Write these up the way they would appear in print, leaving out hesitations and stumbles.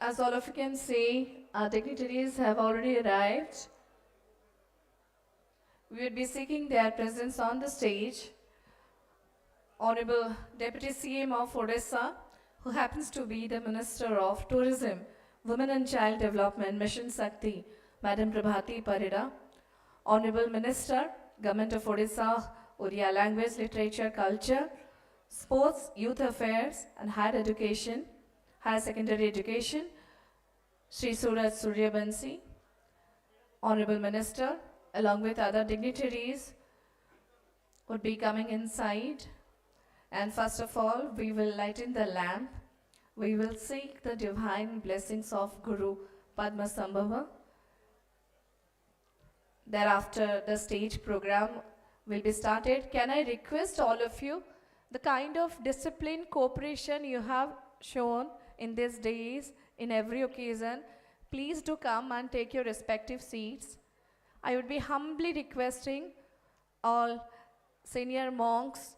As all of you can see, our dignitaries have already arrived. We would be seeking their presence on the stage. Honorable Deputy CM of Odisha, who happens to be the Minister of Tourism, Women and Child Development, Mission Sakti, Madam Prabhati Parida. Honorable Minister, Government of Odisha, Oriya Language, Literature, Culture, Sports, Youth Affairs and Higher Education, Higher Secondary Education, Sri Suraj Suryabansi. Honorable Minister, along with other dignitaries, would be coming inside. And first of all, we will lighten the lamp. We will seek the divine blessings of Guru Padmasambhava. Thereafter, the stage program will be started. Can I request all of you, the kind of discipline, cooperation you have shown in these days, in every occasion, please do come and take your respective seats. I would be humbly requesting all senior monks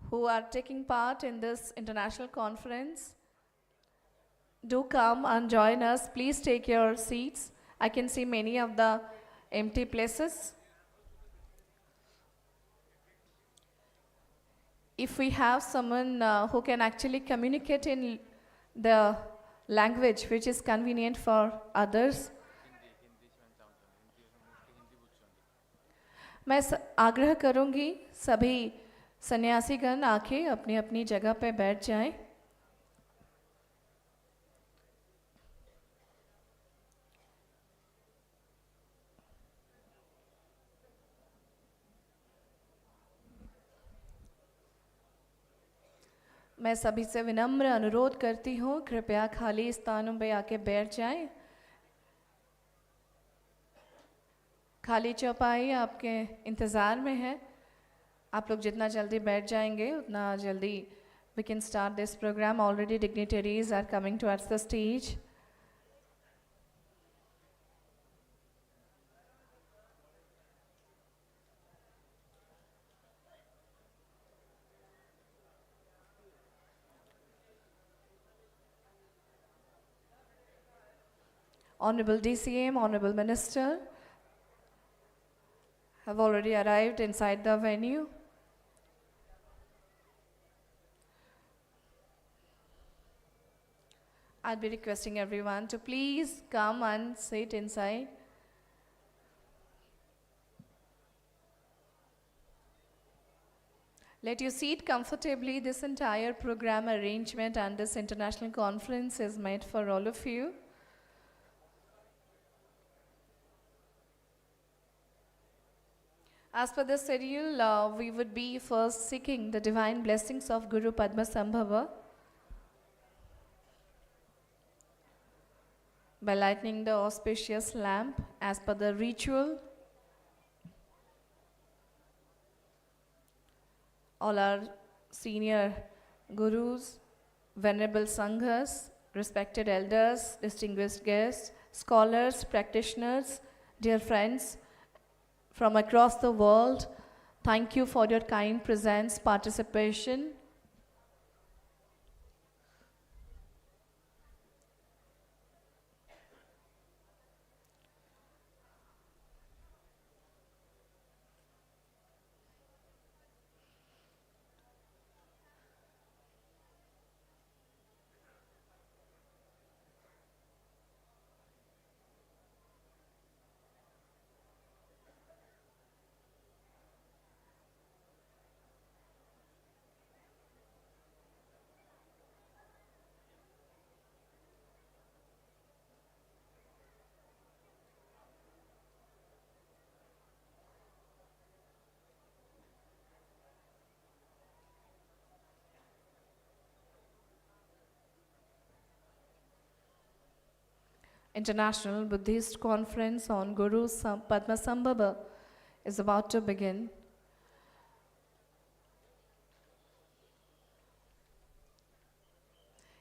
who are taking part in this international conference, do come and join us. Please take your seats. I can see many of the empty places. If we have someone who can actually communicate in the language which is convenient for others, मैं आग्रह करूंगी सभी सन्यासीगण आके अपनी अपनी जगह पे बैठ जाएं। मैं सभी से विनम्र अनुरोध करती हूँ, कृपया खाली स्थानों पे आके बैठ जाएं। खाली चौपाई आपके इंतज़ार में है। आप लोग जितना जल्दी बैठ जाएंगे उतना जल्दी we can start this program. Already dignitaries are coming towards the stage. Honorable DCM, Honorable Minister have already arrived inside the venue. I'll be requesting everyone to please come and sit inside. Let you sit comfortably. This entire program arrangement and this international conference is made for all of you. As per the schedule, we would be first seeking the divine blessings of Guru Padmasambhava by lighting the auspicious lamp as per the ritual. All our senior gurus, venerable sanghas, respected elders, distinguished guests, scholars, practitioners, dear friends from across the world, thank you for your kind presence, participation. International Buddhist Conference on Guru Padmasambhava is about to begin.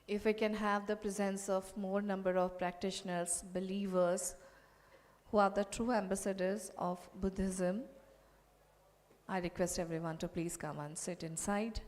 If we can have the presence of more number of practitioners, believers, who are the true ambassadors of Buddhism, I request everyone to please come and sit inside.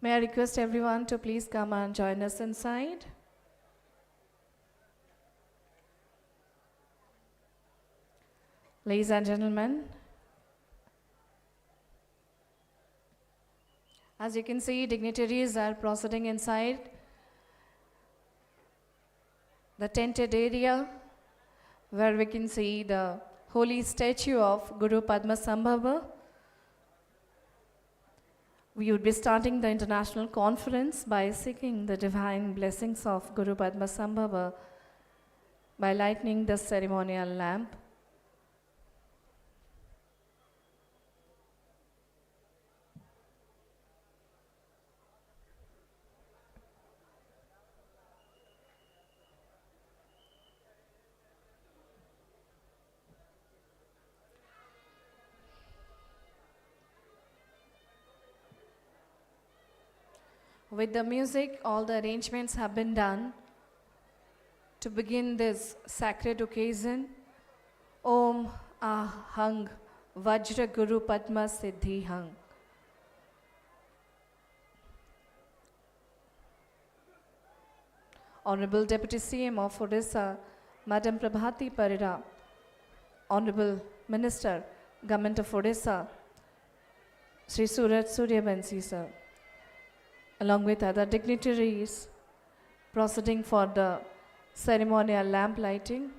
May I request everyone to please come and join us inside. Ladies and gentlemen, as you can see, dignitaries are proceeding inside the tented area where we can see the holy statue of Guru Padmasambhava. We would be starting the international conference by seeking the divine blessings of Guru Padmasambhava by lighting the ceremonial lamp. With the music, all the arrangements have been done to begin this sacred occasion. Om Ahang Vajra Guru Padma Siddhi Hang. Honorable Deputy CM of Odisha, Madam Prabhati Parida, Honorable Minister, Government of Odisha, Sri Surat Suryavanshi sir, along with other dignitaries proceeding for the ceremonial lamp lighting.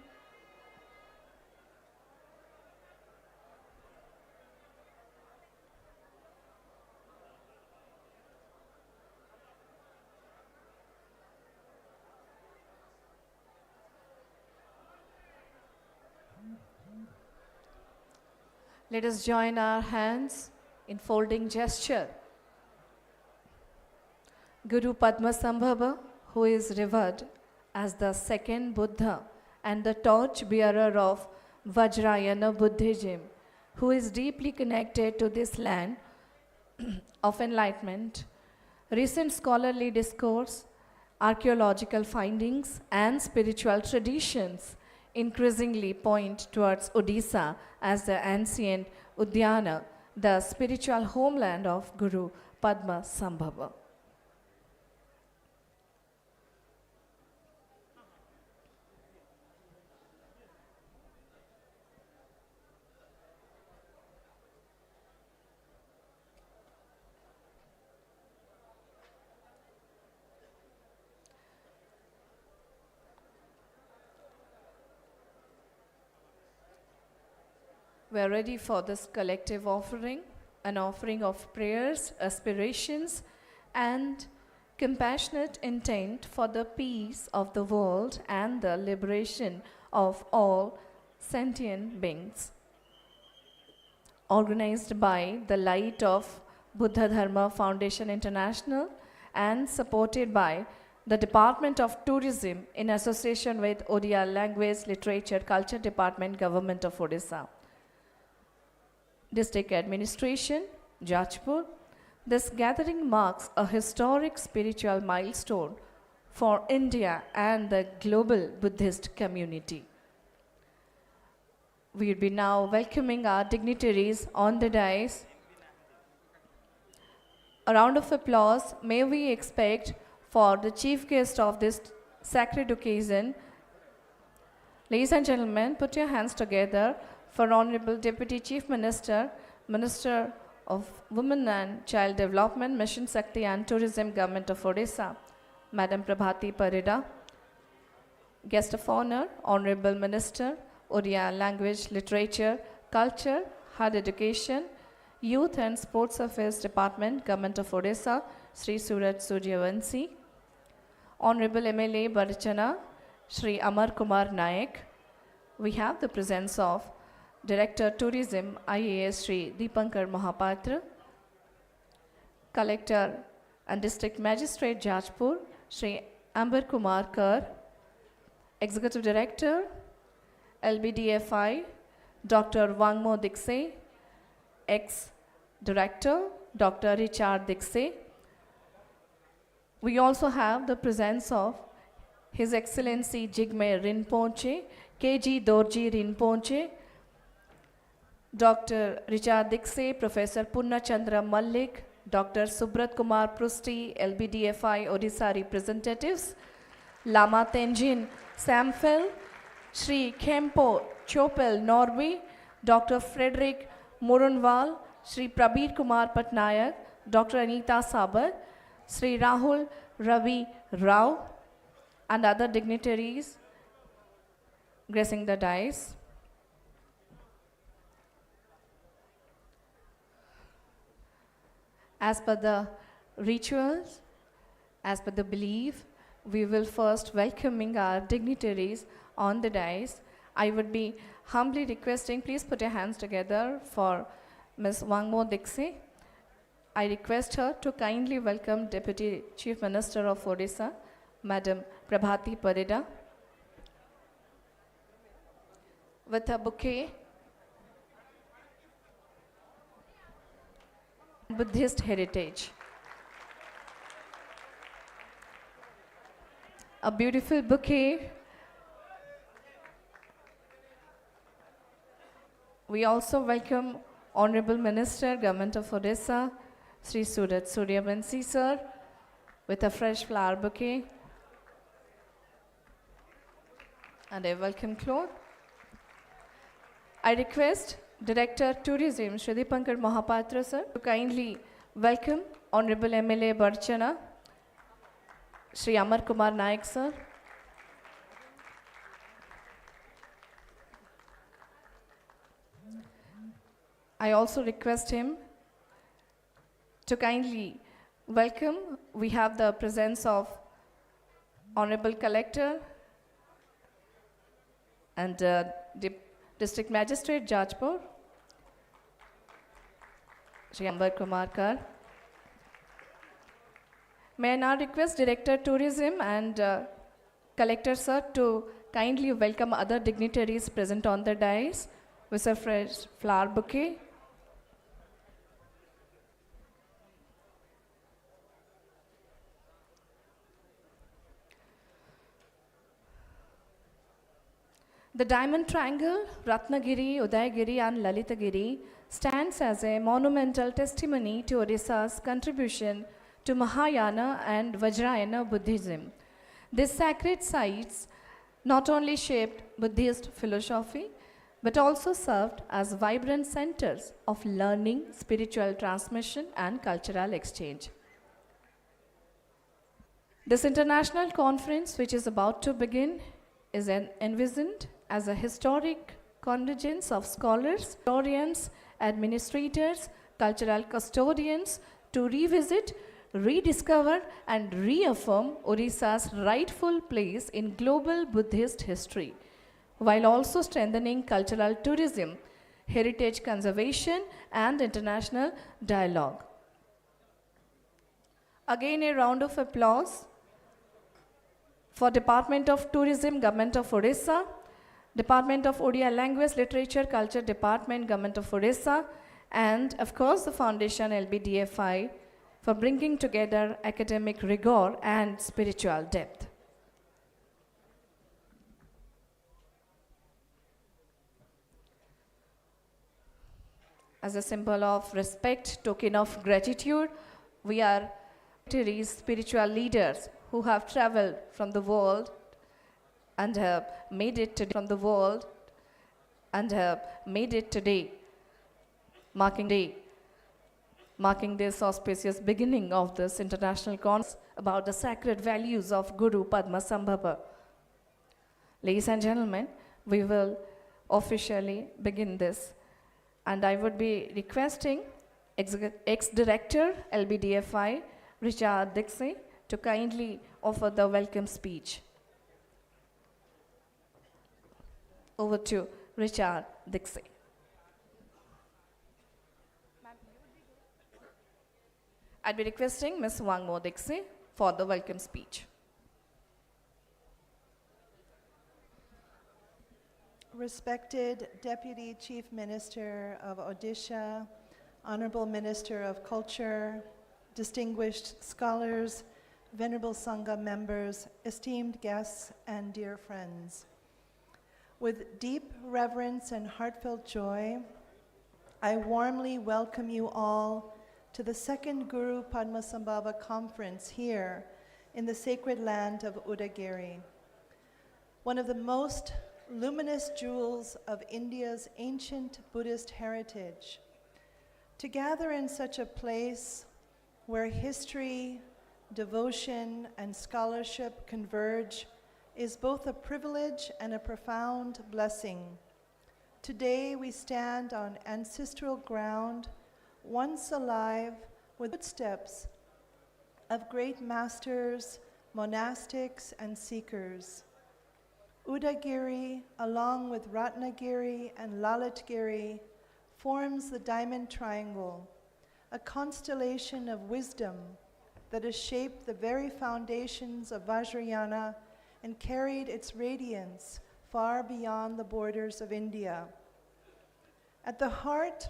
Let us join our hands in folding gesture. Guru Padmasambhava, who is revered as the second Buddha and the torch bearer of Vajrayana Buddhism, who is deeply connected to this land of enlightenment. Recent scholarly discourse, archaeological findings, and spiritual traditions increasingly point towards Odisha as the ancient Udyana, the spiritual homeland of Guru Padmasambhava. We are ready for this collective offering, an offering of prayers, aspirations, and compassionate intent for the peace of the world and the liberation of all sentient beings. Organized by the Light of Buddha Dharma Foundation International and supported by the Department of Tourism in association with Odia Language, Literature, Culture Department, Government of Odisha. District Administration, Jajpur. This gathering marks a historic spiritual milestone for India and the global Buddhist community. We will be now welcoming our dignitaries on the dais. A round of applause may we expect for the chief guest of this sacred occasion. Ladies and gentlemen, put your hands together for Honorable Deputy Chief Minister, Minister of Women and Child Development, Mission Shakti and Tourism, Government of Odisha, Madam Prabhati Parida. Guest of Honor, Honorable Minister, Odia Language, Literature, Culture, Higher Education, Youth and Sports Affairs Department, Government of Odisha, Sri Surat Suryavanshi. Honorable MLA Barchana, Sri Amar Kumar Naik. We have the presence of Director Tourism IAS Sri Deepankar Mahapatra, Collector and District Magistrate Jajpur Sri Amber Kumar Kar, Executive Director LBDFI Dr. Wangmo Dikse, Ex-Director Dr. Richard Dikse. We also have the presence of His Excellency Jigme Rinpoche, KG Dorji Rinpoche, Dr. Richard Dikse, Professor Purna Chandra Mallik, Dr. Subrat Kumar Prusti, LBDFI Odisha representatives, Lama Tenjin Samfel, Sri Kempo Chopel, Norway, Dr. Frederick Murunwal, Sri Prabir Kumar Patnayak, Dr. Anita Sabar, Sri Rahul Ravi Rao, and other dignitaries gracing the dais. As per the rituals, as per the belief, we will first welcoming our dignitaries on the dais. I would be humbly requesting, please put your hands together for Ms. Wangmo Dixie. I request her to kindly welcome Deputy Chief Minister of Odisha, Madam Prabhati Parida, with a bouquet Buddhist heritage. A beautiful bouquet. We also welcome Honorable Minister, Government of Odisha, Sri Surat Suryavanshi sir, with a fresh flower bouquet and a welcome cloth. I request Director Tourism, Shri Pankaj Mahapatra sir, to kindly welcome Honorable MLA Barchana, Sri Amar Kumar Naik sir. I also request him to kindly welcome. We have the presence of Honorable Collector and District Magistrate Jajpur, Sri Ambar Kumar Kar. May I now request Director Tourism and Collector sir to kindly welcome other dignitaries present on the dais with a fresh flower bouquet. The Diamond Triangle, Ratnagiri, Udayagiri and Lalitagiri stands as a monumental testimony to Odisha's contribution to Mahayana and Vajrayana Buddhism. These sacred sites not only shaped Buddhist philosophy, but also served as vibrant centers of learning, spiritual transmission and cultural exchange. This international conference, which is about to begin, is envisioned as a historic convergence of scholars, historians, administrators, cultural custodians to revisit, rediscover and reaffirm Odisha's rightful place in global Buddhist history, while also strengthening cultural tourism, heritage conservation and international dialogue. Again, a round of applause for Department of Tourism, Government of Odisha, Department of Odia Language, Literature, Culture Department, Government of Odisha, and of course the Foundation LBDFI for bringing together academic rigor and spiritual depth. As a symbol of respect, token of gratitude, we are spiritual leaders who have traveled from the world and have made it today marking this auspicious beginning of this international conference about the sacred values of Guru Padmasambhava. Ladies and gentlemen, we will officially begin this, and I would be requesting ex-director LBDFI Richard Dixie to kindly offer the welcome speech. Over to Richard Dixie. I'd be requesting Ms. Wangmo Dixie for the welcome speech. Respected Deputy Chief Minister of Odisha, Honorable Minister of Culture, distinguished scholars, Venerable Sangha members, esteemed guests, and dear friends. With deep reverence and heartfelt joy, I warmly welcome you all to the second Guru Padmasambhava conference here in the sacred land of Udagiri, one of the most luminous jewels of India's ancient Buddhist heritage. To gather in such a place where history, devotion, and scholarship converge is both a privilege and a profound blessing. Today we stand on ancestral ground, once alive with footsteps of great masters, monastics, and seekers. Udagiri, along with Ratnagiri and Lalitgiri, forms the Diamond Triangle, a constellation of wisdom that has shaped the very foundations of Vajrayana and carried its radiance far beyond the borders of India. At the heart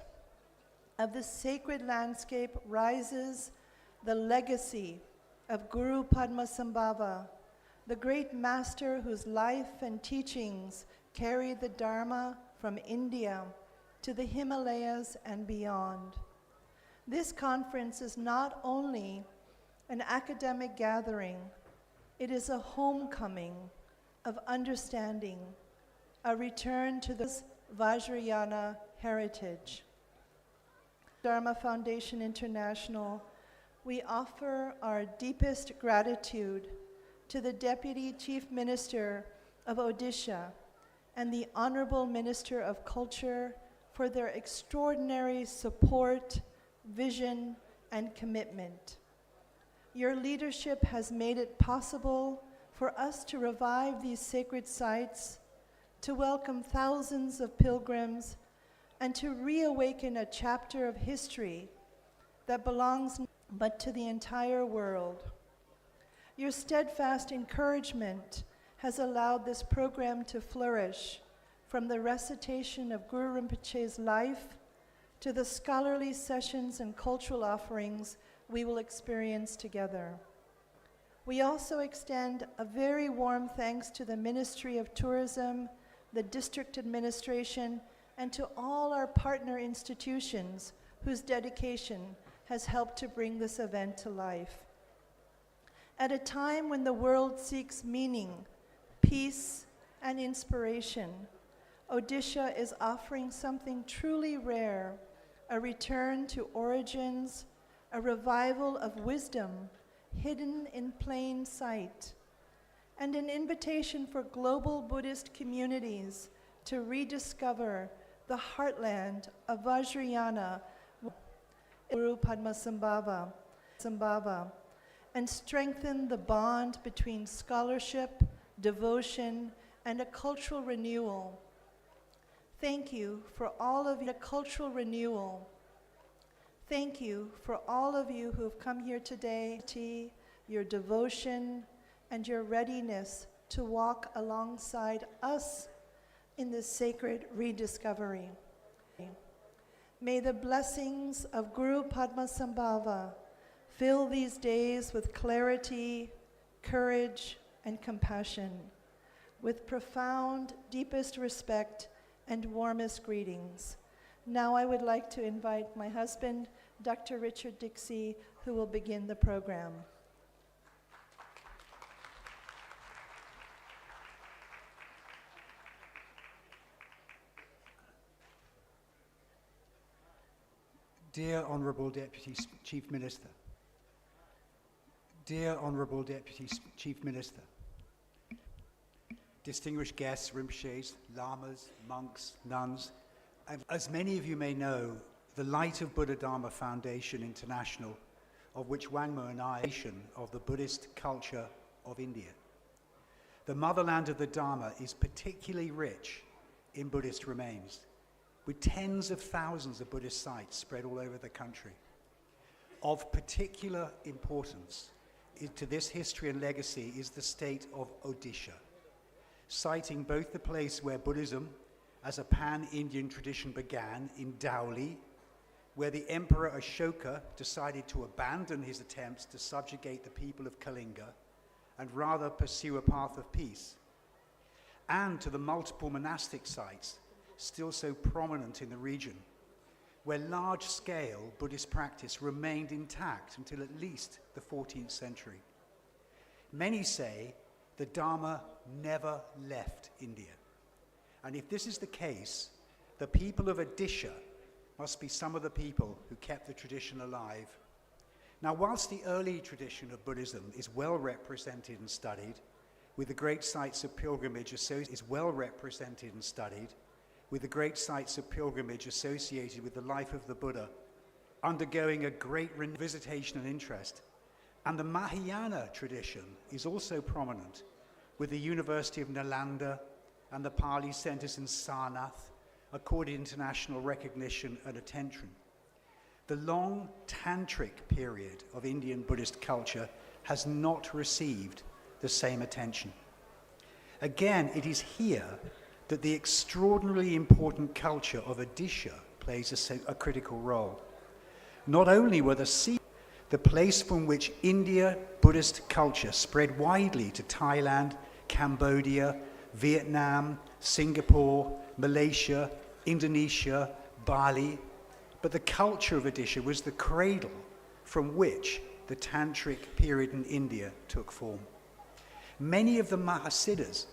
of this sacred landscape rises the legacy of Guru Padmasambhava, the great master whose life and teachings carried the Dharma from India to the Himalayas and beyond. This conference is not only an academic gathering, it is a homecoming of understanding, a return to this Vajrayana heritage. Dharma Foundation International, we offer our deepest gratitude to the Deputy Chief Minister of Odisha and the Honorable Minister of Culture for their extraordinary support, vision, and commitment. Your leadership has made it possible for us to revive these sacred sites, to welcome thousands of pilgrims, and to reawaken a chapter of history that belongs but to the entire world. Your steadfast encouragement has allowed this program to flourish, from the recitation of Guru Rinpoche's life to the scholarly sessions and cultural offerings we will experience together. We also extend a very warm thanks to the Ministry of Tourism, the District Administration, and to all our partner institutions whose dedication has helped to bring this event to life. At a time when the world seeks meaning, peace, and inspiration, Odisha is offering something truly rare, a return to origins, a revival of wisdom hidden in plain sight, and an invitation for global Buddhist communities to rediscover the heartland of Vajrayana, Guru Padmasambhava, and strengthen the bond between scholarship, devotion, and a cultural renewal. Thank you for all of your cultural renewal. Thank you for all of you who have come here today, your devotion and your readiness to walk alongside us in this sacred rediscovery. May the blessings of Guru Padmasambhava fill these days with clarity, courage, and compassion, with profound, deepest respect and warmest greetings. Now I would like to invite my husband, Dr. Richard Dixie, who will begin the program. Dear Honourable Deputy Chief Minister, Dear Honourable Deputy Chief Minister, distinguished guests, Rinpoches, lamas, monks, nuns, as many of you may know, the Light of Buddha Dharma Foundation International, of which Wangmo and I are of the Buddhist culture of India. The motherland of the Dharma is particularly rich in Buddhist remains, with tens of thousands of Buddhist sites spread all over the country. Of particular importance to this history and legacy is the state of Odisha, citing both the place where Buddhism as a pan-Indian tradition began in Dhauli, where the Emperor Ashoka decided to abandon his attempts to subjugate the people of Kalinga and rather pursue a path of peace, and to the multiple monastic sites still so prominent in the region, where large-scale Buddhist practice remained intact until at least the 14th century. Many say the Dharma never left India. And if this is the case, the people of Odisha must be some of the people who kept the tradition alive. Now, whilst the early tradition of Buddhism is well represented and studied, with the great sites of pilgrimage associated with the life of the Buddha, undergoing a great visitation and interest. And the Mahayana tradition is also prominent, with the University of Nalanda and the Pali centers in Sarnath, according international recognition and attention. The long tantric period of Indian Buddhist culture has not received the same attention. Again, it is here that the extraordinarily important culture of Odisha plays a critical role. Not only were the place from which India Buddhist culture spread widely to Thailand, Cambodia, Vietnam, Singapore, Malaysia, Indonesia, Bali, but the culture of Odisha was the cradle from which the tantric period in India took form. Many of the Mahasiddhas,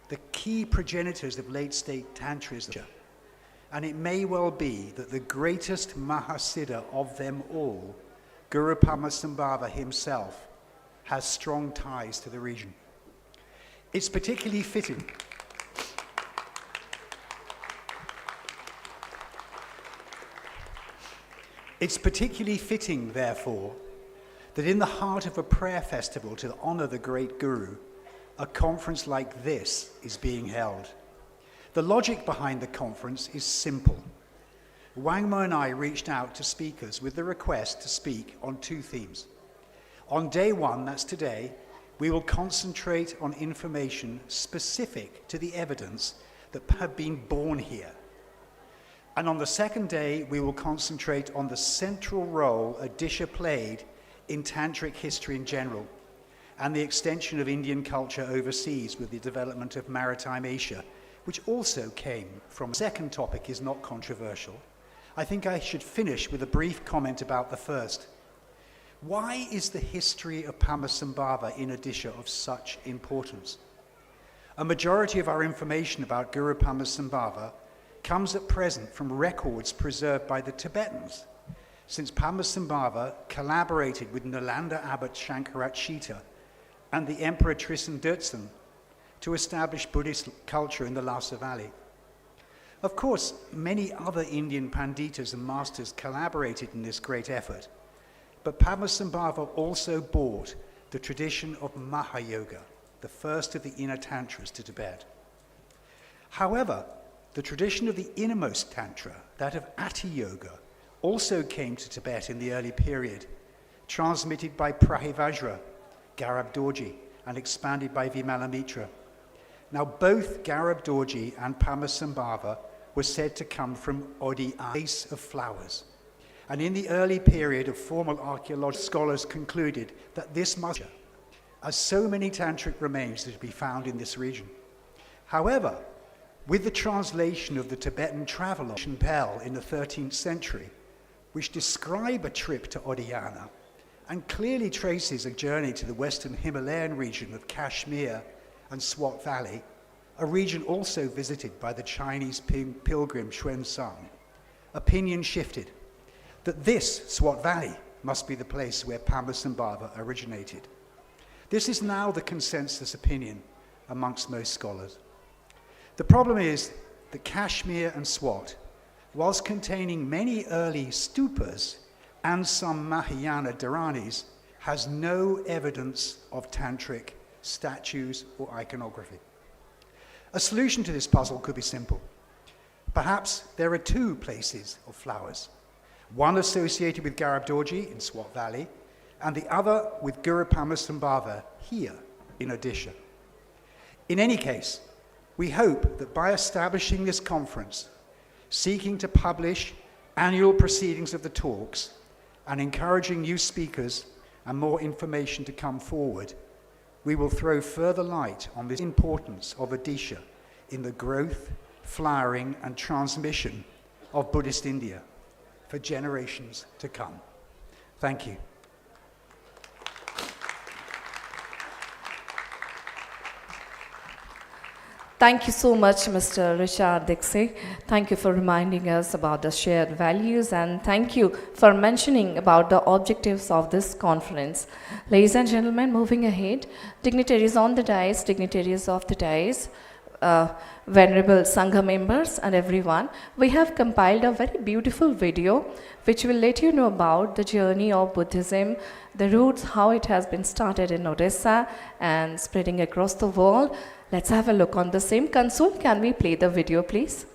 the key progenitors of late-state Tantrism, and it may well be that the greatest Mahasiddha of them all, Guru Padmasambhava himself, has strong ties to the region. It's particularly fitting therefore, that in the heart of a prayer festival to honor the great Guru, a conference like this is being held. The logic behind the conference is simple. Wangmo and I reached out to speakers with the request to speak on two themes. On day one, that's today, we will concentrate on information specific to the evidence that have been born here. And on the second day, we will concentrate on the central role Odisha played in tantric history in general, and the extension of Indian culture overseas with the development of maritime Asia, which also came from. The second topic is not controversial. I think I should finish with a brief comment about the first. Why is the history of Padmasambhava in Odisha of such importance? A majority of our information about Guru Padmasambhava comes at present from records preserved by the Tibetans, since Padmasambhava collaborated with Nalanda abbot Shankarachita and the Emperor Tristan Dortzen to establish Buddhist culture in the Lhasa Valley. Of course, many other Indian panditas and masters collaborated in this great effort, but Padmasambhava also brought the tradition of Mahayoga, the first of the inner tantras, to Tibet. However, the tradition of the innermost tantra, that of Ati Yoga, also came to Tibet in the early period, transmitted by Prahivajra, Garab Dorji, and expanded by Vimalamitra. Now, both Garab Dorji and Padmasambhava were said to come from Odi, a place of flowers. And in the early period of formal archaeological scholars concluded that this must, as so many tantric remains that are to be found in this region. However, with the translation of the Tibetan traveler Pell in the 13th century, which describe a trip to Odiyana and clearly traces a journey to the western Himalayan region of Kashmir and Swat Valley, a region also visited by the Chinese pilgrim Xuanzang, opinion shifted that this Swat Valley must be the place where Padmasambhava originated. This is now the consensus opinion amongst most scholars. The problem is that Kashmir and Swat, whilst containing many early stupas and some Mahayana dharanis, has no evidence of tantric statues or iconography. A solution to this puzzle could be simple. Perhaps there are two places of flowers, one associated with Garab Dorji in Swat Valley, and the other with Guru Padmasambhava here in Odisha. In any case, we hope that by establishing this conference, seeking to publish annual proceedings of the talks, and encouraging new speakers and more information to come forward, we will throw further light on the importance of Odisha in the growth, flowering, and transmission of Buddhist India. for generations to come. Thank you. Thank you so much, Mr. Richard Dixie. Thank you for reminding us about the shared values, and thank you for mentioning about the objectives of this conference. Ladies and gentlemen, moving ahead, dignitaries on the dais, dignitaries of the dais, venerable Sangha members and everyone, we have compiled a very beautiful video which will let you know about the journey of Buddhism, the roots, how it has been started in Odisha and spreading across the world. Let's have a look on the same console. Can we play the video, please?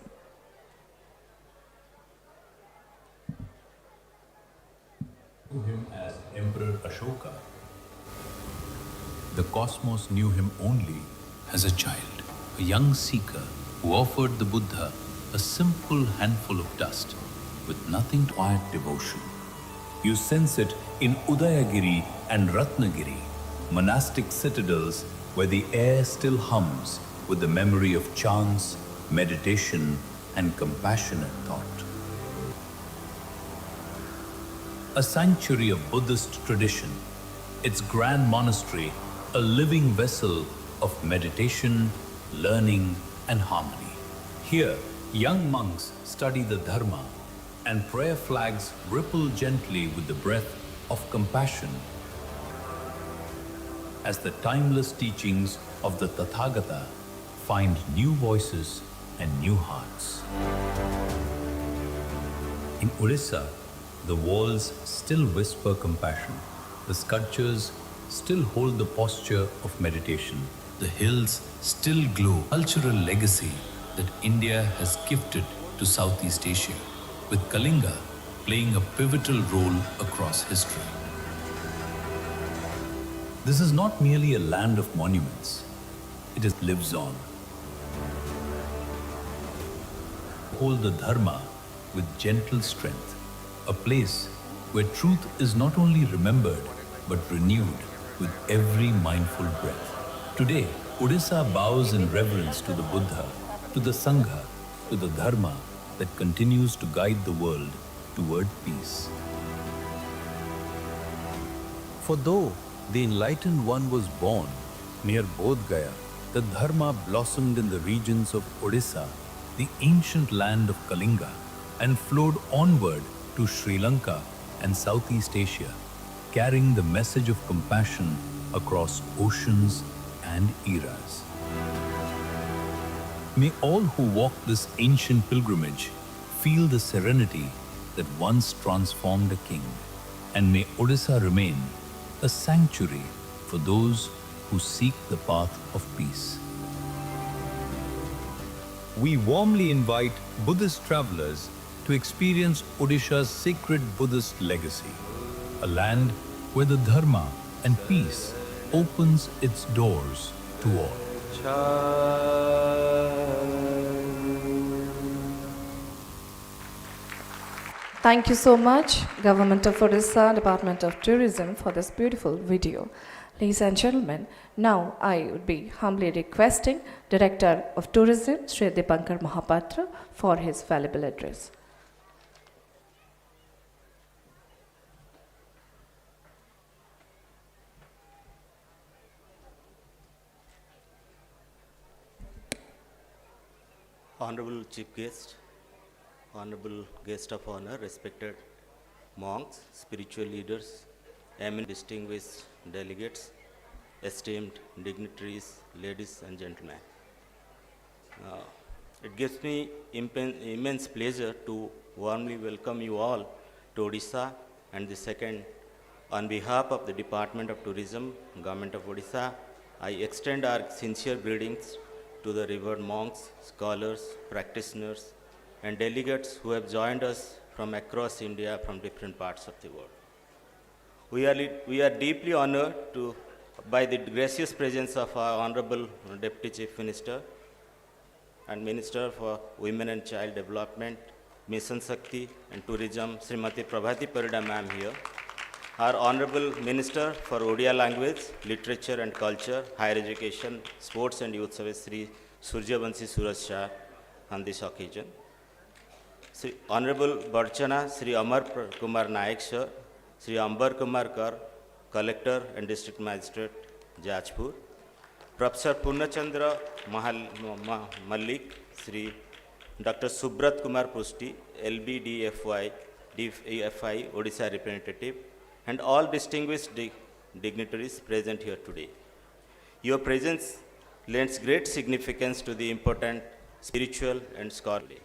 Knew him as Emperor Ashoka. The cosmos knew him only as a child, a young seeker who offered the Buddha a simple handful of dust with nothing but quiet devotion. You sense it in Udayagiri and Ratnagiri, monastic citadels where the air still hums with the memory of chants, meditation, and compassionate thought. A sanctuary of Buddhist tradition, its grand monastery, a living vessel of meditation, learning, and harmony. Here, young monks study the Dharma, and prayer flags ripple gently with the breath of compassion as the timeless teachings of the Tathagata find new voices and new hearts. In Odisha, the walls still whisper compassion. The sculptures still hold the posture of meditation. The hills still glow. Cultural legacy that India has gifted to Southeast Asia, with Kalinga playing a pivotal role across history. This is not merely a land of monuments, it lives on. Hold the Dharma with gentle strength, a place where truth is not only remembered but renewed with every mindful breath. Today, Odisha bows in reverence to the Buddha, to the Sangha, to the Dharma that continues to guide the world toward peace. For though the Enlightened One was born near Bodh Gaya, the Dharma blossomed in the regions of Odisha, the ancient land of Kalinga, and flowed onward to Sri Lanka and Southeast Asia, carrying the message of compassion across oceans and eras. May all who walk this ancient pilgrimage feel the serenity that once transformed a king, and may Odisha remain a sanctuary for those who seek the path of peace. We warmly invite Buddhist travelers to experience Odisha's sacred Buddhist legacy, a land where the Dharma and peace opens its doors to all. Thank you so much, Government of Odisha, Department of Tourism, for this beautiful video. Ladies and gentlemen, now I would be humbly requesting Director of Tourism, Sri Dipankar Mahapatra, for his valuable address. Honorable Chief Guest, Honorable Guest of Honor, respected monks, spiritual leaders, eminent distinguished delegates, esteemed dignitaries, ladies and gentlemen. It gives me immense pleasure to warmly welcome you all to Odisha, and the second, on behalf of the Department of Tourism, Government of Odisha, I extend our sincere greetings to the revered monks, scholars, practitioners, and delegates who have joined us from across India, from different parts of the world. We are deeply honored by the gracious presence of our Honorable Deputy Chief Minister and Minister for Women and Child Development, Mission Shakti and Tourism, Srimati Prabhati Parida ma'am here. Our Honorable Minister for Odia Language, Literature and Culture, Higher Education, Sports and Youth Service, Sri Surjavanshi Suraj Shah, on this occasion. Sri Honorable Barchana Sri Amar Kumar Naik Sir, Sri Ambar Kumar Kar, Collector and District Magistrate, Jajpur, Professor Purnachandra Malik, Sri Dr. Subrat Kumar Pusti, LBDFI, DFI, Odisha representative, and all distinguished dignitaries present here today. Your presence lends great significance to the important spiritual and scholarly.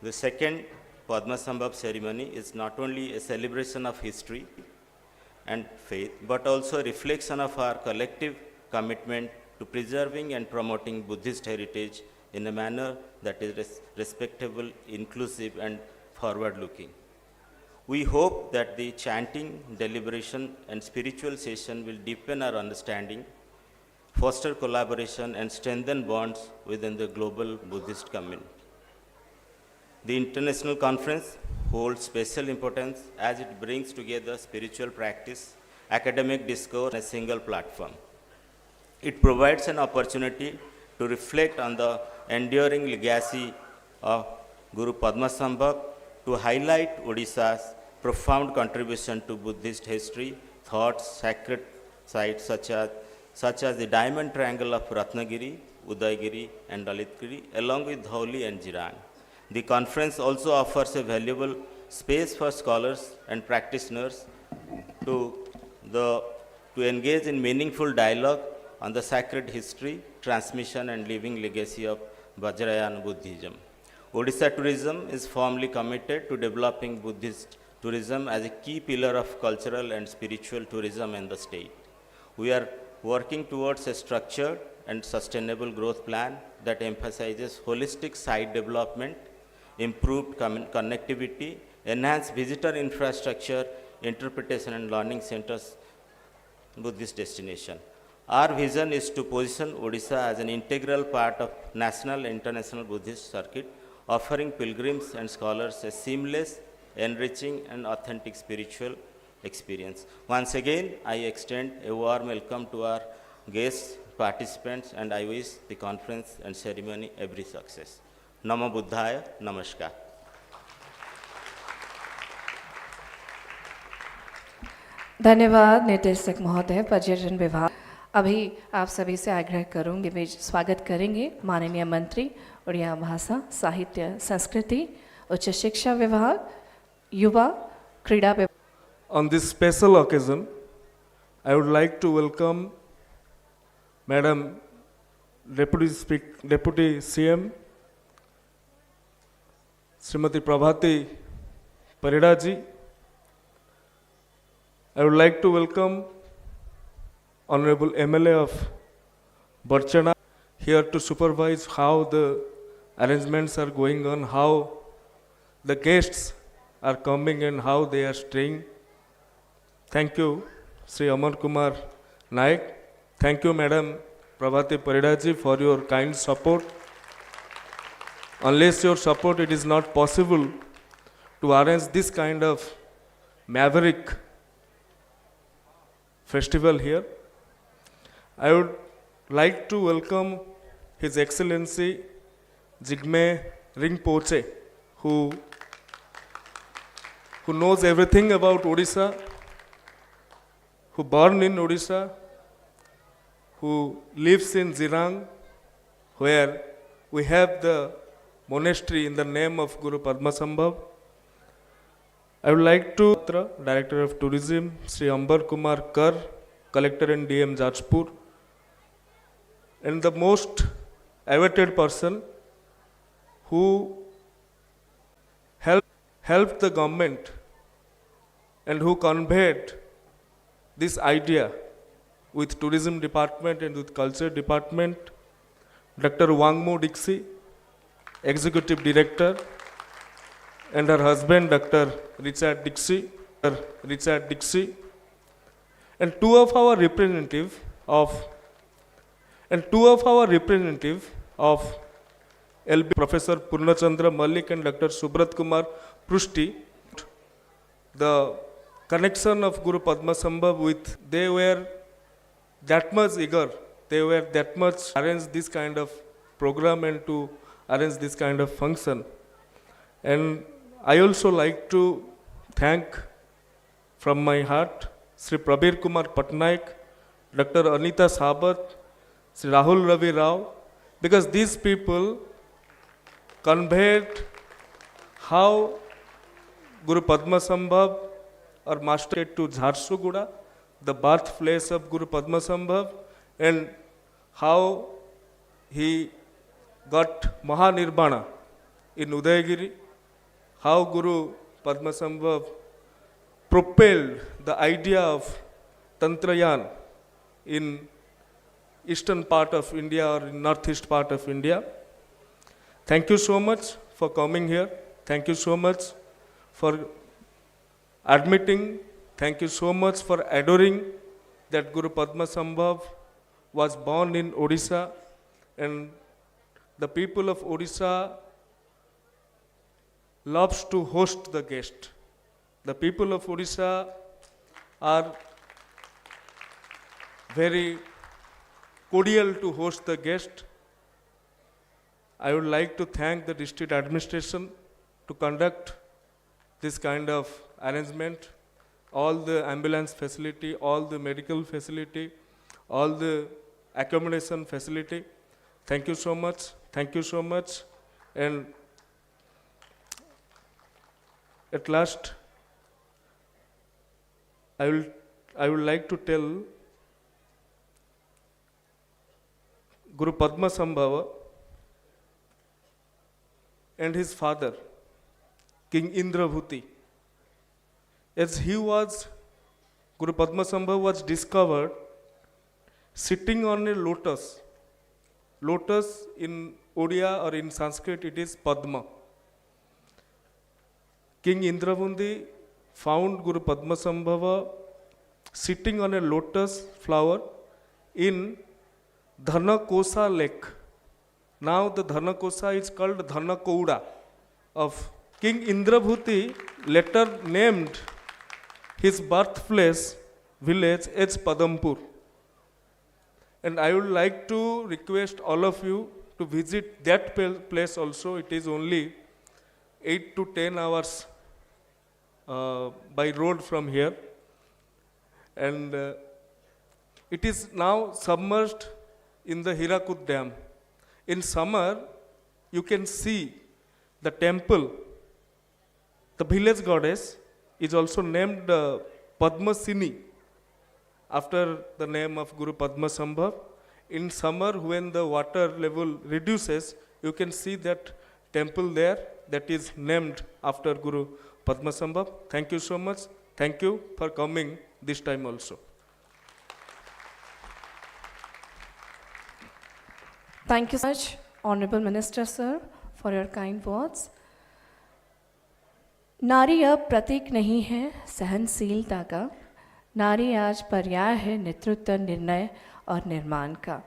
The second Padmasambhava ceremony is not only a celebration of history and faith, but also a reflection of our collective commitment to preserving and promoting Buddhist heritage in a manner that is respectable, inclusive, and forward-looking. We hope that the chanting, deliberation, and spiritual session will deepen our understanding, foster collaboration, and strengthen bonds within the global Buddhist community. The international conference holds special importance as it brings together spiritual practice, academic discourse, on a single platform. It provides an opportunity to reflect on the enduring legacy of Guru Padmasambhava, to highlight Odisha's profound contribution to Buddhist history, thought, sacred sites such as the Diamond Triangle of Ratnagiri, Udaygiri, and Lalitgiri, along with Dhauli and Jirang. The conference also offers a valuable space for scholars and practitioners to engage in meaningful dialogue on the sacred history, transmission, and living legacy of Vajrayana Buddhism. Odisha tourism is firmly committed to developing Buddhist tourism as a key pillar of cultural and spiritual tourism in the state. We are working towards a structured and sustainable growth plan that emphasizes holistic site development, improved connectivity, enhanced visitor infrastructure, interpretation and learning centers, Buddhist destination. Our vision is to position Odisha as an integral part of national and international Buddhist circuit, offering pilgrims and scholars a seamless, enriching, and authentic spiritual experience. Once again, I extend a warm welcome to our guests, participants, and I wish the conference and ceremony every success. Namo Buddhaya, Namaskar. धन्यवाद निदेशक महोदय, पर्यटन विभाग। अभी आप सभी से आग्रह करूंगी, वे स्वागत करेंगे माननीय मंत्री उड़िया भाषा, साहित्य, संस्कृति, उच्च शिक्षा विभाग, युवा क्रीड़ा विभाग। On this special occasion, I would like to welcome Madam Deputy CM, Srimati Prabhati Parida ji. I would like to welcome Honorable MLA of Barchana here to supervise how the arrangements are going on, how the guests are coming and how they are staying. Thank you, Sri Amar Kumar Naik. Thank you, Madam Prabhati Parida ji, for your kind support. Unless your support, it is not possible to arrange this kind of maverick festival here. I would like to welcome His Excellency Jigme Rinpoche, who knows everything about Odisha, who born in Odisha, who lives in Jirang, where we have the monastery in the name of Guru Padmasambhava. I would like to Director of Tourism, Sri Ambar Kumar Kar, Collector and DM Jajpur, and the most awaited person who helped the government and who conveyed this idea with Tourism Department and with Culture Department, Dr. Wangmo Dixie, Executive Director, and her husband, Dr. Richard Dixie, and two of our representatives of LB, Professor Purnachandra Malik and Dr. Subrat Kumar Pusti. The connection of Guru Padmasambhava with, they were that much eager, they were that much arrange this kind of program and to arrange this kind of function. And I also like to thank from my heart Sri Prabir Kumar Patnaik, Dr. Anita Sabat, Sri Rahul Ravi Rao, because these people conveyed how Guru Padmasambhava or Master to Jharsuguda, the birthplace of Guru Padmasambhava, and how he got Mahanirvana in Udayagiri, how Guru Padmasambhava propelled the idea of Tantrayan in eastern part of India or in northeast part of India. Thank you so much for coming here. Thank you so much for admitting. Thank you so much for adoring that Guru Padmasambhava was born in Odisha, and the people of Odisha loves to host the guest. The people of Odisha are very cordial to host the guest. I would like to thank the district administration to conduct this kind of arrangement, all the ambulance facility, all the medical facility, all the accommodation facility. Thank you so much. Thank you so much. And at last, I would like to tell Guru Padmasambhava and his father, King Indravhuti. As Guru Padmasambhava was discovered sitting on a lotus. Lotus in Odia or in Sanskrit it is Padma. King Indravhuti found Guru Padmasambhava sitting on a lotus flower in Dhanakosa lake. Now the Dhanakosa is called Dhanakouda of King Indravhuti, later named his birthplace village as Padampur. And I would like to request all of you to visit that place also. It is only 8 to 10 hours by road from here. And it is now submerged in the Hirakud Dam. In summer, you can see the temple. The village goddess is also named Padmasini, after the name of Guru Padmasambhava. In summer, when the water level reduces, you can see that temple there that is named after Guru Padmasambhava. Thank you so much. Thank you for coming this time also. Thank you so much, Honorable Minister, sir, for your kind words. नारी अब प्रतीक नहीं है सहनशीलता का, नारी आज पर्याय है नेतृत्व, निर्णय और निर्माण का.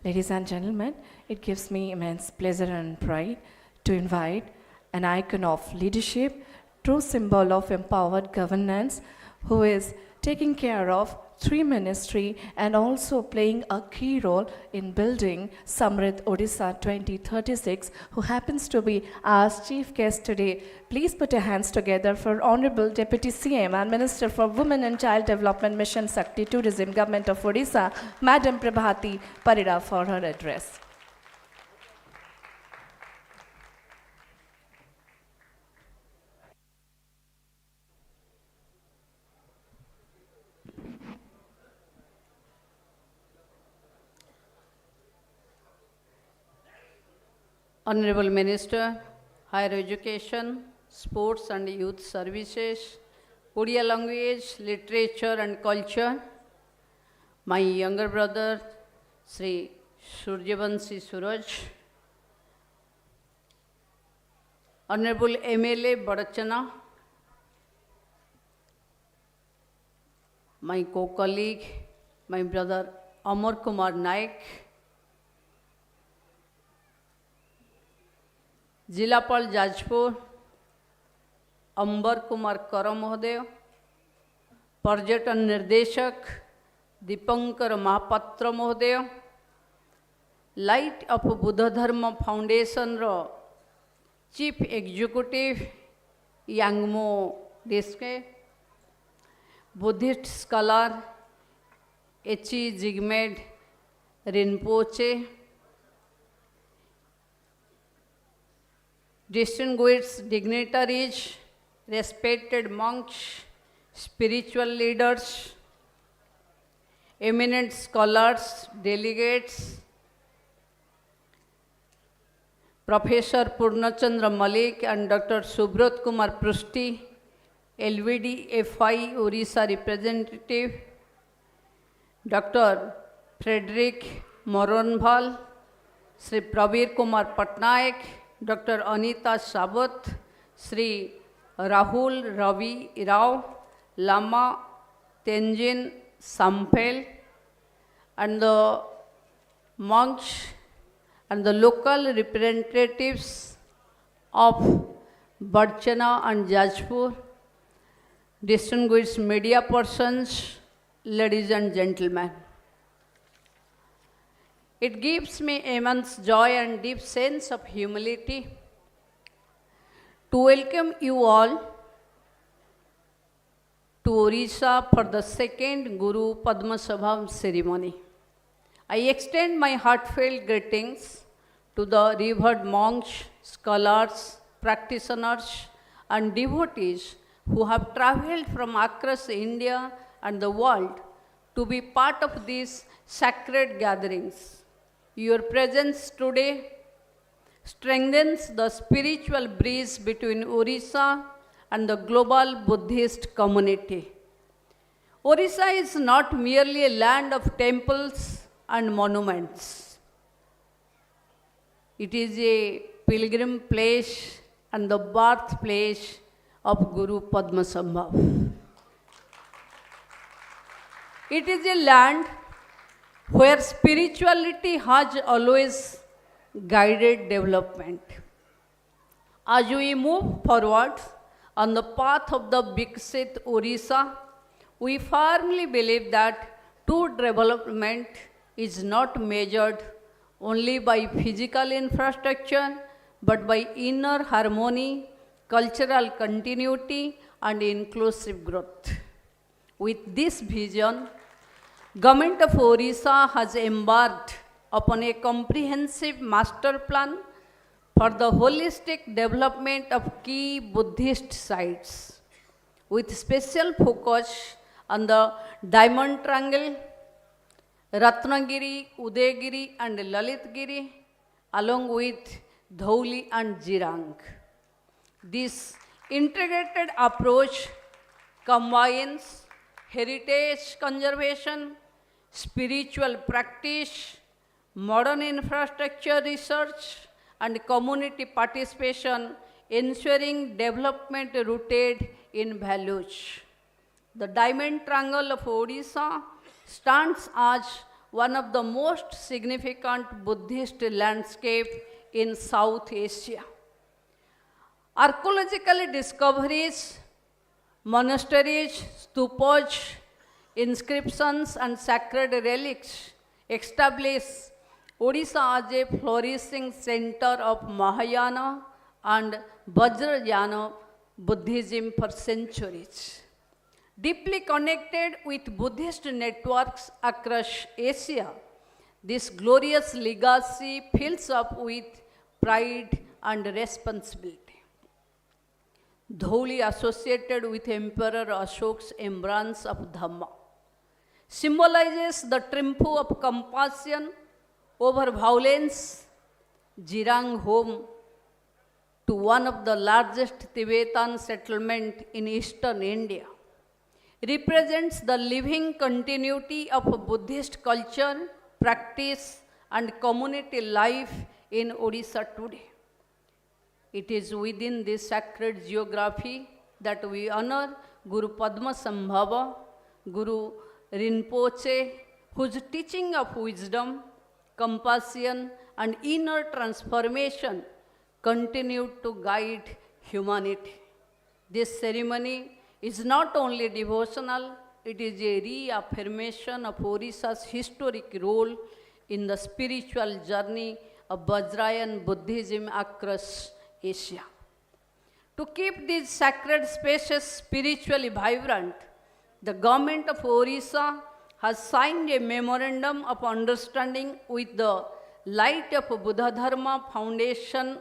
Ladies and gentlemen, it gives me immense pleasure and pride to invite an icon of leadership, true symbol of empowered governance, who is taking care of 3 ministry and also playing a key role in building Samrit Odisha 2036, who happens to be our chief guest today. Please put your hands together for Honorable Deputy CM and Minister for Women and Child Development Mission Shakti Tourism, Government of Odisha, Madam Prabhati Parida, for her address. Honorable Minister, Higher Education, Sports and Youth Services, Odia Language, Literature and Culture, my younger brother, Sri Suryavanshi Suraj, Honorable MLA Badachana, my co-colleague, my brother Amar Kumar Naik, जिलापाल जाजपुर अंबर कुमार कर महोदय, पर्यटन निर्देशक दीपंकर महापात्र महोदय, light of Buddha धर्म foundation row Chief Executive Yangmo Deske, Buddhist scholar Echi Jigmed Rinpoche, distinguished dignitaries, respected monks, spiritual leaders, eminent scholars, delegates, Professor Purnachandra Malik and Dr. Subrat Kumar Prusti, LVD FI Orissa representative, Dr. Frederick Moronval, Sri Prabir Kumar Patnaik, Dr. Anita Sabat, Sri Rahul Ravi Rao, Lama Tenzin Sampel, and the monks and the local representatives of Barchana and Jajpur, distinguished media persons, ladies and gentlemen. It gives me immense joy and deep sense of humility to welcome you all to Orissa for the second Guru Padmasambhava ceremony. I extend my heartfelt greetings to the revered monks, scholars, practitioners, and devotees who have traveled from across India and the world to be part of these sacred gatherings. Your presence today strengthens the spiritual bridge between Orissa and the global Buddhist community. Orissa is not merely a land of temples and monuments. It is a pilgrim place and the birthplace of Guru Padmasambhava. It is a land where spirituality has always guided development. As we move forward on the path of the Viksit Orissa, we firmly believe that true development is not measured only by physical infrastructure, but by inner harmony, cultural continuity, and inclusive growth. With this vision, Government of Orissa has embarked upon a comprehensive master plan for the holistic development of key Buddhist sites, with special focus on the Diamond Triangle, Ratnagiri, Udayagiri, and Lalitgiri, along with Dhauli and Jirang. This integrated approach combines heritage conservation, spiritual practice, modern infrastructure research, and community participation, ensuring development rooted in values. The Diamond Triangle of Odisha stands as one of the most significant Buddhist landscapes in South Asia. Archaeological discoveries, monasteries, stupas, inscriptions, and sacred relics establish Odisha as a flourishing center of Mahayana and Vajrayana Buddhism for centuries. Deeply connected with Buddhist networks across Asia, this glorious legacy fills up with pride and responsibility. Dhauli, associated with Emperor Ashok's embrace of Dhamma, symbolizes the triumph of compassion over violence. Jirang, home to one of the largest Tibetan settlements in eastern India, represents the living continuity of Buddhist culture, practice, and community life in Odisha today. It is within this sacred geography that we honor Guru Padmasambhava, Guru Rinpoche, whose teaching of wisdom, compassion, and inner transformation continued to guide humanity. This ceremony is not only devotional, it is a reaffirmation of Orissa's historic role in the spiritual journey of Vajrayana Buddhism across Asia. To keep these sacred spaces spiritually vibrant, the government of Orissa has signed a memorandum of understanding with the Light of Buddha Dharma Foundation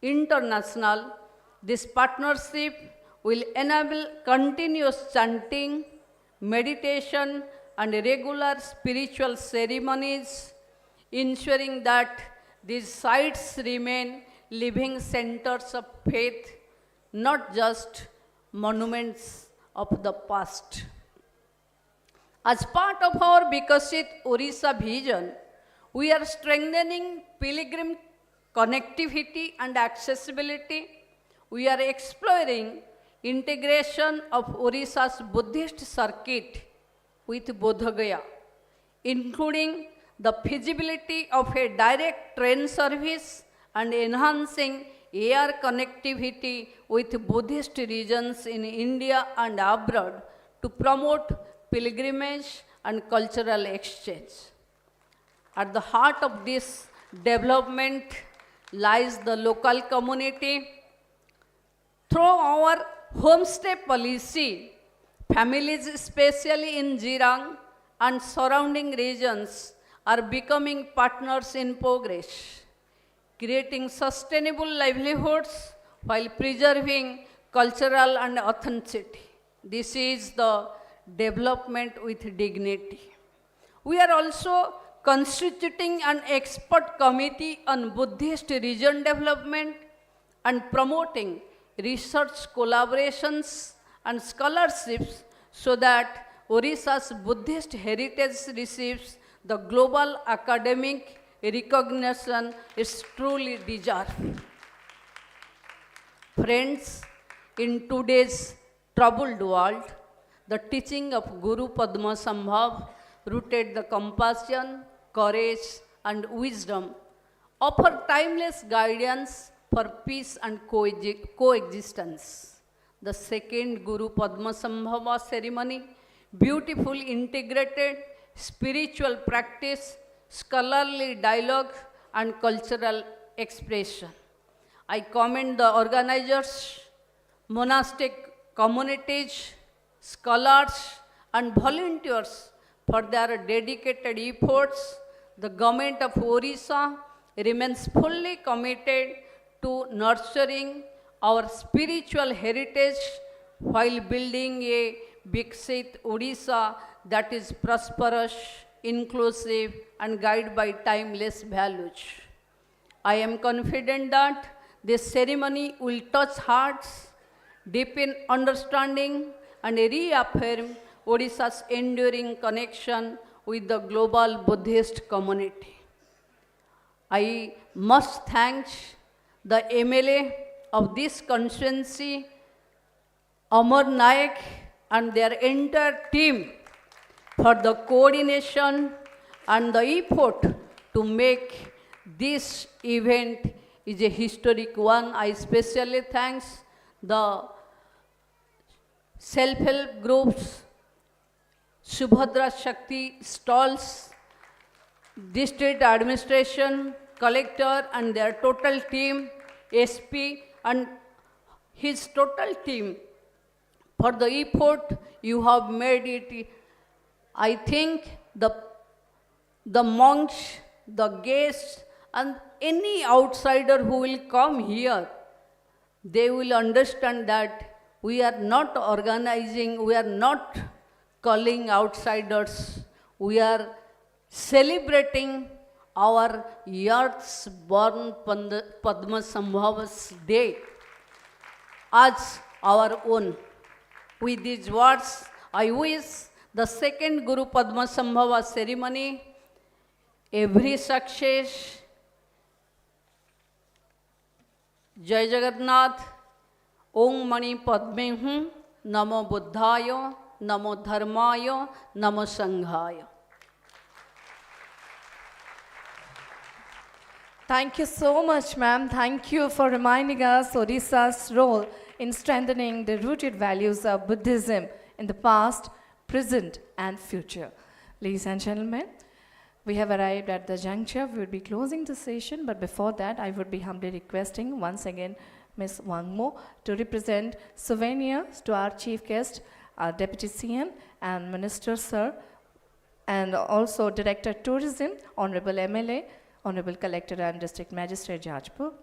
International. This partnership will enable continuous chanting, meditation, and regular spiritual ceremonies, ensuring that these sites remain living centers of faith, not just monuments of the past. As part of our Bikasit Orissa vision, we are strengthening pilgrim connectivity and accessibility. We are exploring integration of Orissa's Buddhist circuit with Bodh Gaya, including the feasibility of a direct train service and enhancing air connectivity with Buddhist regions in India and abroad to promote pilgrimage and cultural exchange. At the heart of this development lies the local community. Through our homestay policy, families, especially in Jirang and surrounding regions, are becoming partners in progress, creating sustainable livelihoods while preserving cultural and authenticity. This is the development with dignity. We are also constituting an expert committee on Buddhist region development and promoting research collaborations and scholarships so that Orissa's Buddhist heritage receives the global academic recognition it truly deserves. Friends, in today's troubled world, the teaching of Guru Padmasambhava, rooted the compassion, courage, and wisdom, offer timeless guidance for peace and coexistence. The second Guru Padmasambhava ceremony beautifully integrated spiritual practice, scholarly dialogue, and cultural expression. I commend the organizers, monastic communities, scholars, and volunteers for their dedicated efforts. The government of Orissa remains fully committed to nurturing our spiritual heritage while building a Biksit Odisha that is prosperous, inclusive, and guided by timeless values. I am confident that this ceremony will touch hearts, deepen understanding, and reaffirm Odisha's enduring connection with the global Buddhist community. I must thank the MLA of this constituency, Amar Naik, and their entire team for the coordination and the effort to make this event is a historic one. I especially thank the self-help groups, Subhadra Shakti stalls, district administration, collector and their total team, SP and his total team for the effort you have made it. I think the monks, the guests, and any outsider who will come here, they will understand that we are not organizing, we are not calling outsiders, we are celebrating our years born Padmasambhava's day as our own. With these words, I wish the second Guru Padmasambhava ceremony every success. Jai Jagannath, Om Mani Padme Hum, Namo Buddhaya, Namo Dharmaya, Namo Sanghaya. Thank you so much, ma'am. Thank you for reminding us Odisha's role in strengthening the rooted values of Buddhism in the past, present, and future. Ladies and gentlemen, We have arrived at the juncture. We would be closing the session, but before that, I would be humbly requesting once again Ms. Wangmo to represent souvenirs to our chief guest, our Deputy CM and Minister Sir, and also Director Tourism, Honorable MLA, Honorable Collector and District Magistrate Jajpur.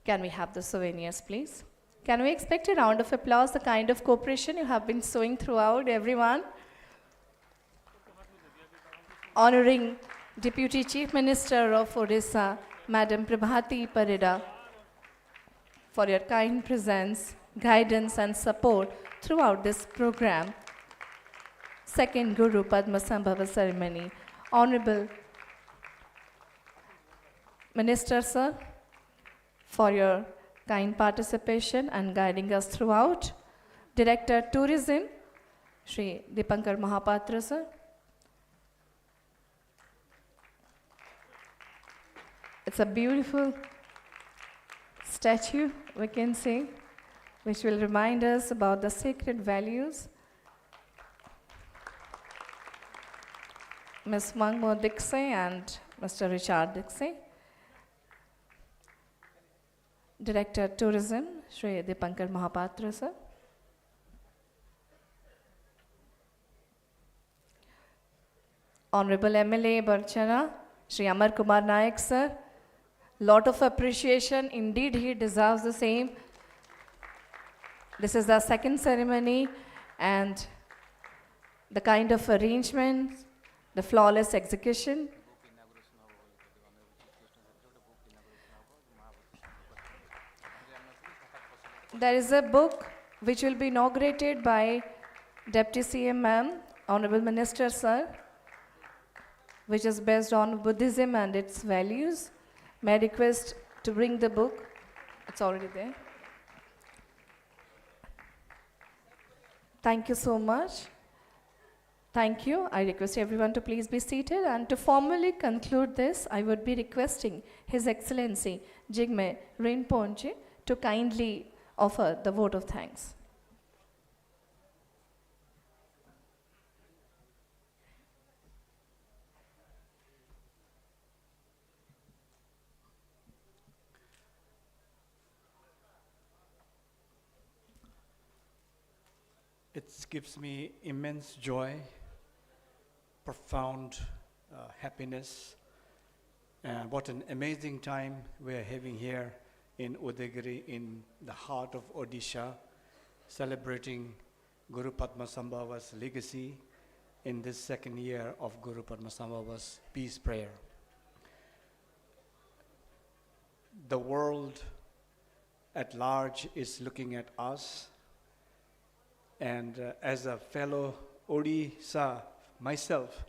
Can we have the souvenirs, please? Can we expect a round of applause, the kind of cooperation you have been showing throughout, everyone? Honoring Deputy Chief Minister of Odisha, Madam Prabhati Parida, for your kind presence, guidance and support throughout this program. Second Guru Padmasambhava ceremony. Honorable Minister Sir, for your kind participation and guiding us throughout. Director Tourism, Shri Dipankar Mahapatra Sir. It's a beautiful statue, we can say, which will remind us about the sacred values. Ms. Mangmo Dixie and Mr. Richard Dixie. Director Tourism, Shri Dipankar Mahapatra Sir. Honorable MLA Barchana, Shri Amar Kumar Naik Sir. Lot of appreciation, indeed he deserves the same. This is the second ceremony and the kind of arrangement, the flawless execution. There is a book which will be inaugurated by Deputy CM Ma'am, Honorable Minister Sir, which is based on Buddhism and its values. May I request to bring the book? It's already there. Thank you so much. Thank you. I request everyone to please be seated, and to formally conclude this, I would be requesting His Excellency Jigme Rinpoche to kindly offer the vote of thanks. It gives me immense joy, profound happiness, and what an amazing time we are having here in Udagiri, in the heart of Odisha, celebrating Guru Padmasambhava's legacy in this second year of Guru Padmasambhava's peace prayer. The world at large is looking at us, and as a fellow Odisha myself,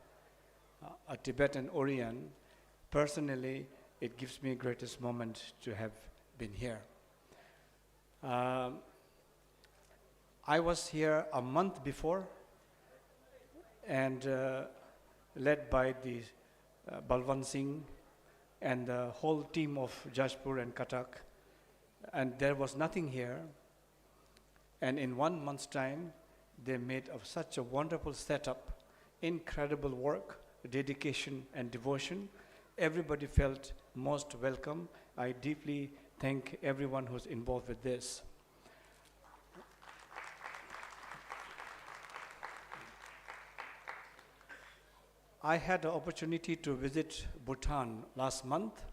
a Tibetan Orient, personally, it gives me greatest moment to have been here. I was here a month before, and led by the Balwan Singh and the whole team of Jajpur and Katak, and there was nothing here. And in 1 month's time, they made of such a wonderful setup, incredible work, dedication and devotion. Everybody felt most welcome. I deeply thank everyone who's involved with this. I had the opportunity to visit Bhutan last month,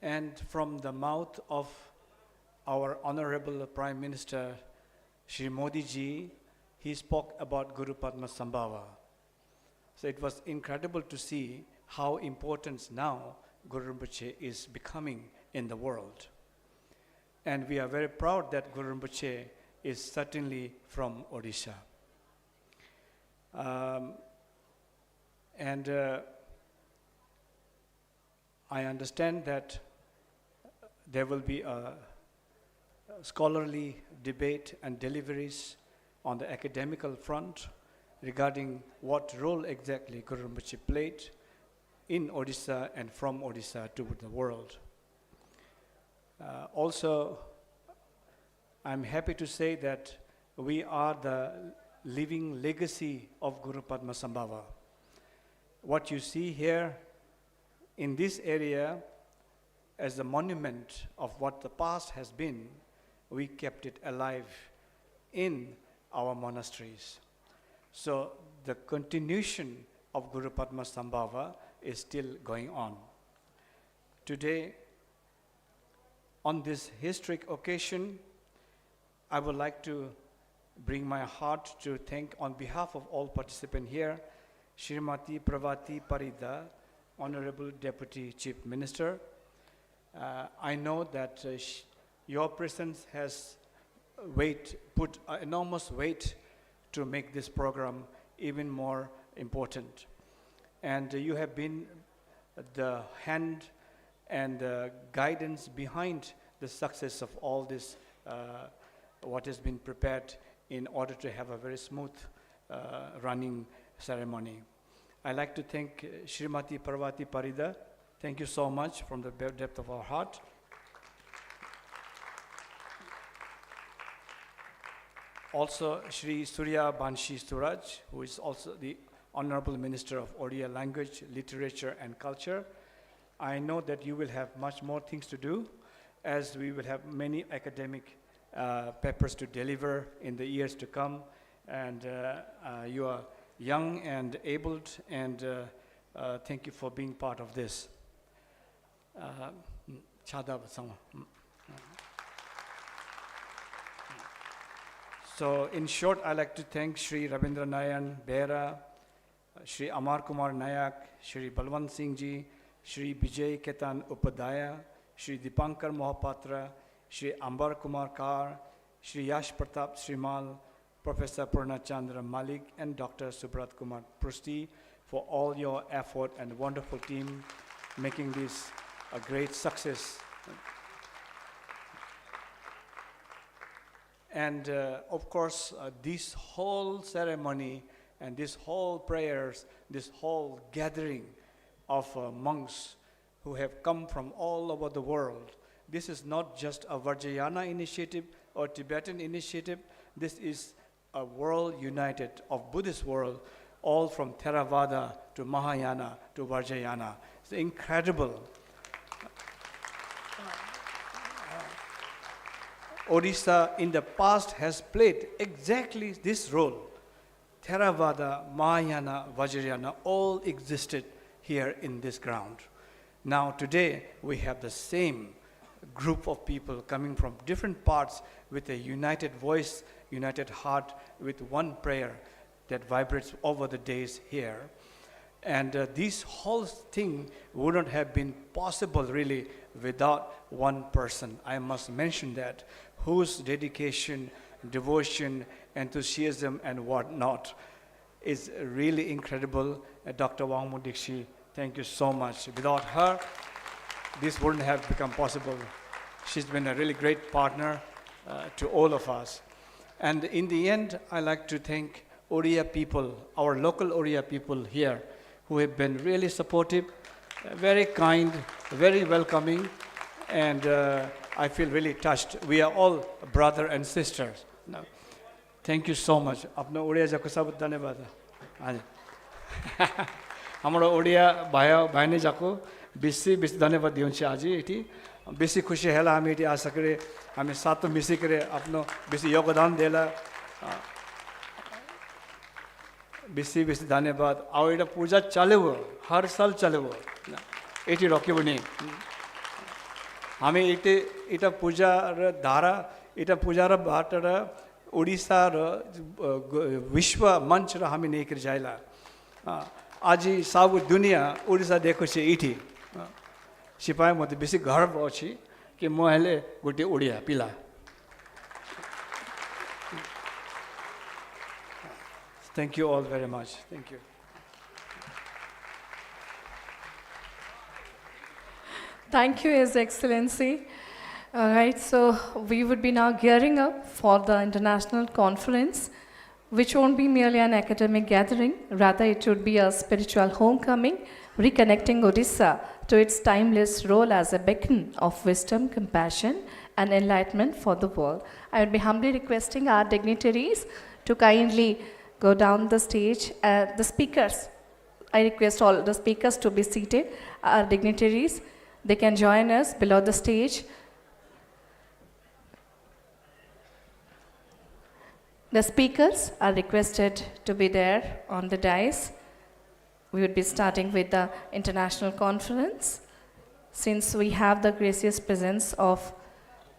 and from the mouth of our Honorable Prime Minister, Shri Modi ji, he spoke about Guru Padmasambhava. So it was incredible to see how important now Guru Rinpoche is becoming in the world. And we are very proud that Guru Rinpoche is certainly from Odisha. I understand that there will be a scholarly debate and deliveries on the academical front regarding what role exactly Guru Rinpoche played in Odisha and from Odisha to the world. Also, I'm happy to say that we are the living legacy of Guru Padmasambhava. what you see here in this area as a monument of what the past has been, we kept it alive in our monasteries. So the continuation of Guru Padmasambhava is still going on. Today, on this historic occasion, I would like to bring my heart to thank, on behalf of all participants here, Srimati Pravati Parida, Honorable Deputy Chief Minister. I know that your presence has put enormous weight to make this program even more important. And you have been the hand and the guidance behind the success of all this, what has been prepared in order to have a very smooth running ceremony. I'd like to thank Srimati Parvati Parida. Thank you so much from the depth of our heart. Also, Shri Surya Banshi Suraj, who is also the Honorable Minister of Odia Language, Literature and Culture. I know that you will have much more things to do, as we will have many academic papers to deliver in the years to come. And you are young and abled, and thank you for being part of this. So in short, I'd like to thank Shri Rabindra Nayan Bera, Shri Amar Kumar Nayak, Shri Balwant Singh Ji, Shri Vijay Ketan Upadhyaya, Shri Dipankar Mohapatra, Shri Ambar Kumar Kar, Shri Yash Pratap Srimal, Professor Purna Chandra Malik, and Dr. Subrat Kumar Prusti for all your effort and wonderful team making this a great success. And of course, this whole ceremony and this whole prayers, this whole gathering of monks who have come from all over the world, this is not just a Vajrayana initiative or Tibetan initiative. This is a world united of Buddhist world, all from Theravada to Mahayana to Vajrayana. It's incredible. Odisha in the past has played exactly this role. Theravada, Mahayana, Vajrayana all existed here in this ground. Now today we have the same group of people coming from different parts with a united voice, united heart, with one prayer that vibrates over the days here. And this whole thing wouldn't have been possible really without one person. I must mention that, whose dedication, devotion, enthusiasm, and whatnot is really incredible. Dr. Wangmo Dikshi, thank you so much. Without her, this wouldn't have become possible. She's been a really great partner to all of us. And in the end, I like to thank Oriya people, our local Oriya people here, who have been really supportive, very kind, very welcoming, and I feel really touched. We are all brother and sisters. No. Thank you so much. अपना ओडिया जाको सब धन्यवाद. हमारा ओडिया भाई ने जाको बेसी धन्यवाद दियो छी आज इटी बेसी खुशी हैला हामी इटी आ सकरे हामी सातो मिसी करे अपनो बेसी योगदान देला बेसी धन्यवाद. आउ इटा पूजा चलेबो हर साल चलेबो इटी रोकेबो नि हामी इटा पूजा र धारा इटा पूजा र बाट र ओडिसा र विश्व मंच र हामी नेकर जाइला आज सब दुनिया ओडिसा देखो छे इठी सिपाही मते बेसी गर्व अछि कि म हेले गोटे ओडिया पिला. Thank you all very much. Thank you. Thank you, His Excellency. All right, so we would be now gearing up for the international conference, which won't be merely an academic gathering, rather it would be a spiritual homecoming, reconnecting Odisha to its timeless role as a beacon of wisdom, compassion, and enlightenment for the world. I would be humbly requesting our dignitaries to kindly go down the stage. The speakers, I request all the speakers to be seated. Our dignitaries, they can join us below the stage. The speakers are requested to be there on the dais. We would be starting with the international conference. Since we have the gracious presence of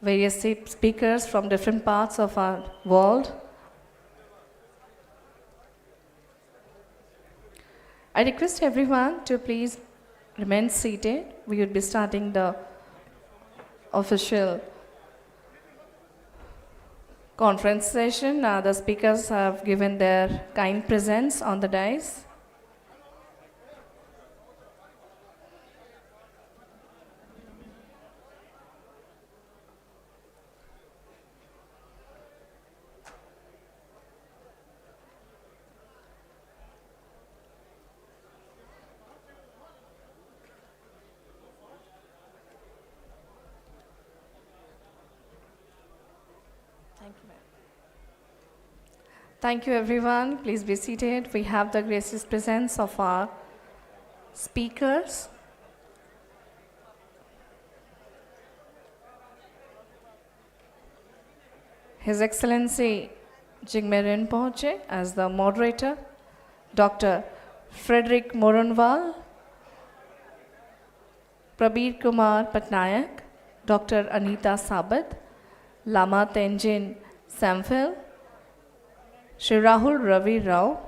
various speakers from different parts of our world, I request everyone to please remain seated. We would be starting the official conference session. The speakers have given their kind presence on the dais. Thank you, ma'am. Thank you, everyone. Please be seated. We have the gracious presence of our speakers. His Excellency Jigme Rinpoche as the moderator, Dr. Frederick Moronwal, Prabir Kumar Patnaik, Dr. Anita Sabat, Lama Tenjin Samphil, Shri Rahul Ravi Rao,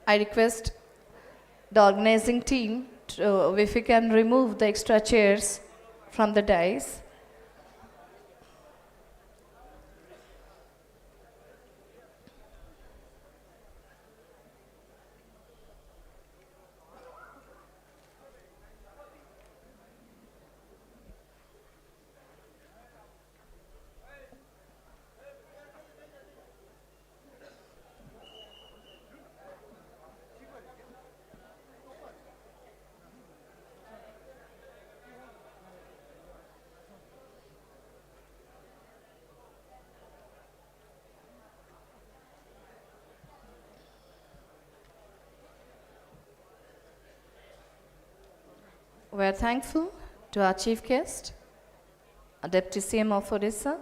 I request the organizing team to, if we can remove the extra chairs from the dais. We are thankful to our chief guest, Deputy CM of Odisha,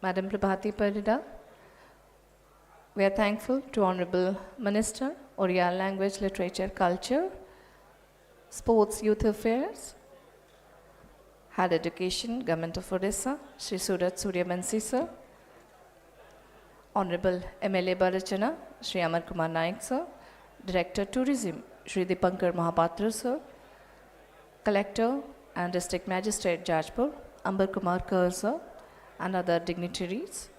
Madam Prabhati Parida. We are thankful to Honorable Minister, Oriya Language, Literature, Culture, Sports, Youth Affairs, Higher Education, Government of Odisha, Shri Surat Suryabansi sir, Honorable MLA Barachana, Shri Amar Kumar Naik sir, Director Tourism, Shri Dipankar Mahapatra sir, Collector and District Magistrate Jajpur, Ambar Kumar Kaur sir, and other dignitaries.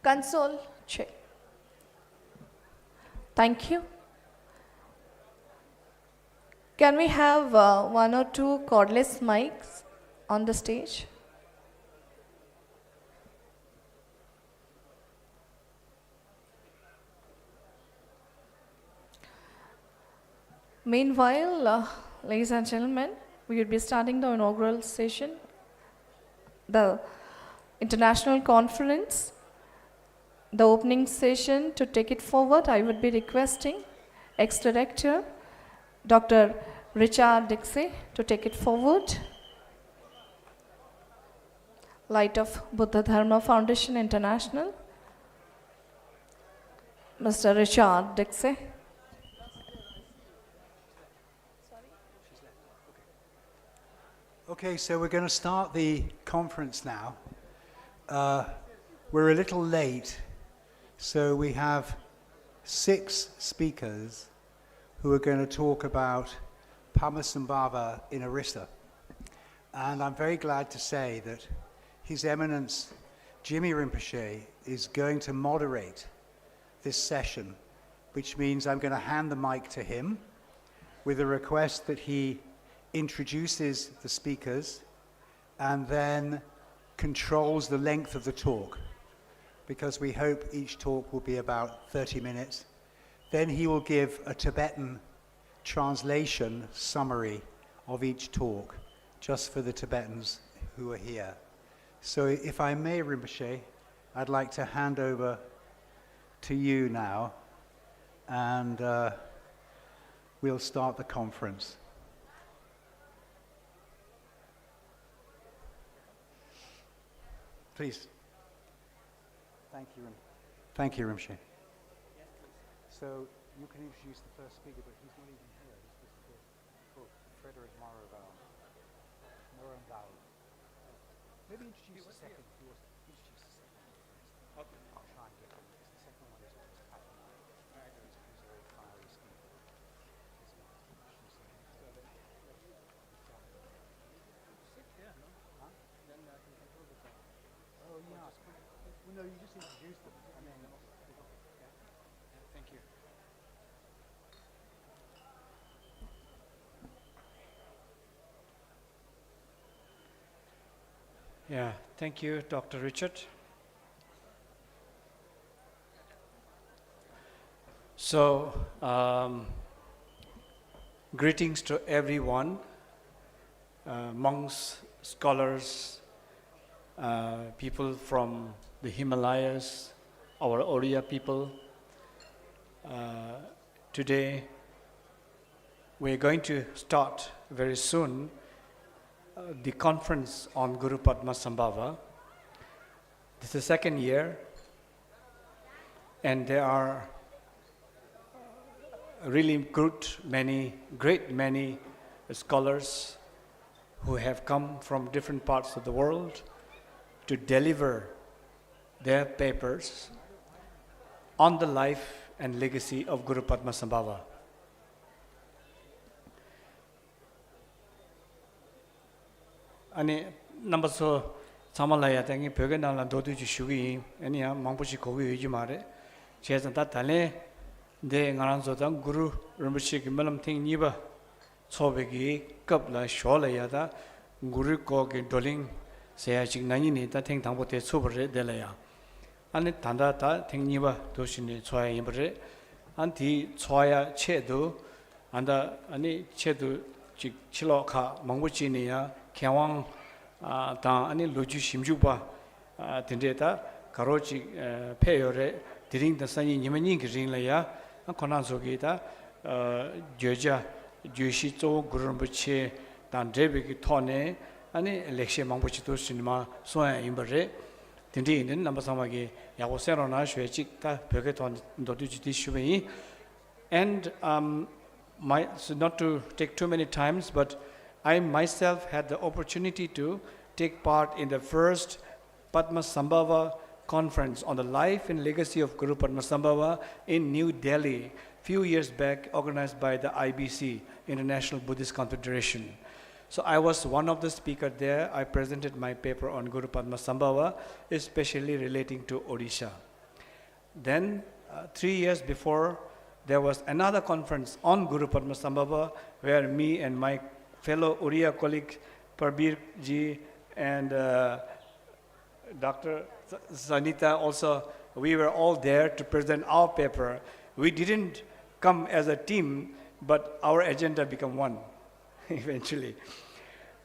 Console, check. Thank you. Can we have one or two cordless mics on the stage? Meanwhile, ladies and gentlemen, we will be starting the inaugural session, the international conference. The opening session, to take it forward, I would be requesting ex-director Dr. Richard Dixie to take it forward. Light of Buddha Dharma Foundation International, Mr. Richard Dixie. Okay, so we're going to start the conference now. We're a little late, so we have 6 speakers who are going to talk about Padmasambhava in Orissa. And I'm very glad to say that His Eminence Jimmy Rinpoche is going to moderate this session, which means I'm going to hand the mic to him, with a request that he introduces the speakers and then controls the length of the talk, because we hope each talk will be about 30 minutes. Then he will give a Tibetan translation summary of each talk, just for the Tibetans who are here. So if I may, Rinpoche, I'd like to hand over to you now, and we'll start the conference. Please. Thank you, Thank you, Rinpoche. So you can introduce the first speaker, but he's not even here. He's just Frederick Moranval. Maybe introduce the second. He was introduce the second one first. Okay. I'll try and get him, because the second one is Padmasambhava. He's a very fiery speaker. Oh, yeah. Well, no, you just introduce them. And then, Thank you. Yeah, thank you, Dr. Richard. So, greetings to everyone, monks, scholars, people from the Himalayas, our Oriya people. Today, we're going to start very soon the conference on Guru Padmasambhava. This is the second year, and there are really great many scholars who have come from different parts of the world to deliver their papers on the life and legacy of Guru Padmasambhava. 아니 넘버서 사말라야 당이 벽에 나라 도두지 슈기 아니야 망부시 거기 유지 말에 제가 다 달래 내 ngaranzo당 구루 르무시 김말람 팅니바 소백이 급라 쇼라야다 구루 거기 돌링 세야직 나니니 다 팅당보테 수버레 될래야 아니 단다다 팅니바 도시니 초야 임버레 안티 초야 체도 안다 아니 체도 직 칠로카 망부치니야 개왕 다 아니 로주 심주바 된데다 가로지 폐열에 드링다 산이 니만이 그린라야 코난소기다 저자 주시조 그런부치 단데비기 토네 아니 렉시 망부치도 시니마 소야 임버레 된데 있는 남바상마기 야고세로나 쉐직다 벽에 돈 도두지 슈베이 and so not to take too many times, but I myself had the opportunity to take part in the first Padmasambhava conference on the life and legacy of Guru Padmasambhava in New Delhi, few years back, organized by the IBC, International Buddhist Confederation. So I was one of the speakers there. I presented my paper on Guru Padmasambhava, especially relating to Odisha. Then, 3 years before, there was another conference on Guru Padmasambhava, where me and my fellow Oriya colleague Parbir ji and Dr. Sanita also, we were all there to present our paper. We didn't come as a team, but our agenda became one eventually.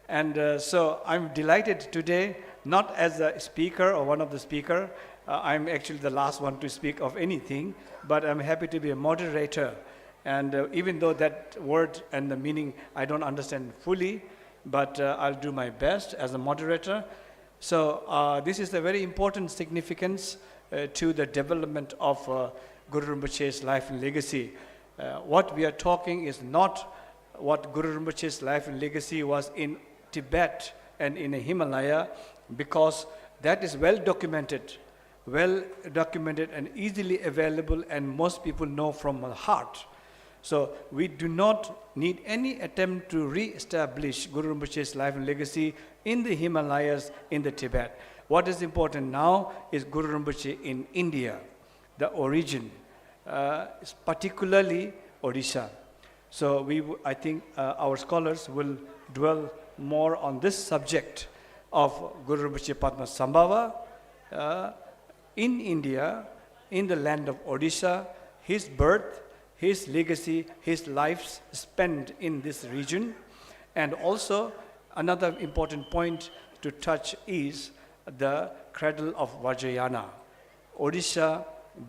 And so I'm delighted today, not as a speaker or one of the speaker. I'm actually the last one to speak of anything, but I'm happy to be a moderator. And even though that word and the meaning I don't understand fully, but I'll do my best as a moderator. So this is a very important significance to the development of Guru Rinpoche's life and legacy. What we are talking is not what Guru Rinpoche's life and legacy was in Tibet and in the Himalaya, because that is well documented and easily available, and most people know from the heart. So we do not need any attempt to re-establish Guru Rinpoche's life and legacy in the Himalayas, in the Tibet. What is important now is Guru Rinpoche in India, the origin, particularly Odisha. So I think our scholars will dwell more on this subject of Guru Rinpoche Padmasambhava in India, in the land of Odisha, his birth, his legacy, his lives spent in this region. And also, another important point to touch is the cradle of Vajrayana. Odisha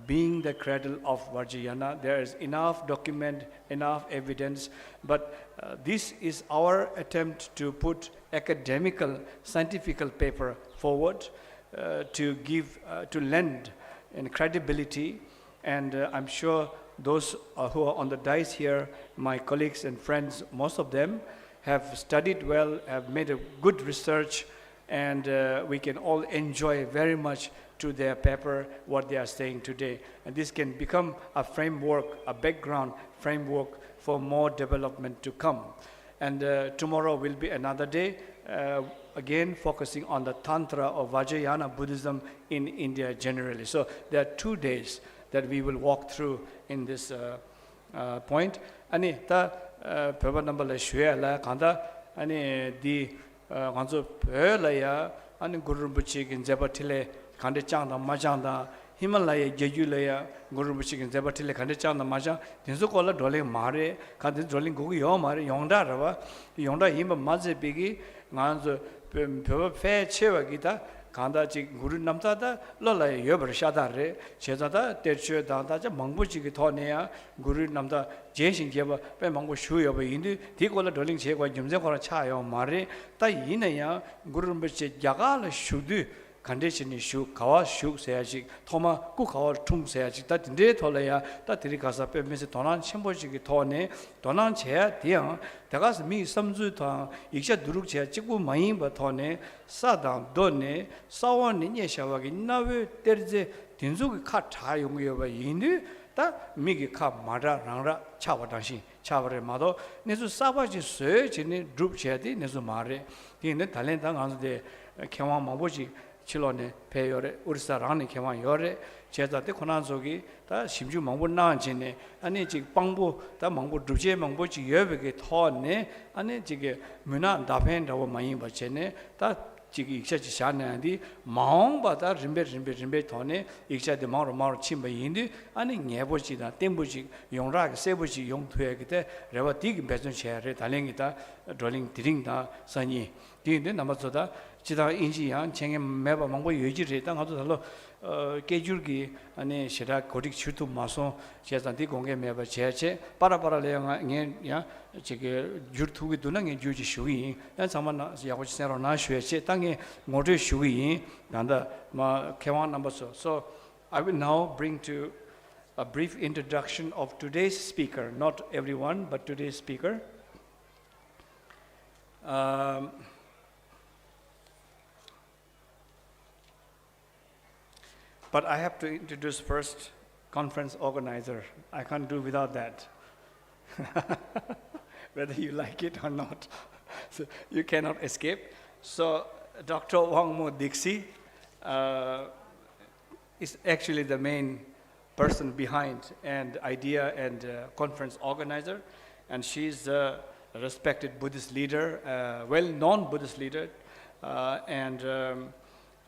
being the cradle of Vajrayana, there is enough document, enough evidence, but this is our attempt to put academical, scientific paper forward to lend in credibility. And I'm sure those who are on the dais here, my colleagues and friends, most of them have studied well, have made a good research, and we can all enjoy very much to their paper what they are saying today. And this can become a framework, a background framework for more development to come. And tomorrow will be another day, again focusing on the Tantra of Vajrayana Buddhism in India generally. So there are 2 days that we will walk through in this point. Ani ta peba number la shwe la kanda ani di ganzo pe la ya ani Guru Rinpoche kin jabatile kande changda majangda Himalaya jeju la ya Guru Rinpoche kin jabatile kande changda majang dinso kola dole mare kande dole gogu yo mare yongda rawa yongda hima maze bigi ganzo peba fe chewa gita kanda chi guru namtada lola yobar shadare chezada terchue danda ja mangbu chi ki thone ya guru namda jeshin jeba pe mangbu shu yoba indi dikola doling che kwa jumje kora cha yo mare ta yina ya guru mbe jagal shudu condition issue kawa shu seyaji thoma ku kawa tum seyaji ta dinde thola ya ta tiri kasa pe mese donan chembo chi ki thone donan che dia dagas mi samju tha iksha duruk che chiku mai ba thone sadam done sawan ni shawagi nawe terje dinzu ki kha tha yung yo ba yin ta mi ki kha mara rangra chawa dangshi chaware mado nesu sabaji se chini drup che di nesu mare dine talen dang anzu de khewa maboji chilone pe yore urisa rani khewa yore cheza de khonan sogi ta simju mangbo na chine ani chi pangbo ta mangbo duje mangbo chi yebe ke thone ani chi ge muna dapen dawo mai ba chene ta chi gi iksha chi shane andi maung ba ta rimbe thone iksha de mar chimba yindi ani ngebo chi da tembo chi yongra ke sebo chi yong thue ke te rewa dig bejon chere dalengi ta dwelling tiring da sani dinde namazoda 지다 인지양 챙에 매바 망고 유지를 땅 가도 달로 깨줄기 아니 시라 고딕 슈트 마소 제산디 공개 매바 제체 빠라빠라래야 야 저게 유튜브 도능에 주지 쇼이 야 잠만 야고 세로 나 쉐체 땅에 모두 쇼이 난다 마 개원 넘버 so I will now bring to a brief introduction of today's speaker, not everyone but today's speaker. But I have to introduce first conference organizer. I can't do without that. Whether you like it or not. So you cannot escape. So Dr. Wangmo Dixie is actually the main person behind and idea and conference organizer. And she's a respected Buddhist leader, well-known Buddhist leader.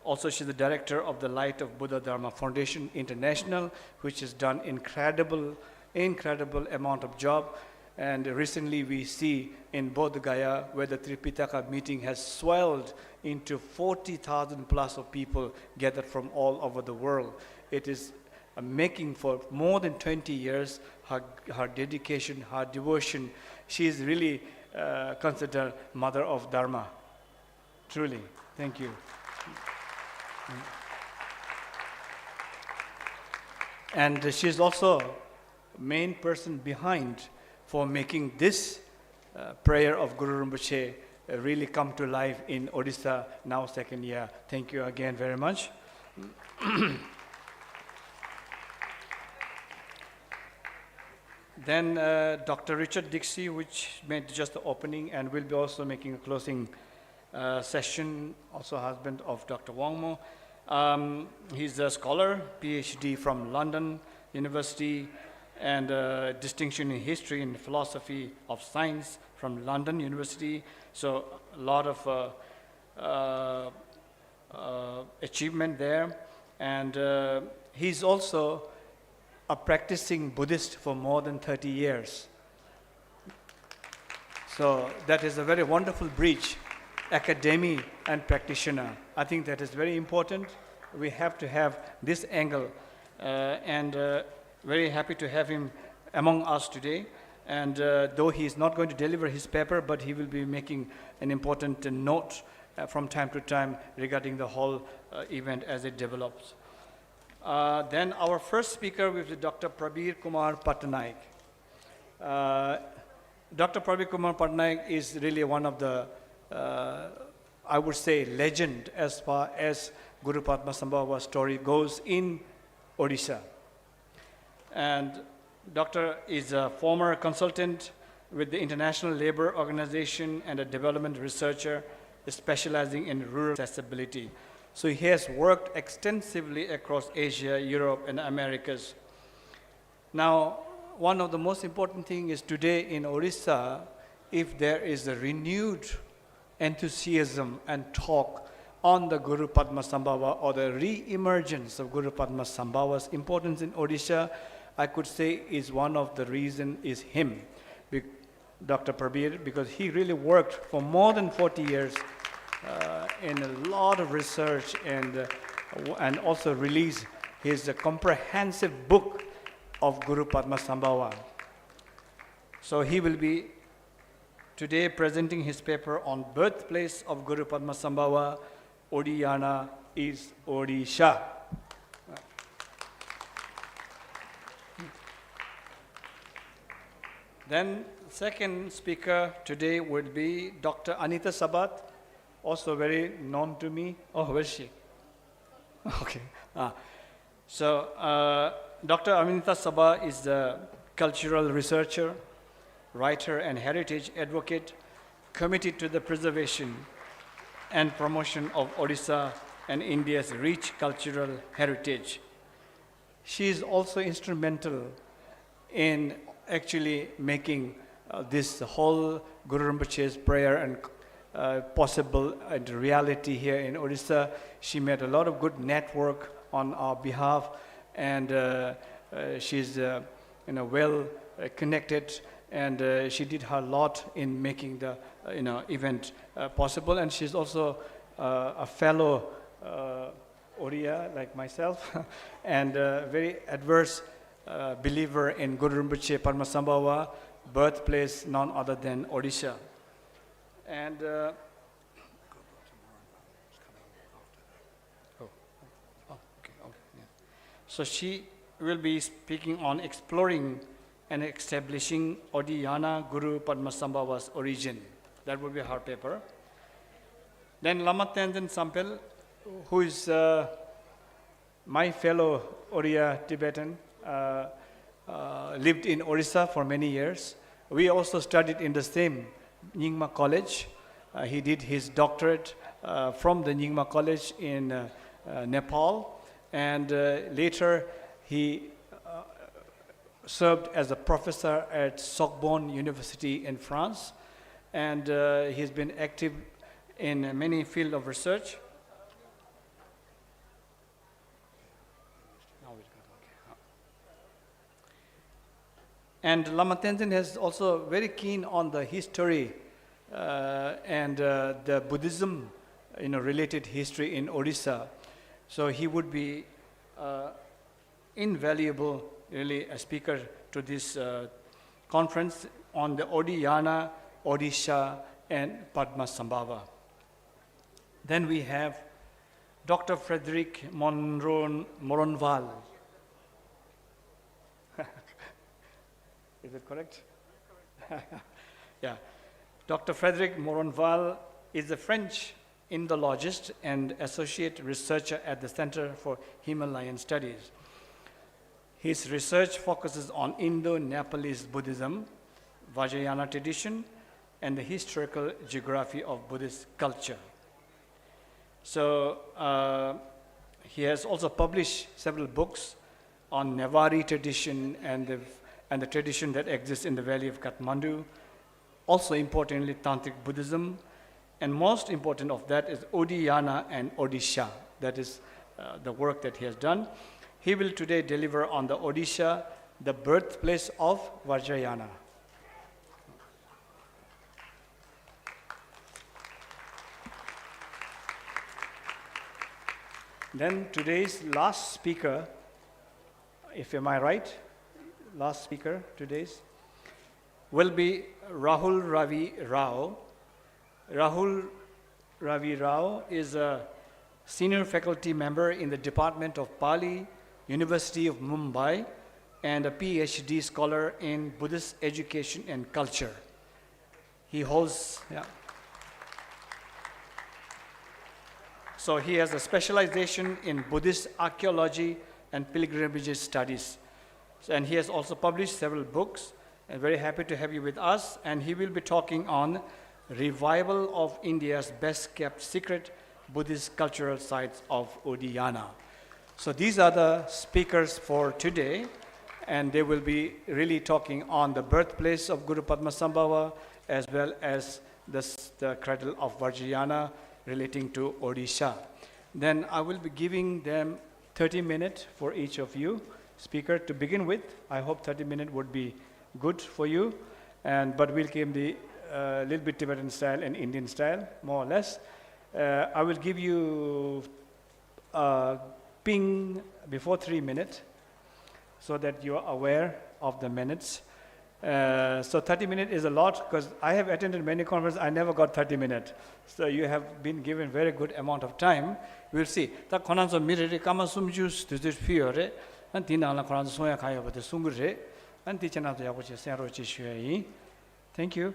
Also, she's the director of the Light of Buddha Dharma Foundation International, which has done incredible amount of job. And recently we see in Bodh Gaya, where the Tripitaka meeting has swelled into 40,000 plus of people gathered from all over the world. It is making for more than 20 years, her dedication, her devotion. She is really considered mother of Dharma. Truly, thank you. And she's also main person behind for making this prayer of Guru Rinpoche really come to life in Odisha, now second year. Thank you again very much. Then Dr. Richard Dixie, which made just the opening and will be also making a closing session, also husband of Dr. Wangmo. He's a scholar, PhD from London University, and distinction in history and philosophy of science from London University. So a lot of achievement there. And he's also a practicing Buddhist for more than 30 years. So that is a very wonderful bridge, academy and practitioner. I think that is very important. We have to have this angle, and very happy to have him among us today. And though he is not going to deliver his paper, but he will be making an important note from time to time regarding the whole event as it develops. Then our first speaker will be Dr. Prabir Kumar Patnaik. Dr. Prabir Kumar Patnaik is really one of the, I would say, legend as far as Guru Padmasambhava's story goes in Odisha. And Doctor is a former consultant with the International Labour Organization and a development researcher specializing in rural accessibility. So he has worked extensively across Asia, Europe, and Americas. Now, one of the most important things is today in Odisha, if there is a renewed enthusiasm and talk on the Guru Padmasambhava or the re-emergence of Guru Padmasambhava's importance in Odisha, I could say is one of the reason is him, Dr. Prabir, because he really worked for more than 40 years in a lot of research and also released his comprehensive book of Guru Padmasambhava. So he will be today presenting his paper on birthplace of Guru Padmasambhava, Odiyana is Odisha. Then second speaker today would be Dr. Anita Sabat, also very known to me. Oh, where is she? Okay. So Dr. Anita Sabat is a cultural researcher, writer, and heritage advocate committed to the preservation and promotion of Odisha and India's rich cultural heritage. She is also instrumental in actually making this whole Guru Rinpoche's prayer and possible and reality here in Odisha. She made a lot of good network on our behalf, and she's well connected, and she did her lot in making the event possible. And she's also a fellow Oriya like myself, and very adverse believer in Guru Rinpoche Padmasambhava, birthplace none other than Odisha. And so she will be speaking on exploring and establishing Odiyana Guru Padmasambhava's origin. That will be her paper. Then Lama Tenzin Sampel, who is my fellow Oriya Tibetan, lived in Orissa for many years. We also studied in the same Nyingma College. He did his doctorate from the Nyingma College in Nepal, and later he served as a professor at Sorbonne University in France, and he's been active in many fields of research. And Lama Tenzin is also very keen on the history and the Buddhism, related history in Odisha. So he would be invaluable, really, a speaker to this conference on the Odiyana, Odisha, and Padmasambhava. Then we have Dr. Frederick Moronval. Is it correct? Yeah. Dr. Frederick Moronval is a French Indologist and associate researcher at the Center for Himalayan Studies. His research focuses on Indo-Nepalese Buddhism, Vajrayana tradition, and the historical geography of Buddhist culture. So he has also published several books on Nevari tradition and the and the tradition that exists in the valley of Kathmandu. Also importantly, Tantric Buddhism. And most important of that is Odiyana and Odisha. That is the work that he has done. He will today deliver on the Odisha, the birthplace of Vajrayana. Then today's last speaker, if am I right, last speaker today's, will be Rahul Ravi Rao. Rahul Ravi Rao is a senior faculty member in the Department of Pali, University of Mumbai, and a PhD scholar in Buddhist education and culture. He holds, So he has a specialization in Buddhist archaeology and pilgrimage studies. And he has also published several books. And very happy to have you with us. And he will be talking on revival of India's best kept secret Buddhist cultural sites of Odiyana. So these are the speakers for today. And they will be really talking on the birthplace of Guru Padmasambhava as well as the cradle of Vajrayana relating to Odisha. Then I will be giving them 30 minutes for each of you speaker to begin with. I hope 30 minutes would be good for you. But we'll give the little bit Tibetan style and Indian style, more or less. I will give you a ping before 3 minutes so that you are aware of the minutes. So 30 minutes is a lot because I have attended many conferences, I never got 30 minutes. So you have been given very good amount of time. We'll see. Ta khonan so mirere kama sumjus to this fiore and tina la khonan so ya khaya ba de sungure and tichana to ya ko che sen ro chi shwe yi. Thank you.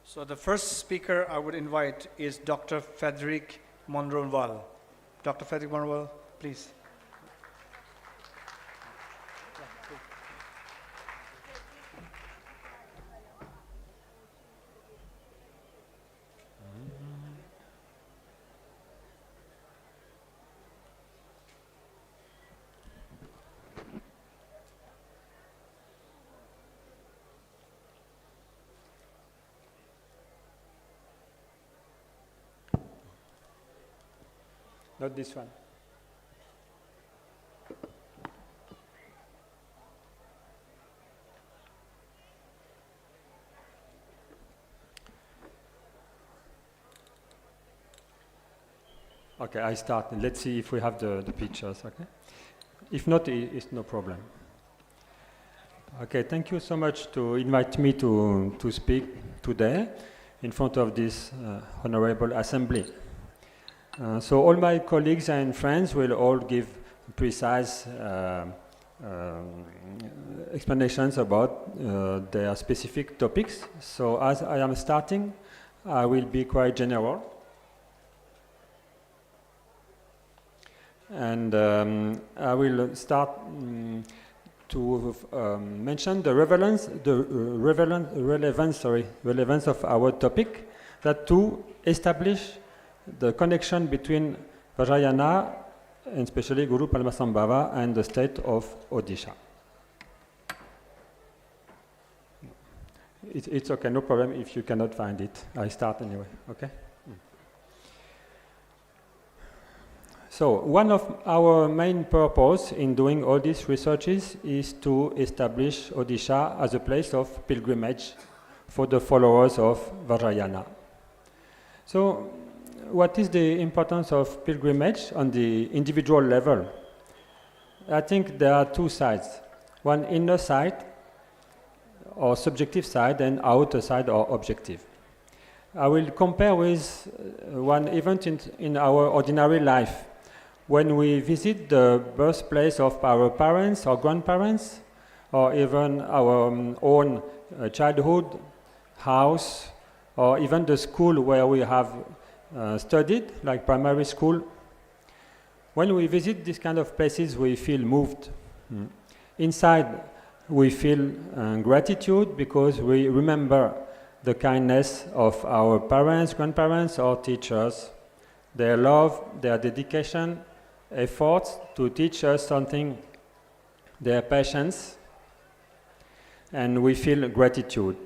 So the first speaker I would invite is Dr. Frederick Monroval. Dr. Frederick Monroval, please. Not this one. Okay, I start. Let's see if we have the pictures, okay? If not, it's no problem. Okay, thank you so much to invite me to speak today in front of this honorable assembly. So all my colleagues and friends will all give precise explanations about their specific topics. So as I am starting, I will be quite general. And I will start to mention the relevance of our topic, that to establish the connection between Vajrayana, and especially Guru Padmasambhava, and the state of Odisha. It's okay, no problem if you cannot find it. I start anyway, okay? So, one of our main purpose in doing all these researches is to establish Odisha as a place of pilgrimage for the followers of Vajrayana. So, what is the importance of pilgrimage on the individual level? I think there are two sides. One inner side or subjective side and outer side or objective. I will compare with one event in our ordinary life. When we visit the birthplace of our parents or grandparents, or even our own childhood house, or even the school where we have studied, like primary school, when we visit these kind of places, we feel moved. Inside, we feel gratitude because we remember the kindness of our parents, grandparents, or teachers, their love, their dedication, efforts to teach us something, their patience, and we feel gratitude.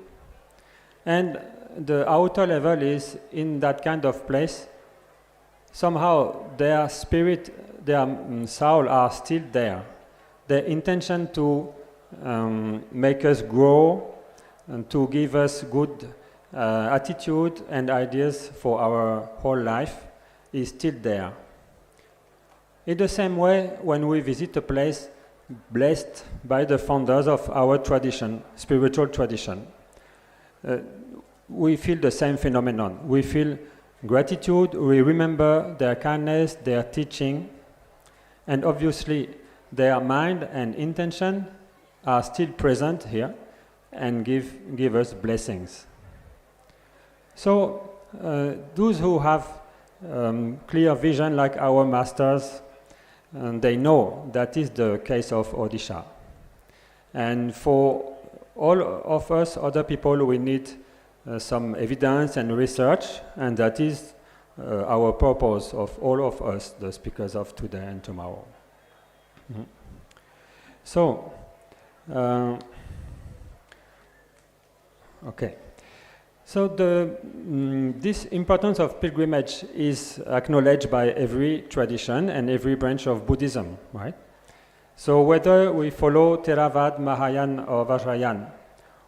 And the outer level is in that kind of place, somehow their spirit, their soul are still there. Their intention to make us grow and to give us good attitude and ideas for our whole life is still there. In the same way, when we visit a place blessed by the founders of our tradition, spiritual tradition, we feel the same phenomenon. We feel gratitude, we remember their kindness, their teaching, and obviously their mind and intention are still present here and give us blessings. So those who have clear vision like our masters, they know that is the case of Odisha. And for all of us, other people, we need some evidence and research, and that is our purpose of all of us, the speakers of today and tomorrow. Mm-hmm. So, okay. So this importance of pilgrimage is acknowledged by every tradition and every branch of Buddhism, right? So whether we follow Theravada, Mahayana, or Vajrayana,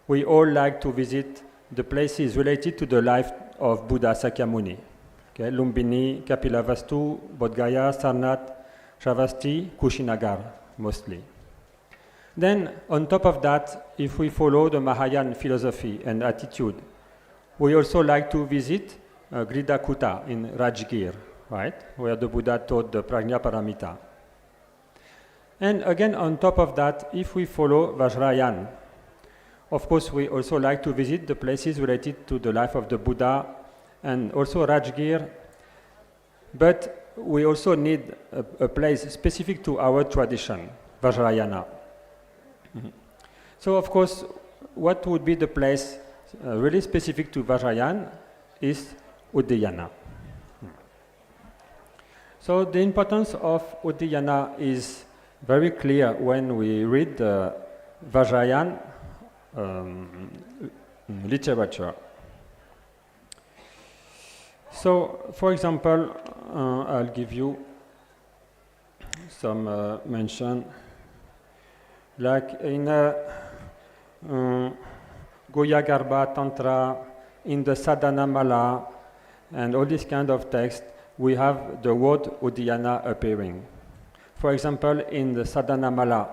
we all like to visit the places related to the life of Buddha Sakyamuni. Okay? Lumbini, Kapilavastu, Bodhgaya, Sarnath, Sravasti, Kushinagar, mostly. Then, on top of that, if we follow the Mahayana philosophy and attitude, we also like to visit Gridakuta in Rajgir, right, where the Buddha taught the Prajna Paramita. And again, on top of that, if we follow Vajrayana, of course, we also like to visit the places related to the life of the Buddha and also Rajgir, but we also need a place specific to our tradition, Vajrayana. Mm-hmm. So, of course, what would be the place really specific to Vajrayana is Udayana. So the importance of Udayana is very clear when we read the Vajrayana literature. So, for example, I'll give you some mention, like in Goyagarbha Tantra, in the Sadhana Mala, and all this kind of text, we have the word Udayana appearing. For example, in the Sadhana Mala,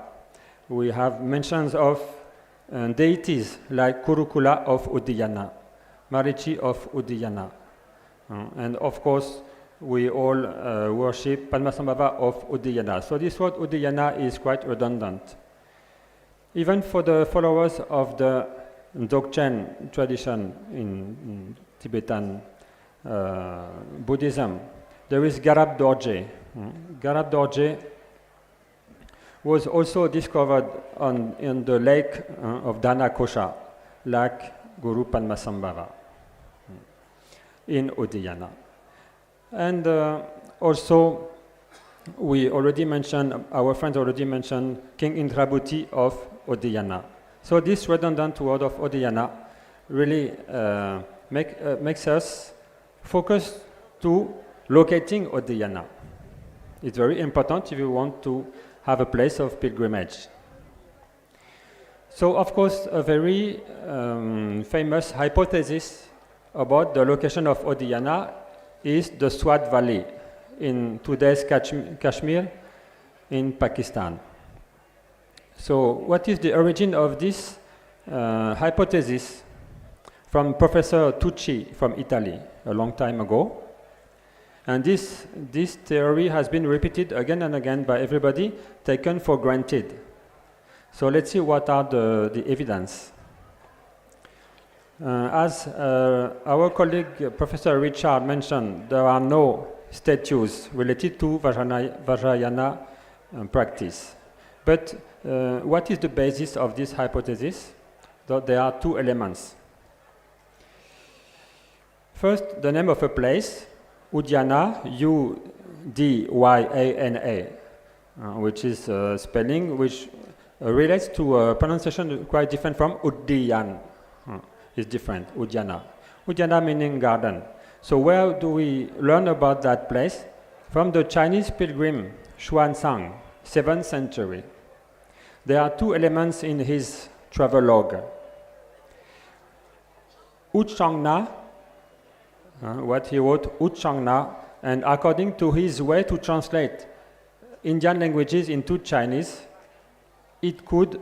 we have mentions of deities like Kurukula of Udayana, Marichi of Udayana, and of course, we all worship Padmasambhava of Udayana. So this word Udayana is quite redundant. Even for the followers of the Dzogchen tradition in Tibetan Buddhism, there is Garab Dorje. Garab Dorje was also discovered in the lake of Dana Kosha, like Guru Padmasambhava in Udayana. And also, we already mentioned, our friends already mentioned King Indrabhuti of Udayana. So this redundant word of Udayana really makes us focus to locating Udayana. It's very important if you want to have a place of pilgrimage. So, of course, a very famous hypothesis about the location of Udayana is the Swat Valley in today's Kashmir in Pakistan. So what is the origin of this hypothesis from Professor Tucci from Italy a long time ago. And this theory has been repeated again and again by everybody, taken for granted. So let's see what are the evidence. As our colleague Professor Richard mentioned, there are no statues related to Vajrayana practice. But what is the basis of this hypothesis? There are two elements. First, the name of a place, Udyana, U-D-Y-A-N-A, which is a spelling which relates to a pronunciation quite different from Uddiyan. It's different, Udyana. Udyana meaning garden. So where do we learn about that place? From the Chinese pilgrim Xuanzang, 7th century. There are two elements in his travelogue. Uchangna, what he wrote, Uchangna, and according to his way to translate Indian languages into Chinese, it could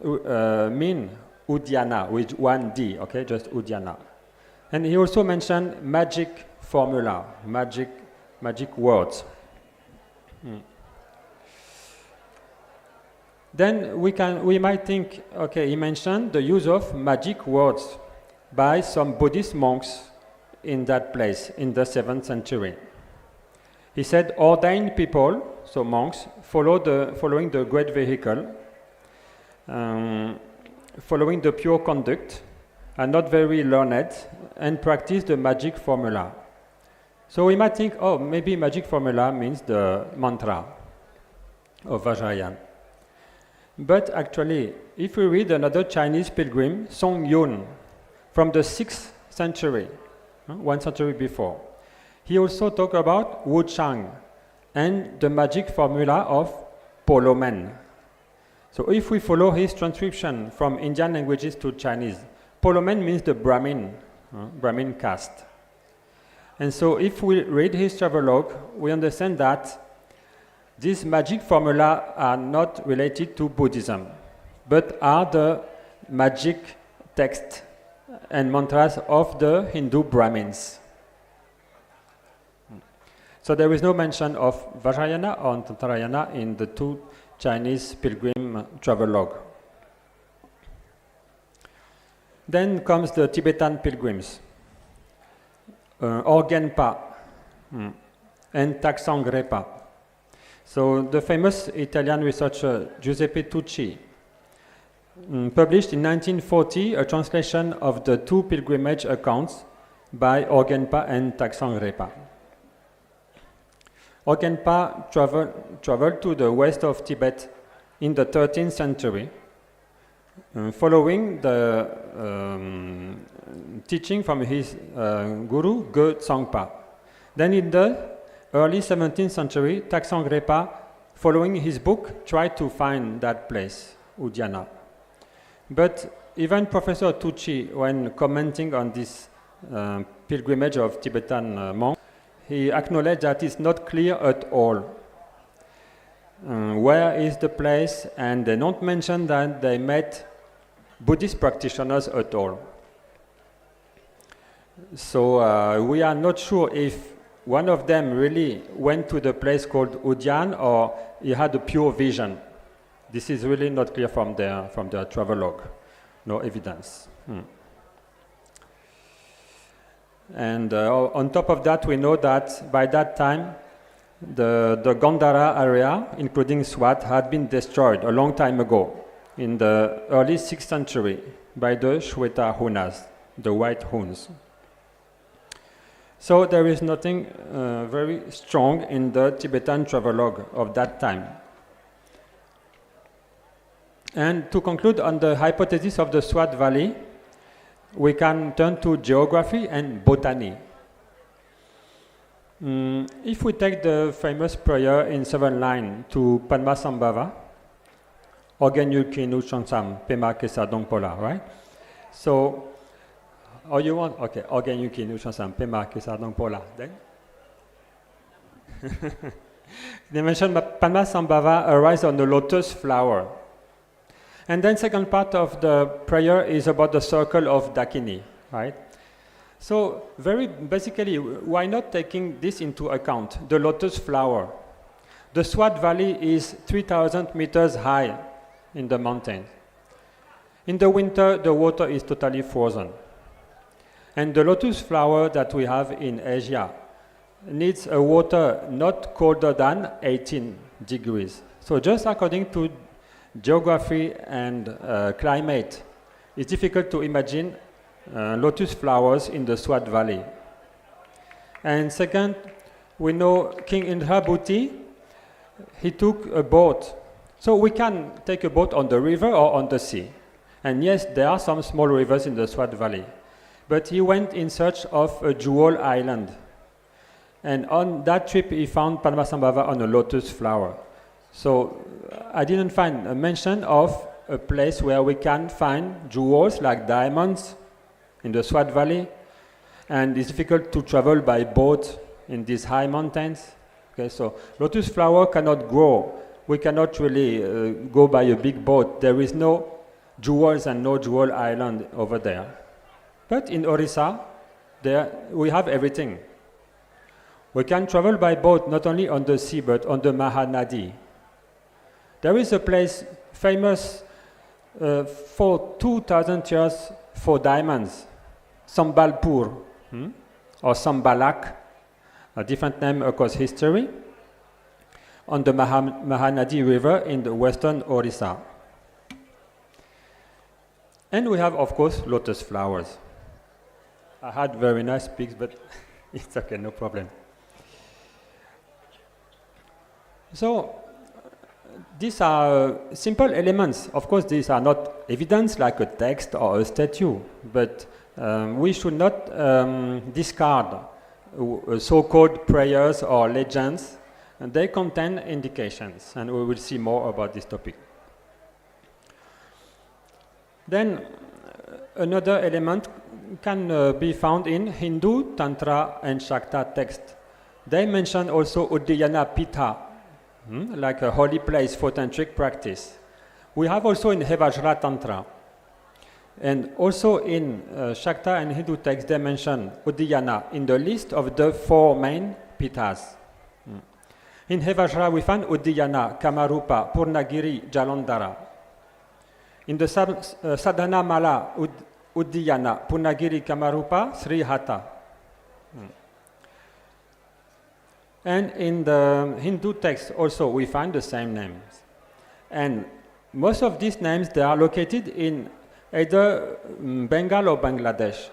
mean Udyana with one D, okay, just Udyana. And he also mentioned magic formula, magic words. Then we might think, okay, he mentioned the use of magic words by some Buddhist monks in that place in the 7th century. He said ordained people, so monks, following the great vehicle, following the pure conduct, are not very learned, and practice the magic formula. So we might think, oh, maybe magic formula means the mantra of Vajrayana. But actually, if we read another Chinese pilgrim, Song Yun, from the 6th century, 1 century before, he also talked about Wu Chang and the magic formula of Polomen. So if we follow his transcription from Indian languages to Chinese, Polomen means the Brahmin, Brahmin caste. And so if we read his travelogue, we understand that these magic formula are not related to Buddhism, but are the magic texts and mantras of the Hindu Brahmins. So there is no mention of Vajrayana or Tantrayana in the two Chinese pilgrim travelogue. Then comes the Tibetan pilgrims, Orgenpa and Taksangrepa. So the famous Italian researcher Giuseppe Tucci published in 1940 a translation of the two pilgrimage accounts by Orgenpa and Taksangrepa. Orgenpa traveled to the west of Tibet in the 13th century, following the teaching from his guru, Ge Tsongpa. Then in the early 17th century, Taksangrepa, following his book, tried to find that place, Udyana. But even Professor Tucci, when commenting on this pilgrimage of Tibetan monks, he acknowledged that it's not clear at all where is the place, and they don't mention that they met Buddhist practitioners at all. So we are not sure if one of them really went to the place called Udyan or he had a pure vision. This is really not clear from their travelogue. No evidence. And on top of that, we know that by that time, the Gandhara area, including Swat, had been destroyed a long time ago, in the early 6th century, by the Shweta Hunas, the white Huns. So there is nothing very strong in the Tibetan travelogue of that time. And to conclude on the hypothesis of the Swat Valley, we can turn to geography and botany. If we take the famous prayer in 7 lines to Padmasambhava, Organ Yulki Nu Chansam, Pema Kesa Dongpola, right? So, oh, you want? Okay, Organ Yulki Nu Chansam, Pema Kesa Dongpola. Then? They mentioned Padmasambhava arise on the lotus flower. And then second part of the prayer is about the circle of Dakini, right? So very basically, why not taking this into account, the lotus flower? The Swat Valley is 3,000 meters high in the mountain. In the winter, the water is totally frozen. And the lotus flower that we have in Asia needs a water not colder than 18 degrees. So just according to geography and climate, it's difficult to imagine lotus flowers in the Swat Valley. And second, we know King Indrabhuti, he took a boat. So we can take a boat on the river or on the sea. And yes, there are some small rivers in the Swat Valley. But he went in search of a jewel island. And on that trip, he found Padmasambhava on a lotus flower. So I didn't find a mention of a place where we can find jewels like diamonds in the Swat Valley. And it's difficult to travel by boat in these high mountains. Okay, so lotus flower cannot grow. We cannot really go by a big boat. There is no jewels and no jewel island over there. But in Orissa, there we have everything. We can travel by boat not only on the sea but on the Mahanadi. There is a place famous for 2,000 years for diamonds, Sambalpur or Sambalak, a different name across history, on the Mahanadi River in the western Orissa. And we have, of course, lotus flowers. I had very nice pics, but it's okay, no problem. So, these are simple elements. Of course, these are not evidence like a text or a statue, but we should not discard so-called prayers or legends. And they contain indications, and we will see more about this topic. Then, another element can be found in Hindu, Tantra, and Shakta texts. They mention also Uddiyana Pitha, like a holy place for tantric practice. We have also in Hevajra Tantra. And also in Shakta and Hindu texts, they mention Uddiyana in the list of the 4 main Pithas. In Hevajra, we find Uddiyana, Kamarupa, Purnagiri, Jalandhara. In the Sadhana Mala, Uddiyana, Purnagiri, Kamarupa, Srihata. And in the Hindu text also we find the same names. And most of these names, they are located in either Bengal or Bangladesh.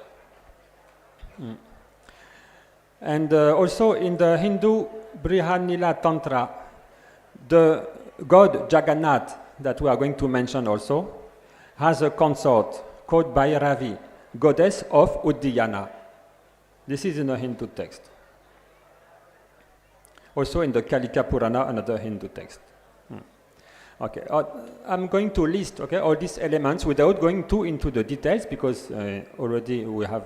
And also in the Hindu Brihanila Tantra, the god Jagannath, that we are going to mention also, has a consort called Bhairavi, goddess of Uddiyana. This is in a Hindu text. Also in the Kalika Purana, another Hindu text. Okay, I'm going to list all these elements without going too into the details because already we have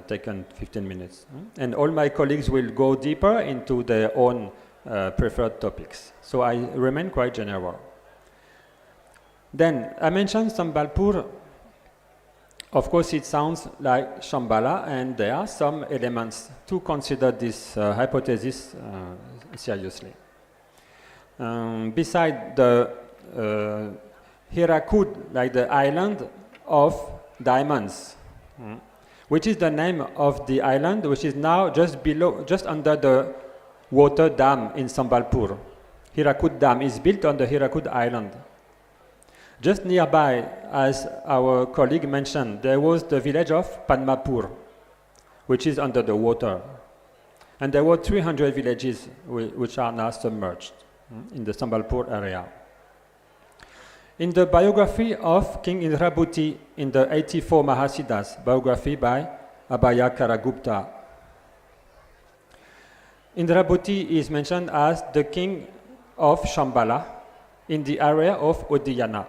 taken 15 minutes. And all my colleagues will go deeper into their own preferred topics. So I remain quite general. Then I mentioned Sambalpur. Of course, it sounds like Shambhala, and there are some elements to consider this hypothesis seriously. Beside the Hirakud, like the island of diamonds, which is the name of the island, which is now just under the water dam in Sambalpur. Hirakud Dam is built on the Hirakud Island. Just nearby, as our colleague mentioned, there was the village of Padmapur, which is under the water. And there were 300 villages which are now submerged in the Sambalpur area. In the biography of King Indrabhuti in the 84 Mahasiddhas, biography by Abhaya Karagupta, Indrabhuti is mentioned as the king of Shambhala in the area of Uddiyana.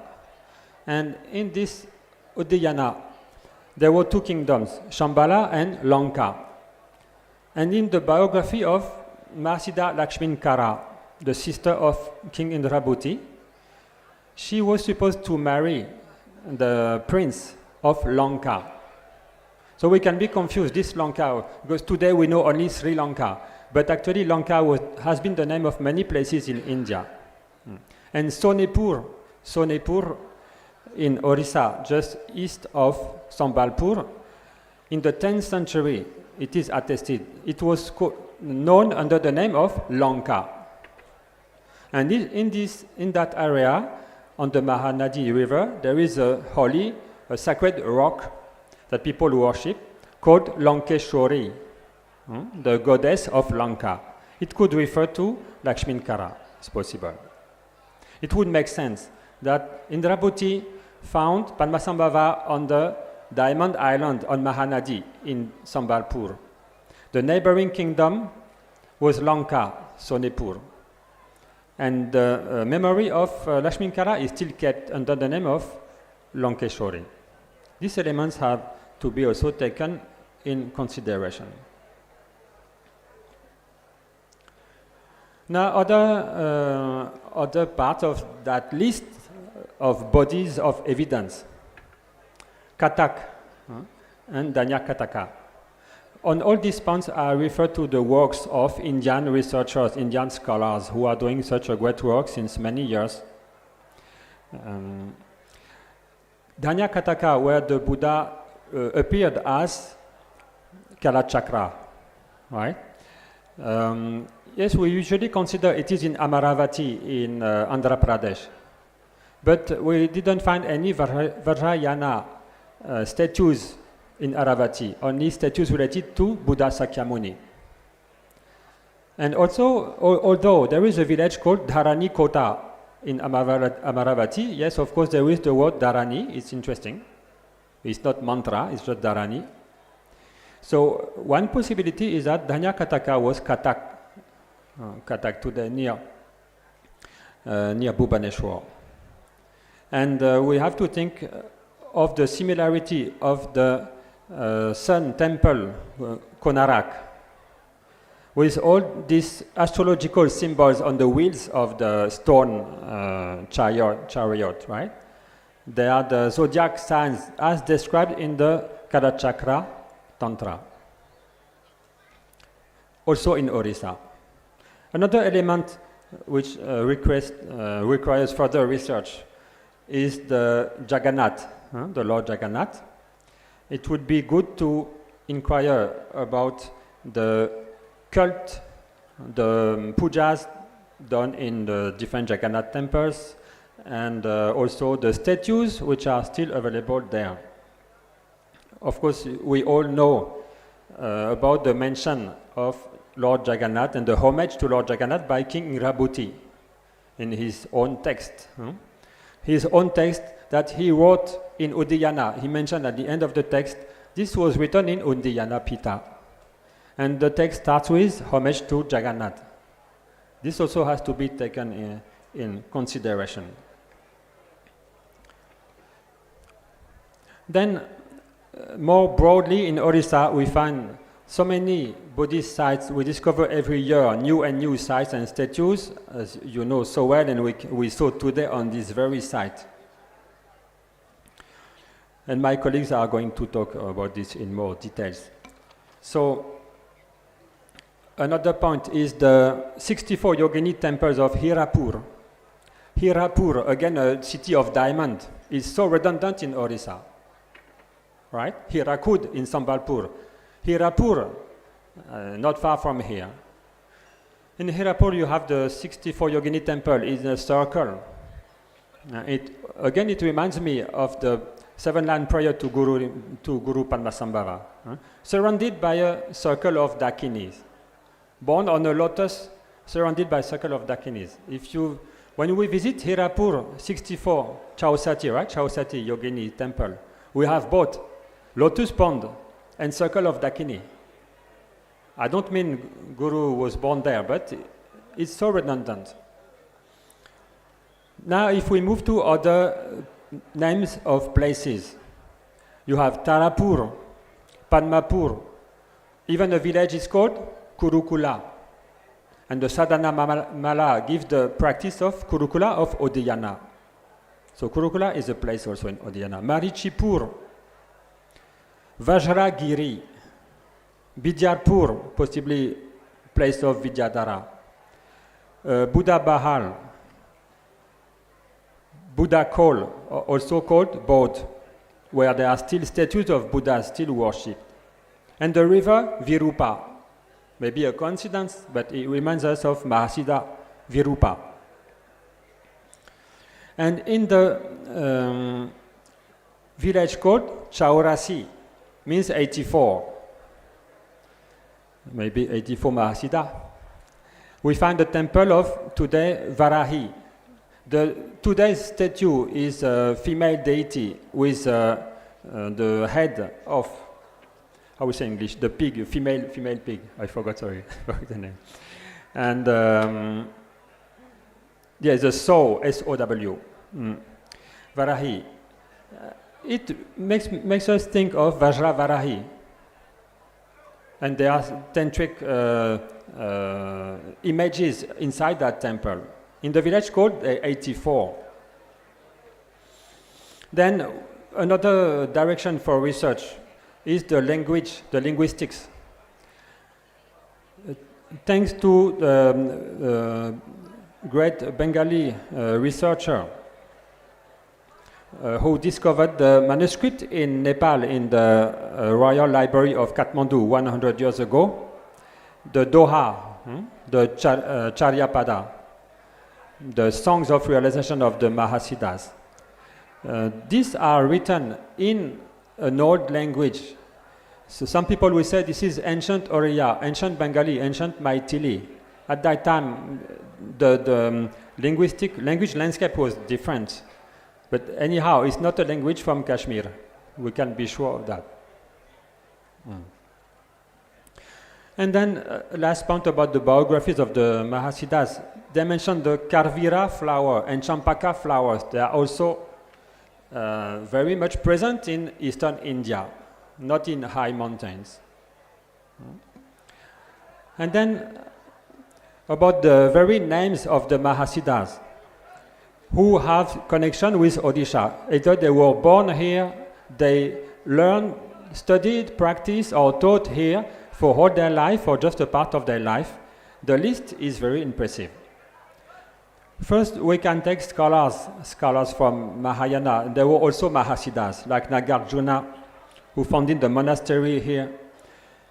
And in this Uddiyana, there were 2 kingdoms, Shambhala and Lanka. And in the biography of Mahasiddha Lakshminkara, the sister of King Indrabhuti, she was supposed to marry the prince of Lanka. So we can be confused, this Lanka, because today we know only Sri Lanka, but actually Lanka has been the name of many places in India. And Sonepur in Orissa, just east of Sambalpur, in the 10th century, it is attested, it was known under the name of Lanka. And in that area, on the Mahanadi River, there is a sacred rock that people worship called Lankeshwari, the goddess of Lanka. It could refer to Lakshminkara, it's possible. It would make sense that Indrabhuti found Padmasambhava on the Diamond Island on Mahanadi in Sambalpur. The neighboring kingdom was Lanka, Sonepur. And the memory of Lakshminkara is still kept under the name of Lankeshwari. These elements have to be also taken in consideration. Now, other part of that list of bodies of evidence, Katak and Danya Kataka. On all these points, I refer to the works of Indian researchers, Indian scholars who are doing such a great work since many years. Danya Kataka, where the Buddha appeared as Kalachakra, right? Yes, we usually consider it is in Amaravati in Andhra Pradesh, but we didn't find any Vajrayana statues in Aravati, only statues related to Buddha Sakyamuni. And also, although there is a village called Dharani Kota in Amaravati, yes, of course, there is the word Dharani, it's interesting. It's not mantra, it's just Dharani. So, one possibility is that Danya Kataka was Katak today near Bhubaneswar. And we have to think of the similarity of the Sun Temple, Konarak, with all these astrological symbols on the wheels of the stone chariot, right? They are the zodiac signs as described in the Kalachakra Tantra. Also in Orissa. Another element which requires further research is the Jagannath, the Lord Jagannath. It would be good to inquire about the cult, the pujas done in the different Jagannath temples, and also the statues which are still available there. Of course, we all know about the mention of Lord Jagannath and the homage to Lord Jagannath by King Indrabhuti in his own text. His own text that he wrote in Udiyana. He mentioned at the end of the text, this was written in Udiyana Pita. And the text starts with homage to Jagannath. This also has to be taken in consideration. Then, more broadly in Orissa, we find so many Buddhist sites. We discover every year new and new sites and statues, as you know so well, and we saw today on this very site. And my colleagues are going to talk about this in more details. So, another point is the 64 Yogini temples of Hirapur. Hirapur, again a city of diamond, is so redundant in Orissa. Right? Hirakud in Sambalpur. Hirapur, not far from here. In Hirapur, you have the 64 Yogini temple in a circle. It reminds me of the 7-line prayer to Guru Padmasambhava, surrounded by a circle of dakinis, born on a lotus, surrounded by a circle of dakinis. When we visit Hirapur 64 Chausati, right? Chausati Yogini temple, we have both lotus pond and circle of dakini. I don't mean Guru was born there, but it's so redundant. Now, if we move to other names of places, you have Tarapur, Padmapur, even a village is called Kurukula. And the Sadhana Mala gives the practice of Kurukula of Udiyana. So Kurukula is a place also in Odisha. Marichipur, Vajragiri, Bidyarpur, possibly place of Vidyadhara, Buddha Bahal, Buddha Kol, also called Bodh, where there are still statues of Buddha still worshipped. And the river Virupa, maybe a coincidence, but it reminds us of Mahasiddha Virupa. And in the village called Chaurasi, means 84, maybe 84 Mahasiddha, we find the temple of today Varahi. Today's statue is a female deity with the head of, how we say in English, the pig, female pig. I forgot, sorry, the name. And there's a sow, S-O-W, Varahi. It makes us think of Vajra Varahi. And there are tantric images inside that temple. In the village called 84. Then another direction for research is the language, the linguistics. Thanks to the great Bengali researcher who discovered the manuscript in Nepal in the Royal Library of Kathmandu 100 years ago, the Doha, the Charyapada, the songs of realization of the Mahasiddhas. These are written in an old language. So some people will say this is ancient Oriya, ancient Bengali, ancient Maithili. At that time, the language landscape was different. But anyhow, it's not a language from Kashmir. We can be sure of that. And then last point about the biographies of the Mahasiddhas. They mentioned the Karvira flower and Champaka flowers. They are also very much present in eastern India, not in high mountains. And then about the very names of the Mahasiddhas who have connection with Odisha. Either they were born here, they learned, studied, practiced, or taught here for all their life or just a part of their life. The list is very impressive. First, we can take scholars from Mahayana. There were also Mahasiddhas, like Nagarjuna, who founded the monastery here,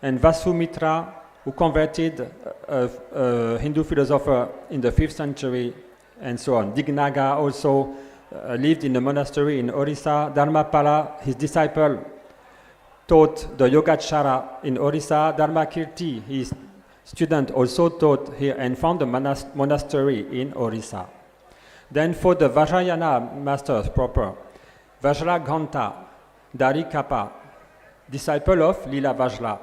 and Vasumitra, who converted a Hindu philosopher in the 5th century, and so on. Dignaga also lived in a monastery in Orissa. Dharmapala, his disciple, taught the Yogacara in Orissa. Dharmakirti, his student, also taught here and found a monastery in Orissa. Then for the Vajrayana masters proper, Vajraghanta, Darikapa, disciple of Lila Vajra,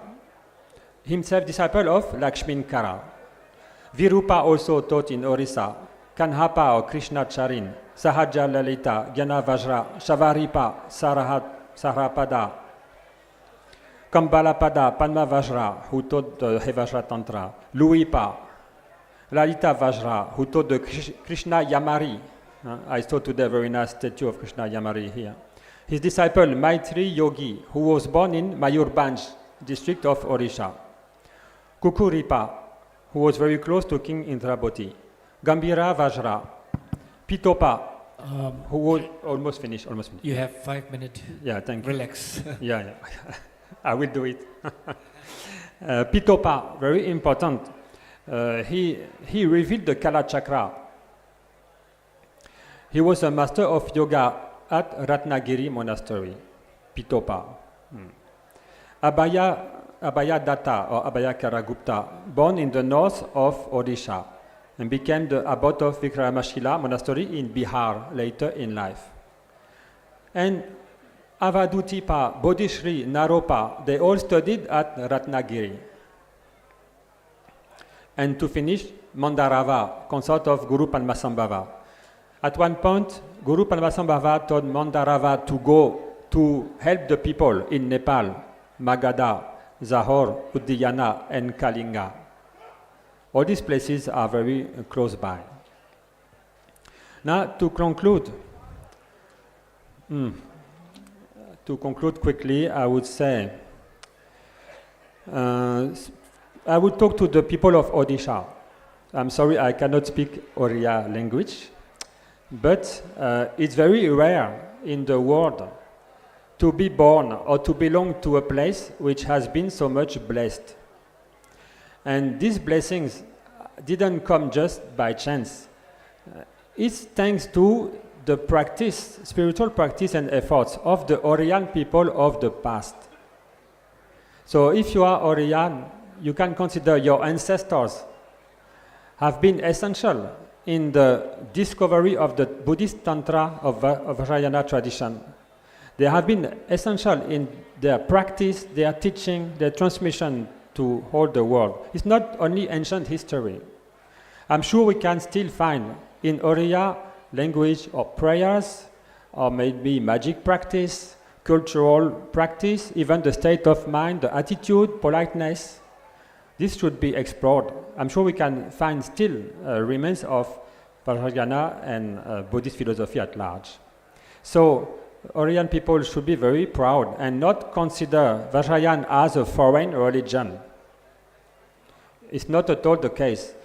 himself disciple of Lakshminkara. Virupa also taught in Orissa. Kanhapa or Krishna Charin, Sahaja Lalita, Gyana Vajra, Shavaripa, Sarapada, Kambalapada, Padma Vajra, who taught the Hevajra Tantra, Luipa, Lalita Vajra, who taught the Krishna Yamari. I saw today a very nice statue of Krishna Yamari here. His disciple Maitri Yogi, who was born in Mayurbanj, district of Odisha. Kukuripa, who was very close to King Indraboti. Gambira Vajra, Pitopa, who was almost finished. You have 5 minutes. Yeah, thank you. Relax. Yeah. I will do it. Pitopa, very important. He revealed the Kala Chakra. He was a master of yoga at Ratnagiri Monastery, Pitopa. Abhaya Datta or Abhaya Karagupta, born in the north of Odisha, and became the abbot of Vikramashila Monastery in Bihar later in life. And Avadutipa, Bodhishri, Naropa, they all studied at Ratnagiri. And to finish, Mandarava, consort of Guru Padmasambhava. At one point, Guru Padmasambhava told Mandarava to go to help the people in Nepal, Magadha, Zahor, Udiyana, and Kalinga. All these places are very close by. Now, to conclude, To conclude quickly, I would say I would talk to the people of Odisha. I'm sorry, I cannot speak Oriya language, but it's very rare in the world to be born or to belong to a place which has been so much blessed. And these blessings didn't come just by chance. It's thanks to the practice, spiritual practice and efforts of the Oriyan people of the past. So if you are Oriyan, you can consider your ancestors have been essential in the discovery of the Buddhist Tantra of Vajrayana tradition. They have been essential in their practice, their teaching, their transmission to all the world. It's not only ancient history. I'm sure we can still find in Oriya language or prayers, or maybe magic practice, cultural practice, even the state of mind, the attitude, politeness. This should be explored. I'm sure we can find still remains of Vajrayana and Buddhist philosophy at large. So Oriyan people should be very proud and not consider Vajrayana as a foreign religion. It's not at all the case.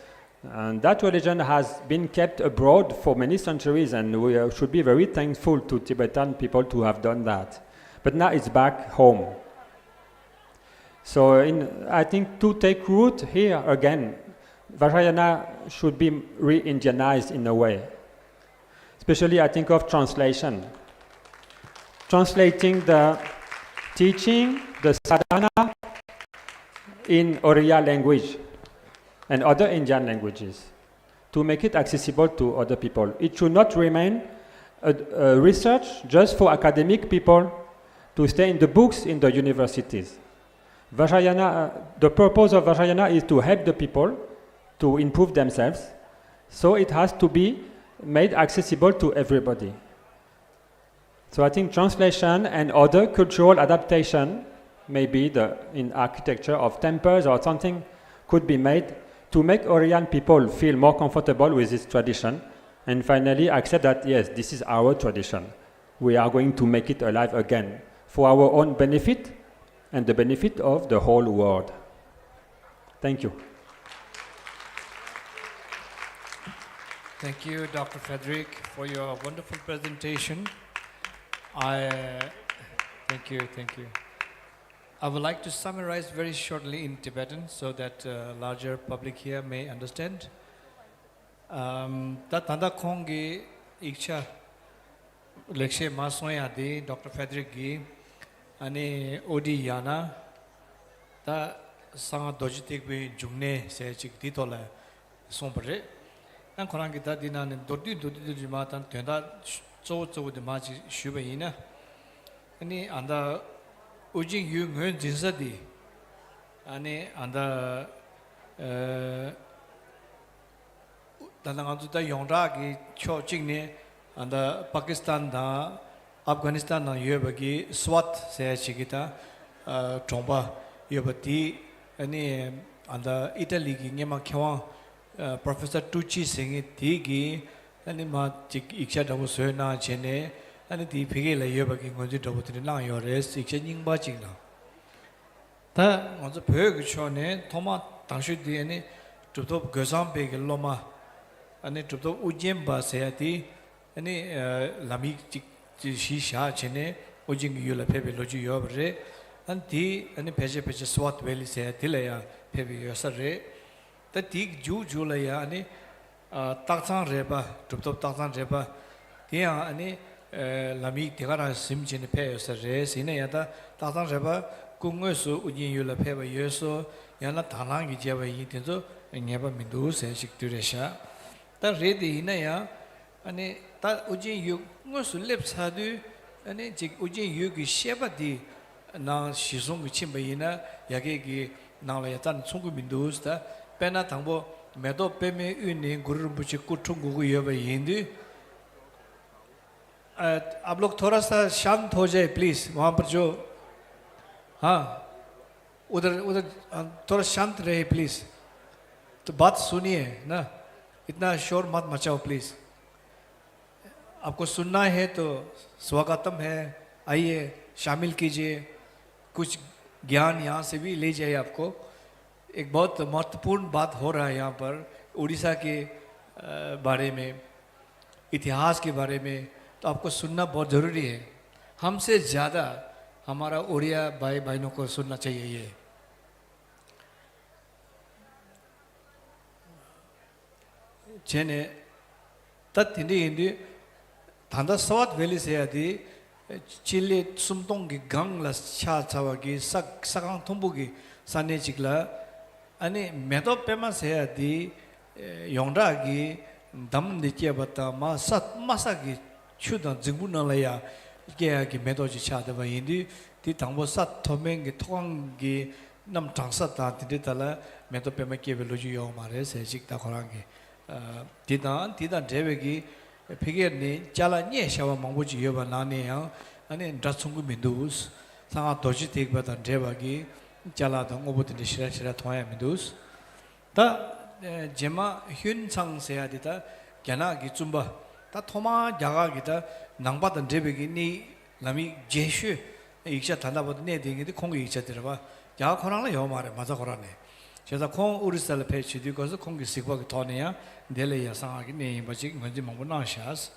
And that religion has been kept abroad for many centuries, and we should be very thankful to Tibetan people to have done that. But now it's back home. So I think to take root here again, Vajrayana should be re-Indianized in a way. Especially I think of translation. Translating the teaching, the sadhana, in Oriya language and other Indian languages to make it accessible to other people. It should not remain a research just for academic people to stay in the books in the universities. Vajrayana, the purpose of Vajrayana is to help the people to improve themselves, so it has to be made accessible to everybody. So I think translation and other cultural adaptation, maybe in architecture of temples or something, could be made to make Oriyan people feel more comfortable with this tradition, and finally accept that, yes, this is our tradition. We are going to make it alive again for our own benefit and the benefit of the whole world. Thank you. Thank you, Dr. Frederick, for your wonderful presentation. Thank you. I would like to summarize very shortly in Tibetan so that larger public here may understand. Ta tanda kongi iksha lekshe masoya de Dr. Frederick gi ane odi yana ta sanga dojitik be jungne se chik titola sompre tan korangi ta dinane dodi jima tan tenda zo de ma chi shube ina ani anda ujing yu ngun jinsa di ane anda Tanangatu ta yongda ki cho chingne anda Pakistan da Afghanistan na yobagi SWAT se chigita tromba yobati ani anda Italy ki ngema khwa Professor Tucci Singh ti gi ani ma chik iksha dawo soena chene ani ti phige la yobagi ngonji dawo tin lang yore iksha nyingba chingla ta ngonjo phege chone thoma tangshu di ani tuptop gazam pe loma ani tuptop ujem ba se ati ani lami shi sha chene ujing yula phebe loji yobre anti ani pheje swat valley se ati la ya phebe yosare ta tik ju la ya ani taksan reba tuptop taksan reba tia ani lami tigara sim chene phe yosare sine ya ta taksan reba kungwe su ujing yula phebe yoso yana thanang gi jeba yi tinzo ngeba mindu se shikturesha ta redi hina ya ani ta ujin yu ngosu lep sadu ani jik ujin yu gi sheba di na shisong gi chimba ina yage gi na la ya tan chunggu mindu sta pena thangbo medo peme uni guru buchi kutung gu yoba yindi आप लोग थोड़ा सा शांत हो जाए please वहां पर जो हाँ उधर थोड़ा शांत रहे प्लीज तो बात सुनिए ना इतना शोर मत मचाओ प्लीज आपको सुनना है तो स्वागतम है, आइए शामिल कीजिए, कुछ ज्ञान यहाँ से भी ले जाइए आपको। एक बहुत महत्वपूर्ण बात हो रहा है यहाँ पर उड़ीसा के बारे में, इतिहास के बारे में, तो आपको सुनना बहुत ज़रूरी है। हमसे ज़्यादा हमारा उड़िया भाई बहनों को सुनना चाहिए ये। 제네 따뜻히 인디 단다 서වත් 벨리세야디 칠리 숨동기 강라 차차와기 삭삭강 통보기 산내직라 아니 메도 빼마세야디 용라기 담 느끼어봤다 마사기 추던 증분나라야 이게야기 메도지 차다바 인디 디 당보 사 토맹기 토강기 남 장사다 디데달라 메도 빼마기 벨로지 요 말에 세직다 거랑기 디단 데베기 피게니 잘라 녀샤와 망보지 여바 나네야 아니 다충구 민두스 상아 도지 되거든 데바기 잘라도 오버든지 시라시라 통하야 민두스 다 제마 휜상세야디다 게나기 좀바 다 토마 야가기다 낭바던 데베기 니 라미 제슈 익샤 단다보다 내 되게도 공기 익샤 들어봐 야 코랑라 요 말에 맞아 코라네 제가 콩 우리살 페이지도 거기서 공기 식박이 토네야 델레야 상하기 네 뭐지 뭔지 뭐 나샤스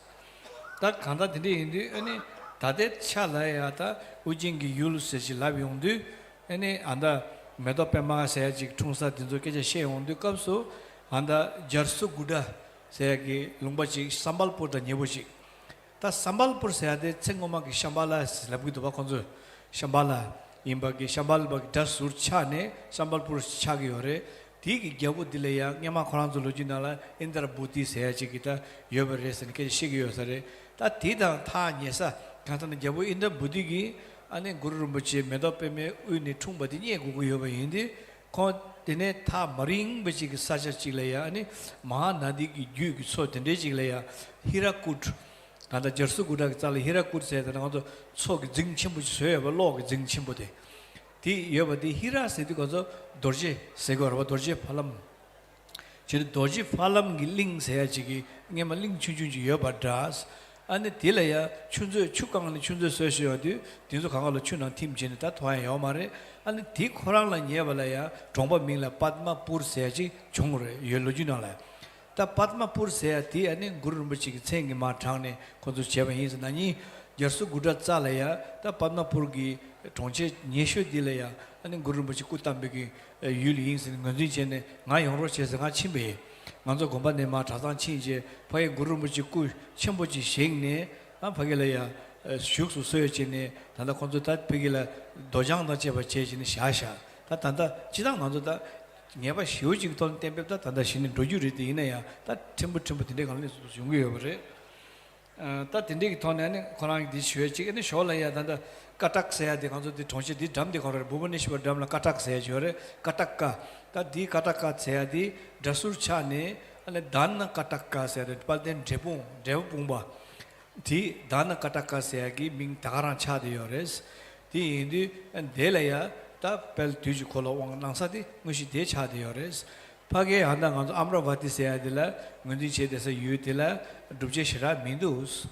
딱 간다 드리인데 아니 다데 차라야다 우징기 율스지 라비온데 아니 안다 메도페마 세지 총사 딘조케제 셰온데 컵소 안다 저스 구다 세기 롱바지 삼발포다 녀보지 다 삼발포 세야데 챙고마기 샴발라 라비도 바 콘조 샴발라 임바기 샴발바기 다술 차네 삼발포 차기 요래 디기 겨부 딜레야 냐마 코란졸로지나라 인더라 부티 세야지기다 여버레스니 게 시기요서레 다 디다 타 녀사 간타는 겨부 인더 부디기 아니 구르rum부치 메도페메 우니 퉁바디니 고고 여버인디 코 디네 타 머링 버치기 사자치레야 아니 마나디기 유기 소텐데지레야 히라쿠트 간다 저스구다 잘 히라쿠트 세다나도 속 증침부치 소여버 로그 증침부데 디 여버디 히라세디 거저 도르제 세거버 도르제 팔람 제 도르제 팔람 길링 세야지기 이게 말링 추주지 여버다스 안에 딜레야 춘저 축강은 춘저 서셔디 딘소 강가로 춘한 팀 진다 토아요 말에 안에 디 코랑라 예발야 정바 민라 padmaपुर 세야지 종으로 열로지나라 다 padmaपुर 세야디 아니 구르rum부치 생기 마탕네 콘도 제바히스 나니 저스 구다 짜라야 다 padmaपुर기 정체 녀쇼 딜레야 아니 구르rum부치 꾸담베기 율리인스 건지체네 나 영로 제스가 침베 먼저 공부네 마 자산 친제 파에 구르rum부치 꾸 첨보지 생네 안 파게라야 숙수 소여지네 단다 콘도다 베기라 도장다 제바 제지네 샤샤 다 단다 지당 먼저다 녀바 쇼직 돈 템베다 단다 신이 도주리데 이네야 다 템부 데 갈네 중요해 버래 다 딘데기 돈에는 코랑 디 쇼지게 쇼라야 단다 Cuttack से आदि कंजो दी ठोंचे दी डम दी करे भुवनेश्वर डम ला कटक से जोरे कटक का ता दी कटक का से आदि दसुर छाने अने दान कटक का से आदि पलदेन जेपुंबा दी दान कटक का से आगी मिंग तारा छा दियोरेस दी इंदी देलया ता पेल तुज खोलो वांग नासा दी मुशी दे छा दियोरेस 파게 한다 간조 아므라바티 से Adila ngndi che de se yuitila dubje shira mindus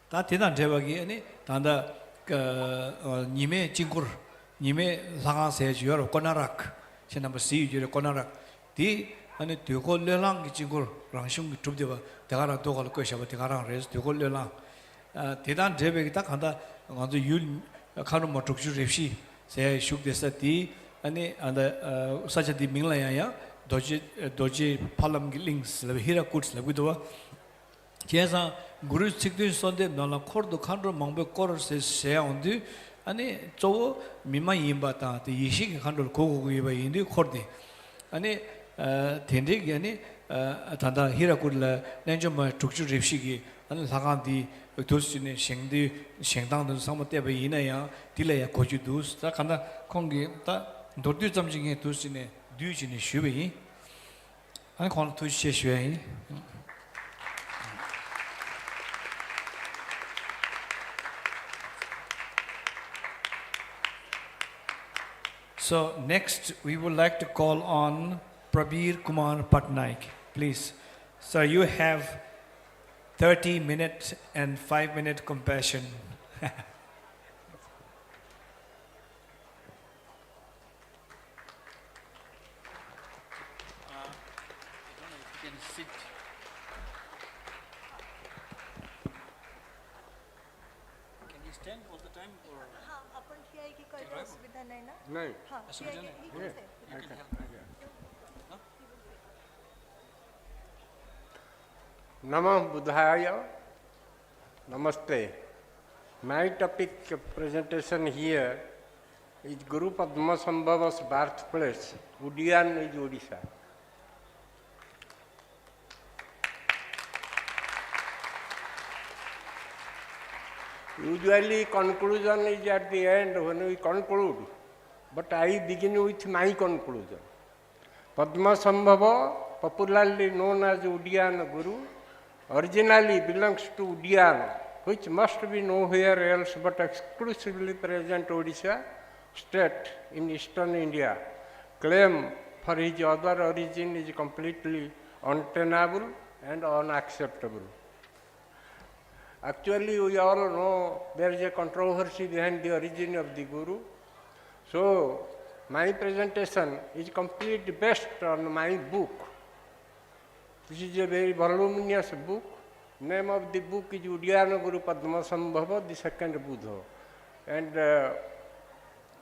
ता तेना जेबागी अने Tanda 니메 징kur 니메 상하세 주여 코나락 제 넘버 C 주여 코나락 디 아니 되골레랑 징kur 랑슝 줍데바 대가라 도갈 거셔바 대가라 레스 되골레랑 대단 제베기 딱 한다 먼저 율 카노 모톡주 랩시 세 슈크데스티 아니 안다 사자디 민라야야 도지 팔람 링스 히라 쿠츠 라비도와 제사 Guru सिक्दु sonde nala khordo khandro mangbe korse se ondu ani cho mima yimba ta te yishi khandro gogo yiba indi khorde ani tende gi ani tanda hira kurla nenjo ma tukchu ripshi gi ani laga di dosine shengdi shengdang de samote ba ina ya dilaya goju dus ta kanda kongi ta dordu jamjing dosine dyujine shube ani kon tu she shwe So next we would like to call on Prabir Kumar Patnaik. Please, sir, you have 30 minutes and 5-minute compassion. Namo Buddhaya. Namaste. My topic presentation here is Guru Padmasambhava's birthplace, Udiyan is Odisha. Usually conclusion is at the end when we conclude, but I begin with my conclusion. Padmasambhava, popularly known as Udiyan Guru, originally belongs to Udiyan, which must be nowhere else but exclusively present Odisha state in eastern India. Claim for his other origin is completely untenable and unacceptable. Actually, we all know there is a controversy behind the origin of the Guru. So, my presentation is completely based on my book. This is a very voluminous book. Name of the book is Udiyan Guru Padmasambhava, the second Buddha. And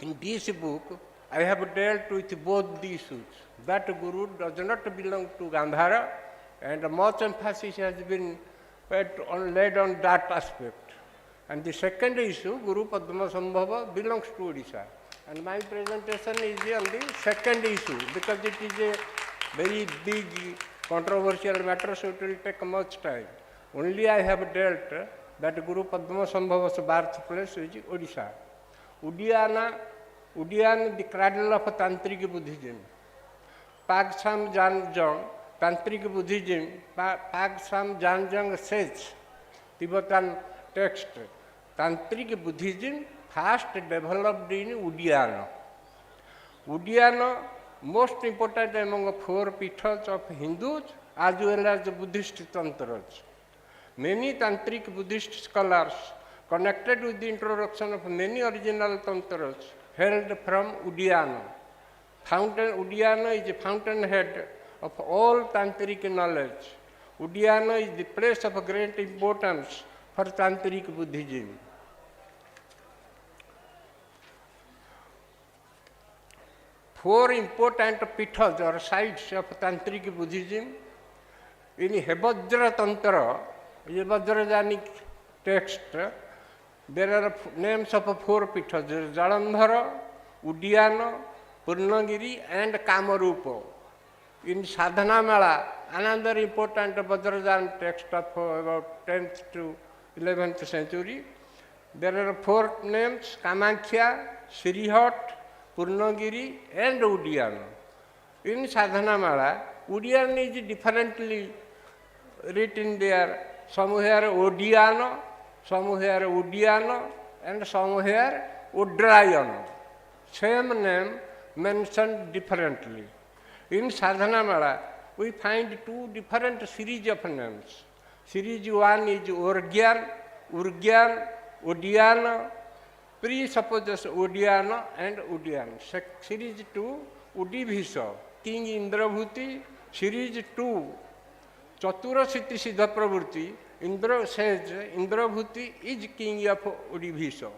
in this book, I have dealt with both the issues. That Guru does not belong to Gandhara, and much emphasis has been laid on that aspect. And the second issue, Guru Padmasambhava, belongs to Odisha. And my presentation is on the second issue, because it is a very big controversial matter, so it will take much time. Only I have dealt that Guru Padmasambhava's birthplace is Odisha. Udiyan, the cradle of Tantric Buddhism. Pagsam Janjong, Tantric Buddhism, Pagsam Janjong says, Tibetan text, Tantric Buddhism first developed in Udiyan. Udiyan, most important among 4 pithas of Hindus as well as Buddhist tantras. Many tantric Buddhist scholars connected with the introduction of many original tantras hailed from Udiyan. Udiyan is the fountainhead of all tantric knowledge. Udiyan is the place of great importance for tantric Buddhism. Four important pithas or sites of tantric Buddhism. In Hebajra Tantra, a Vajrayanic text, there are names of 4 pithas: Jalandhara, Udiyan, Purnagiri, and Kamarupa. In Sadhana Mala, another important Vajrayan text of about 10th to 11th century, there are 4 names: Kamakhya, Srihat, Purnagiri, and Udiyan. In Sadhana Mala, Udiyan is differently written there, somewhere Odiyana, somewhere Udiyana, and somewhere Udrayana. Same name mentioned differently. In Sadhana Mala, we find 2 different series of names. Series 1 is Urgyan, Udiyana, presupposes Udiyana and Udiyan. Series 2, Udibhisa, King Indrabhuti. Series 2, Chatura Siddhi Siddha Pravruti, Indra says Indrabhuti is king of Udibhisa.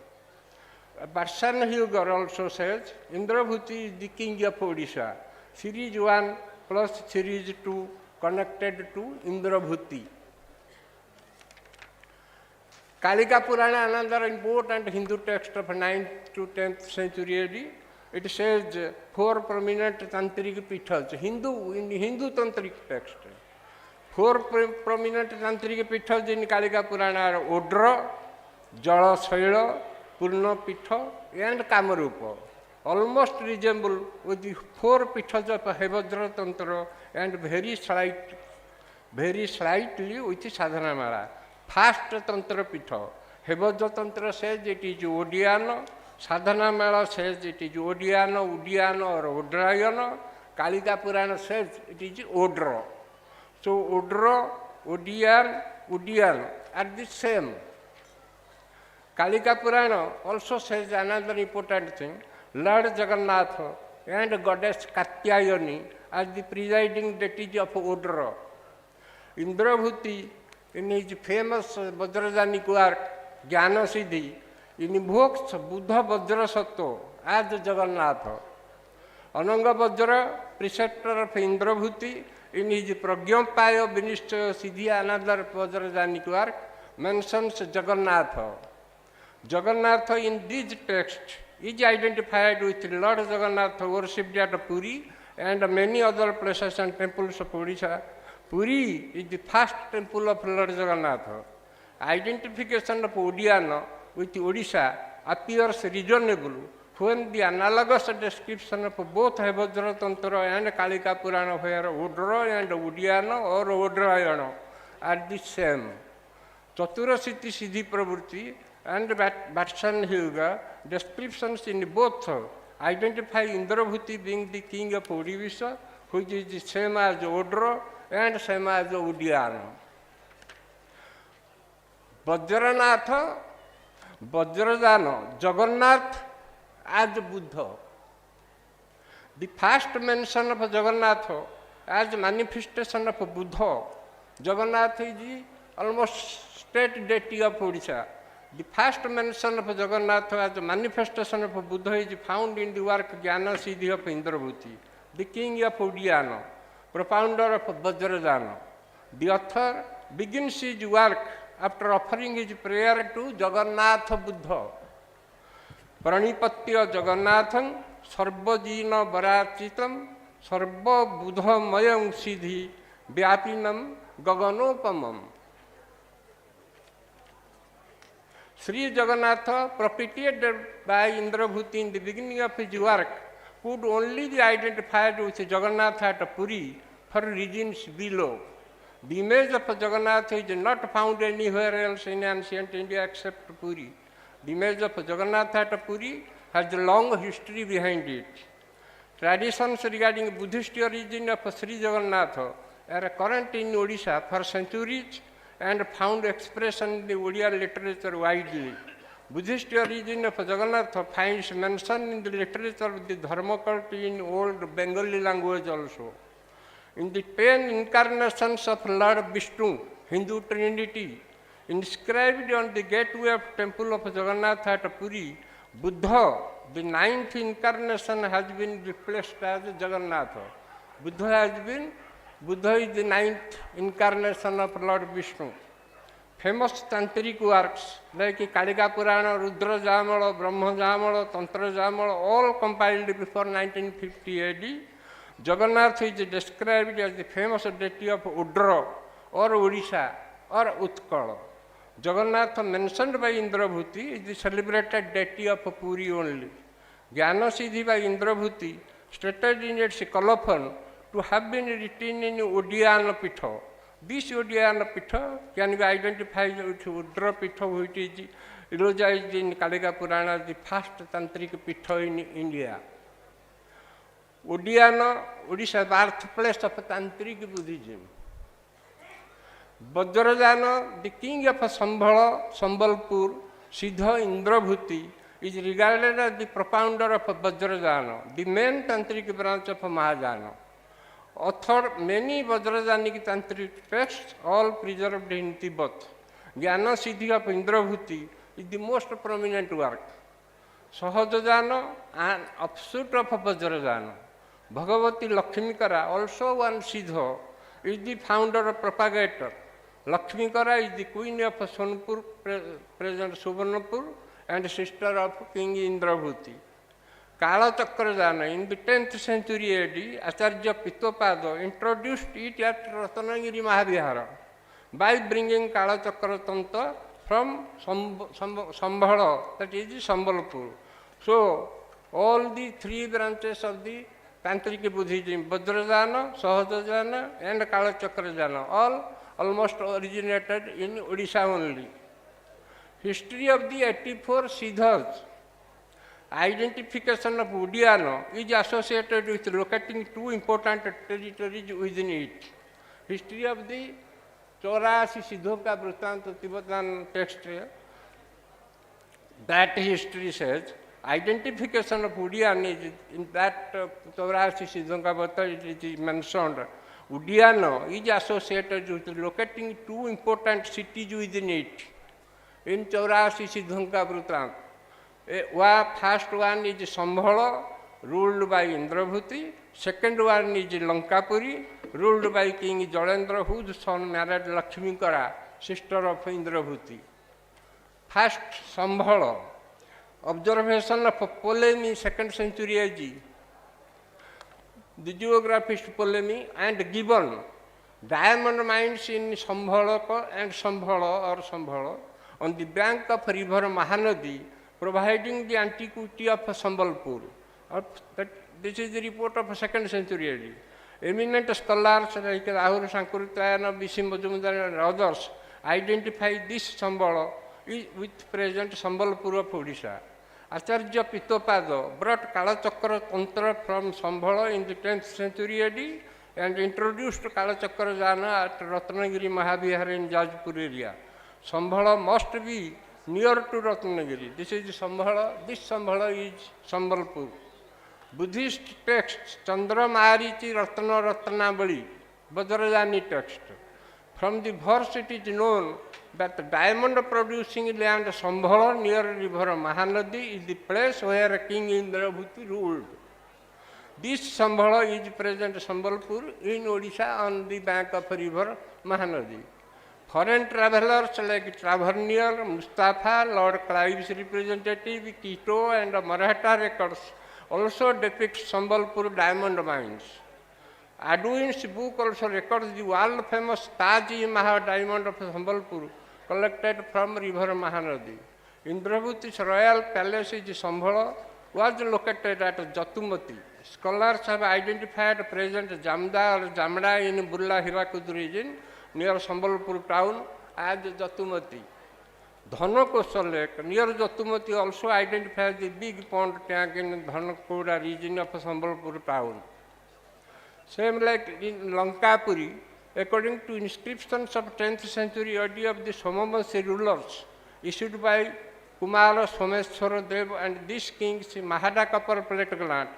Barsan Huger also says Indrabhuti is the king of Odisha. Series 1 plus Series 2 connected to Indrabhuti. Kalika Purana, another important Hindu text of 9th to 10th century AD, it says 4 prominent tantric pithas, in Hindu tantric text. 4 prominent tantric pithas in Kalika Purana are Odra, Jala Shaila, Purna Pitha, and Kamarupa. Almost resemble with the 4 pithas of Hebajra Tantra and very slightly with Sadhana Mala. First Tantra Pitha. Hebajra Tantra says it is Odiyana, Sadhana Mala says it is Odiyana, Udiyana or Udrayana, Kalika Purana says it is Odra. So Odra Udian are the same. Kalika Purana also says another important thing. Lord Jagannath and goddess Katyayani are the presiding deities of Udra. Indrabhuti, in his famous Vajrajani work, Jnana Siddhi, invokes Buddha Vajrasattva as Jagannath. Ananga Vajra, preceptor of Indrabhuti, in his Pragyampaya Vinishchaya Siddhi, another Vajrajani work, mentions Jagannath. Jagannath in this text is identified with Lord Jagannath worshipped at Puri and many other places and temples of Odisha. Puri is the first temple of Lord Jagannath. Identification of Odiana with Odisha appears reasonable when the analogous description of both Vajra Tantra and Kalika Purana, where Udra and Udiana or Udrayana are the same. Chaturasiti Siddhi Pravruti and Vatshan Hyuga descriptions in both identify Indrabhuti being the king of Odisha, which is the same as Udra and same as Udiana. Vajranatha, Vajrajana, Jagannath as Buddha. The first mention of Jagannath as manifestation of Buddha. Jagannath is the almost state deity of Odisha. The first mention of Jagannath as a manifestation of Buddha is found in the work Jnana Siddhi of Indrabhuti, the king of Udiana, propounder of Vajrajana. The author begins his work after offering his prayer to Jagannath Buddha. Pranipatya Jagannatham Sarvajina Varachitam Sarva Buddha Mayam Siddhi Vyapinam Gaganopamam. Sri Jagannatha, propitiated by Indrabhuti in the beginning of his work, could only be identified with Jagannath at Puri for reasons below. The image of Jagannath is not found anywhere else in ancient India except Puri. The image of Jagannath at Puri has a long history behind it. Traditions regarding Buddhist origin of Sri Jagannatha are current in Odisha for centuries and found expression in the Odia literature widely. Buddhist origin of Jagannath finds mention in the literature of the Dharma cult in old Bengali language also. In the 10 incarnations of Lord Vishnu, Hindu Trinity, inscribed on the gateway of temple of Jagannath at Puri, Buddha, the 9th incarnation, has been replaced as Jagannath. Buddha is the 9th incarnation of Lord Vishnu. Famous tantric works like Kalika Purana, Rudra Jamala, Brahma Jamala, Tantra Jamala, all compiled before 1950 AD. Jagannath is described as the famous deity of Udra or Odisha or Utkala. Jagannath, mentioned by Indrabhuti, is the celebrated deity of Puri only. Jnana Siddhi by Indrabhuti, stated in its colophon to have been written in Udiana Pitha. This Udiana Pitha can be identified with Udra Pitha, which is eulogized in Kalika Purana as the first tantric Pitha in India. Udiana, Odisha, birthplace of tantric Buddhism. Vajrajana, the king of Sambalpur, Siddha Indrabhuti, is regarded as the propounder of Vajrajana, the main tantric branch of Mahayana. Authored many Vajrajanic tantric texts, all preserved in Tibet. Jnana Siddhi of Indrabhuti is the most prominent work. Sahajajana, an offshoot of Vajrajana. Bhagavati Lakshmikara, also one Siddha, is the founder or propagator. Lakshmikara is the queen of Sonpur, present Suvarnapur, and sister of King Indrabhuti. Kala Chakrajana, in the 10th century AD, Acharya Pitopada introduced it at Ratanagiri Mahavihara by bringing Kala Chakratanta from Sambhala, that is Sambalpur. So, all the three branches of the Tantric Buddhism, Vajrajana, Sahajajana, and Kala Chakrajana, all almost originated in Odisha only. History of the 84 Siddhas. Identification of Udiana is associated with locating two important territories within it. History of the चौरासी सिद्धों का वृत्तांत Tibetan text है. That history says identification of Udiyan is in that चौरासी सिद्धों का बता it is mentioned. Udiyan is associated with locating two important cities within it. In चौरासी सिद्धों का वृत्तांत, first one is Sambhala, ruled by Indrabhuti. Second one is Lankapuri, ruled by King Jalendra, whose son married Lakshmi Kara, sister of Indrabhuti. First Sambhala, observation of Ptolemy, 2nd century AD. The geographist Ptolemy and given diamond mines in Sambhala and Sambhala on the bank of river Mahanadi, providing the antiquity of Sambalpur. This is the report of 2nd century AD. Eminent scholars like Rahul Sankurtayana, B.C. Majumdar and others identify this Sambhala with present Sambalpur of Odisha. Acharya Pitopada brought Kalachakra Tantra from Sambhala in the 10th century AD and introduced Kalachakra Jana at Ratnagiri Mahavihar in Jajpur area. Sambhala must be near to Ratnagiri. This is Sambhala. This Sambhala is Sambalpur. Buddhist texts, Chandra Marichi Ratna Ratnabali, Badrajani text. From the verse it is known that the diamond producing land Sambhala near river Mahanadi is the place where King Indrabhuti ruled. This Sambhala is present Sambalpur in Odisha on the bank of river Mahanadi. Foreign travelers like Tavernier, Mustafa, Lord Clive's representative, Tito and Maratha records also depict Sambalpur diamond mines. Adwin's book also records the world famous Taj-i-Mahal diamond of Sambalpur collected from river Mahanadi. Indrabhuti's royal palace is Sambhala was located at Jatumati. Scholars have identified present Jamda or Jamda in Burla Hirakud region near Sambalpur town as Jatumati. Dhanakosha Lake near Jatumati also identifies the big pond tank in Dhanakoda region of Sambalpur town. Same like in Lankapuri, according to inscriptions of 10th century AD of the Somavanshi rulers issued by Kumara Someshwara Dev and this king's Mahada copper plate gland,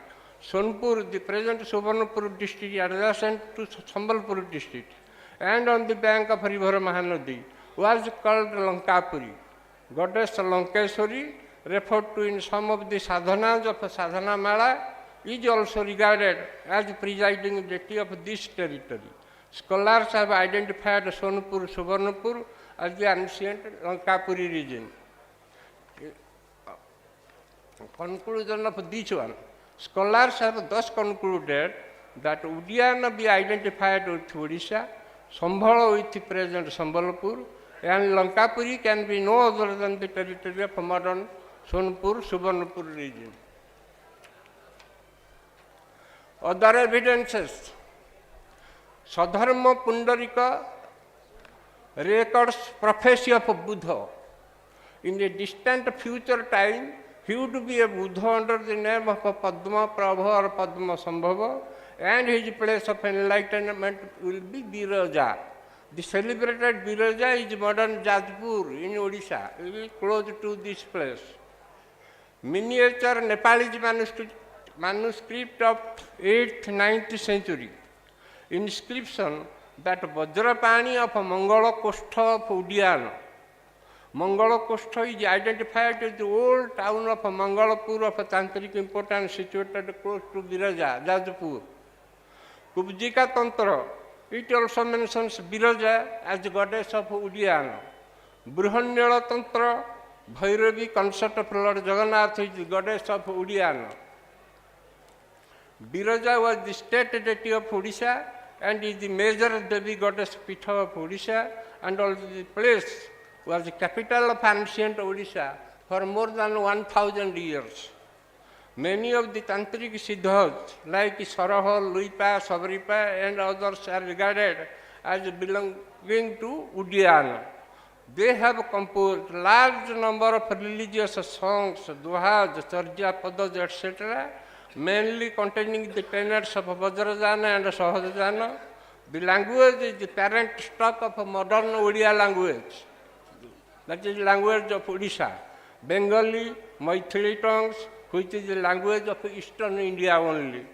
Sonpur, the present Suvarnapur district adjacent to Sambalpur district, and on the bank of river Mahanadi, was called Lankapuri. Goddess Lankeshwari, referred to in some of the sadhanas of Sadhana Mala, is also regarded as presiding deity of this territory. Scholars have identified Sonpur, Suvarnapur as the ancient Lankapuri region. Conclusion of this one. Scholars have thus concluded that Udiana be identified with Odisha, Sambhala with the present Sambalpur, and Lankapuri can be no other than the territory of modern Sonpur, Suvarnapur region. Other evidences. Sadharma Pundarika records prophecy of Buddha. In a distant future time, he would be a Buddha under the name of Padma Prabha or Padmasambhava, and his place of enlightenment will be Biraja. The celebrated Biraja is modern Jajpur in Odisha, close to this place. Miniature Nepalese manuscript of 8th, 9th century. Inscription that Vajrapani of Mangala Kostha of Udiana. Mangala Kostha is identified as the old town of Mangalapur of tantric importance situated close to Biraja, Jajpur. Kubjika Tantra, it also mentions Biraja as the goddess of Udiana. Brihanyala Tantra, Bhairavi, consort of Lord Jagannath, is the goddess of Udiana. Biraja was the state deity of Odisha and is the major Devi goddess Pitha of Odisha, and also the place was the capital of ancient Odisha for more than 1000 years. Many of the tantric siddhas like Saraha, Luipa, Savripa and others are regarded as belonging to Udiana. They have composed large number of religious songs, duhas, charja, padas, etc., mainly containing the tenets of Vajrajana and Sahajana. The language is the parent stock of a modern Odia language. That is the language of Odisha. Bengali, Maithili tongues, which is the language of Eastern India only.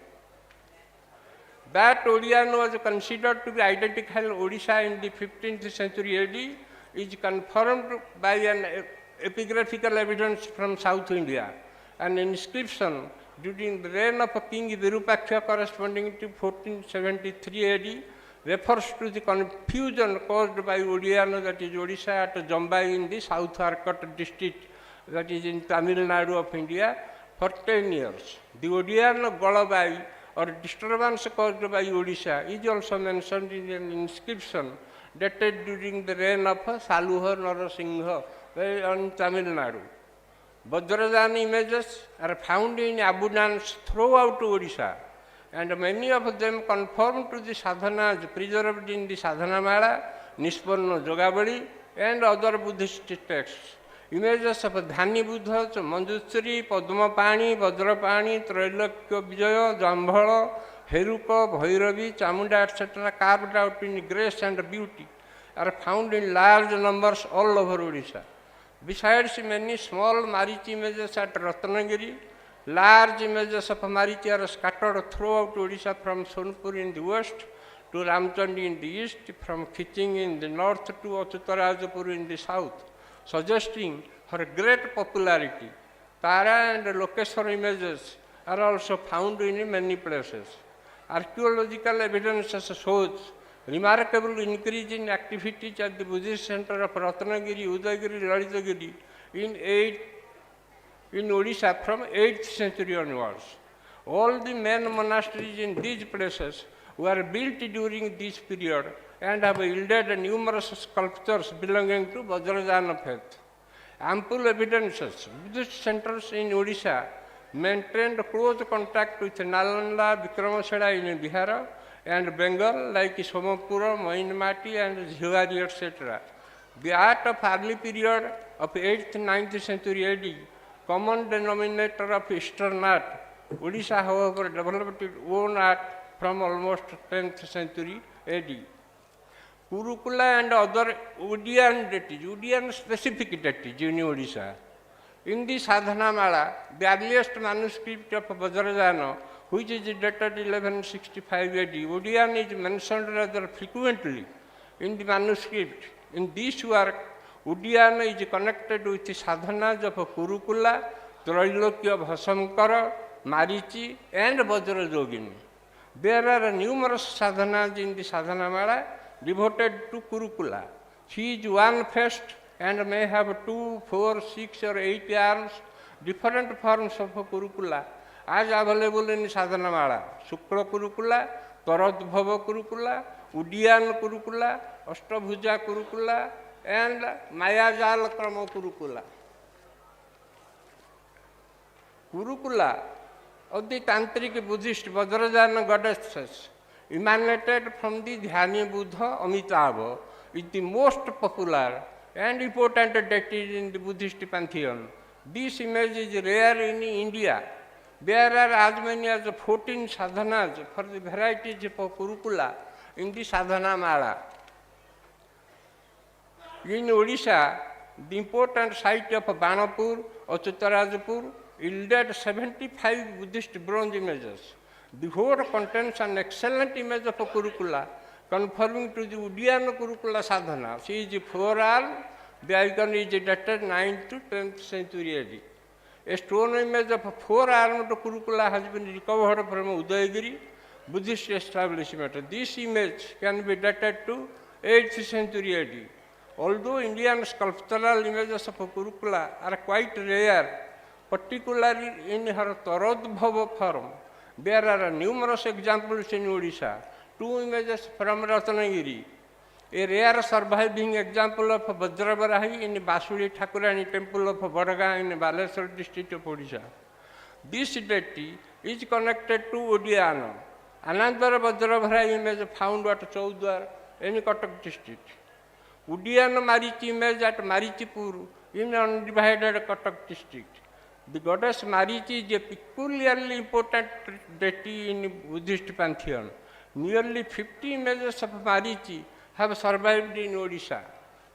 That Odian was considered to be identical Odisha in the 15th century AD is confirmed by an epigraphical evidence from South India. An inscription during the reign of King Virupaksha corresponding to 1473 AD refers to the confusion caused by Odian, that is Odisha, at Jambai in the South Arcot district, that is in Tamil Nadu of India, for 10 years. The Odian Golabai, or disturbance caused by Odisha, is also mentioned in an inscription dated during the reign of Saluha Narasingha in Tamil Nadu. Vajrayana images are found in abundance throughout Odisha, and many of them conform to the sadhanas preserved in the Sadhanamala, Nispanna Jogavali, and other Buddhist texts. Images of Dhani Buddhas, Manjushri, Padmapani, Vajrapani, Trailakya Vijaya, Jambhala, Heruka, Bhairavi, Chamunda, etc., carved out in grace and beauty, are found in large numbers all over Odisha. Besides many small Marichi images at Ratnagiri, large images of Marichi are scattered throughout Odisha from Sonpur in the west to Ramchandi in the east, from Khiching in the north to Achutarajapur in the south, suggesting her great popularity. Tara and Lokeshwar images are also found in many places. Archaeological evidence shows remarkable increase in activities at the Buddhist center of Ratnagiri, Udayagiri, Lalitagiri in Odisha from 8th century onwards. All the main monasteries in these places were built during this period and have yielded numerous sculptures belonging to Vajrayana faith. Ample evidences, Buddhist centers in Odisha maintained close contact with Nalanda, Vikramasela in Bihar, and Bengal like Somapura, Mainmati and Jhiwari, etc. The art of early period of 8th, 9th century AD, common denominator of Eastern art, Odisha however developed its own art from almost 10th century AD. Kurukula and other Odian deities, Odian specific deities in Odisha. In the Sadhanamala, the earliest manuscript of Vajrayana, which is dated 1165 AD, Odian is mentioned rather frequently in the manuscript. In this work, Odian is connected with the sadhanas of Kurukula, Trailokya Bhasamkara, Marichi, and Vajrayogini. There are numerous sadhanas in the Sadhanamala devoted to Kurukula. She is one-faced and may have 2, 4, 6, or 8 arms, different forms of Kurukula as available in Sadhanamala. Shukla Kurukula, Taradbhava Kurukula, Udiyan Kurukula, Ashtabhuja Kurukula, and Mayajal Krama Kurukula. Kurukula of the Tantric Buddhist Vajrayana goddesses emanated from the Dhyani Buddha Amitabha is the most popular and important deity in the Buddhist pantheon. This image is rare in India. There are as many as 14 sadhanas for the varieties of Kurukula in the sadhana mala. In Odisha, the important site of Banapur or Chittarajpur yielded 75 Buddhist bronze images. The whole contains an excellent image of Kurukula, conforming to the Udiyan Kurukula sadhana. She is 4-armed. The icon is dated 9th to 10th century AD. A stone image of 4-armed Kurukula has been recovered from Udayagiri Buddhist establishment. This image can be dated to 8th century AD. Although Indian sculptural images of Kurukula are quite rare, particularly in her Taradbhava form, there are numerous examples in Odisha. 2 images from Ratnagiri. A rare surviving example of Vajravarahi in Basuri Thakurani temple of Varaga in Baleswar district of Odisha. This deity is connected to Odiyana. Another Vajravarahi image found at Chaudhar in Cuttack district. Udiyana Marichi image at Marichipur in undivided Cuttack district. The goddess Marichi is a peculiarly important deity in Buddhist pantheon. Nearly 50 images of Marichi have survived in Odisha,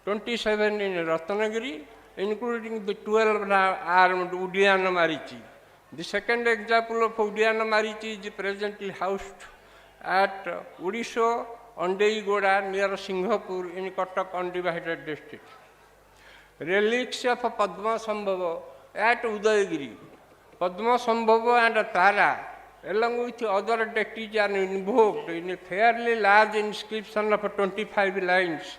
27 in Ratnagiri, including the 12 armed Udiana Marichi. The second example of Udiana Marichi is presently housed at Odisha Andeigoda near Singhapur in Cuttack undivided district. Relics of Padmasambhava at Udayagiri. Padmasambhava and Tara, along with other deities, are invoked in a fairly large inscription of 25 lines,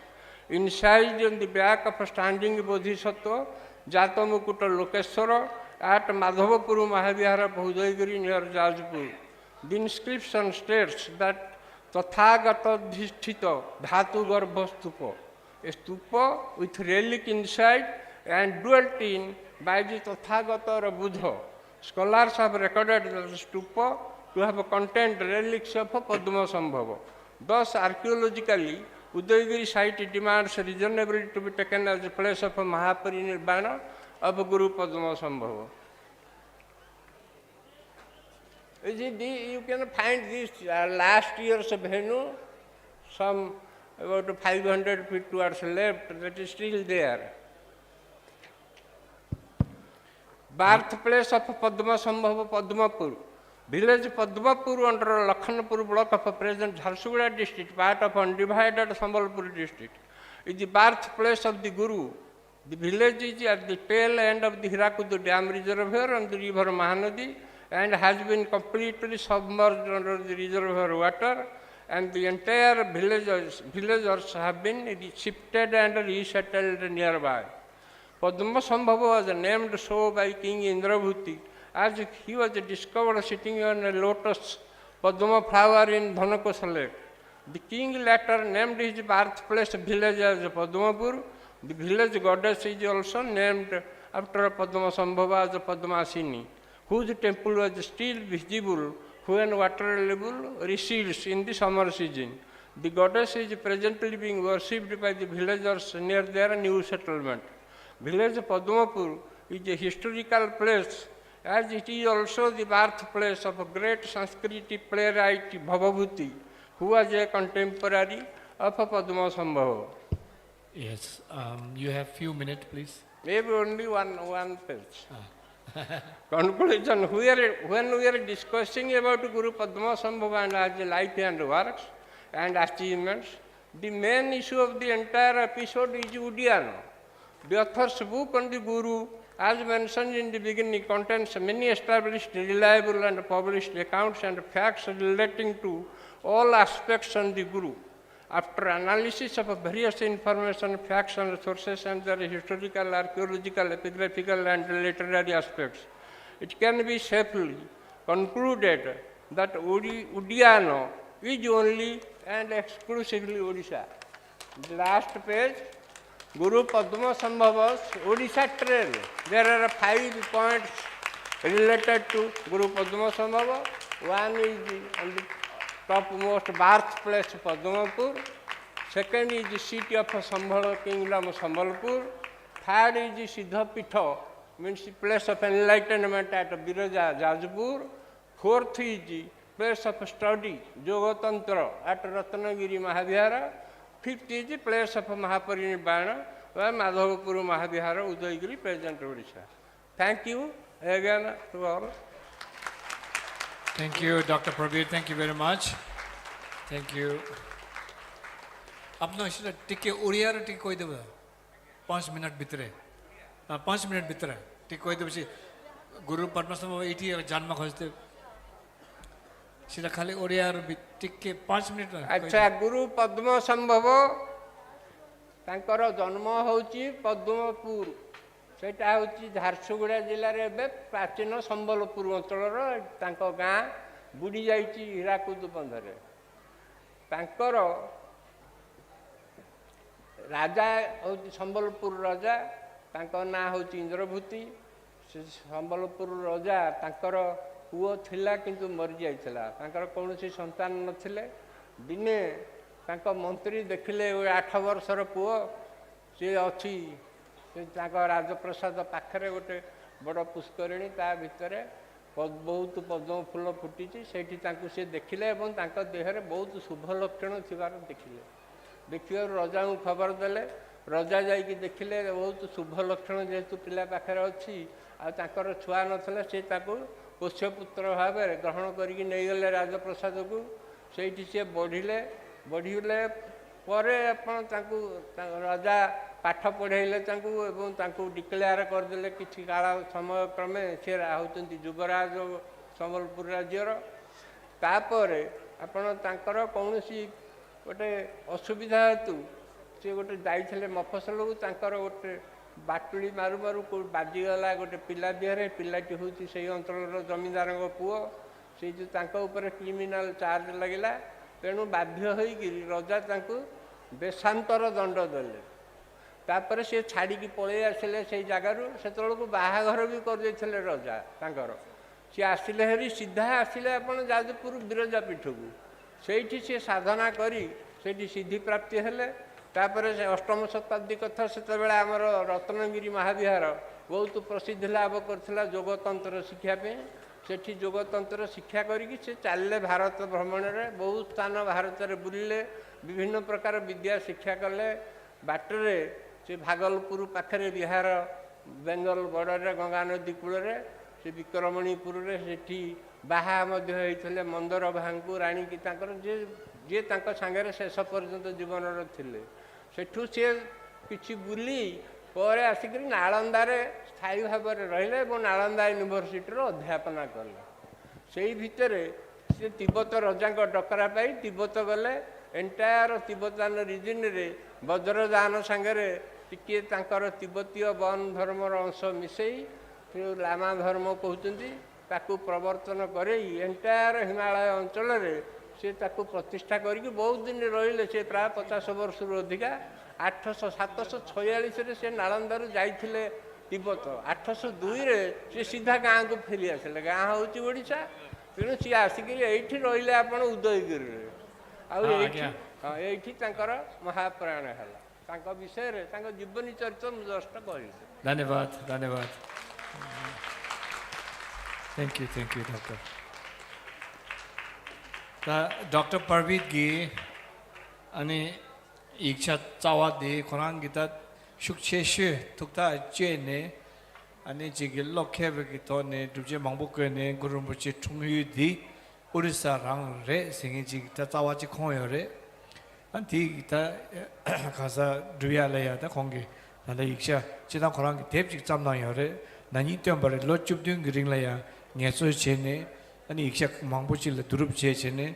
incised on the back of a standing Bodhisattva, Jatamukuta Lokeswara, at Madhavapur Mahavihara, Udayagiri near Jajpur. The inscription states that Tathagata Dhisthita Dhatu Garbha Stupa, a stupa with relic inside and dwelt in by the Tathagata or Buddha. Scholars have recorded that the stupa to have contained relics of Padmasambhava. Thus, archaeologically, Udayagiri site demands reasonably to be taken as a place of Mahaparinirvana of Guru Padmasambhava. You can find this last year's Venu, some about 500 feet towards left, that is still there. Birthplace of Padmasambhava, Padmapur. Village Padmapur under Lakhanpur block of present Jharsuguda district, part of undivided Sambalpur district, is the birthplace of the Guru. The village is at the tail end of the Hirakudu Dam reservoir on the river Mahanadi and has been completely submerged under the reservoir water, and the entire villagers have been shifted and resettled nearby. Padmasambhava was named so by King Indrabhuti, as he was discovered sitting on a lotus Padma flower in Dhanakosha lake. The king later named his birthplace village as Padmapur. The village goddess is also named after Padmasambhava as Padmasini, whose temple was still visible when water level recedes in the summer season. The goddess is presently being worshipped by the villagers near their new settlement. Village Padmapur is a historical place, as it is also the birthplace of a great Sanskrit playwright Bhavabhuti, who was a contemporary of Padmasambhava. Yes, you have few minutes, please. Maybe only one page. Conclusion, when we are discussing about Guru Padmasambhava and his life and works and achievements, the main issue of the entire episode is Udiyana. The author's book on the Guru, as mentioned in the beginning, contains many established, reliable and published accounts and facts relating to all aspects on the Guru. After analysis of various information, facts and sources and their historical, archaeological, epigraphical and literary aspects, it can be safely concluded that Udiyana is only and exclusively Odisha. The last page, Guru Padmasambhava's Odisha trail. There are 5 points related to Guru Padmasambhava. One is on the topmost birthplace Padmapur. Second is the city of Sambhala Kingdom, Sambalpur. Third is the Siddhapitha, means the place of enlightenment at Biraja, Jajpur. Fourth is the place of study, Yogatantra, at Ratnagiri Mahavihara. Fifth is the place of Mahaparinirvana, where Madhavapur Mahavihara, Udayagiri, present Odisha. Thank you again to all. Thank you, Dr. Prabir. Thank you very much. Thank you. अपना इसे टिके उड़िया रे टिके कोई देबो 5 minute भितरे 5 minute भितरे टिके कोई देबो गुरु पद्मसंभव एठी जन्म खोजते सीधा खाली उड़िया रे टिके 5 मिनट अच्छा गुरु पद्मसंभव तांकर जन्म होची पद्मपुर सेटा होची झारसुगुड़ा जिल्ला रे बे प्राचीन संबलपुर अंचलर तांको गां बुडी जाईची हीराकुद बंधरे तांकर राजा होची संबलपुर राजा तांको ना होची इंद्रभूति से संबलपुर राजा तांकर पुओ थिला किंतु मर जाइछला तांकर कोनोसी संतान नथिले दिने तांको मंत्री देखिले 8 वर्षर पुओ से अछि राजप्रसाद पाखरे गोटे बड़ पुष्करिणी ता भितरे ବହୁତ ପଦ୍ମ ଫୁଲ ଫୁଟିଛି ସେଇଠି ତାଙ୍କୁ ସେ ଦେଖିଲେ ଏବଂ ତାଙ୍କ ଦେହରେ ବହୁତ ଶୁଭ ଲକ୍ଷଣ ଥିବାର ଦେଖିଲେ। ଦେଖିବାରୁ ରଜାଙ୍କୁ ଖବର ଦେଲେ। ରଜା ଯାଇକି ଦେଖିଲେ ବହୁତ ଶୁଭ ଲକ୍ଷଣ ଯେହେତୁ ପିଲା ପାଖରେ ଅଛି ଆଉ ତାଙ୍କର ଛୁଆ ନଥିଲା, ସେ ତାକୁ ପୋଷ୍ୟପୁତ୍ର ଭାବରେ ଗ୍ରହଣ କରିକି ନେଇଗଲେ ରାଜପ୍ରସାଦକୁ। ସେଇଠି ସେ ବଢ଼ିଲେ ପରେ ଆପଣ ତାଙ୍କୁ ରାଜା ପାଠ ପଢ଼େଇଲେ ତାଙ୍କୁ ଏବଂ ତାଙ୍କୁ ଡିକ୍ଲେୟାର କରିଦେଲେ କିଛି କାଳ ସମୟ କ୍ରମେ ସେ ହେଉଛନ୍ତି ଯୁବରାଜ ସମ୍ବଲପୁର ରାଜ୍ୟର। ତାପରେ ଆପଣ ତାଙ୍କର କୌଣସି ଗୋଟେ ଅସୁବିଧା ହେତୁ ସେ ଗୋଟେ ଯାଇଥିଲେ ମଫସଲକୁ, ତାଙ୍କର ଗୋଟେ ବାଟୁଳି ମାରୁ ମାରୁ ବାଜିଗଲା ଗୋଟେ ପିଲା ଦେହରେ। ପିଲାଟି ହେଉଛି ସେଇ ଅଞ୍ଚଳର ଜମିଦାରଙ୍କ ପୁଅ। ସେଇ ଯେଉଁ ତାଙ୍କ ଉପରେ କ୍ରିମିନାଲ ଚାର୍ଜ ଲାଗିଲା, ତେଣୁ ବାଧ୍ୟ ହୋଇକରି ରଜା ତାଙ୍କୁ ବେଶାନ୍ତର ଦଣ୍ଡ ଦେଲେ। ତାପରେ ସେ ଛାଡ଼ିକି ପଳେଇ ଆସିଲେ ସେଇ ଜାଗାରୁ। ସେତେବେଳକୁ ବାହାଘର ବି କରିଦେଇଥିଲେ ରଜା ତାଙ୍କର। ସିଏ ଆସିଲେ ହେରି ସିଧା ଆସିଲେ ଆପଣ ଯାଜପୁର ବିରଜା ପୀଠକୁ। ସେଇଠି ସିଏ ସାଧନା କରି ସେଇଠି ସିଦ୍ଧିପ୍ରାପ୍ତି ହେଲେ। ତାପରେ ସେ ଅଷ୍ଟମ ଶତାବ୍ଦୀ କଥା, ସେତେବେଳେ ଆମର ରତ୍ନଗିରି ମହାବିହାର ବହୁତ ପ୍ରସିଦ୍ଧି ଲାଭ କରିଥିଲା ଯୋଗତନ୍ତ୍ର ଶିକ୍ଷା ପାଇଁ। ସେଠି ଯୋଗତନ୍ତ୍ର ଶିକ୍ଷା କରିକି ସେ ଚାଲିଲେ ଭାରତ ଭ୍ରମଣରେ। ବହୁତ ସ୍ଥାନ ଭାରତରେ ବୁଲିଲେ, ବିଭିନ୍ନ ପ୍ରକାର ବିଦ୍ୟା ଶିକ୍ଷା କଲେ। ବାଟରେ ସେ ଭାଗଲପୁର ପାଖରେ ବିହାର, ବେଙ୍ଗଲ ବର୍ଡରରେ ଗଙ୍ଗା ନଦୀ କୂଳରେ ସେ ବିକ୍ରମଣୀପୁରରେ ସେଠି ବାହା ମଧ୍ୟ ହୋଇଥିଲେ ମନ୍ଦର ଭାଙ୍କୁ ରାଣୀକି, ତାଙ୍କର ଯିଏ ତାଙ୍କ ସାଙ୍ଗରେ ଶେଷ ପର୍ଯ୍ୟନ୍ତ ଜୀବନର ଥିଲେ। ସେଠୁ ସିଏ କିଛି ବୁଲି ପରେ ଆସିକରି ନାଳନ୍ଦାରେ ସ୍ଥାୟୀ ଭାବରେ ରହିଲେ ଏବଂ ନାଳନ୍ଦା ୟୁନିଭର୍ସିଟିର ଅଧ୍ୟାପନା କଲେ। ସେଇ ଭିତରେ ସେ ତିବ୍ବତ ରଜାଙ୍କ ଡକରା ପାଇ ତିବ୍ବତ ଗଲେ। ଏଣ୍ଟାୟାର ତିବ୍ବତାନ ରିଜିନରେ ବଜ୍ରଯାନ ସାଙ୍ଗରେ ଟିକିଏ ତାଙ୍କର ତିବ୍ବତୀୟ ବନ ଧର୍ମର ଅଂଶ ମିଶାଇ ଲାମା ଧର୍ମ କହୁଛନ୍ତି ତାକୁ ପ୍ରବର୍ତ୍ତନ କରେଇ ଏଣ୍ଟାୟାର ହିମାଳୟ ଅଞ୍ଚଳରେ ସେ ତାକୁ ପ୍ରତିଷ୍ଠା କରିକି ବହୁତ ଦିନ ରହିଲେ। ସେ ପ୍ରାୟ 50 ବର୍ଷରୁ ଅଧିକା। 746ରେ ସେ ନାଳନ୍ଦାରୁ ଯାଇଥିଲେ ତିବ୍ବତ। 802ରେ ସେ ସିଧା ଗାଁକୁ ଫେରି ଆସିଲେ। ଗାଁ ହେଉଛି ଓଡ଼ିଶା। ତେଣୁ ସିଏ ଆସିକିରି ଏଇଠି ରହିଲେ ଆପଣ ଉଦୟଗିରିରେ। ଆଉ ଏଇଠି ତାଙ୍କର ମହାପ୍ରୟାଣ ହେଲା। ତାଙ୍କ ବିଷୟରେ ତାଙ୍କ ଜୀବନୀ ଚରିତ୍ର ମୁଁ ଜଷ୍ଟ କହିଲି। ଧନ୍ୟବାଦ ଧନ୍ୟବାଦ। Thank you doctor. डॉक्टर परवीत गी अनि इच्छा चावा दे कोरांग गिता शुक्षेशे तुक्ता चेने अनि जिगे लोखे बगितो ने दुजे मंगबुक ने गुरुमुची ठुंगयु दी उड़ीसा रंग रे सिंगी जिता चावा ची खोयो रे अंति गिता खासा दुया लेया ता खोंगे नंदा इच्छा चिना कोरांग टेप ची चामना यो रे ननी त्यंबरे लो चुबदुंग गिरिंग लेया न्यासो चेने अनि इच्छा मंगबुची ले दुरुप चेने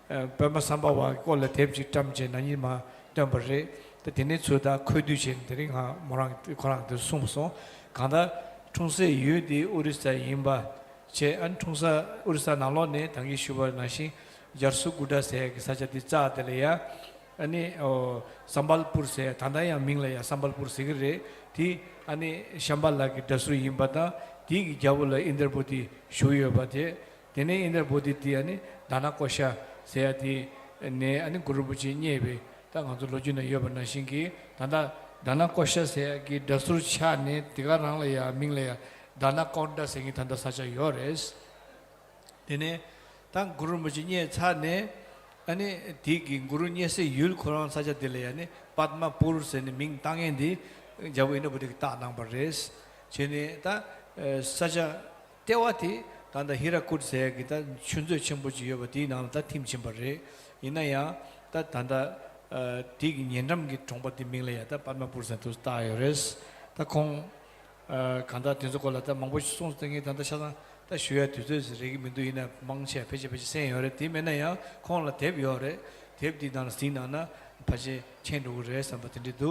Padmasambhava कोले टेप ची टम चे ननी मा त्यंबरे ते तिने छुदा खोदु चे तेरिंग हा मोरांग कोरांग द सुमसो कांदा ठुंसे युदि उड़ीसा यिम्बा चे अन ठुंसा उड़ीसा नालो ने तंगी शुभ नाशी जरसु गुडा से साजति चा देलेया अनि संबलपुर से थांदाया मिंगलेया संबलपुर सिगरे थी अनि शंबल की दसु यिम्बा ता ती जावल इंद्रपति शुयो बाते तेने इंद्रपति ती अनि दाना कोशा से थी ने अनि गुरुबुची नेबे ता गंजो लोजुना योबना शिंगी थांदा दाना कोशा से की दसु छा ने तिगा रंगलेया मिंगलेया दाना कोंडा सिंगी थांदा साचा योरेस तेने ता गुरुबुची ने छा ने अनि ती गुरु ने से युल खोरान साजा दिले यानी पद्मापुर से मिंग तांगे दी जब इन्हें बुद्धि ता नंबर रेस चेने ता साजा तेवाती तांदा हीराकुद से किता चुंजो चंबुजी योबती नाम ता थीम चंबरे इन्हें या ता तांदा ती नियंत्रम की टोंबती मिंगले या ता पद्मापुर से तो ता योरेस ता कों कांदा तेंजो कोला ता मंगबुच सोंस तेंगे तांदा शादा ता शुया तुझे रेगी मिंदु इना मंगचे पेचे पेचे से योरे ती में ना या कों ला टेप योरे टेप दी दाना सीना ना पचे चेंडू रे संबंधित दो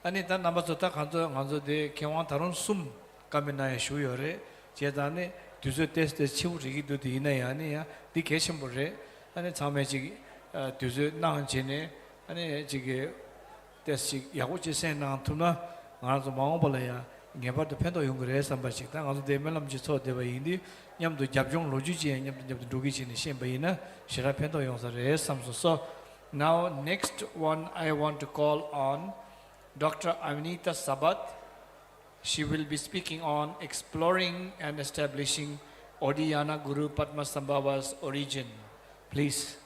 अनि ता नंबर तो ता खांजो दे केवां तारों सुम कमिना शु योरे जेदाने तुझे टेस्ट छिउ रेगी दो दी ना या ने या दी केशम बोरे अनि छामे जी तुझे नां चेने अनि जिगे टेस्ट यागो चेसे ना तुना गाजो मांग बोले या ngebar de pendo yungre samba chikta ngazo de melam ji so de ba indi nyam do jabjong loju ji nyam de dugi chi ni shen ba ina shira pendo yong sa re samso. So now next one I want to call on Dr. Avinita Sabat. She will be speaking on exploring and establishing Odiyana Guru Padmasambhava's origin. Please.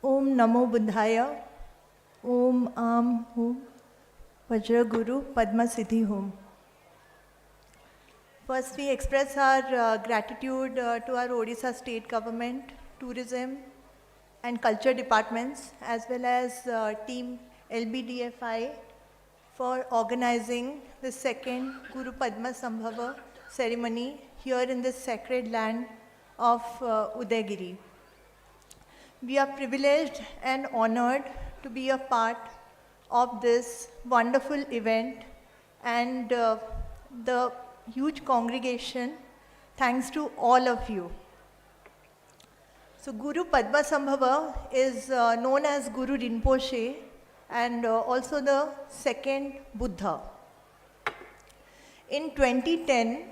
Om Namo Buddhaya. Om Hum. Vajra Guru Padma Siddhi Hum. First, we express our gratitude to our Odisha state government, tourism and culture departments, as well as team LBDFI for organizing the second Guru Padmasambhava ceremony here in this sacred land of Udayagiri. We are privileged and honored to be a part of this wonderful event, and the huge congregation, thanks to all of you. So Guru Padmasambhava is known as Guru Rinpoche and also the second Buddha. In 2010,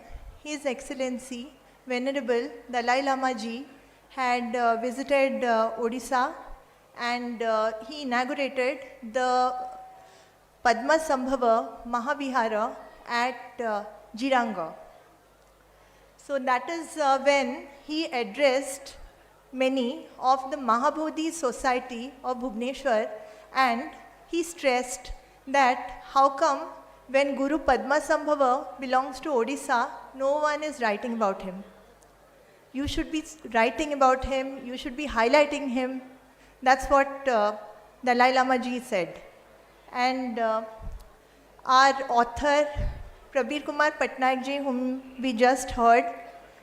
His Excellency Venerable Dalai Lama Ji had visited Odisha, and he inaugurated the Padmasambhava Mahavihara at Jiranga. So that is when he addressed many of the Mahabodhi Society of Bhubaneswar, and he stressed that how come when Guru Padmasambhava belongs to Odisha, no one is writing about him. You should be writing about him, you should be highlighting him. That's what Dalai Lama Ji said. And our author, Prabir Kumar Patnaik Ji, whom we just heard,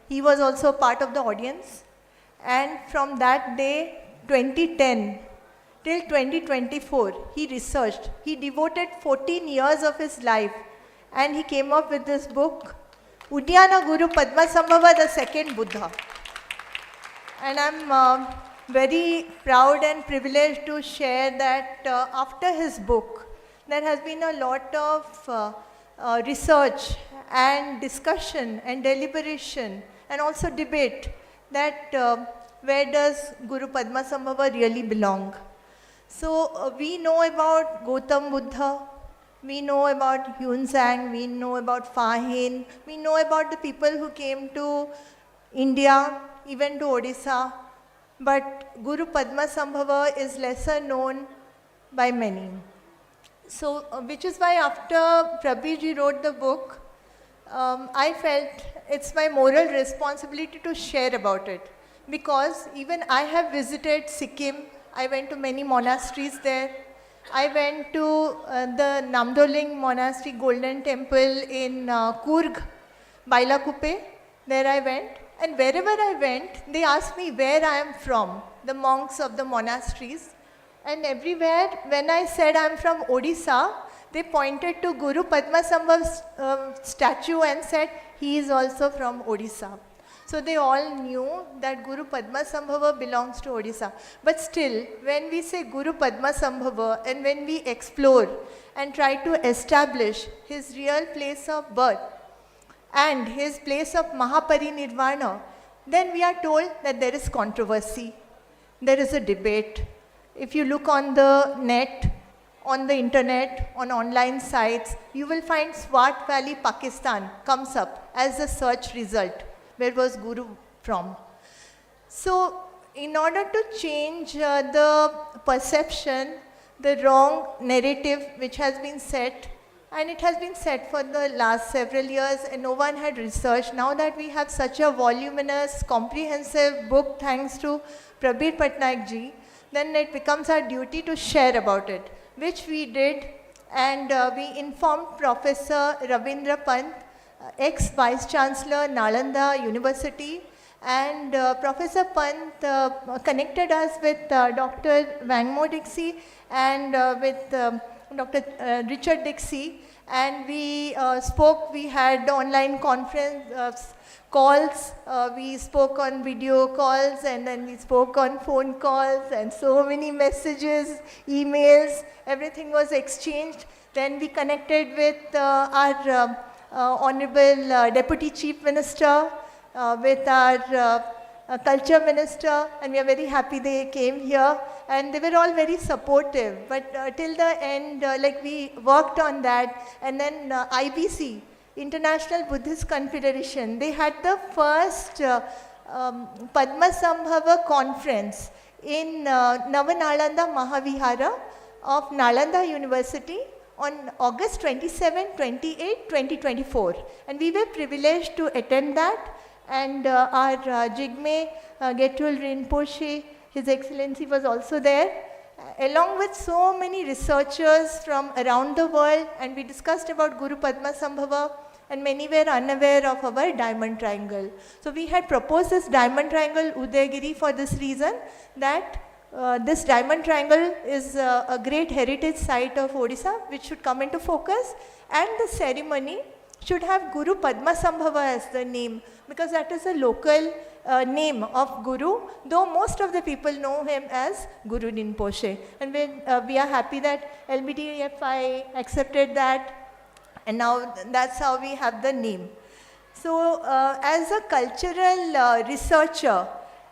he was also part of the audience. And from that day, 2010 till 2024, he researched. He devoted 14 years of his life, and he came up with this book, Udiyana Guru Padmasambhava, the second Buddha. And I'm very proud and privileged to share that after his book, there has been a lot of research and discussion and deliberation and also debate that where does Guru Padmasambhava really belong. So we know about Gautam Buddha, we know about Yunzang, we know about Fahin, we know about the people who came to India, even to Odisha, but Guru Padmasambhava is lesser known by many. So, which is why after Prabir Ji wrote the book, I felt it's my moral responsibility to share about it. Because even I have visited Sikkim, I went to many monasteries there. I went to the Namdoling Monastery Golden Temple in Coorg, Bailakuppe, there I went. And wherever I went, they asked me where I am from, the monks of the monasteries. And everywhere, when I said I am from Odisha, they pointed to Guru Padmasambhava's statue and said, he is also from Odisha. So they all knew that Guru Padmasambhava belongs to Odisha. But still, when we say Guru Padmasambhava and when we explore and try to establish his real place of birth and his place of Mahaparinirvana, then we are told that there is controversy, there is a debate. If you look on the net, on the internet, on online sites, you will find Swat Valley, Pakistan comes up as a search result. Where was Guru from? So, in order to change the perception, the wrong narrative which has been set, and it has been set for the last several years and no one had researched. Now that we have such a voluminous, comprehensive book thanks to Prabir Patnaik Ji, then it becomes our duty to share about it, which we did, and we informed Professor Ravindra Pant, ex-Vice Chancellor, Nalanda University, and Professor Pant connected us with Dr. Wangmo Dixie and with Dr. Richard Dixie, and we spoke. We had online conference calls, we spoke on video calls, and then we spoke on phone calls, and so many messages, emails, everything was exchanged. Then we connected with our Honorable Deputy Chief Minister, with our Culture Minister, and we are very happy they came here. and they were all very supportive. But till the end, like we worked on that, and then IBC, International Buddhist Confederation, they had the first Padmasambhava conference in Navanalanda Mahavihara of Nalanda University on August 27, 28, 2024. And we were privileged to attend that. And our Jigme Getul Rinpoche, His Excellency, was also there, along with so many researchers from around the world. And we discussed about Guru Padmasambhava, and many were unaware of our diamond triangle. So we had proposed this diamond triangle Udayagiri for this reason, that this diamond triangle is a great heritage site of Odisha which should come into focus, and the ceremony should have Guru Padmasambhava as the name, because that is a local name of Guru, though most of the people know him as Guru Rinpoche. And we are happy that LBDFI accepted that, and now that's how we have the name. So as a cultural researcher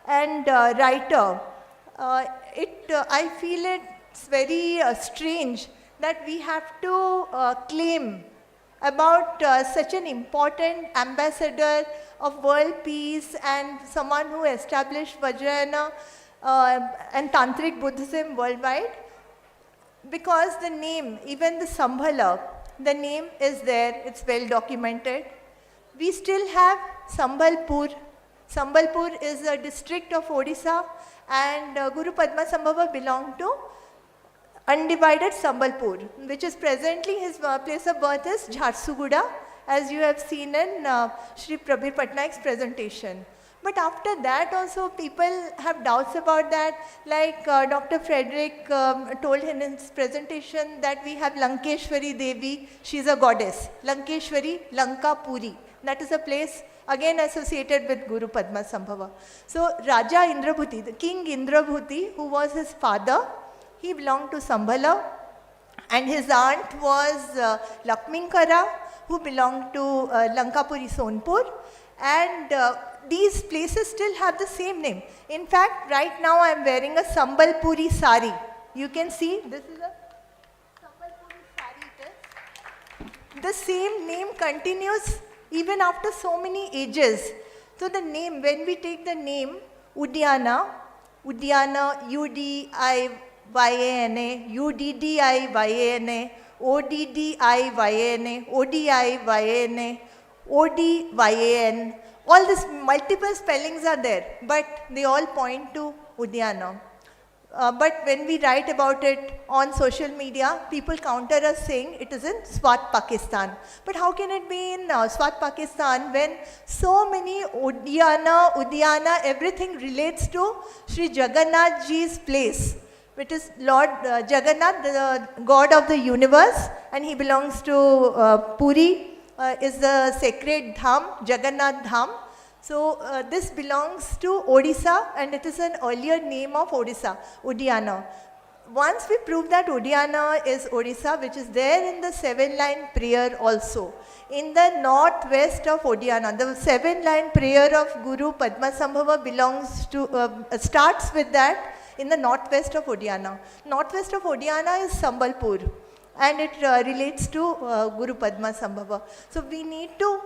and writer, I feel it's very strange that we have to claim about such an important ambassador of world peace and someone who established Vajrayana and Tantric Buddhism worldwide, because the name, even the Sambhala, the name is there, it's well documented. We still have Sambalpur. Sambalpur is a district of Odisha, and Guru Padmasambhava belonged to undivided Sambalpur, which is presently his place of birth is Jharsuguda, as you have seen in Shri Prabir Patnaik's presentation. But after that also people have doubts about that, like Dr. Frederick told in his presentation that we have Lankeshwari Devi, she is a goddess. Lankeshwari, Lanka Puri, that is a place again associated with Guru Padmasambhava. So Raja Indrabhuti, the King Indrabhuti, who was his father, he belonged to Sambhala, and his aunt was Lakminkara, who belonged to Lankapuri Sonpur, and these places still have the same name. In fact, right now I am wearing a Sambalpuri sari. You can see, this is a Sambalpuri sari. The same name continues even after so many ages. So the name, when we take the name Udyana, Udyana, U-D-I-Y-A-N-A, U-D-D-I-Y-A-N-A, O-D-D-I-Y-A-N-A, O-D-I-Y-A-N-A, O-D-Y-A-N, all these multiple spellings are there, but they all point to Udyana. But when we write about it on social media, people counter us saying it is in Swat, Pakistan. But how can it be in Swat, Pakistan when so many Udyana, everything relates to Sri Jagannath Ji's place, which is Lord Jagannath, the God of the universe, and he belongs to Puri, is the sacred Dham, Jagannath Dham. So this belongs to Odisha, and it is an earlier name of Odisha, Udyana. Once we prove that Udyana is Odisha, which is there in the 7-line prayer also, in the northwest of Udyana, the 7-line prayer of Guru Padmasambhava belongs to, starts with that in the northwest of Udyana. Northwest of Udyana is Sambalpur, and it relates to Guru Padmasambhava. So we need to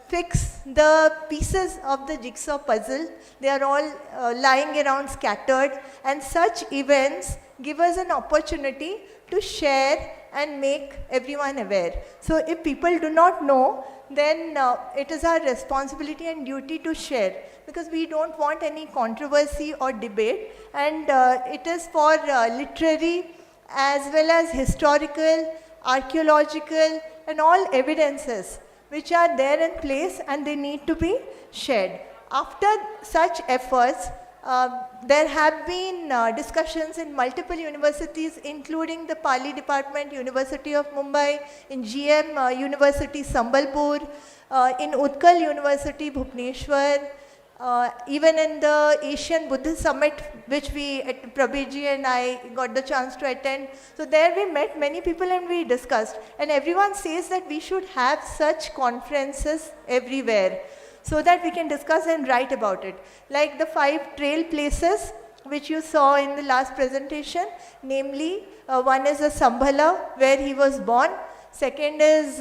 fix the pieces of the jigsaw puzzle. They are all lying around scattered, and such events give us an opportunity to share and make everyone aware. So if people do not know, then it is our responsibility and duty to share, because we don't want any controversy or debate, and it is for literary as well as historical, archaeological, and all evidences which are there in place, and they need to be shared. After such efforts, there have been discussions in multiple universities, including the Pali Department, University of Mumbai, in GM University, Sambalpur, in Utkal University, Bhubaneswar, even in the Asian Buddhist Summit, which Prabhiji and I got the chance to attend. So there we met many people and we discussed. And everyone says that we should have such conferences everywhere, so that we can discuss and write about it. Like the 5 trail places, which you saw in the last presentation, namely one is a Sambhala where he was born, second is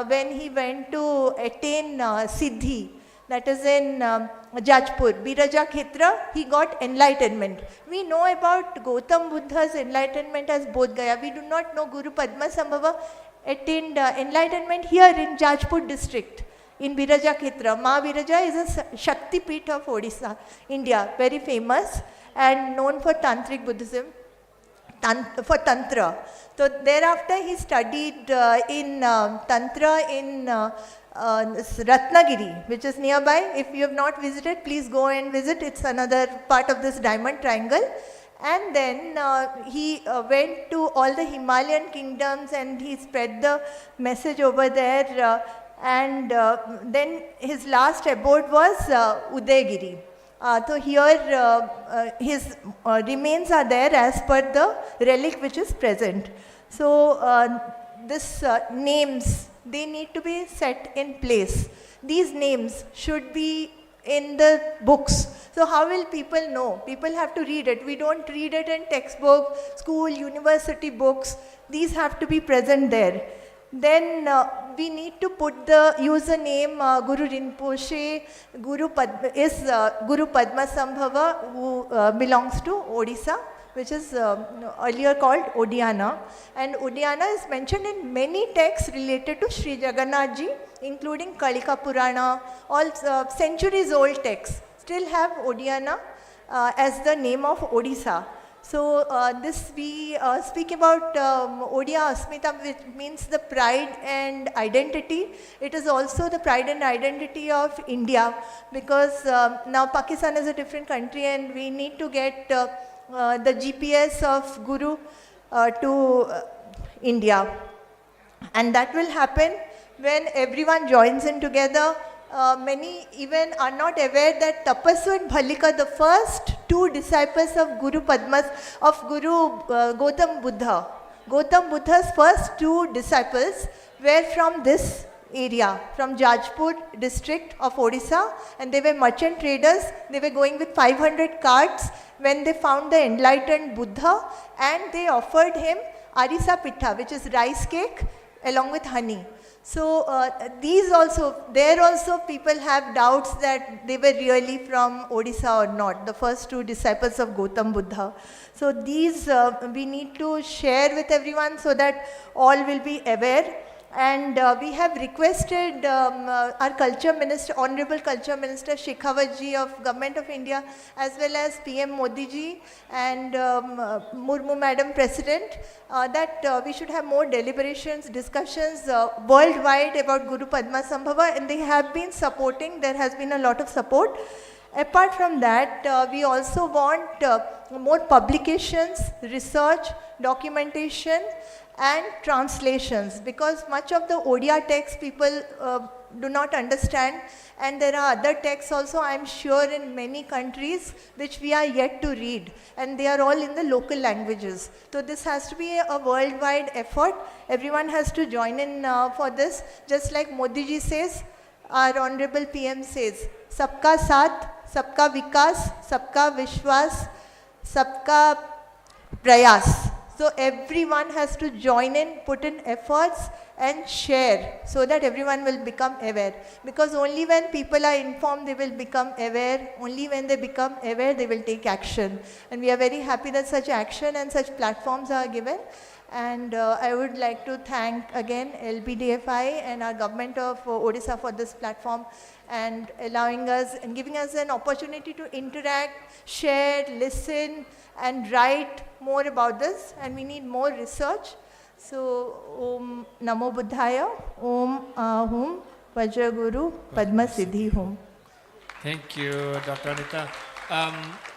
when he went to attain Siddhi, that is in Jajpur, Biraja Khetra, he got enlightenment. We know about Gautam Buddha's enlightenment as Bodh Gaya. We do not know Guru Padmasambhava attained enlightenment here in Jajpur district, in Biraja Khetra. Ma Biraja is a Shakti Peeth of Odisha, India, very famous and known for Tantric Buddhism, for Tantra. So thereafter he studied in Tantra in Ratnagiri, which is nearby. If you have not visited, please go and visit. It's another part of this diamond triangle. And then he went to all the Himalayan kingdoms and he spread the message over there. Then his last abode was Udaygiri. So here his remains are there as per the relic which is present. So this names, they need to be set in place. These names should be in the books. So how will people know? People have to read it. We don't read it in textbook, school, university books. These have to be present there. Then we need to put the username Guru Rinpoche, Guru Padmasambhava, who belongs to Odisha, which is earlier called Odiana. And Odiana is mentioned in many texts related to Sri Jagannath Ji, including Kalika Purana, all centuries old texts still have Odiana as the name of Odisha. So this we speak about Odia Asmita, which means the pride and identity. It is also the pride and identity of India, because now Pakistan is a different country and we need to get the GPS of Guru to India. And that will happen when everyone joins in together. Many even are not aware that Tapasu and Bhalika, the first two disciples of Guru Gautam Buddha, Gautam Buddha's first two disciples were from this area, from Jajpur district of Odisha, and they were merchant traders. They were going with 500 carts when they found the enlightened Buddha, and they offered him Arisa Pittha, which is rice cake along with honey. So there also people have doubts that they were really from Odisha or not, the first two disciples of Gautam Buddha. So these we need to share with everyone so that all will be aware. And we have requested our Culture Minister, Honorable Culture Minister Shekhawat ji of Government of India, as well as PM Modi ji and Murmu Madam President, that we should have more deliberations, discussions worldwide about Guru Padmasambhava, and they have been supporting. There has been a lot of support. Apart from that, we also want more publications, research, documentation, and translations, because much of the Odia text people do not understand, and there are other texts also, I am sure, in many countries which we are yet to read, and they are all in the local languages. So this has to be a worldwide effort. Everyone has to join in for this. Just like Modi ji says, our Honorable PM says, Sabka Saath, Sabka Vikas, Sabka Vishwas, Sabka Prayas. So everyone has to join in, put in efforts and share, so that everyone will become aware. Because only when people are informed, they will become aware. Only when they become aware, they will take action. And we are very happy that such action and such platforms are given. And I would like to thank again LBDFI and our government of Odisha for this platform, and allowing us and giving us an opportunity to interact, share, listen, and write more about this. And we need more research. So, Om Namo Buddhaya, Om Hum Vajra Guru Padma Siddhi Hum. Thank you, Dr. Anita.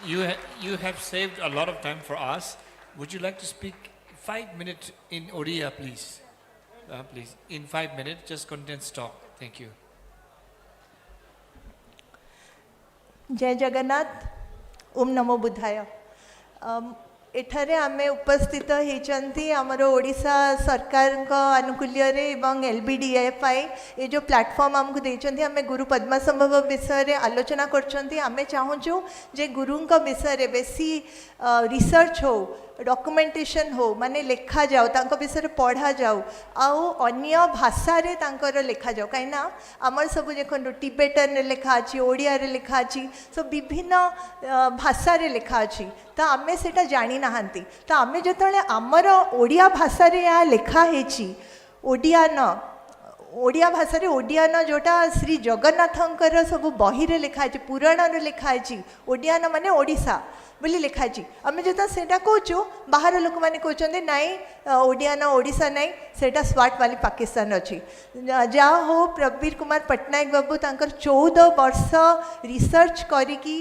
You have saved a lot of time for us. Would you like to speak 5 minutes in Odia, please? Please, in 5 minutes, just condensed talk. Thank you. Jai Jagannath, Om Namo Buddhaya. एठारे आमे उपस्थित होइचंती हमर ओडिशा सरकार को अनुकूल्य रे एवं एलबीडीएफआई ये जो प्लेटफॉर्म हमको देइचंती हमें गुरु पद्मसंभव विषय रे आलोचना करचंती आमे चाहूचु जे गुरुंक विषय रे बेसी रिसर्च हो डॉक्यूमेंटेशन हो माने लेखा जाओ तांको विषय पढ़ा जाओ आउ अन्य भाषा रे तांकर लेखा जाओ कहीं आमर सब देखो टिबेटन रे लेखा अच्छी ओडिया रे लेखा अच्छी सब विभिन्न भाषा रे लेखा अच्छी तो आमे सेटा जानी नाहंती तो आमे जतले आमर ओडिया भाषा रे या लेखा हेची ओडियान ओडिया भाषा रे ओडियान जोटा श्री जगन्नाथंकर सब बही रे लेखा अच्छी पुराण रे लेखा अच्छी ओडियान माने ओडिशा बोली लिखाई आम जो सेटा कहूँ बाहर लोक मैंने कहते नाई ओडिया ना ओडिशा नाई सेटा स्वाट वाली पाकिस्तान अच्छी जहाँ हो प्रवीर कुमार पट्टनायक बाबू तांकर 14 वर्ष रिसर्च करिकी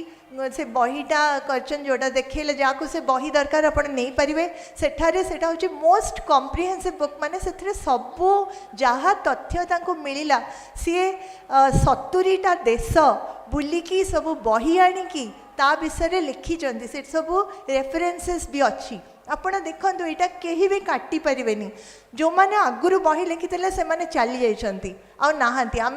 से बहीटा करचन जोटा देखेले जहाँ से बही दरकार आप नहीं पारे सेठारे सेटा होची मोस्ट कॉम्प्रिहेंसिव बुक माने से सबू जहाँ तथ्य तांको मिलिला सी 70टा देश बुलिकी सब बही आनिकी ता विषय लिखी से सब रेफरेन्सेस भी अच्छी आपण देखो यहाँ कहीं भी काटी पारे जो मैंने आगुरी बही लिखी से मैंने चली जाइए आहांती आम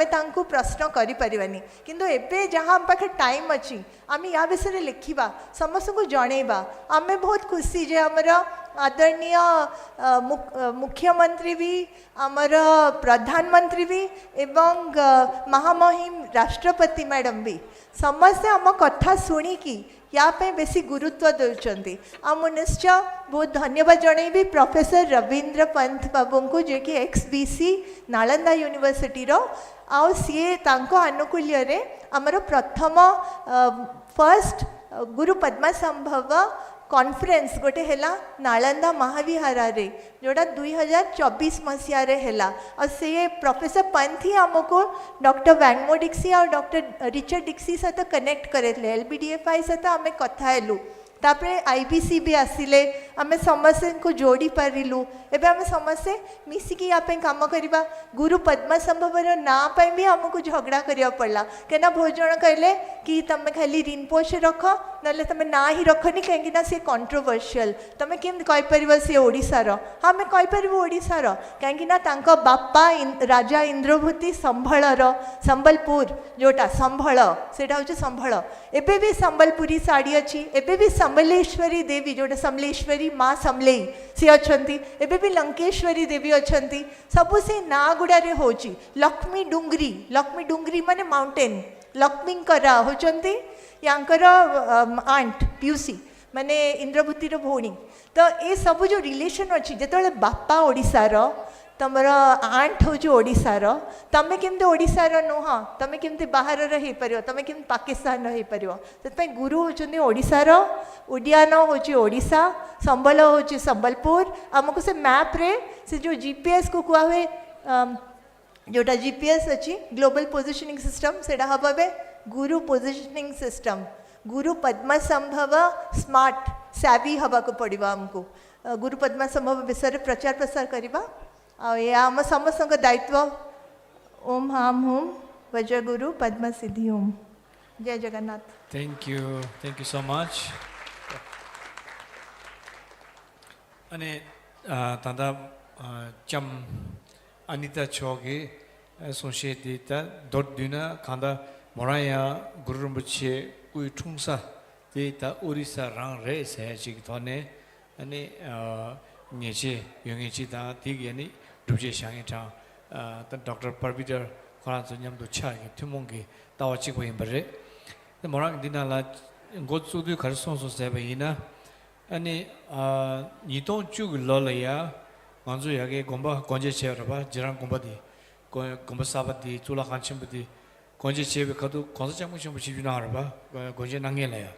प्रश्न करें किंतु एबे जहाँ आम पाखे टाइम अच्छी आम या विषय लिखा समस्त को जनइबा आम बहुत खुशी जे आमर आदरणीय मुख्यमंत्री भी आमर प्रधानमंत्री भी एवं महामहिम राष्ट्रपति मैडम भी समस्ते आम कथा शुणिकी या बेसी गुरुत्व दौरान आम निश्चय बहुत धन्यवाद जनइबी प्रोफेसर रवींद्र पंत बाबू को जे कि XBC नालंदा यूनिवर्सिटी रो आउ सीए तांको आनुकूल्य रे आमर प्रथम फर्स्ट गुरु पद्मसंभव कॉन्फ्रेंस गोटे हैला नालंदा महाविहार रे जोड़ा 2024 मसीह रे हैला और से प्रोफेसर पंत ही आमको डॉक्टर वैंगमो डिक्सी और डॉक्टर रिचर्ड डिक्सी सहित कनेक्ट करेले एलबीडीएफआई सहित आम कथा हेलु तापरे आईबीसी भी आसिले आमे समस्ते को जोड़ी पारिलु एबे आमे समस्ते मिसिकी या पे काम करिबा गुरु पद्मसंभवर ना पे भी हमको झगड़ा करिया पड़ला केना भोजन कहले कि तमे खाली रिनपोचे रख नले तमे ना ही रखनी कहीं ना से कंट्रोवर्शियल तमे केम कहि परिबा से ओडिसा रो हमें कहि परिबो ओडिसा रो कहीं ना तांको बापा राजा इंद्रभूति संभलर संबलपुर जोटा संभल सेटा होचे संभल एबे भी संबलपुरी साड़ी अच्छी एबे भी समलेश्वरी देवी जोटा समलेश्वरी माँ समलेई सी अच्छी एबे भी लंकेश्वरी देवी अच्छी सबू से ना गुड़ा रे होची लक्ष्मी डुंगरी माने माउंटेन लक्ष्मी होचंती यांकर आंट पियूसी माने इंद्रभूति रो भौणी तो ये सब जो रिलेशन अच्छी जिते बापा ओडिशार तमर आंट हूँ ओडिशार तमें केमती ओडिशार नुह तमें केमती बाहर हो पार तमें केमती पाकिस्तान हो पार से गुरु होचंती ओडिशार ओडियान होची ओडिशा संबल होची संबलपुर आमको से मैप रे से जो जीपीएस को कुआ हुए जोटा जीपीएस अच्छी ग्लोबल पोजिशनिंग सिस्टम से हम ए गुरु पोजिशनिंग सिस्टम गुरु पद्मसंभव स्मार्ट सैवी हवा को पड़वा आमको गुरु पद्मसंभव विषय प्रचार प्रसार करवा आम समस्त दायित्व ओम हाम होम वजय गुरु पद्म सिद्धि ओम जय Jagannath thank you so much अने तादा चम अनिता छोगे सोशेदिता दोट दिना खांदा मोराया गुरुमुचे उई ठुंसा देता ओडिशा रंग रे से चिक थने अने न्येचे योंगेची ता तिगेनी दुजे शांगे ता डॉक्टर परविदर खरा सुन्यम दु छागे थुमोंगे तावची को इम्बरे मोरांग दिनाला गोचुदु खरसों से बेइना अने नितों चुग ललया manzu yage gomba konje chevraba jirang gomba di gomba sabadi chula khanchim budi konje cheve khadu konje changmu chim buchi juna arba konje nangye la ya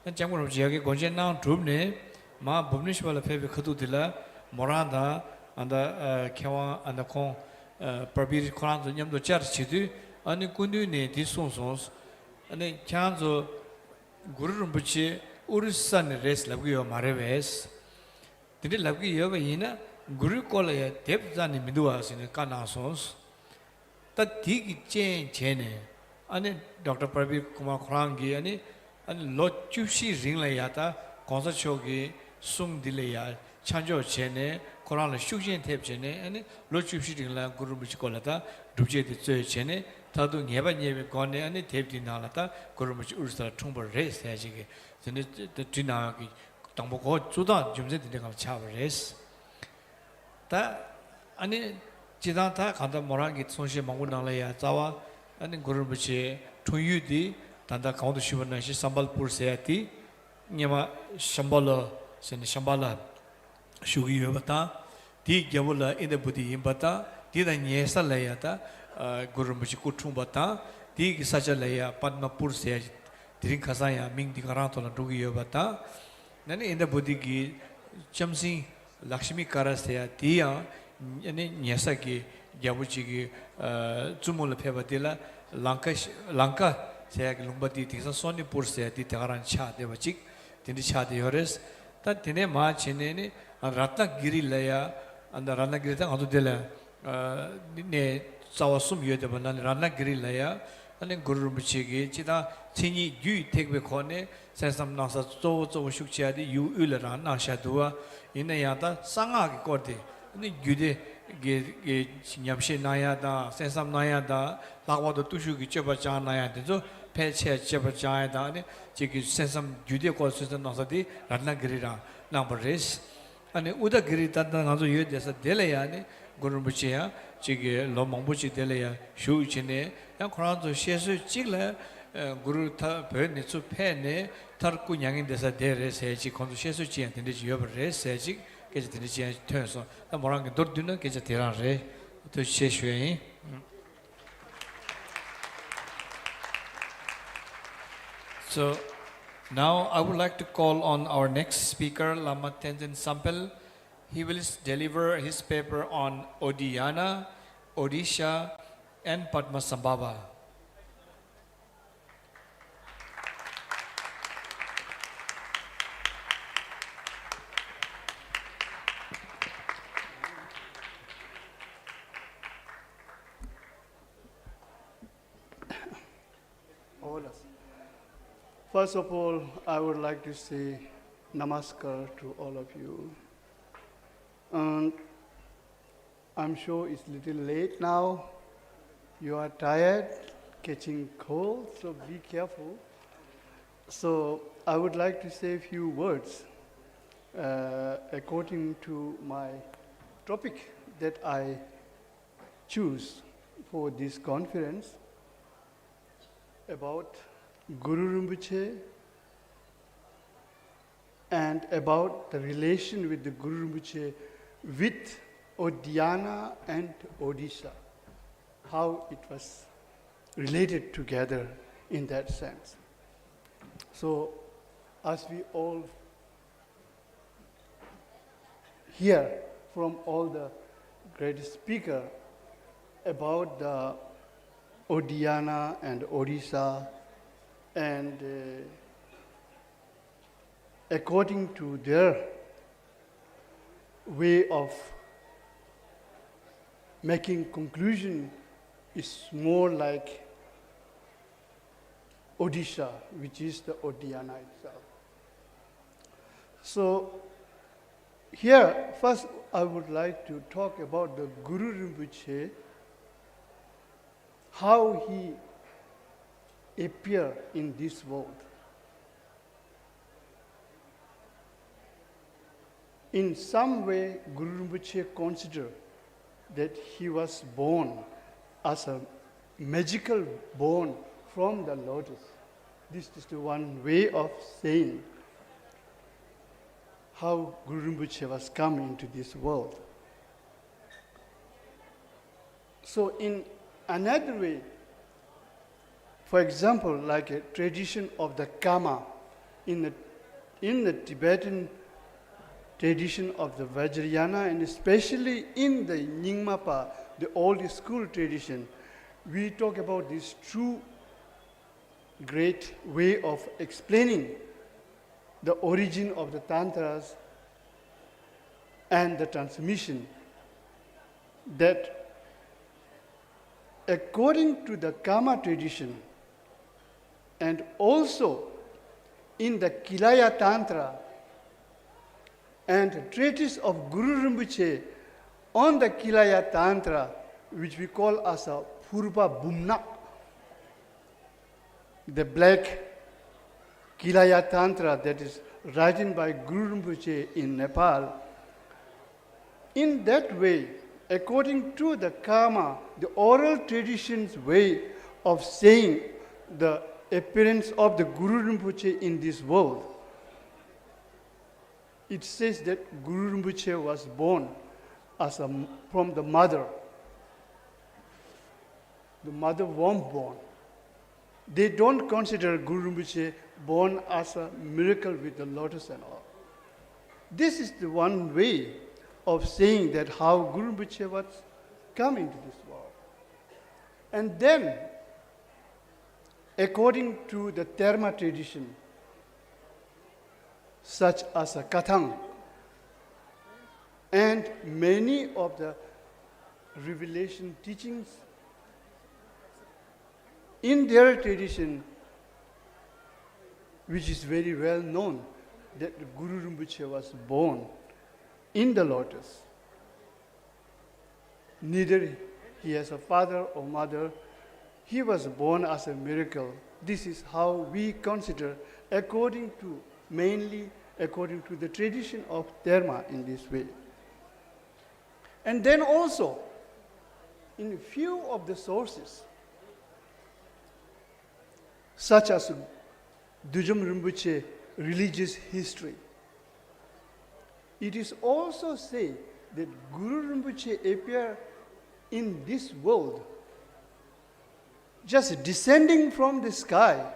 tan changmu ro yage konje na drup ne ma bhuvneshwar la phebe khadu dila moranda anda khewa anda kon prabir khoran zo nyam do char chidu ani kundu ne di song song ani kyanzo guru rumbuchi urissa ne res labgi yo mareves tinde labgi yo yina Guru kola ya dep zani midua sine kana sons ta digi chen chene ane Dr. Prabir Kumar Khurang gi ane lo chushi ring la ya ta konsa chogi sung dilaya chanjo chene koran la shukshin thep chene ani lo chupshi dingla guru muchi kolata dubje de tsoy chene tadu ngeba nyebe gone ani thep dinala ta guru muchi ursa thungbar res ya jige sene de dina ki tangbo ko juda jumje de ga chabar res ta ani jidang ta kanda morangi sonshi mangu nangla ya zawa ani guru muchi thungyu di tanda kaundu shibana shi sambalpur sayati nyama shambala sene shambala shugi yobata di gyabula inde budi yimbata di da nyesa layata guru muchi kutung bata di sacha laya padmapur sayati diring khasaya ming di karanto la dugi yobata nani inde budi gi chamsi lakshmi kara sayati ya yani nyesa ki gyabuchi gi zumula pebadila lanka sayaki lumbati tiksa soni pur sayati tagaran cha deva chik tindi cha de yores ta tine ma chine ni ratnagiri laya anda ratnagiri ta adu dela ne sawasum yode banan ratnagiri laya ane guru muchi gi chida chini gyu tekbe khone sensam nasa zo shukchya di yu ulara na sha duwa ina ya ta sanga ki korde ni gyude ge nyamshe naya da sensam naya da lakwa do tushu gi cheba cha naya de zo peche cheba cha da ne chiki sensam gyude ko su na sa di ratnagiri ra number res ane udagiri ta da ngazo ye de sa dele ya ne guru muchi ya chiki lo mangbu chi dele ya shu chine ya khran zo shesu chikla guru ta pe ne chu pe ne tar ku nyangin de sa de re se chi kon shesu chi an de ji yob re se chi ke de chi ten so ta morang dor dun ke je teran re to she shwe so now I would like to call on our next speaker, Lama Tenzin Sampel. He will deliver his paper on Odiyana, Odisha, and Padmasambhava. First of all, I would like to say namaskar to all of you. And I'm sure it's a little late now. You are tired, catching cold, so be careful. So I would like to say a few words according to my topic that I choose for this conference about Guru Rinpoche and about the relation with the Guru Rinpoche with Odiyana and Odisha, how it was related together in that sense. So, as we all hear from all the great speakers about the Odiyana and Odisha, and according to their way of making conclusion is more like Odisha, which is the Odiyana itself. So here, first I would like to talk about the Guru Rinpoche, how he appear in this world. In some way, Guru Rinpoche considered that he was born as a magical born from the lotus. This is the one way of saying how Guru Rinpoche was coming into this world. So in another way, for example, like a tradition of the Kama, in the Tibetan tradition of the Vajrayana, and especially in the Nyingmapa, the old school tradition, we talk about this true great way of explaining the origin of the Tantras and the transmission, that according to the Kama tradition, and also in the Kilaya Tantra, and a treatise of Guru Rinpoche on the Kilaya Tantra, which we call as a Purva Bumna, the black Kilaya Tantra that is written by Guru Rinpoche in Nepal. In that way, according to the karma, the oral tradition's way of saying the appearance of the Guru Rinpoche in this world, it says that Guru Rinpoche was born from the mother. The mother won't born. They don't consider Guru Rinpoche born as a miracle with the lotus and all. This is the one way of saying that how Guru Rinpoche was coming to this world. And then, according to the Terma tradition, such as a Kathang, and many of the revelation teachings, in their tradition, which is very well known, that Guru Rinpoche was born in the lotus. Neither he has a father or mother, he was born as a miracle. This is how we consider, mainly according to the tradition of Terma in this way. And then also, in few of the sources, such as Dujum Rinpoche religious history, it is also said that Guru Rinpoche appeared in this world, just descending from the sky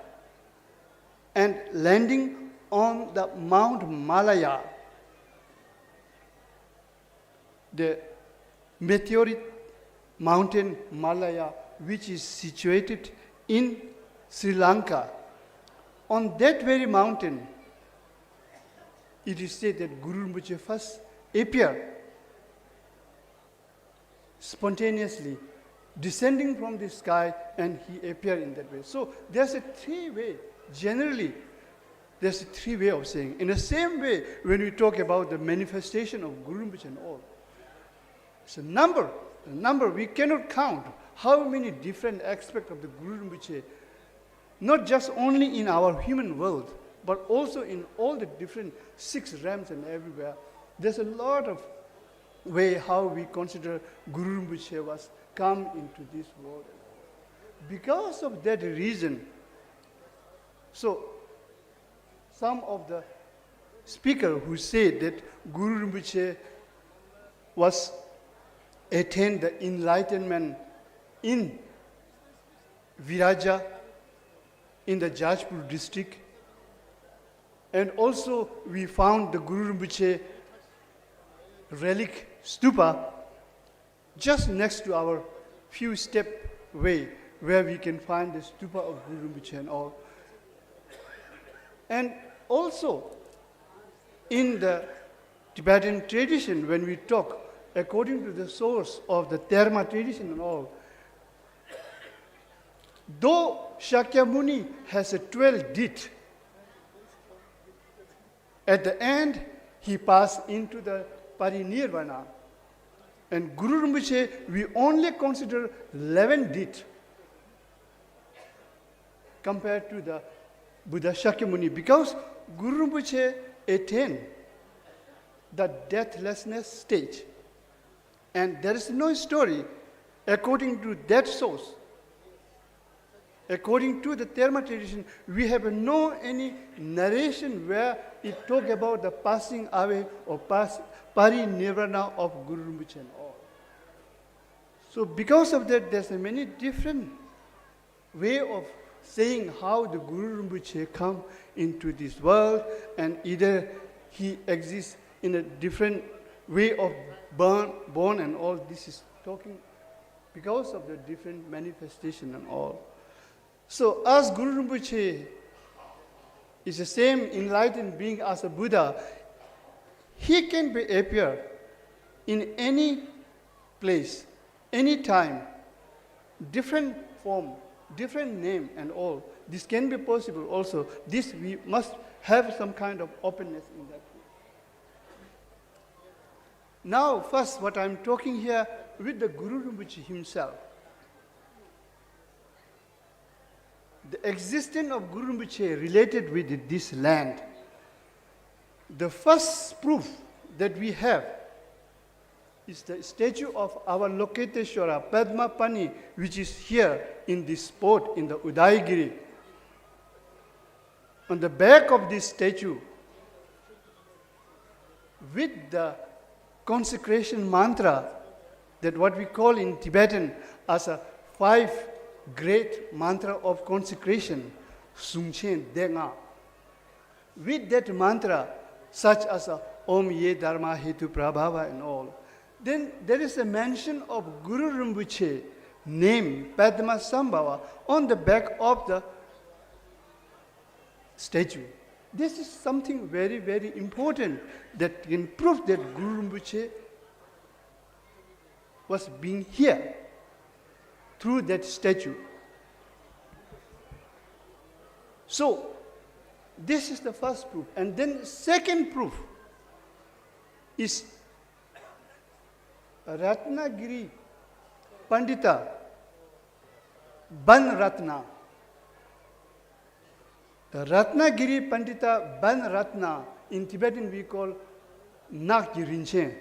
and landing on the Mount Malaya, the meteoric mountain Malaya, which is situated in Sri Lanka. On that very mountain, it is said that Guru Rinpoche first appeared spontaneously, descending from the sky, and he appeared in that way. So there's a three-way, generally, there's a three-way of saying. In the same way, when we talk about the manifestation of Guru Rinpoche and all, it's a number we cannot count. How many different aspects of the Guru Rinpoche, not just only in our human world, but also in all the different 6 realms and everywhere. There's a lot of way how we consider Guru Rinpoche was come into this world. Because of that reason, so some of the speakers who said that Guru Rinpoche was attained the enlightenment in Viraja, in the Jajpur district, and also we found the Guru Rinpoche relic stupa just next to our few step way where we can find the stupa of Guru Rinpoche and all. And also in the Tibetan tradition, when we talk according to the source of the Terma tradition and all, though Shakyamuni has a 12 dit, at the end he passed into the parinirvana. And Guru Rinpoche, we only consider 11 dit compared to the Buddha Shakyamuni, because Guru Rinpoche attained the deathlessness stage. And there is no story according to that source. According to the Terma tradition, we have no any narration where it talk about the passing away or parinirvana of Guru Rinpoche and all. So because of that, there's a many different way of saying how the Guru Rinpoche come into this world, and either he exists in a different way of born and all. This is talking because of the different manifestation and all. So as Guru Rinpoche is the same enlightened being as a Buddha, he can appear in any place, any time, different form, different name and all. This can be possible also. This we must have some kind of openness in that way. Now, first, what I'm talking here with the Guru Rinpoche himself. The existence of Guru Rinpoche related with this land. The first proof that we have is the statue of our Loketeshwara, Padmapani, which is here in this spot in the Udaigiri. On the back of this statue, with the consecration mantra, that what we call in Tibetan as a 5 great mantra of consecration, Sungchen Denga. With that mantra, such as Om Ye Dharma Hetu Prabhava and all, then there is a mention of Guru Rinpoche name, Padmasambhava, on the back of the statue. This is something very, very important that can prove that Guru Rinpoche was being here through that statue. So, this is the first proof. And then second proof is Ratnagiri Pandita Ban Ratna. The Ratnagiri Pandita Ban Ratna, in Tibetan we call Nak Jirinchen.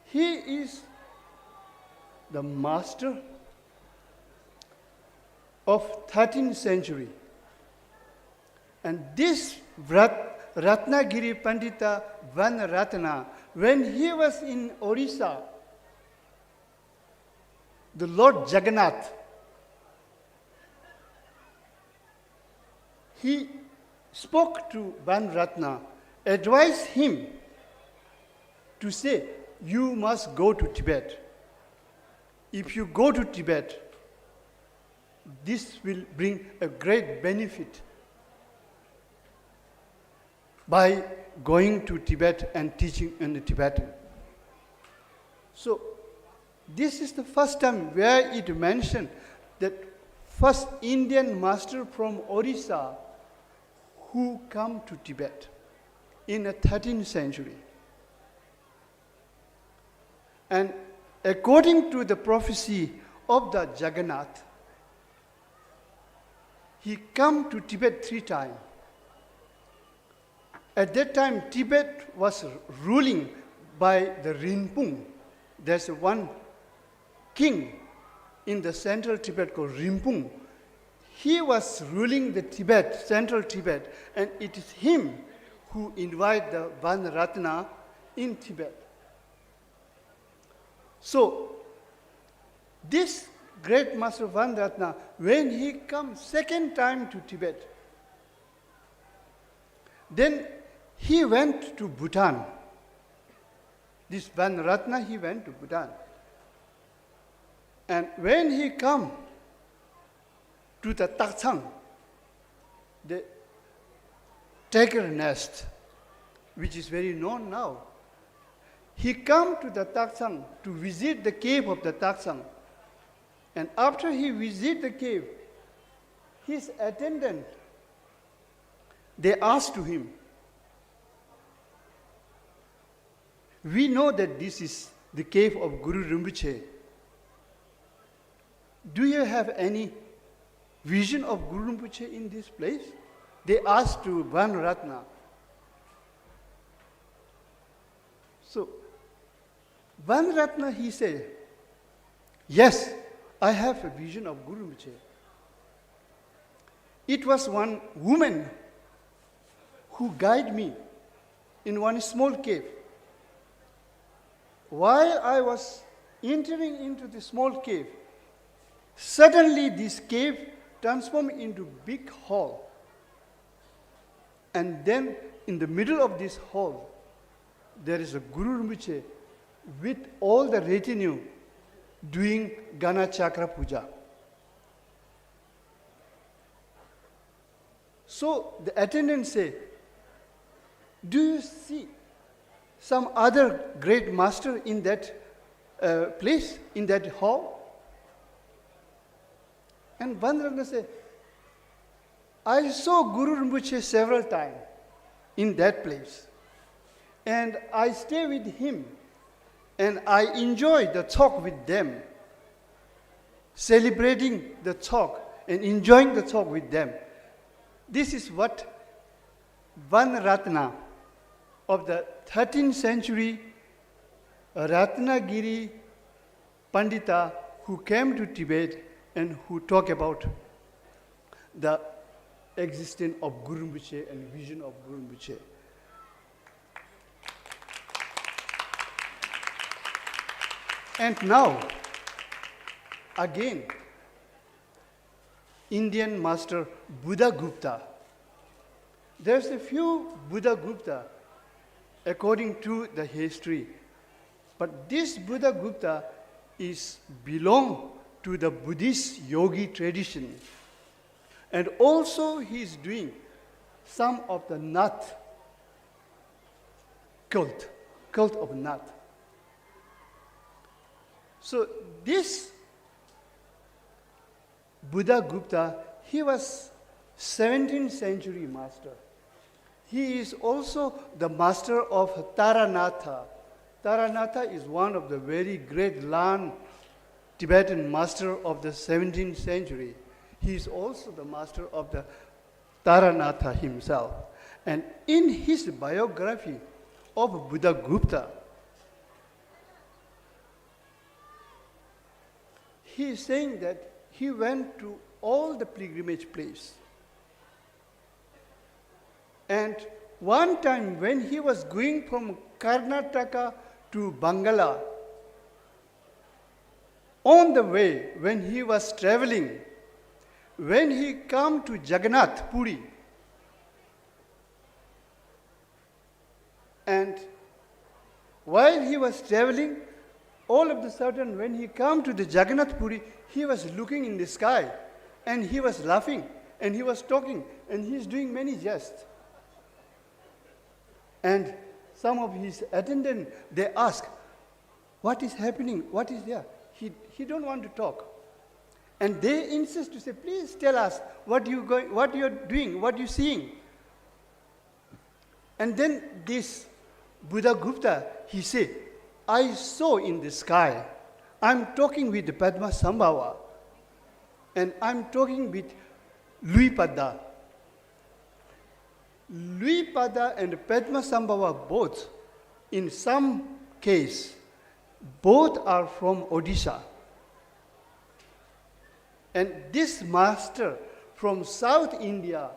He is the master of 13th century. And this Ratnagiri Pandita Van Ratna, when he was in Orissa, the Lord Jagannath, he spoke to Van Ratna, advised him to say, you must go to Tibet. If you go to Tibet, this will bring a great benefit by going to Tibet and teaching in the Tibetan. So, this is the first time where it mentioned that first Indian master from Orissa who come to Tibet in the 13th century. And according to the prophecy of the Jagannath, he come to Tibet 3 times. At that time, Tibet was ruling by the Rinpung. There's one king in the central Tibet called Rinpung. He was ruling the Tibet, central Tibet, and it is him who invited the Van Ratna in Tibet. So, this great master Van Ratna, when he comes second time to Tibet, then he went to Bhutan. This Van Ratna, he went to Bhutan. And when he come to the Taksang, the tiger nest, which is very known now, he come to the Taksang to visit the cave of the Taksang. And after he visit the cave, his attendant, they asked to him, we know that this is the cave of Guru Rinpoche. Do you have any vision of Guru Rinpoche in this place? They asked to Van Ratna. So, Van Ratna, he said, yes, I have a vision of Guru Rinpoche. It was one woman who guided me in one small cave. While I was entering into the small cave, suddenly this cave transformed into big hall. And then in the middle of this hall, there is a Guru Rinpoche with all the retinue doing Gana Chakra Puja. So the attendant say, do you see some other great master in that place, in that hall? And Van Ratna say, I saw Guru Rinpoche several times in that place. And I stay with him, and I enjoy the talk with them, celebrating the talk and enjoying the talk with them. This is what one Ratna of the 13th century Ratnagiri Pandita who came to Tibet and who talk about the existence of Guru Rinpoche and vision of Guru Rinpoche. And now, again, Indian master Buddha Gupta. There's a few Buddha Gupta according to the history, but this Buddha Gupta belong to the Buddhist yogi tradition, and also he is doing some of the nut cult of nut. So this Buddha Gupta, he was 17th century master. He is also the master of Taranatha. Taranatha is one of the very great learned Tibetan master of the 17th century. He is also the master of the Taranatha himself. And in his biography of Buddha Gupta, he is saying that he went to all the pilgrimage places. And one time when he was going from Karnataka to Bangala, on the way when he was traveling, when he came to Jagannath Puri, and while he was traveling, all of a sudden when he came to the Jagannath Puri, he was looking in the sky and he was laughing and he was talking and he is doing many jests. And some of his attendants, they ask, what is happening? What is there? He don't want to talk. And they insist to say, please tell us what you are doing, what you seeing. And then this Buddha Gupta, he said, I saw in the sky, I'm talking with Padmasambhava, and I'm talking with Luipada. Luipada and Padmasambhava both, in some case, both are from Odisha. And this master from South India,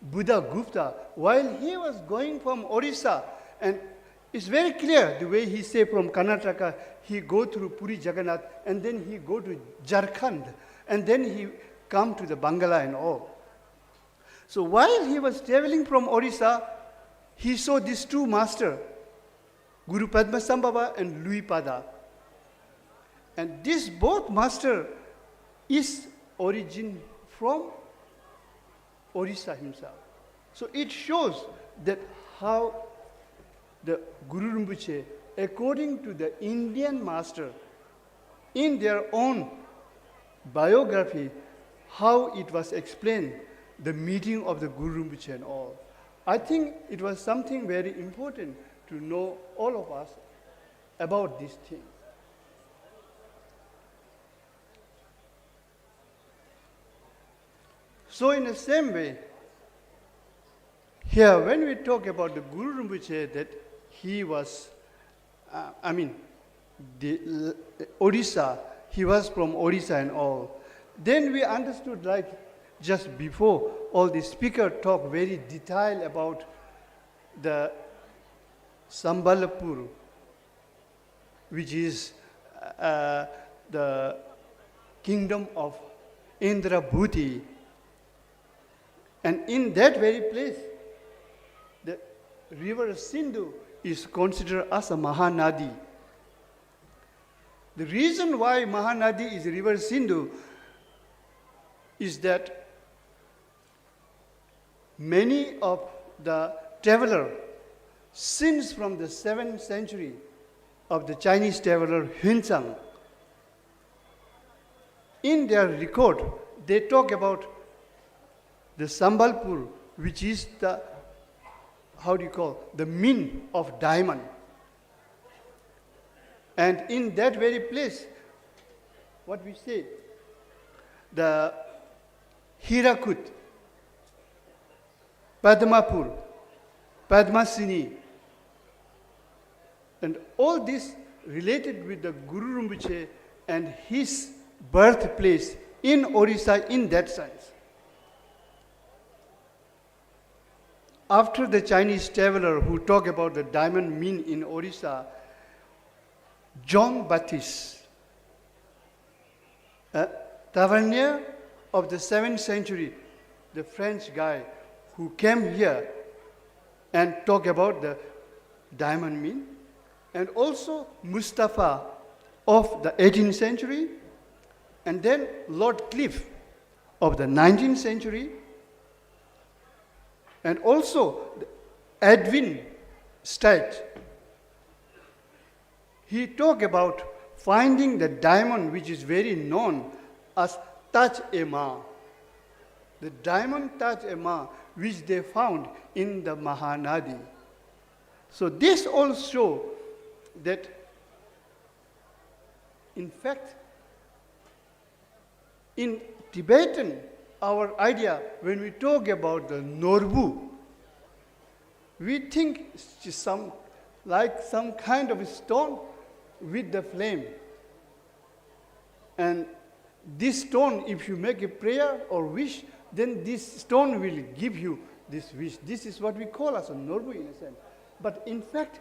Buddha Gupta, while he was going from Odisha, and it's very clear the way he say from Karnataka, he go through Puri Jagannath, and then he go to Jharkhand, and then he come to the Bangala and all. So while he was traveling from Odisha, he saw these two masters, Guru Padmasambhava and Luipada. And this both master is origin from Odisha himself. So it shows that how the Guru Rinpoche, according to the Indian master, in their own biography, how it was explained, the meeting of the Guru Rinpoche and all. I think it was something very important to know, all of us, about these things. So in the same way, here when we talk about the Guru Rinpoche, that he was, Odisha, he was from Odisha and all. Then we understood, like just before, all the speaker talk very detailed about the Sambalpur, which is the kingdom of Indrabhuti. And in that very place, the river Sindhu is considered as a Mahanadi. The reason why Mahanadi is river Sindhu is that many of the travelers, since from the 7th century of the Chinese traveler Hunsang, in their record, they talk about the Sambalpur, which is the how do you call, the mean of diamond. And in that very place, what we say, the Hirakut, Padmapur, Padmasini, and all this related with the Guru Rinpoche and his birthplace in Orissa in that sense. After the Chinese traveler who talked about the diamond mean in Orissa, John Baptiste, a tavernier of the 7th century, the French guy who came here and talked about the diamond mean, and also Mustafa of the 18th century, and then Lord Cliff of the 19th century, and also Edwin Strait. He talked about finding the diamond which is very known as Taj-e-Ma, the diamond Taj-e-Ma which they found in the Mahanadi. So this all shows that, in fact, in Tibetan, our idea, when we talk about the Norbu, we think it's just like some kind of a stone with the flame. And this stone, if you make a prayer or wish, then this stone will give you this wish. This is what we call as a Norbu in a sense. But in fact,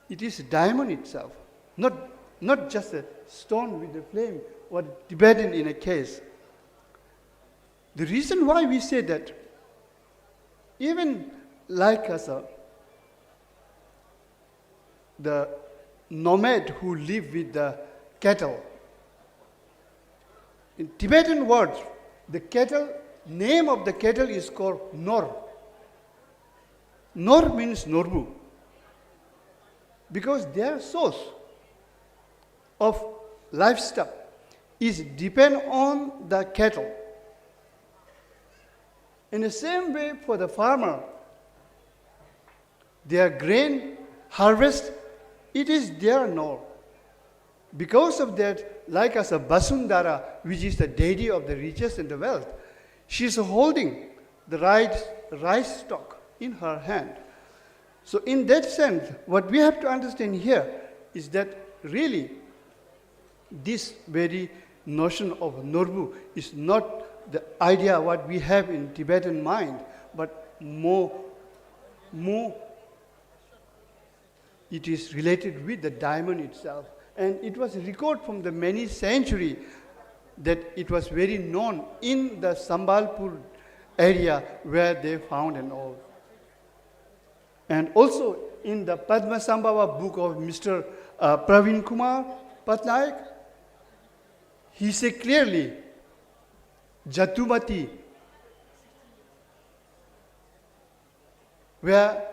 it is diamond itself, not just a stone with a flame, or Tibetan in a case. The reason why we say that, even like us, the nomad who live with the cattle, in Tibetan words, the cattle, name of the cattle is called Nor. Nor means Norbu, because their source of livestock is depend on the cattle. In the same way, for the farmer, their grain harvest, it is their Nor. Because of that, like as a Basundara, which is the deity of the riches and the wealth, she is holding the rice stalk in her hand. So in that sense, what we have to understand here is that really this very notion of Norbu is not the idea what we have in Tibetan mind, but more it is related with the diamond itself. And it was recorded from the many centuries that it was very known in the Sambalpur area where they found and all. And also in the Padmasambhava book of Mr. Praveen Kumar Patnaik, he said clearly, Jatumati, where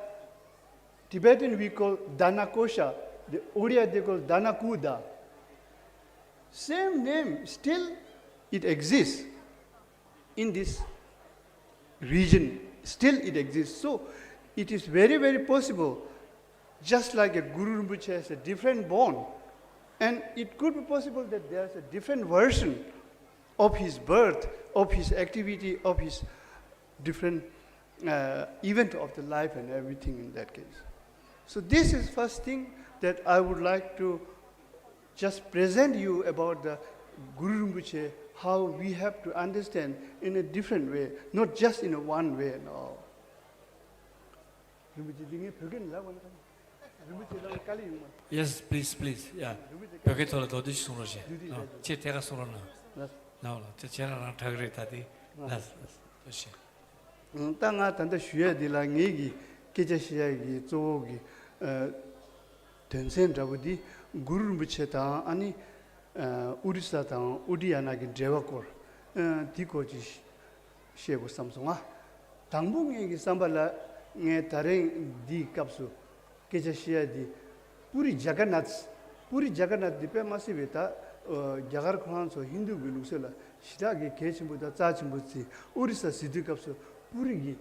Tibetan we call Danakosha, the Odia they call Danakuda. Same name, still it exists in this region, still it exists. So it is very, very possible, just like a Guru Rinpoche has a different born, and it could be possible that there is a different version of his birth, of his activity, of his different event of the life and everything in that case. So this is first thing that I would like to just present you about the Guru Rinpoche, how we have to understand in a different way, not just in a one way and all. Yes, please, please. Yeah. Because all the dish soon as no, Chetera Solana. No, Chetera Tagri Tati. That's Tanga Tanda Shue de la Negi, Kijashiagi, Zogi, Tensen Ravudi, Guru Rinpoche Ani, Urisa Town, Udianagi Devakor, Tikoji Shego Samsonga, Tambungi Sambala, Tareng di Kapsu, Kijashia di Puri Jagannath Dipe Masivita, Jagar Khans or Hindu Vilusela, Shitagi Kechimbuda, Tachimbuzi, Urisa Sidu Kapsu, Purigi,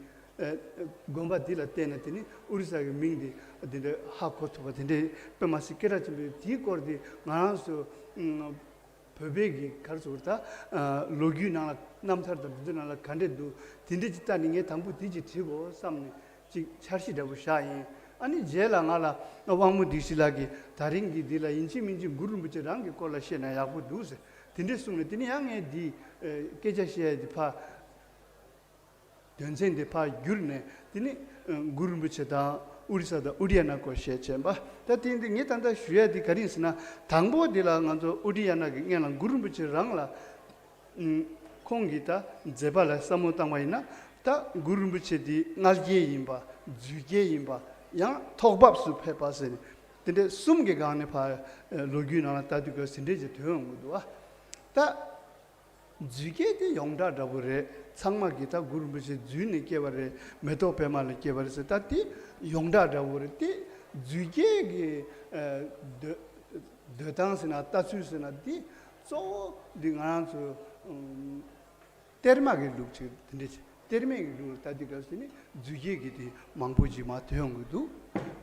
gomba dila tena tini urisa ge mingdi dinde hakot ba dinde pemasi kera chimbe di kordi nganaso pebegi karsurta logyu na namthar da dina la kande du dinde jita ninge tambu diji thigo samne chi charshi da bu shayi ani jela ngala wamu disilagi taringi dila inchi minji guru muche rangi kola shena yabu duse dinde sungne dini yange di keja shia di pa densen de pa gyurne dini guru muche da urisa da uriana ko shechemba ta tindi nge tanda shuya di karinsna tangbo dila nganzo uriana ge ngena guru muche rangla kongita zebala samotangwaina ta guru muche di ngalge yimba zuge yimba 양 톡밥수 페파스니 근데 숨게 가네 파 로그인하나 따두고 신데지 되는 것도 다 지게데 용다다버레 상마기다 구르부시 주니 깨버레 메토페말레 깨버레서 따티 용다다버레티 지게게 de 따수스나 디 딩안스 테르마게 룩치 근데지 terming rule tadigasini juye gidi mangpoji ma tyongdu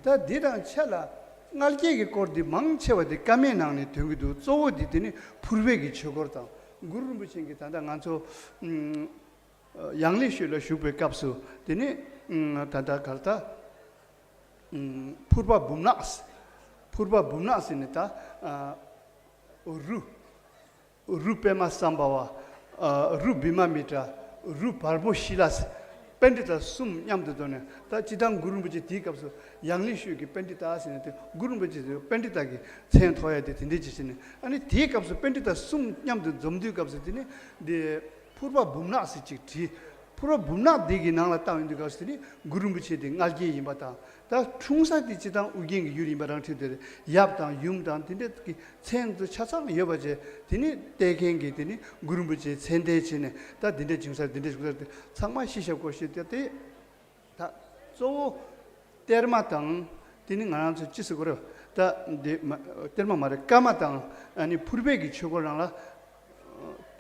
ta diran chala ngalje ge kordi mangchewa de kamenang ne tyongdu zo di dini purvegi chogorta guru buchingi tanda ngancho yangli shula shube kapsu dini tanda karta purba bumnas ne ta ru Padmasambhava ru bimamitra ru parbo shilas pendita sum nyamdodone ta chidang gurumbuji dikapso yangli shugi pendita asine gurumbuji pendita gi chen thoya de tindejisine ani dikapso pendita sum nyamdo zomdu kapso dine de purba bumna sichik ti purba bumna digi nangla tawindi kapsini gurumbuji de ngalge yimbata ta chungsa di chidang uging yuri marang thide yapdang yumdang dine ki chen do chasang yobaje dine 대경기 되니 구름부지 센대지네 다 딘데 증사 딘데 증사 상마 시셔고 시때 다조 테르마당 디니 나한테 찌스 그래 다 테르마 말에 까마당 아니 풀베기 초고랑라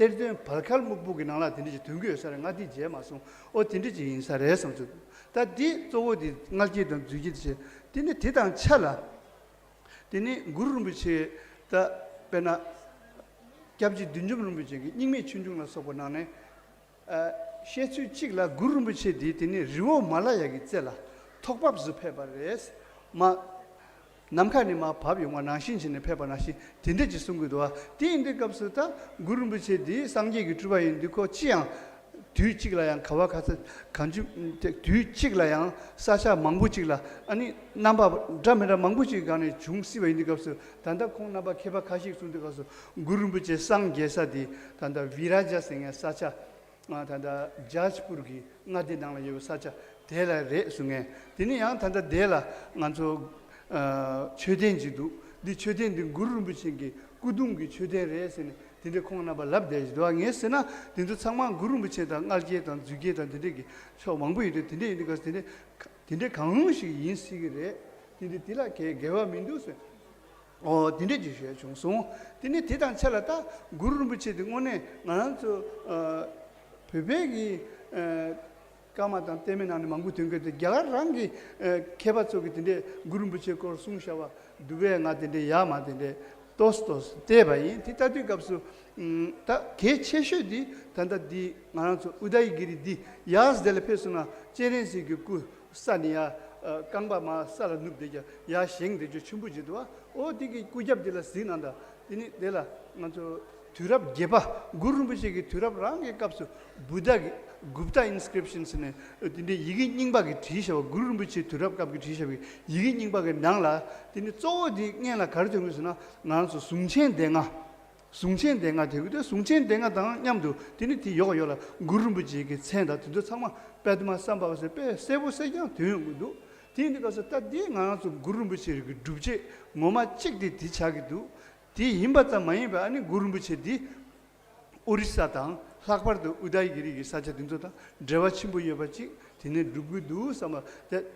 때르데 발칼 무부기 나라 딘데 등교 사람 아디 제 마송 어 딘데 인사를 해서 다디 조디 날지던 주기지 디니 대당 차라 디니 구름부지 다 베나 갑지 든좀을 무지게 닝메 춘중나 서보나네 셰츠 찍라 구름부체 디티니 리오 말라야기 цел라 톡밥즈 페바레스 마 남카니 마 밥용와 나신신의 페바나시 딘데지 숨기도와 디인데 갑스다 구름부체 디 상제기 주바인디코 지양 뒤 찍라양 가와 가서 간주 뒤 찍라양 사샤 망부 찍라 아니 남바 드라메라 망부 찍가네 중시바 인디 갑스 단다 콩나바 케바 가식 순데 가서 구름부체 상제사디 단다 위라자 생에 사차 단다 자스푸르기 나디당라 요 사차 데라 레 숭에 디니 양 단다 데라 간조 최된지도 디 최된디 구름부체기 구둥기 최대레스네 딘데 콩나바 랍데지 도앙에스나 딘도 상만 구름부체다 알게던 주게던 딘데기 저 망부이데 딘데 인디가 딘데 강흥식 인식이래 딘데 딜라케 개와 민두스 딘데 지셔 중송 딘데 대단 차라다 구름부체드 오네 나한테 베베기 까마단 때문에 나는 망부 된거데 야랑기 개바 쪽이 딘데 구름부체 거 숭샤와 두베 나딘데 야마딘데 tostos tebai titatu kapsu ta ke cheshedi tanda di mananso udaigiri di yas dele pesuna cherensi ku sania kangba ma sala nubdeja ya sheng de chumbuji doa o digi kujab dela sinanda ini dela manso turab geba gurumbuji gi turab range kapsu budagi gupta inscriptions ne dinde yigi ningbagi tisho gurumbuji turab kapgi tisho yigi ningbagi nangla dinde zodi ngena 가르쳐면서나 나서 숭첸 댕아 되거든 숭첸 댕아 당 냠도 dinde 디 요요라 gurumbuji gi 챈다 dinde 상마 Padmasambhava 빼 세부 세경 되는 것도 dinde 가서 따디 나서 gurumbuji 기 두제 뭐마 찍디 디차기도 디 임바다 많이 봐 아니 gurumbuji 디 오리사당 학벌도 우다이기리 사자 딘도다 드라와침부 여바지 디네 누구도 삼아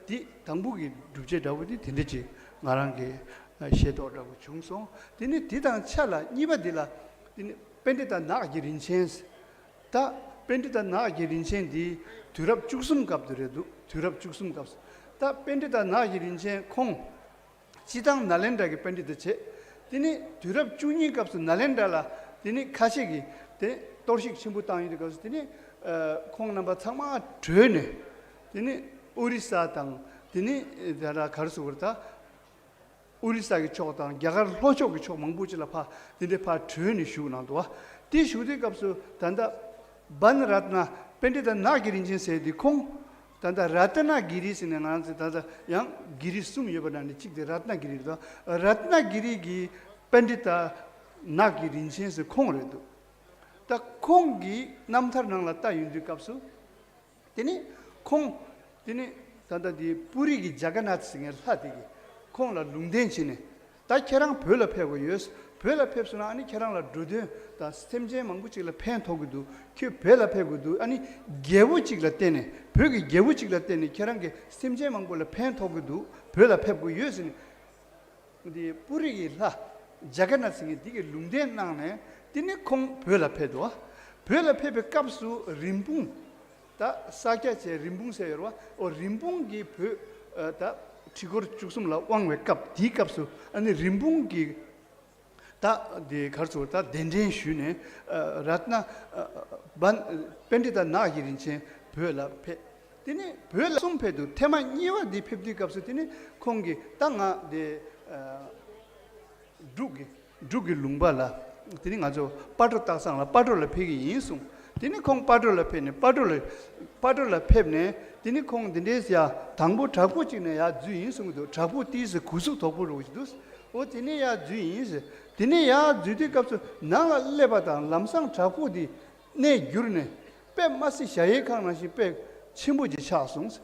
디 당북이 두제 다우디 딘데지 말한게 셰도라고 중송 디네 디당 차라 이바딜라 디네 벤데다 나기린 센스 다 벤디다 나게 린첸디 두랍 죽숨 값들에도 두랍 죽숨 값. 다 벤디다 나게 린첸 콩 지당 날렌다게 벤디다 제 디니 두랍 중이 값은 날렌다라 디니 가시기 데 도식 신부 땅이 가서 디니 콩 넘버 상마 드네 디니 우리사 땅 디니 다라 가르스 그렇다 우리사기 쪽당 야갈 로쪽이 쪽 망부질라 파 디니 파 드네 슈나도와 디 슈디 값수 단다 반라트나 펜디다 나기린진 세디 콩 단다 라트나 기리스네 나한테 단다 양 기리숨 여버나니 찍데 라트나 기리도 라트나 기리기 펜디다 나기린진스 콩으로도 다 콩기 남타르낭라 따 윤디 값수 되니 콩 되니 단다디 뿌리기 자가나츠게 사디기 콩라 룽덴치네 다 계랑 별로 패고 예스 별로 패스나 아니 계랑라 두데 다 스템제 망부치라 팬 토기도 그 별로 패고도 아니 개부치라 때네 벽이 개부치라 때네 계랑게 스템제 망불라 팬 토기도 별로 패고 예스니 근데 뿌리기 라 자가나츠게 디게 룽덴 나네 디네 콩 별로 패도 별로 패베 값수 림붕 다 사케체 림붕세여와 오 림붕기 다 지고르 죽숨라 왕외 값 디값수 아니 림붕기 다디 가르쳐다 덴덴 슈네 라트나 반 펜디다 나기린체 별라 페 디네 별라 숨페도 테마 니와 디 페디 값수 디네 콩기 땅아 데 두기 룽발라 디네 가죠 빠르 딱상라 빠르를 페기 인숨 디니 콩 빠돌라 페네 빠돌라 페네 디니 콩 딘데스야 당부 잡고지네 야 주인승도 잡고 디스 구수 도부로 오지도스 오 디니 야 주인스 디니 야 주디 값서 나가 레바다 람상 잡고디 네 유르네 빼 마시 샤예 칸나시 빼 침부지 샤송스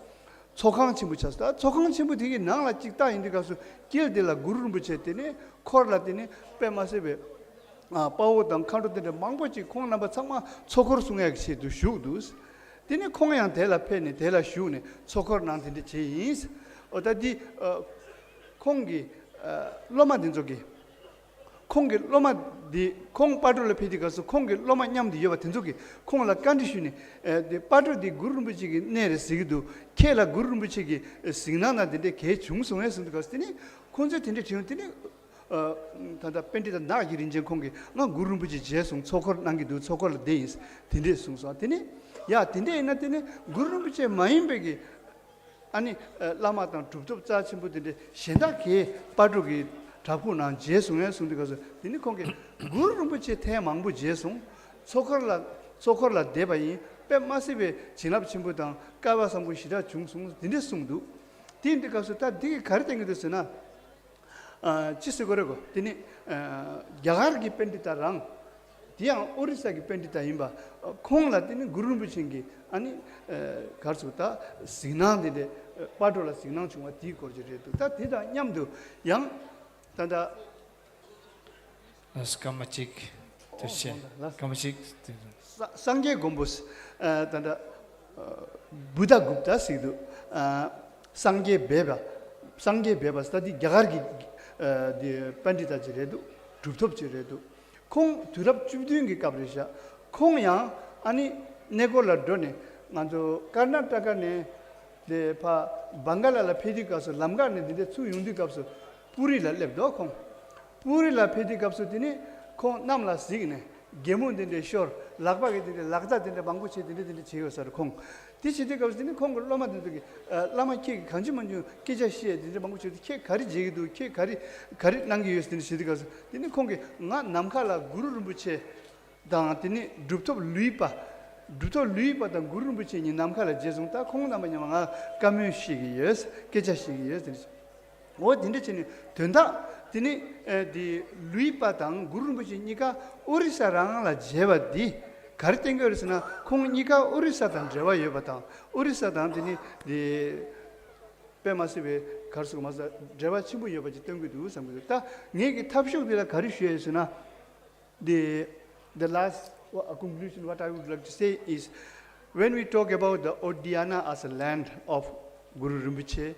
초강 침부 쳤다 초강 침부 되게 나가 찍다 인디 가서 길들라 구르는 붙였더니 코르라더니 빼 마시베 파오당 카르데 망보지 콩 넘버 상마 초코르 숭에 시도 슈두스 디네 콩양 델라 페네 델라 슈네 초코르 난데 제인스 어다디 콩기 로마딘 저기 콩기 로마디 콩 빠르르 페디 가서 콩기 로마 냠디 여바 된저기 콩라 간디슈네 데 빠르디 구르르부지기 네레 시기도 케라 구르르부지기 싱나나데 개 중송에서 갔더니 콘제 텐데 지원더니 단다 펜디다 나기린제 콩기 나 구름부지 제송 초콜 남기도 초콜 데이스 딘데 송소 되니 야 딘데 있나더니 구름부지 마임베기 아니 라마당 줍줍 짜친부들이 신다게 빠르기 잡고 난 제송에 송데 가서 되니 콩기 구름부지 태망부 제송 초콜라 데바이 빼마시베 진압 친부당 까바상부 시라 중송 딘데 송도 딘데 가서 다 되게 가르땡이 됐으나 지스 거라고 되니 야가르기 펜디타랑 디양 오리사기 펜디타 임바 콩라 되니 구름부친기 아니 가르스부터 시나데데 빠돌라 시나 중화 디 거지레도 다 디다 냠도 양 단다 스카마직 뜻이 카마직 상계 공부스 단다 부다 굽다 시도 상계 베바 스타디 야가르기 디 판디타 지레도 줍톱 지레도 콩 두랍 줍드인 게 까브리샤 콩야 아니 네골라 도네 만조 카르나타카네 데파 방갈라 페디 가서 람가네 디데 추 윤디 가서 뿌리라 렙도 콩 뿌리라 페디 가서 디니 콩 남라 시기네 게문데 쇼 락바게 디데 락다 디데 방구치 디데 지어서 콩 디치데 가서 디니 콩을 로마드기 라마키 간지만주 기자시에 디데 방구치 키 가리 제기도 키 가리 남기 위해서 디니 시디 가서 디니 콩게 나 남칼라 구르를 붙여 당한테니 둡톱 루이바다 구르를 붙이니 남칼라 제송다 콩 남냐마가 까뮤시기 예스 기자시기 예스 오 딘데치니 된다 디니 디 루이바당 구르를 붙이니까 오리사랑라 제바디 가르땡거 그랬으나 콩니가 오리사단 제와 예바다 오리사단 디니 디 빼마스베 가르스고 마사 제와 친구 예바지 땡기도 삼고다 네기 탑쇼들라 가르시에서나 the last conclusion what I would like to say is when we talk about the Odiyana as a land of Guru Rinpoche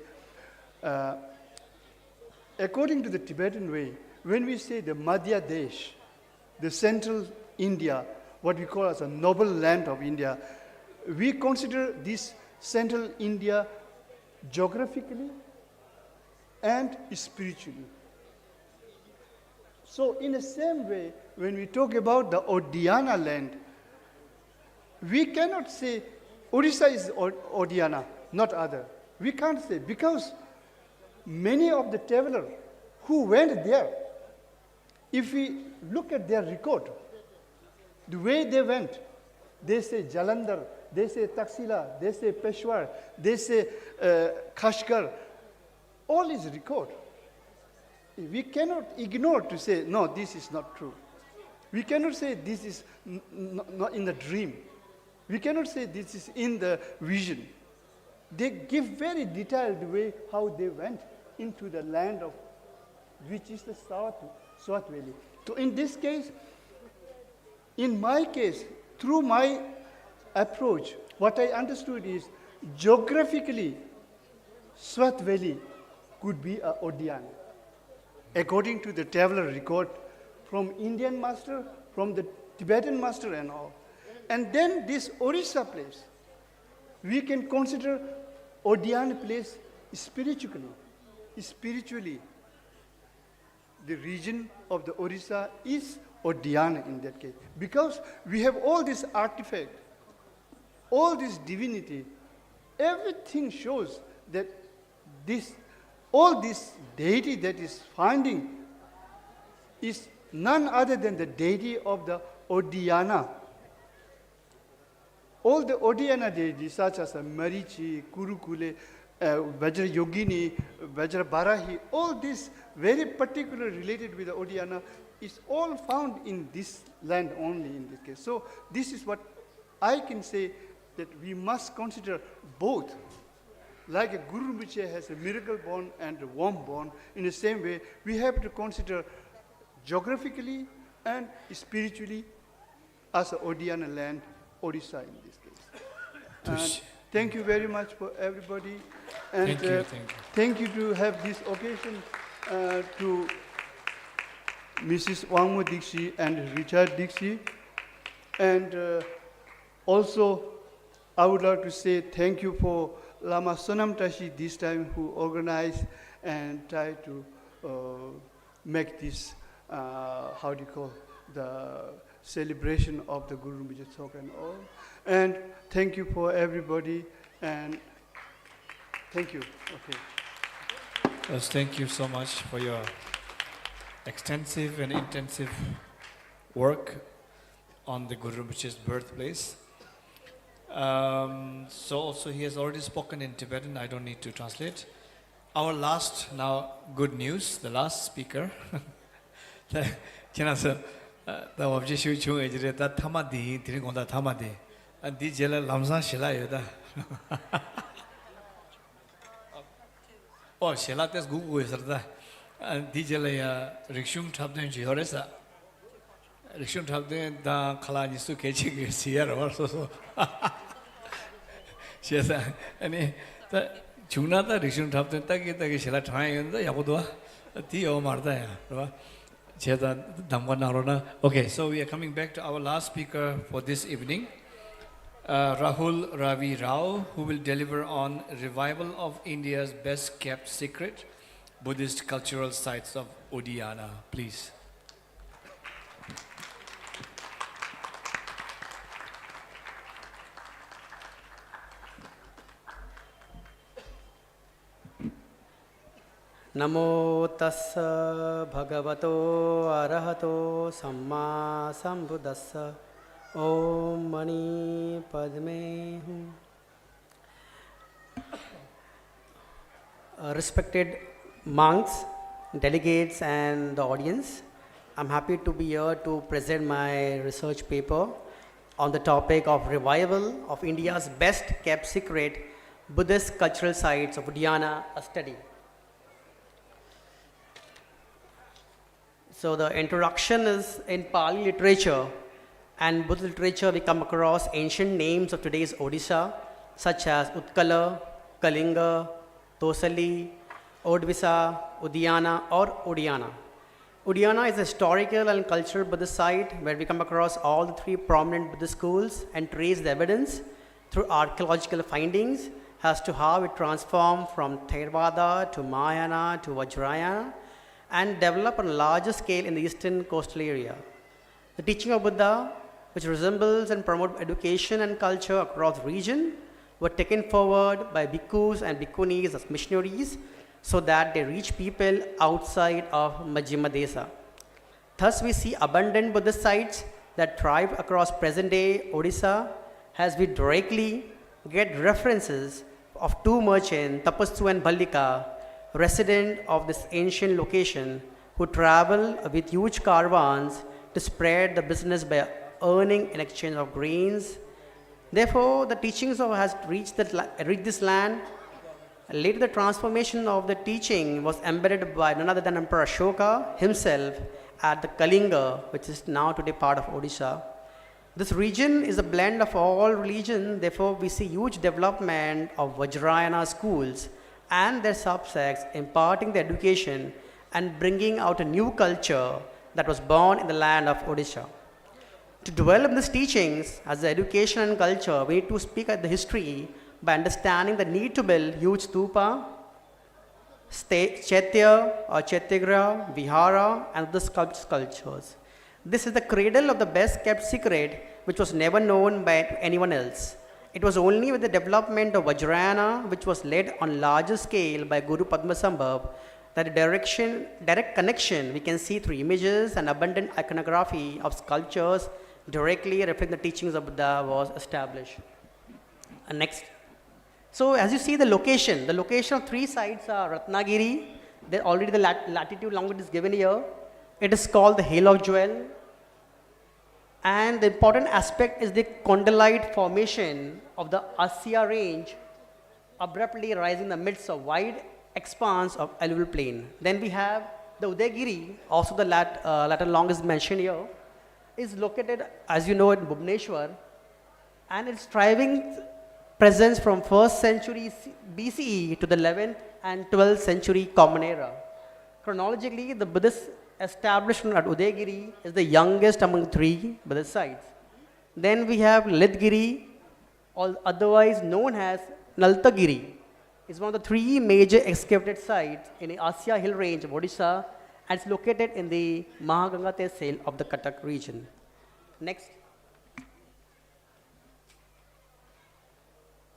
according to the Tibetan way when we say the Madhya Desh the central India what we call as a noble land of India. We consider this central India geographically and spiritually. So in the same way, when we talk about the Odiyana land, we cannot say Odisha is Odiyana, not other. We can't say, because many of the travelers who went there, if we look at their record, the way they went, they say Jalandhar, they say Taxila, they say Peshawar, they say Kashgar, all is record. We cannot ignore to say, no, this is not true. We cannot say this is not in the dream. We cannot say this is in the vision. They give very detailed way how they went into the land of, which is the Swat Valley. So in this case, in my case, through my approach, what I understood is geographically, Swat Valley could be a Odiyana, according to the traveler record from Indian master, from the Tibetan master and all. And then this Orissa place, we can consider Odiyana place spiritually. Spiritually, the region of the Orissa is Odiyana in that case. Because we have all this artifact, all this divinity, everything shows that all this deity that is finding is none other than the deity of the Odiyana. All the Odiyana deities, such as Marichi, Kurukule, Vajra Yogini, Vajra Barahi, all this very particular related with the Odiyana is all found in this land only in this case. So this is what I can say, that we must consider both. Like a Guru Rinpoche has a miracle born and a worm born, in the same way, we have to consider geographically and spiritually as a Odiyana land, Odisha in this case. And thank you very much for everybody. And thank you to have this occasion to Mrs. Wangmo Dixie and Richard Dixie. And also, I would like to say thank you for Lama Sonam Tashi this time, who organized and tried to make this, how do you call, the celebration of the Guru Rinpoche talk and all. And thank you for everybody, and thank you. Okay. Yes, thank you so much for your extensive and intensive work on the Guru Rinpoche's birthplace. So also he has already spoken in Tibetan, I don't need to translate. Our last, now good news, the last speaker. The objective chung ejire ta thamadi trigonda thamadi and di jela lamsa shila yoda. Oh shila tes gugu esarda and di jela ya rikshung thabden jihoresa rikshung thabden da khala nisu kechi ge siar or so shesa ani ta chungna ta rikshung thabden ta ge shila thai yanda yabodwa ti o marda ya. Okay, so we are coming back to our last speaker for this evening, Rahul Ravi Rao, who will deliver on Revival of India's Best Kept Secret, Buddhist Cultural Sites of Odiyana. Please. Namo tassa bhagavato arahato samma sambuddhassa Om Mani Padme Hum. Respected monks, delegates and the audience, I'm happy to be here to present my research paper on the topic of revival of India's best kept secret Buddhist cultural sites of Odiyana, a study. So the introduction is in Pali literature and Buddhist literature we come across ancient names of today's Odisha such as Utkala, Kalinga, Tosali, Odvisa, Udiyana or Odiyana. Udiana is a historical and cultural Buddhist site where we come across all the three prominent Buddhist schools and trace the evidence through archaeological findings as to how it transformed from Theravada to Mahayana to Vajrayana and developed on a larger scale in the eastern coastal area. The teaching of Buddha, which resembles and promotes education and culture across the region, were taken forward by bhikkhus and bhikkhunis as missionaries so that they reach people outside of Majjhima Desa. Thus, we see abundant Buddhist sites that thrive across present-day Odisha as we directly get references of two merchants, Tapassu and Ballika, resident of this ancient location, who travel with huge caravans to spread the business by earning in exchange of grains. Therefore, the teachings of has reached this land. Later, the transformation of the teaching was embedded by none other than Emperor Ashoka himself at the Kalinga, which is now today part of Odisha. This region is a blend of all religions. Therefore, we see huge development of Vajrayana schools and their subsects imparting the education and bringing out a new culture that was born in the land of Odisha. To develop these teachings as the education and culture, we need to speak at the history by understanding the need to build huge stupa, chaitya or chaityagraha, vihara, and the sculptures. This is the cradle of the best kept secret which was never known by anyone else. It was only with the development of Vajrayana, which was led on larger scale by Guru Padmasambhava, that a direct connection we can see through images and abundant iconography of sculptures directly reflecting the teachings of Buddha was established. And next. So as you see the location of three sites are Ratnagiri. Already the latitude longitude is given here. It is called the Hail of Jewel. And the important aspect is the condylite formation of the Asya range abruptly rising in the midst of wide expanse of alluvial plain. Then we have the Udayagiri, also the latter longest mentioned here, is located, as you know, in Bhubaneswar, and its thriving presence from 1st century BCE to the 11th and 12th century Common Era. Chronologically, the Buddhist establishment at Udayagiri is the youngest among three Buddhist sites. Then we have Lalitgiri, otherwise known as Naltagiri. It's one of the three major excavated sites in the Asya hill range of Odisha, and it's located in the Mahaganga Tehsil of the Cuttack region. Next.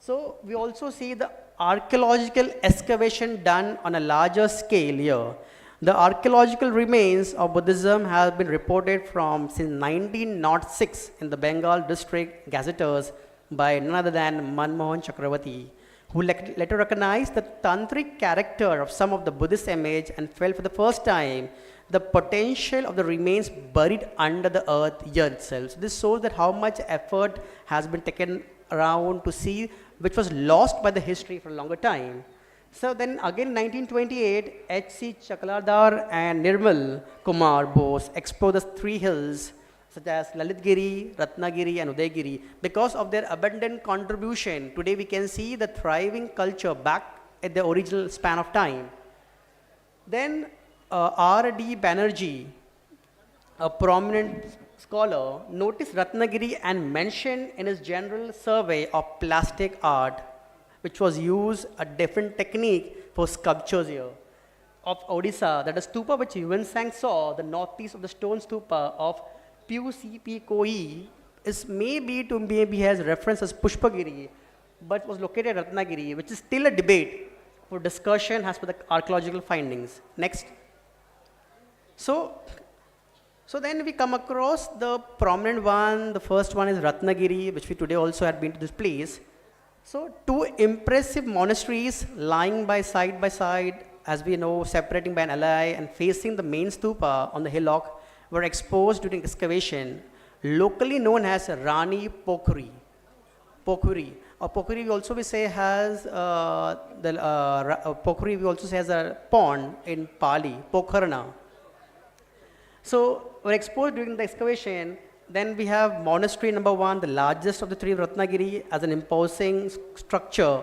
So we also see the archaeological excavation done on a larger scale here. The archaeological remains of Buddhism have been reported from since 1906 in the Bengal district gazetteers by none other than Manmohan Chakravarti, who later recognized the tantric character of some of the Buddhist image and felt for the first time the potential of the remains buried under the earth here itself. So this shows that how much effort has been taken around to see which was lost by the history for a longer time. So then again 1928, H.C. Chakaladhar and Nirmal Kumar Bose explored the three hills such as Lalitgiri, Ratnagiri and Udayagiri. Because of their abundant contribution, today we can see the thriving culture back at the original span of time. Then R.D. Banerjee, a prominent scholar, noticed Ratnagiri and mentioned in his general survey of plastic art, which was used a different technique for sculptures here of Odisha, that is stupa which Yuan Sang saw, the northeast of the stone stupa of Pucp Koi, is maybe has reference as Pushpagiri, but was located at Ratnagiri, which is still a debate for discussion as per the archaeological findings. Next. So then we come across the prominent one. The first one is Ratnagiri, which we today also had been to this place. So two impressive monasteries lying by side, as we know, separating by an alley and facing the main stupa on the hillock, were exposed during excavation, locally known as Rani Pokhuri. Pokhuri. Pokhuri we also say has Pokhuri we also say has a pond in Pali, Pokharna. So were exposed during the excavation. Then we have monastery number 1, the largest of the three Ratnagiri, as an imposing structure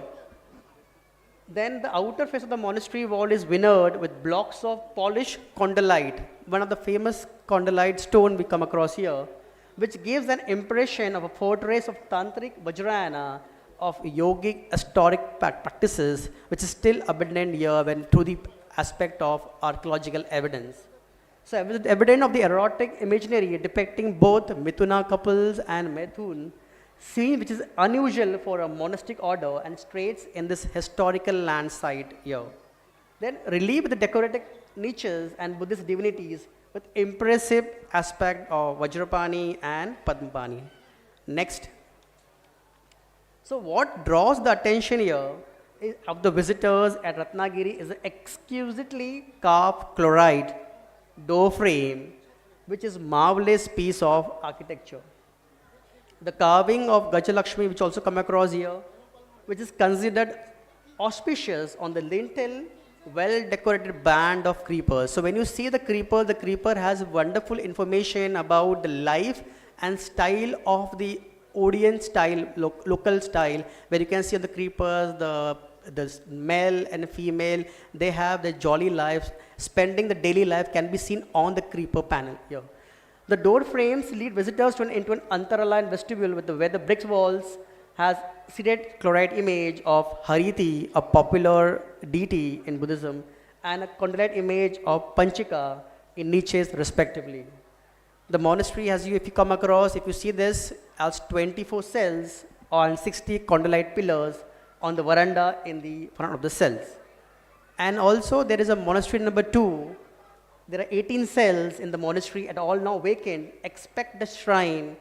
Then the outer face of the monastery wall is veneered with blocks of polished condylite, one of the famous condylite stone we come across here, which gives an impression of a fortress of tantric vajrayana of yogic historic practices, which is still abundant here when through the aspect of archaeological evidence. So evidence of the erotic imagery depicting both Mithuna couples and Methun, scene which is unusual for a monastic order and straits in this historical land site here. Then relief with the decorated niches and Buddhist divinities with impressive aspect of Vajrapani and Padmapani. Next. So what draws the attention here of the visitors at Ratnagiri is an exquisitely carved chloride door frame, which is marvelous piece of architecture. The carving of Gajalakshmi, which also come across here, which is considered auspicious on the lintel, well-decorated band of creepers. So when you see the creeper has wonderful information about the life and style of the Odeon style, local style, where you can see the creepers, the male and female, they have their jolly lives, spending the daily life can be seen on the creeper panel here. The door frames lead visitors into an antaraline vestibule where the brick walls has seated chloride image of Hariti, a popular deity in Buddhism, and a condylite image of Panchika in niches respectively. The monastery has if you come across, if you see this, has 24 cells on 60 condylite pillars on the veranda in the front of the cells. And also there is a monastery number 2. There are 18 cells in the monastery at all now vacant, except the shrine,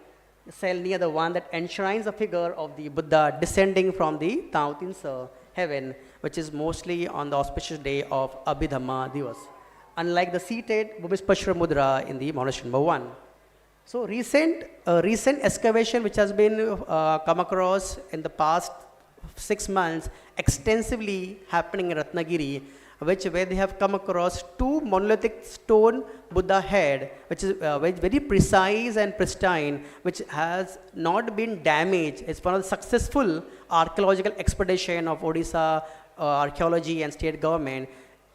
the cell near the one that enshrines a figure of the Buddha descending from the Tautinsa heaven, which is mostly on the auspicious day of Abhidhamma Divas, unlike the seated Bhumispashra Mudra in the monastery number 1. So recent excavation which has been come across in the past 6 months extensively happening in Ratnagiri, where they have come across 2 monolithic stone Buddha head, which is very precise and pristine, which has not been damaged. It's one of the successful archaeological expedition of Odisha archaeology and state government,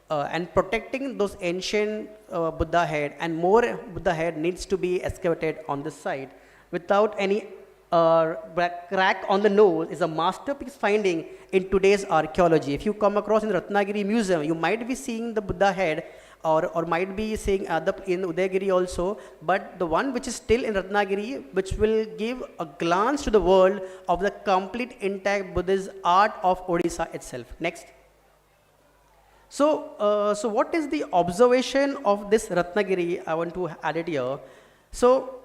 and protecting those ancient Buddha head, and more Buddha head needs to be excavated on this site without any crack on the nose is a masterpiece finding in today's archaeology. If you come across in the Ratnagiri Museum, you might be seeing the Buddha head or might be seeing in Udayagiri also, but the one which is still in Ratnagiri, which will give a glance to the world of the complete intact Buddhist art of Odisha itself. Next. So what is the observation of this Ratnagiri? I want to add it here. So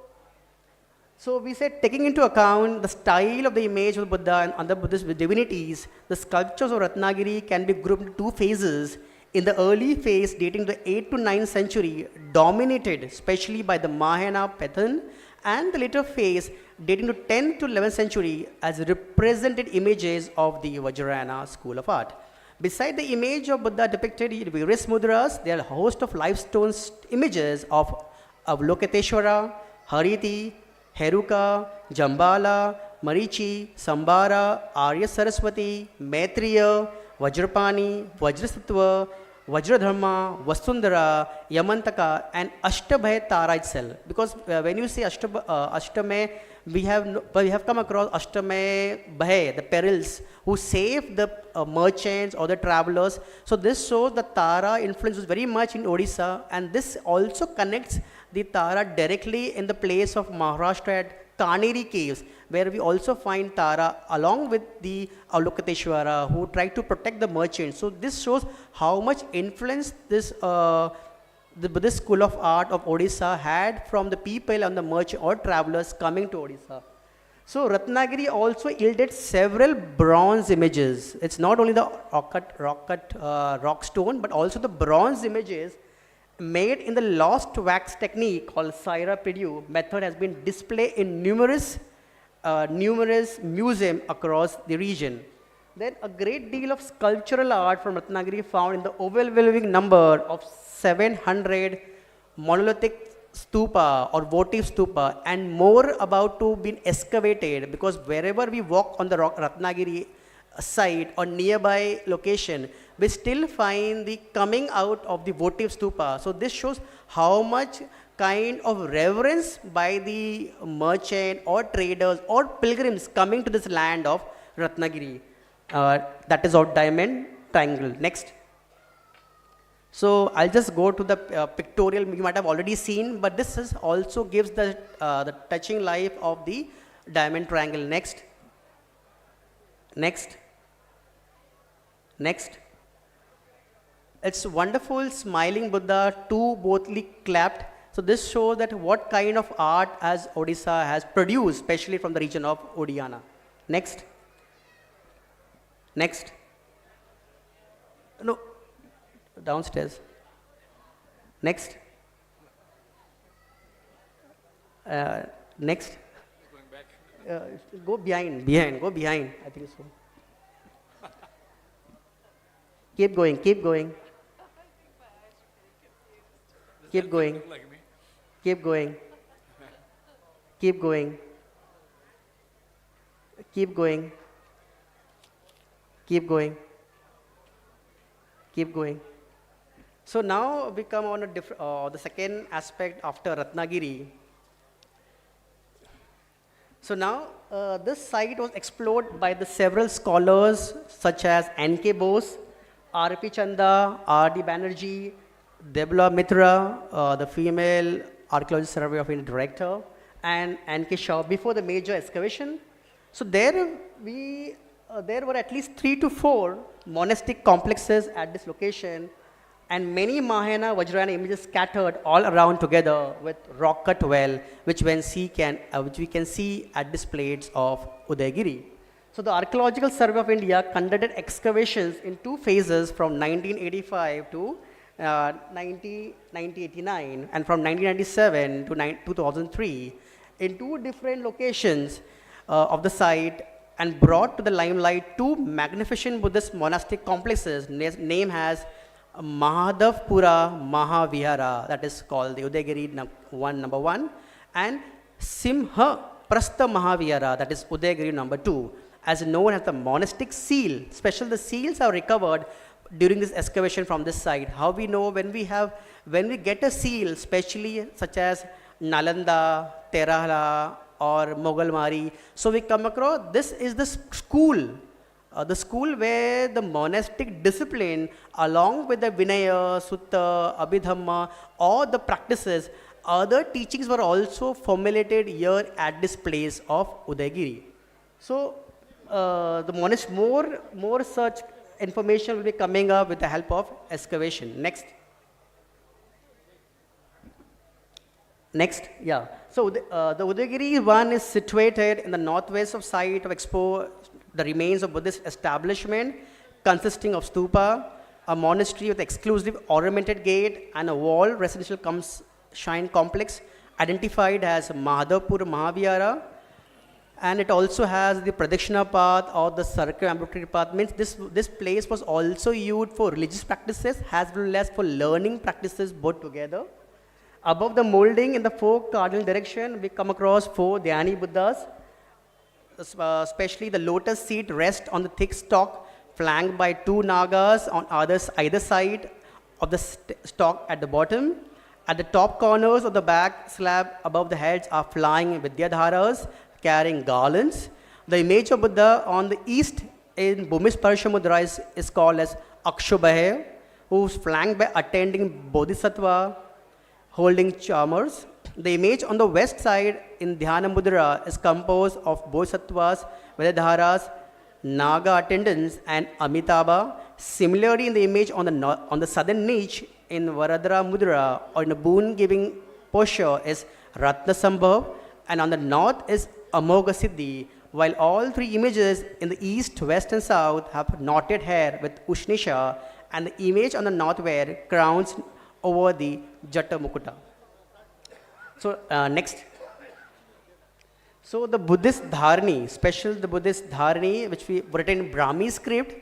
we said, taking into account the style of the image of Buddha and other Buddhist divinities, the sculptures of Ratnagiri can be grouped into 2 phases. In the early phase, dating to the 8th to 9th century, dominated especially by the Mahayana Pathan, and the later phase, dating to 10th to 11th century, as represented images of the Vajrayana school of art. Beside the image of Buddha depicted in various mudras, there are a host of limestone images of Lokateshwara, Hariti, Heruka, Jambala, Marichi, Sambara, Arya Saraswati, Maitreya, Vajrapani, Vajrasattva, Vajradharma, Vasundhara, Yamantaka, and Ashtabhay Tara itself. Because when you say Ashtamay, we have come across Ashtamay Bhay, the perils, who saved the merchants or the travelers. So this shows the Tara influence was very much in Odisha, and this also connects the Tara directly in the place of Maharashtra at Kaneri caves, where we also find Tara along with the Avalokiteshvara, who tried to protect the merchants. So this shows how much influence this the Buddhist school of art of Odisha had from the people and the merchant or travelers coming to Odisha. So Ratnagiri also yielded several bronze images. It's not only the rock stone, but also the bronze images made in the lost wax technique called Saira Pidu method has been displayed in numerous museums across the region. Then a great deal of sculptural art from Ratnagiri found in the overwhelming number of 700 monolithic stupa or votive stupa, and more about to be excavated, because wherever we walk on the Ratnagiri site or nearby location, we still find the coming out of the votive stupa. So this shows how much kind of reverence by the merchant or traders or pilgrims coming to this land of Ratnagiri. That is our diamond triangle. Next. So I'll just go to the pictorial you might have already seen, but this is also gives the touching life of the diamond triangle. Next. Next. Next. It's wonderful smiling Buddha, two bothly clapped. So this shows that what kind of art as Odisha has produced, especially from the region of Odiana. Next. Next. No, downstairs. Next. Next. Go behind, go behind. I think so. Keep going, keep going. Keep going. Keep going. Keep going. Keep going. Keep going. Keep going. So now we come on a the second aspect after Ratnagiri. So now this site was explored by the several scholars such as N.K. Bose, R.P. Chanda, R.D. Banerjee, Debla Mitra, the female Archaeological Survey of India director, and N.K. Shaw before the major excavation. So there were at least 3 to 4 monastic complexes at this location, and many Mahayana Vajrayana images scattered all around together with rock cut well, which we can see at this plates of Udayagiri. So the Archaeological Survey of India conducted excavations in 2 phases from 1985 to 1989 and from 1997 to 2003 in 2 different locations of the site, and brought to the limelight 2 magnificent Buddhist monastic complexes named as Mahadavpura Mahavihara, that is called the Udayagiri number 1, and Simha Prastha Mahavihara, that is Udayagiri number 2, as known as the monastic seal. Special the seals are recovered during this excavation from this site. How we know when we get a seal, especially such as Nalanda, Terala, or Moghalmari, so we come across this is the school where the monastic discipline, along with the Vinaya, Sutta, Abhidhamma, all the practices, other teachings were also formulated here at this place of Udayagiri. So the more such information will be coming up with the help of excavation. Next. Next, yeah. So the Udayagiri one is situated in the northwest of site of the remains of Buddhist establishment consisting of stupa, a monastery with exclusive ornamented gate, and a wall residential shrine complex identified as Mahadavpura Mahavihara. And it also has the Pradakshina path or the circumambulatory path. Means this place was also used for religious practices as well as for learning practices both together. Above the molding in the 4 cardinal direction, we come across 4 Dhyani Buddhas, especially the lotus seat rests on the thick stalk, flanked by 2 Nagas on either side of the stalk at the bottom. At the top corners of the back slab above the heads are flying Vidyadharas carrying garlands. The image of Buddha on the east in Bhumisparsha Mudra is called as Akshobhaya, who is flanked by attending Bodhisattva holding charmers. The image on the west side in Dhyana Mudra is composed of Bodhisattvas, Vidyadharas, Naga attendants, and Amitabha. Similarly, in the image on the southern niche in Varadara Mudra or in a boon-giving posture is Padmasambhava, and on the north is Amogha Siddhi, while all 3 images in the east, west, and south have knotted hair with Ushnisha, and the image on the north wear crowns over the Jata Mukuta. So next. So the Buddhist Dharani, the Buddhist Dharani, which we written in Brahmi script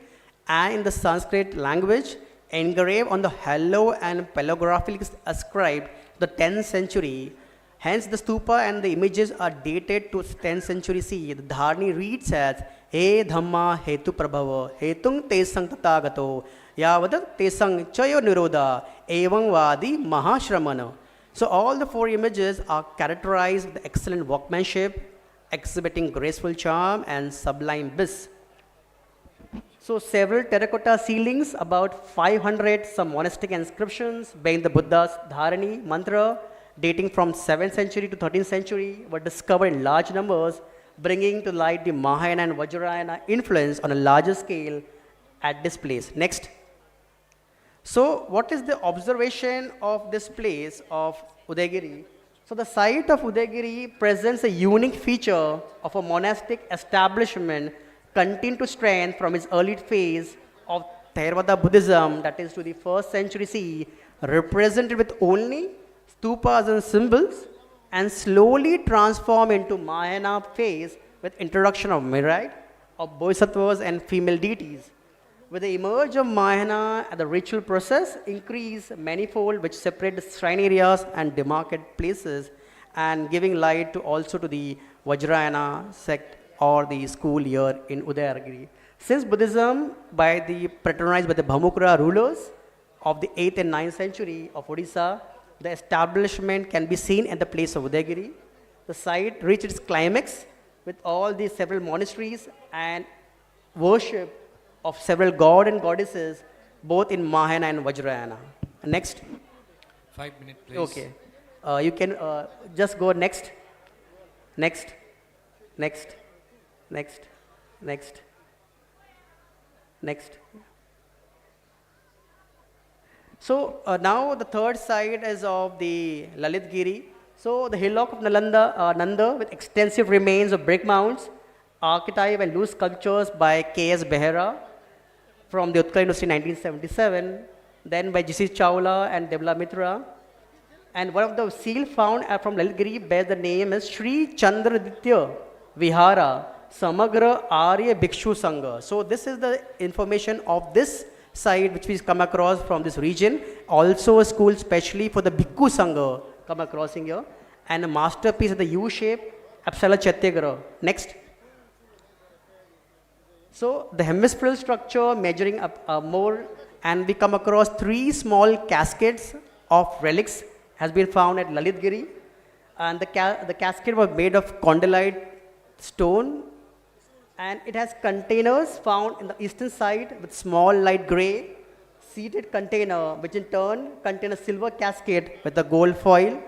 and in the Sanskrit language, engraved on the hollow and palaeographic ascribed the 10th century, Hence, the stupa and the images are dated to 10th century CE. The dharani reads as He Dhamma Hetu Prabhava Hetung Tesang Tatagato Yavada Tesang Chayo Niroda Evang Vadi Mahashramana. So all the four images are characterized with excellent workmanship, exhibiting graceful charm and sublime bliss. So several terracotta ceilings, about 500 some monastic inscriptions bearing the Buddha's dharani mantra dating from 7th century to 13th century were discovered in large numbers, bringing to light the Mahayana and Vajrayana influence on a larger scale at this place. Next. So what is the observation of this place of Udaygiri? So the site of Udaygiri presents a unique feature of a monastic establishment continued to strength from its early phase of Theravada Buddhism, that is to the 1st century CE, represented with only stupas and symbols, and slowly transform into Mahayana phase with introduction of myriad of bodhisattvas and female deities. With the emerge of Mahayana, the ritual process increase manifold, which separate the shrine areas and demarcate places, and giving light to also to the Vajrayana sect or the school here in Udayagiri. Since Buddhism, patronized by the Bhamukra rulers of the 8th and 9th century of Odisha, the establishment can be seen at the place of Udayagiri. The site reached its climax with all the several monasteries and worship of several god and goddesses, both in Mahayana and Vajrayana. Next. 5 minutes, please. Okay. You can just go next. Next. Next. Next. Next. Next. So now the third side is of the Lalitgiri. So the hillock of Nanda with extensive remains of brick mounds, archetype and loose sculptures by K.S. Behera from the Utkal University 1977, then by G.C. Chawla and Devla Mitra. And one of the seal found from Lalitgiri bears the name is Sri Chandraditya Vihara Samagra Arya Bhikshu Sangha. So this is the information of this site which we come across from this region. Also a school specially for the Bhikkhu Sangha come across in here. And a masterpiece of the U-shape, Apsala Chatyagra. Next. So the hemispherical structure measuring up more, and we come across 3 small cascades of relics has been found at Lalitgiri. And the cascade was made of condylite stone, and it has containers found in the eastern side with small light grey seated container, which in turn contain a silver cascade with a gold foil.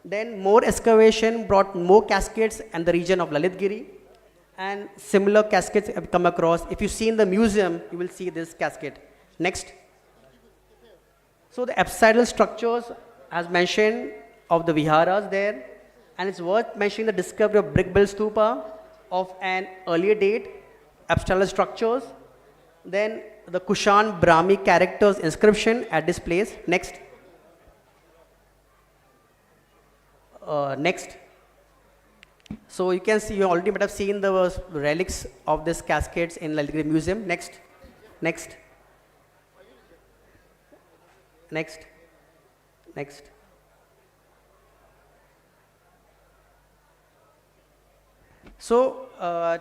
Then more excavation brought more cascades in the region of Lalitgiri, and similar cascades have come across. If you see in the museum, you will see this cascade. Next. So the apsidal structures, as mentioned, of the viharas there, and it's worth mentioning the discovery of brick built stupa of an earlier date, apsidal structures, then the Kushan Brahmi characters inscription at this place. Next. Next. So you can see, you already might have seen the relics of this cascades in Lalitgiri Museum. Next. Next. Next. Next. So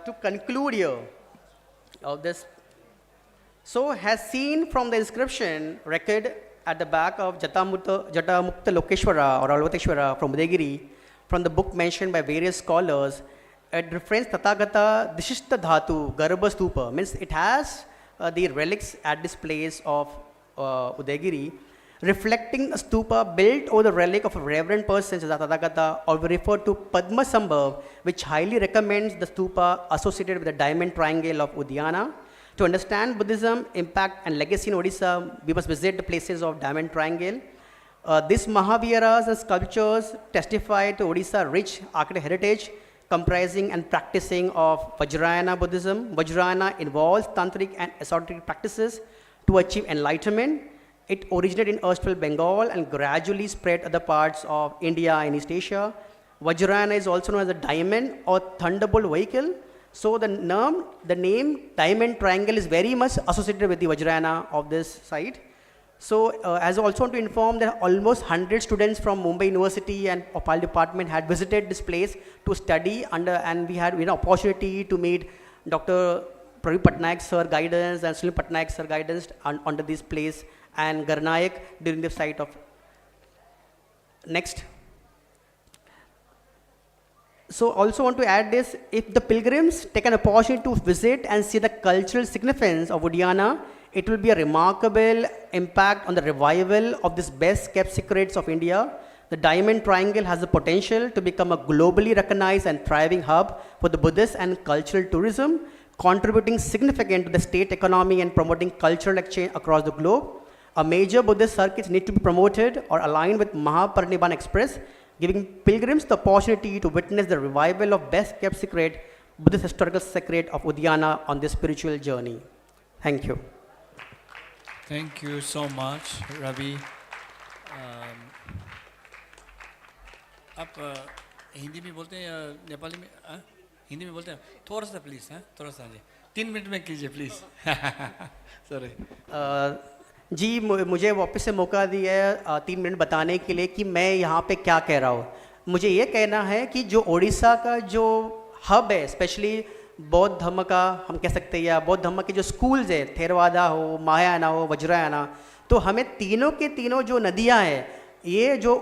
to conclude here of this, so has seen from the inscription record at the back of Jatamukta Lokeshwara or Alvateshwara from Udaygiri, from the book mentioned by various scholars, it refers Tathagata Dishishta Dhatu Garbha Stupa, means it has the relics at this place of Udaygiri, reflecting a stupa built over the relic of a reverend person, such as Tathagata, or we refer to Padmasambhava, which highly recommends the stupa associated with the diamond triangle of Udyana. To understand Buddhism, impact and legacy in Odisha, we must visit the places of Diamond Triangle. These Mahaviharas and sculptures testify to Odisha's rich architectural heritage, comprising and practicing of Vajrayana Buddhism. Vajrayana involves tantric and esoteric practices to achieve enlightenment. It originated in erstwhile Bengal and gradually spread to other parts of India and East Asia. Vajrayana is also known as a diamond or thunderbolt vehicle. So the name Diamond Triangle is very much associated with the Vajrayana of this site. So as I also want to inform that almost 100 students from Mumbai University and Opal department had visited this place to study under, and we had opportunity to meet Dr. Pravi Patnaik sir guidance and Sunil Patnaik sir guidance under this place, and Garnayak during the site of. Next. So also want to add this, if the pilgrims take an opportunity to visit and see the cultural significance of Udiana, it will be a remarkable impact on the revival of this best kept secrets of India. The Diamond Triangle has the potential to become a globally recognized and thriving hub for the Buddhist and cultural tourism, contributing significantly to the state economy and promoting cultural exchange across the globe. A major Buddhist circuits need to be promoted or aligned with Mahaparinibbana Express, giving pilgrims the opportunity to witness the revival of best kept secret, Buddhist historical secret of Udiana on this spiritual journey. Thank you. Thank you so much, Ravi. आप हिंदी में बोलते हैं या नेपाली में? हिंदी में बोलते हैं? थोड़ा सा प्लीज, थोड़ा सा जी, 3 मिनट में कीजिए प्लीज. सॉरी. जी मुझे वापस से मौका दिया है 3 मिनट बताने के लिए कि मैं यहाँ पे क्या कह रहा हूँ. मुझे ये कहना है कि जो ओडिशा का जो हब है, स्पेशली बौद्ध धर्म का हम कह सकते हैं, या बौद्ध धर्म के जो स्कूल्स है, थेरवादा हो, महायाना हो, वज्रायना, तो हमें तीनों के तीनों जो नदियाँ हैं, ये जो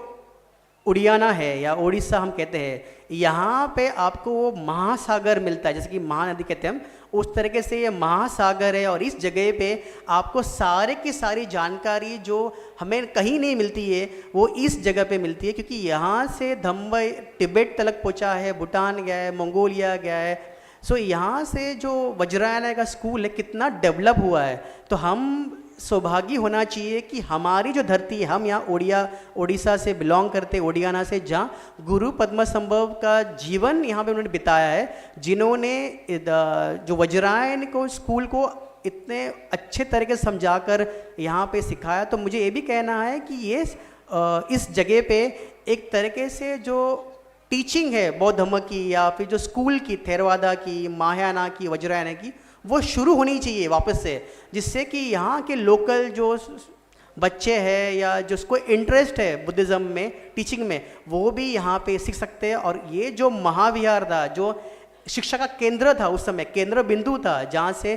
उड़ियाना है या ओडिशा हम कहते हैं, यहाँ पे आपको वो महासागर मिलता है, जैसे कि महानदी कहते हैं हम, उस तरीके से ये महासागर है. और इस जगह पे आपको सारे की सारी जानकारी जो हमें कहीं नहीं मिलती है, वो इस जगह पे मिलती है, क्योंकि यहाँ से धम्म तिब्बत तक पहुँचा है, भूटान गया है, मंगोलिया गया है. सो यहाँ से जो वज्रायना का स्कूल है कितना डेवलप हुआ है. तो हम सौभाग्य होना चाहिए कि हमारी जो धरती है, हम यहाँ ओडिशा से बिलोंग करते, ओडियाना से, जहाँ गुरु पद्मसंभव का जीवन यहाँ पे उन्होंने बिताया है, जिन्होंने जो वज्रायन को स्कूल को इतने अच्छे तरीके से समझाकर यहाँ पे सिखाया. तो मुझे ये भी कहना है कि ये इस जगह पे एक तरीके से जो टीचिंग है बौद्ध धर्म की, या फिर जो स्कूल की, थेरवादा की, महायाना की, वज्रायना की, वो शुरू होनी चाहिए वापस से, जिससे कि यहाँ के लोकल जो बच्चे हैं या जिसको इंटरेस्ट है बुद्धिज़्म में, टीचिंग में, वो भी यहाँ पे सीख सकते हैं. और ये जो महाविहार था, जो शिक्षा का केंद्र था उस समय, केंद्र बिंदु था जहाँ से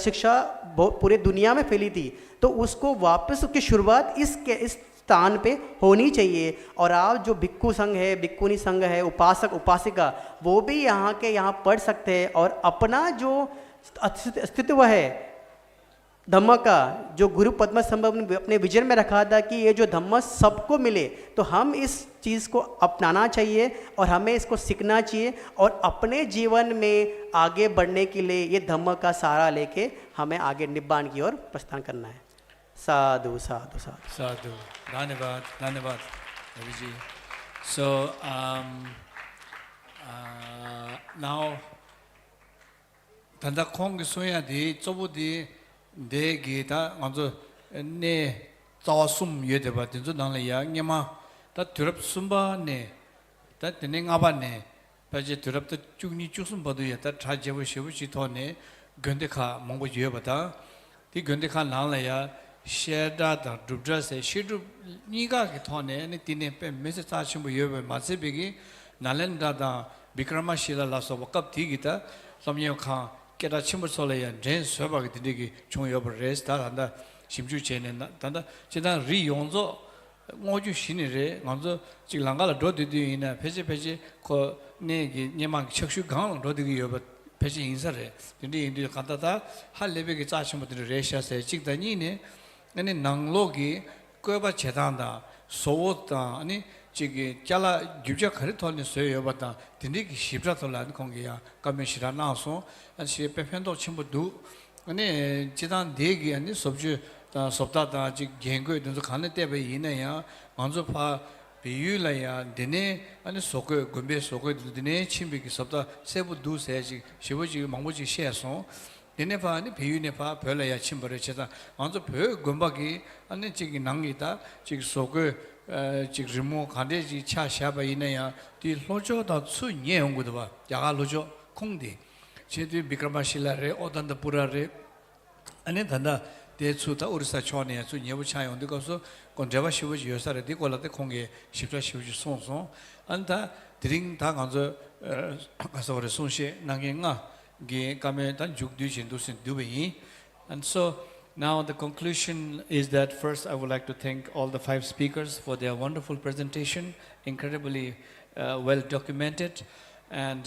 शिक्षा पूरे दुनिया में फैली थी, तो उसको वापस उसकी शुरुआत इस स्थान पे होनी चाहिए. और आप जो भिक्खु संघ है, भिक्खुनी संघ है, उपासक उपासिका, वो भी यहाँ के यहाँ पढ़ सकते हैं और अपना जो अस्तित्व है धम्म का, जो गुरु पद्मसंभव ने अपने विजन में रखा था कि ये जो धम्म सबको मिले, तो हम इस चीज़ को अपनाना चाहिए और हमें इसको सीखना चाहिए और अपने जीवन में आगे बढ़ने के लिए ये धम्म का सहारा लेके हमें आगे निब्बान की ओर प्रस्थान करना है. साधु साधु साधु साधु. धन्यवाद, धन्यवाद Ravi ji. So now tanda khong soya di chobu di de gi ta nganzo ne tawasum yede ba tinzo nang la ya nyama ta turap sumba ne ta tene ngaba ne pa je turap ta chugni chusum ba du ya ta tha je bo shebu chi tho ne gönde kha mongbo ye ba ta di gönde kha nang la ya sheda da dubra se shidu niga ki tho ne ne tine pe mese cha chim bo ye ba ma se be gi nalenda da Vikramashila la so wakap thi gita samyo kha keda chimbo sole ya den soba gi digi chung yob res da da simju chene da da chedan ri yonzo ngoju shini re nganzo chi langa la do di ina peje ko ne gi nyema chakshu gang do di yob peje insa re dindi indi kanta da hal lebe gi cha chimbo di re sha se chik da ni ne ane nanglo gi ko ba chedan da so da ani 지기 잘라 규제 커리토니 소요 받다 딘디기 십자돌란 공기야 가면시라 나서 아시 페펜도 친구도 아니 지단 대기 아니 sob주 sob다다 지 갱고에 든서 가는 때에 이내야 먼저 파 비유라야 되네 아니 속고 군배 속고 되네 친비기 sob다 세부 두세지 시부지 망부지 시에서 되네 파 아니 비유네 파 별라야 친벌을 제다 먼저 별 군박이 아니 지기 낭이다 지기 속고 지금 간대지 차 샤바이네야 디 로조다 수nye 온거도 봐 야가 로조 콩디 제디 비크라마실라레 오단다 부라레 아니 단다 대추다 우리사 초네 주 예부 차용 되고서 건자바 시부지 요사래 되고라데 공개 십자 시부지 송송 안다 드링 다 간저 가서 그래 손시 나경아 게 가면 단 죽뒤신 두신 두베이. And so now the conclusion is that first I would like to thank all the 5 speakers for their wonderful presentation, incredibly well documented. And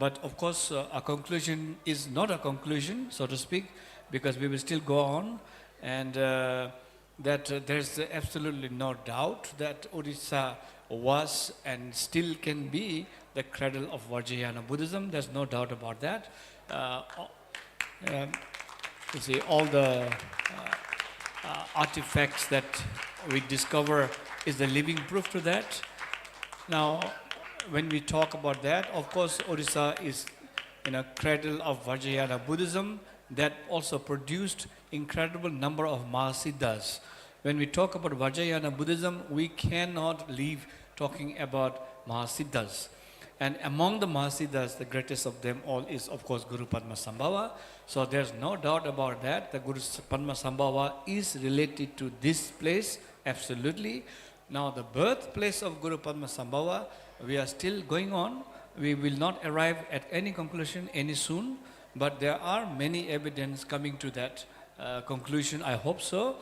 but of course a conclusion is not a conclusion, so to speak, because we will still go on, and that there's absolutely no doubt that Odisha was and still can be the cradle of Vajrayana Buddhism. There's no doubt about that. You see, all the artifacts that we discover is the living proof to that. Now, when we talk about that, of course, Odisha is in a cradle of Vajrayana Buddhism that also produced incredible number of Mahasiddhas. When we talk about Vajrayana Buddhism, we cannot leave talking about Mahasiddhas. And among the Mahasiddhas, the greatest of them all is, of course, Guru Padmasambhava. So there's no doubt about that. The Guru Padmasambhava is related to this place, absolutely. Now, the birthplace of Guru Padmasambhava, we are still going on. We will not arrive at any conclusion any soon, but there are many evidence coming to that conclusion, I hope so.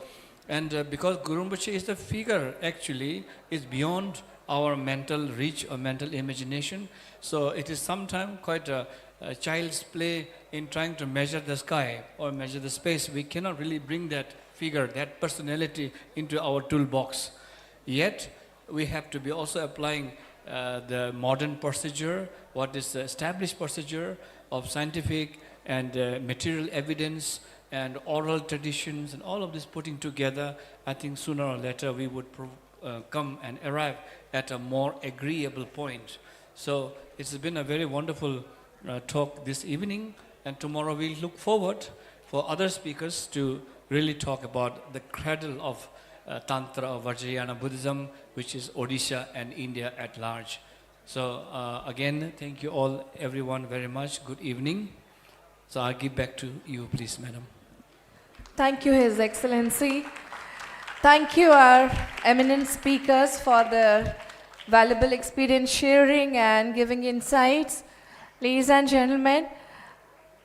And because Guru Rinpoche is the figure, actually, is beyond our mental reach or mental imagination. So it is sometimes quite a child's play in trying to measure the sky or measure the space. We cannot really bring that figure, that personality into our toolbox. Yet, we have to be also applying the modern procedure, what is the established procedure of scientific and material evidence and oral traditions and all of this putting together. I think sooner or later we would come and arrive at a more agreeable point. So it's been a very wonderful talk this evening, and tomorrow we look forward for other speakers to really talk about the cradle of Tantra of Vajrayana Buddhism, which is Odisha and India at large. So again, thank you all, everyone, very much. Good evening. So I'll give back to you, please, madam. Thank you, His Excellency. Thank you, our eminent speakers, for their valuable experience sharing and giving insights. Ladies and gentlemen,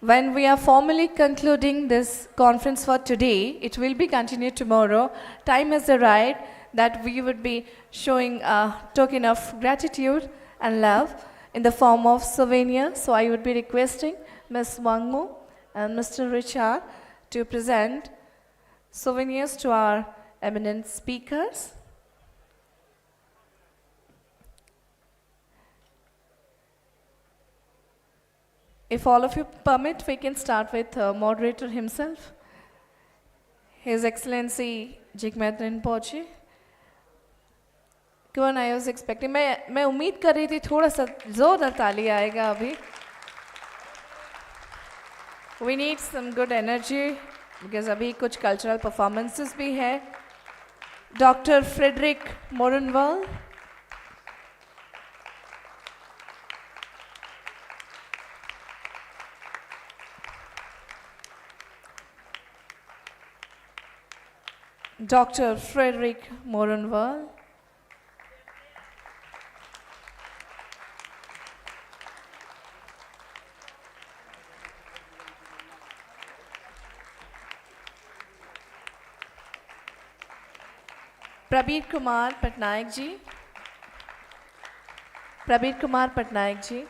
when we are formally concluding this conference for today, it will be continued tomorrow. Time has arrived that we would be showing a token of gratitude and love in the form of souvenir. So I would be requesting Ms. Wangmu and Mr. Richard to present souvenirs to our eminent speakers. If all of you permit, we can start with moderator himself, His Excellency Jigme Rinpoche. Kwan, I was expecting, मैं उम्मीद कर रही थी थोड़ा सा जोरदार ताली आएगा अभी. We need some good energy because अभी कुछ cultural performances भी है. Dr. Frederick Morenwald. Dr. Frederick Morenwald. Prabir Kumar Patnaik ji. Prabir Kumar Patnaik ji.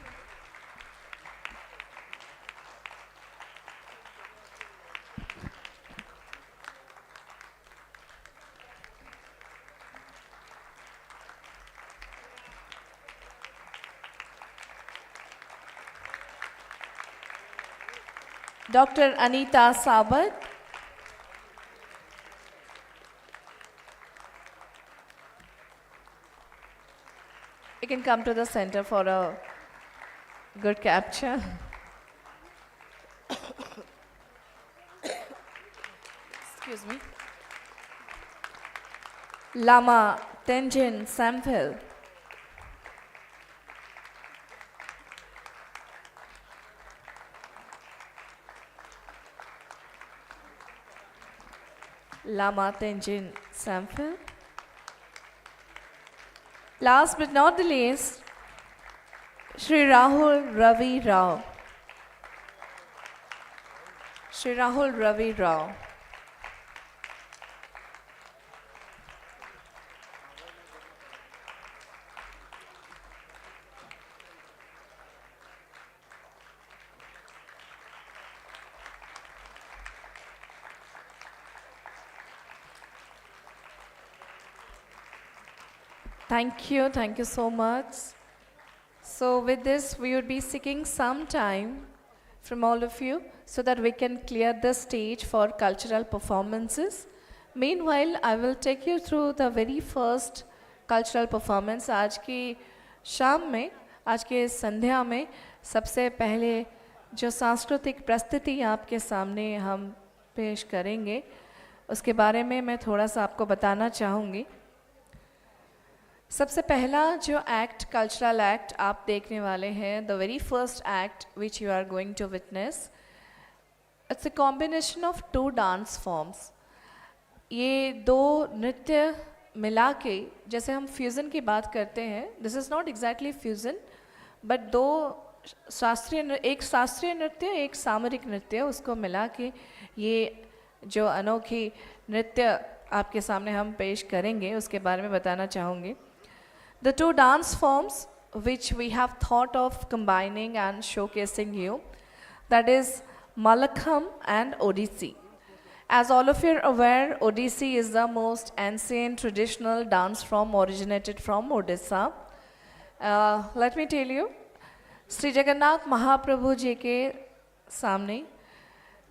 Dr. Anita Sabat. You can come to the center for a good capture. Excuse me. Lama Tenjin Samphil. Lama Tenzin Samphil. Last but not the least, Shri Rahul Ravi Rao. Shri Rahul Ravi Rao. Thank you so much. So with this, we would be seeking some time from all of you so that we can clear the stage for cultural performances. Meanwhile, I will take you through the very first cultural performance. आज की शाम में, आज के संध्या में सबसे पहले जो सांस्कृतिक प्रस्तुति आपके सामने हम पेश करेंगे, उसके बारे में मैं थोड़ा सा आपको बताना चाहूँगी। सबसे पहला जो एक्ट, कल्चरल एक्ट आप देखने वाले हैं, the very first act which you are going to witness, it's a combination of 2 dance forms. ये 2 नृत्य मिला के, जैसे हम फ्यूज़न की बात करते हैं, this is not exactly fusion, but 2 शास्त्रीय, एक शास्त्रीय नृत्य, एक सामरिक नृत्य, उसको मिला के ये जो अनोखी नृत्य आपके सामने हम पेश करेंगे, उसके बारे में बताना चाहूँगी। The 2 dance forms which we have thought of combining and showcasing you, that is Malakham and Odissi. As all of you are aware, Odissi is the most ancient traditional dance form originated from Odisha. Let me tell you, Sri Jagannath Mahaprabhu जी के सामने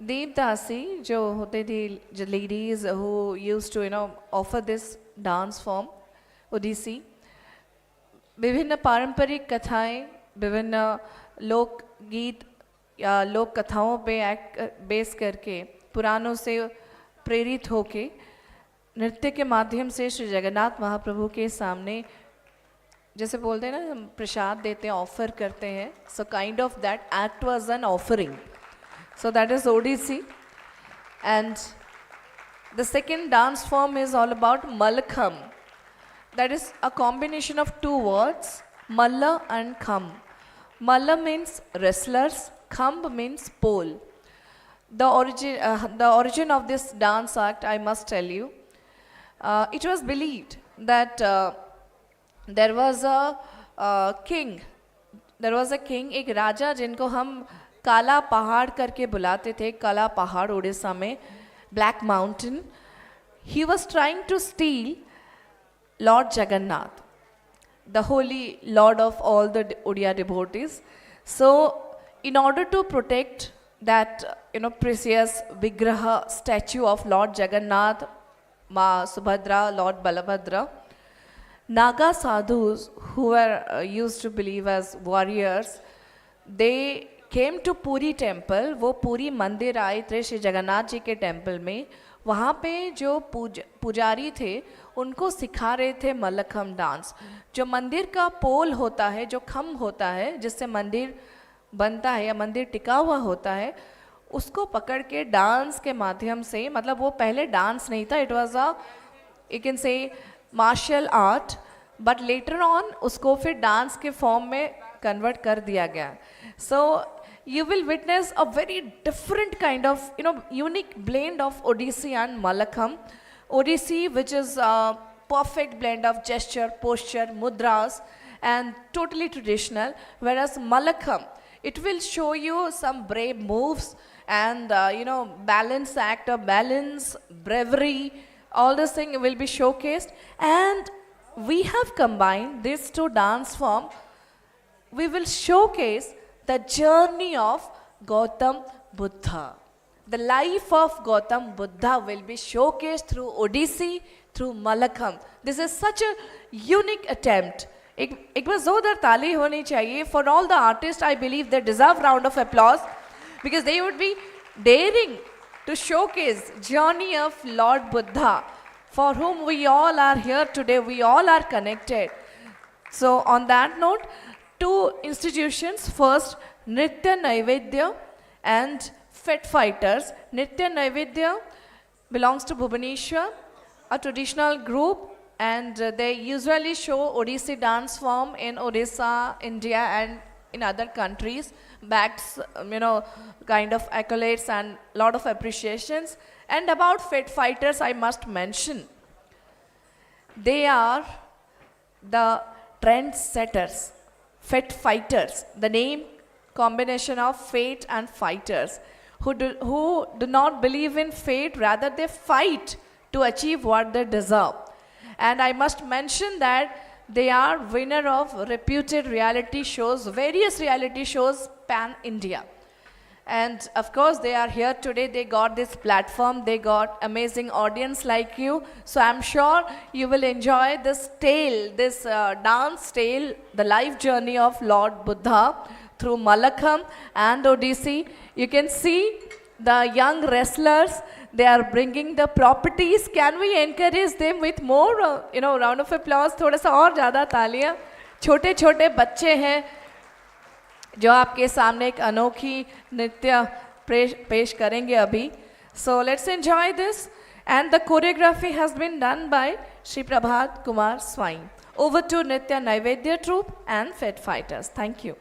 देवदासी जो होते थे, जो ladies who used to offer this dance form, Odissi, विभिन्न पारंपरिक कथाएं, विभिन्न लोक गीत या लोक कथाओं पे बेस करके, पुराणों से प्रेरित होके नृत्य के माध्यम से श्री जगन्नाथ महाप्रभु के सामने, जैसे बोलते हैं ना, हम प्रसाद देते हैं, ऑफर करते हैं, so kind of that act was an offering, so that is Odissi. And the second dance form is all about Mallakhamb. That is a combination of 2 words, Malla and Kham. Malla means wrestlers, Kham means pole. The origin of this dance act, I must tell you, it was believed that there was a king, एक राजा जिनको हम काला पहाड़ करके बुलाते थे, काला पहाड़ उड़ीसा में, Black Mountain. He was trying to steal Lord Jagannath, the holy Lord of all the Odia devotees. So, in order to protect that precious Vigraha statue of Lord Jagannath, Ma Subhadra, Lord Balabhadra, Naga sadhus who were used to believe as warriors, they came to Puri temple. वो पूरी मंदिर आए थे श्री जगन्नाथ जी के temple में. वहाँ पे जो पुजारी थे उनको सिखा रहे थे मल्लखम डांस. जो मंदिर का पोल होता है, जो खम्भ होता है जिससे मंदिर बनता है या मंदिर टिका हुआ होता है, उसको पकड़ के डांस के माध्यम से, मतलब वो पहले डांस नहीं था, it was a you can say martial art, but later on उसको फिर डांस के फॉर्म में कन्वर्ट कर दिया गया. सो you will witness a very different kind of, unique blend of Odissi and Malakham. Odissi, which is a perfect blend of gesture, posture, mudras, and totally traditional, whereas Malakham, it will show you some brave moves and, balance act of balance, bravery, all this thing will be showcased. And we have combined these 2 dance forms. We will showcase the journey of Gautam Buddha. The life of Gautam Buddha will be showcased through Odissi, through Malakham. This is such a unique attempt. एक बार जोरदार ताली होनी चाहिए for all the artists. I believe they deserve round of applause because they would be daring to showcase journey of Lord Buddha, for whom we all are here today. We all are connected. So on that note, 2 institutions. First, Nritya Naivedya and Fit Fighters. Nritya Naivedya belongs to Bhubaneswar, a traditional group, and they usually show Odissi dance form in Odisha, India, and in other countries, bags, kind of accolades and lot of appreciations. And about Fit Fighters, I must mention, they are the trend setters, Fit Fighters, the name combination of fate and fighters, who do not believe in fate, rather they fight to achieve what they deserve. And I must mention that they are winner of reputed reality shows, various reality shows pan-India. And of course, they are here today. They got this platform. They got amazing audience like you. So I'm sure you will enjoy this tale, this dance tale, the life journey of Lord Buddha through Malakham and Odissi. You can see the young wrestlers. They are bringing the properties. Can we encourage them with more, round of applause? थोड़ा सा और ज़्यादा तालियाँ. छोटे छोटे बच्चे हैं जो आपके सामने एक अनोखी नृत्य पेश करेंगे अभी. So let's enjoy this. And the choreography has been done by Shri Prabhat Kumar Swain. Over to Nritya Naivedya troupe and Fit Fighters. Thank you.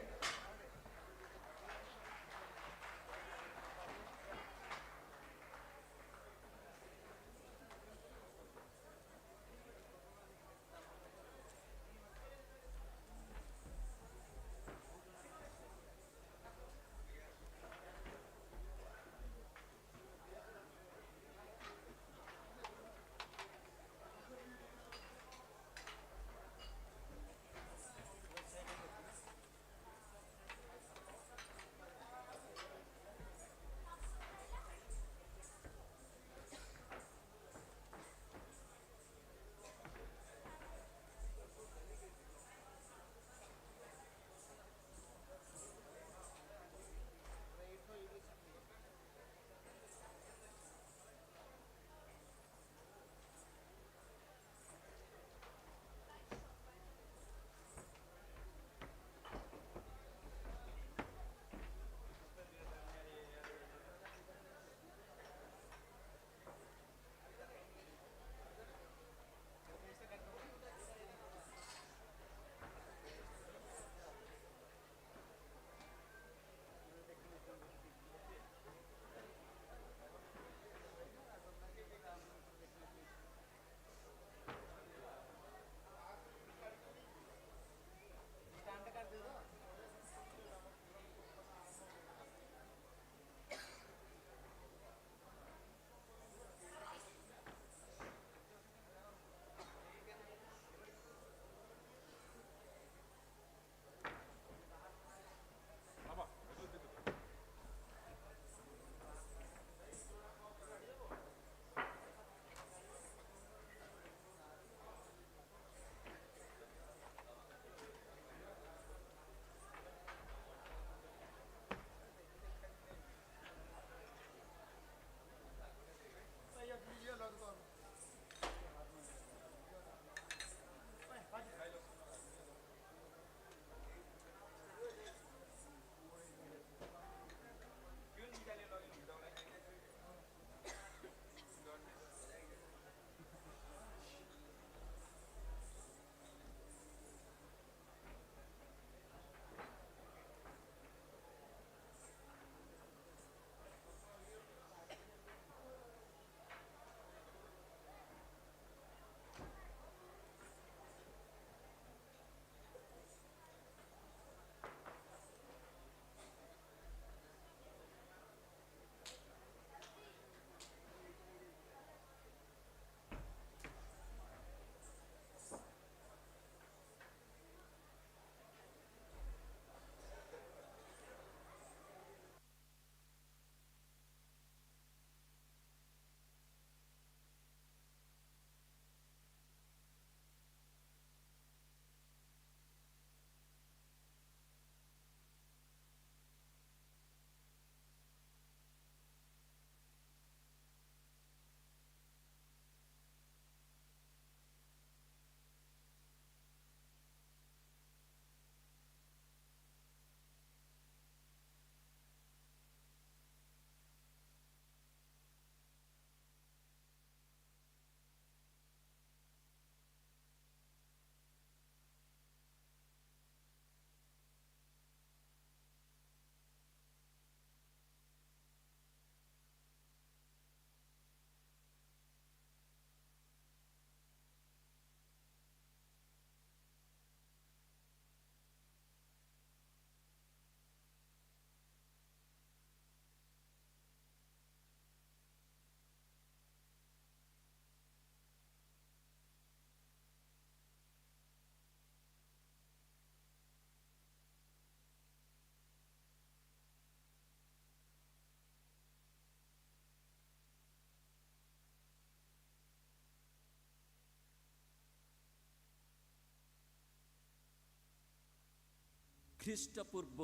ଖ୍ରୀଷ୍ଟପୂର୍ବ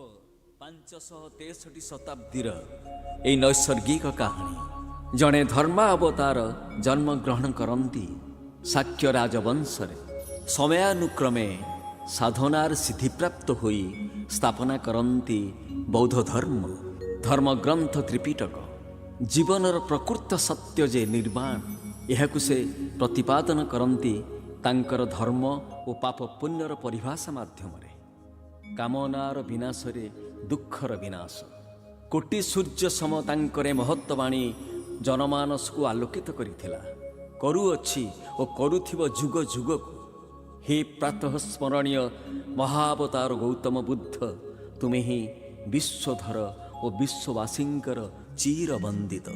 563 ଶତାବ୍ଦୀର ଏହି ନୈସର୍ଗିକ କାହାଣୀ। ଜଣେ ଧର୍ମାବତାର ଜନ୍ମଗ୍ରହଣ କରନ୍ତି ଶାକ୍ୟ ରାଜବଂଶରେ। ସମୟାନୁକ୍ରମେ ସାଧନାର ସିଦ୍ଧିପ୍ରାପ୍ତ ହୋଇ ସ୍ଥାପନା କରନ୍ତି ବୌଦ୍ଧ ଧର୍ମଗ୍ରନ୍ଥ ତ୍ରିପିଟକ। ଜୀବନର ପ୍ରକୃତ ସତ୍ୟ ଯେ ନିର୍ବାଣ, ଏହାକୁ ସେ ପ୍ରତିପାଦନ କରନ୍ତି ତାଙ୍କର ଧର୍ମ ଓ ପାପ ପୁଣ୍ୟର ପରିଭାଷା ମାଧ୍ୟମରେ। କାମନାର ବିନାଶରେ ଦୁଃଖର ବିନାଶ। କୋଟି ସୂର୍ଯ୍ୟ ସମ ତାଙ୍କରେ ମହତ୍ତ୍ୱବାଣୀ ଜନମାନସକୁ ଆଲୋକିତ କରିଥିଲା। କରୁଅଛି ଓ କରୁଥିବ ଯୁଗ ଯୁଗକୁ। ହେ ପ୍ରାତଃ ସ୍ମରଣୀୟ ମହାବତାର ଗୌତମ ବୁଦ୍ଧ, ତୁମେ ହିଁ ବିଶ୍ୱଧର ଓ ବିଶ୍ୱବାସୀଙ୍କର ଚିରବନ୍ଦିତ।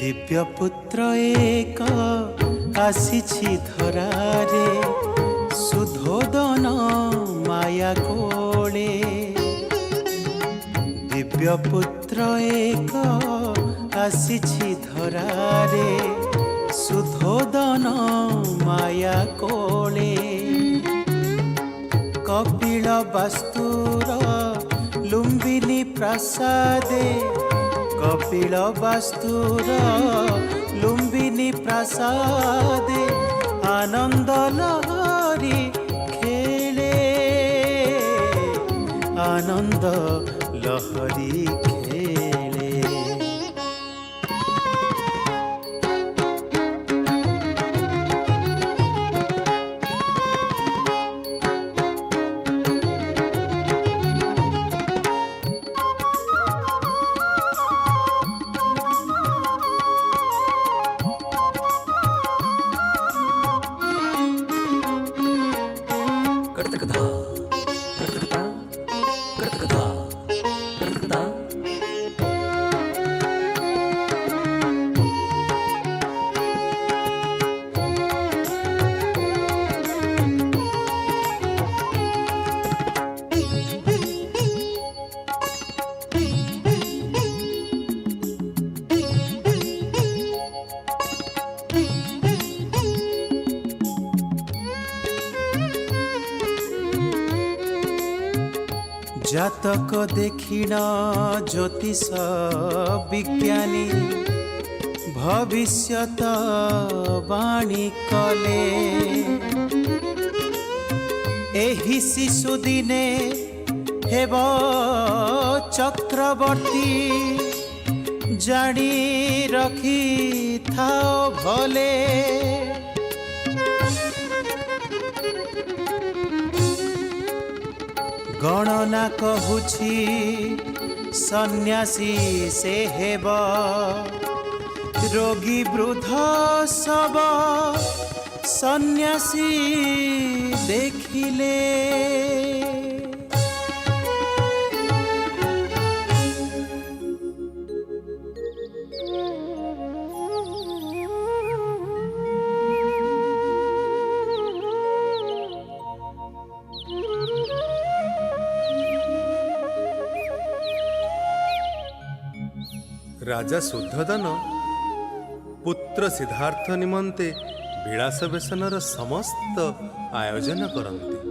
ଦିବ୍ୟପୁତ୍ର ଏକ ଆସିଛି ଧରାରେ, ସୁଧୋଦନ ମାୟା କୋଳେ। ଦିବ୍ୟପୁତ୍ର ଏକ ଆସିଛି ଧରାରେ, ସୁଧୋଦନ ମାୟା କୋଳେ। କପିଳ ବାସ୍ତୁର ଲୁମ୍ବିନୀ ପ୍ରାସାଦେ, କପିଳ ବାସ୍ତୁର ଲୁମ୍ବିନୀ ପ୍ରାସାଦେ, ଆନନ୍ଦ ଲହରୀ ଖେଳେ, ଆନନ୍ଦ ଲହରୀ ଖେଳେ। জাতক দেখিণ জ্যোতিষ বিজ্ঞানী, ভবিষ্যত বাণী কলে। ଏହି ଶିଶୁ ଦିନେ ହେବ ଚକ୍ରବର୍ତ୍ତୀ, ଜାଣି ରଖିଥାଅ ଭଲେ। गणना कहुछि सन्यासी से हेब रोगी वृद्ध सब सन्यासी देखिले राजा शुद्धोदन पुत्र सिद्धार्थ निमंते विलास व्यसनर समस्त आयोजन करती।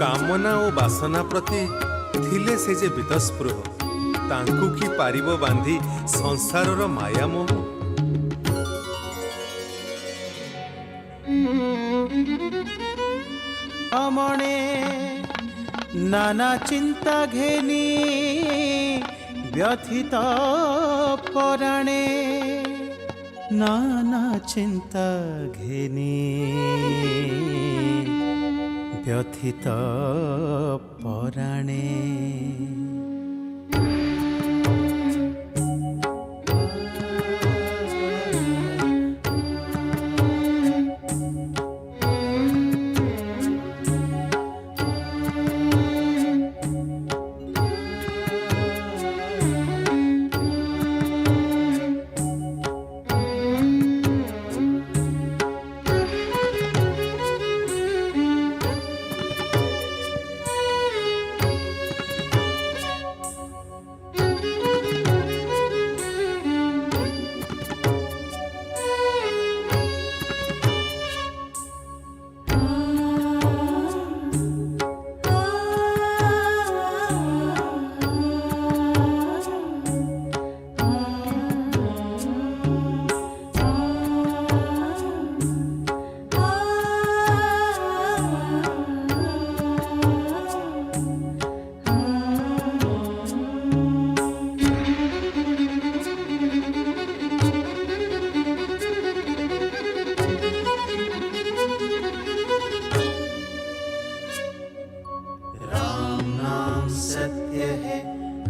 कामना और वासना प्रति थिले से जे वितस्पृह तांकु की पारिबो बांधी संसारर माया मोह। अमणे नाना चिंता घेनी व्यथित पराणे नाना चिंता घेनी व्यथित पराणे।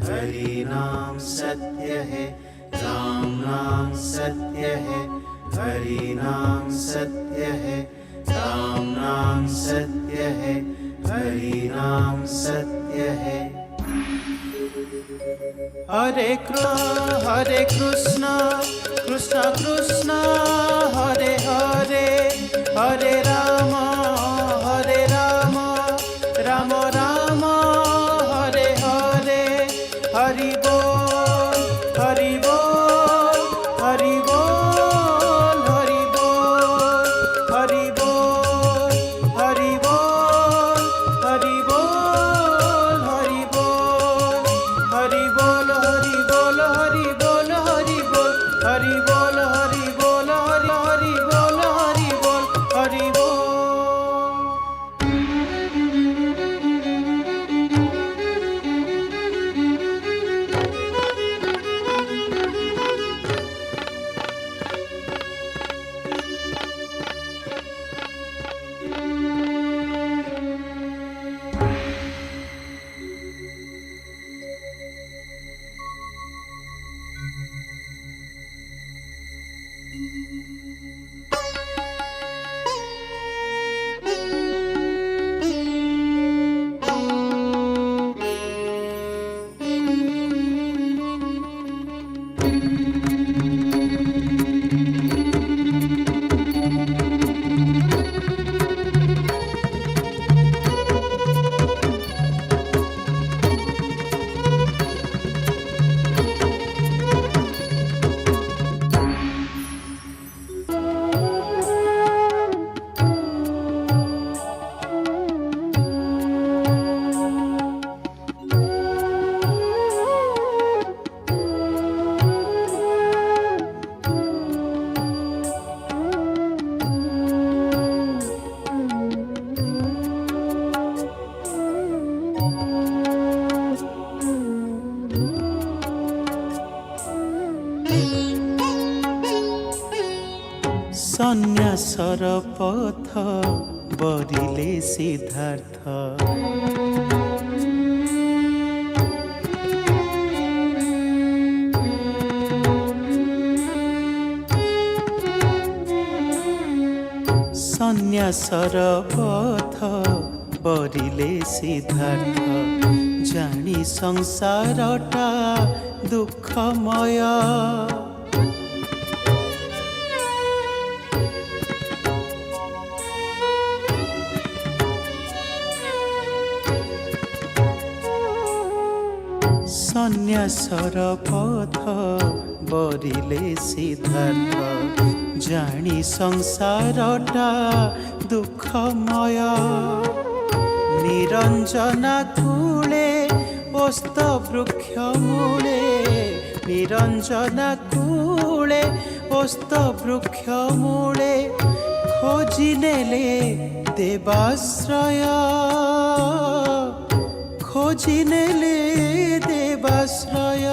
हरि नाम सत्य है, राम नाम सत्य है, हरि नाम सत्य है, राम नाम सत्य है, हरि नाम सत्य है। हरे कृष्ण कृष्ण कृष्ण हरे हरे, हरे राम राम राम हरे हरे। हरि बोल हरि बोल हरि बोल हरि बोल हरि बोल हरि बोल हरि बोल हरि बोल हरि बोल हरि बोल हरि बोल हरि बोल हरि बोल हरि बोल हरि बोल हरि बोल हरि बोल। ସନ୍ନ୍ୟାସର ପଥ ବରିଲେ ସିଦ୍ଧାର୍ଥ। ସନ୍ନ୍ୟାସର ପଥ ବରିଲେ ସିଦ୍ଧାର୍ଥ, ଜାଣି ସଂସାରଟା ଦୁଃଖମୟ। ସନ୍ନ୍ୟାସର ପଥ ବରିଲେ ସିଦ୍ଧାର୍ଥ, ଜାଣି ସଂସାରଟା ଦୁଃଖମୟ। ନିରଞ୍ଜନା କୂଳେ ଓସ୍ତ ବୃକ୍ଷ ମୂଳେ, ନିରଞ୍ଜନା କୂଳେ ଓସ୍ତ ବୃକ୍ଷ ମୂଳେ, ଖୋଜି ନେଲେ ଦେବାଶ୍ରୟ, ଖୋଜି ନେଲେ ଦେବାଶ୍ରୟ।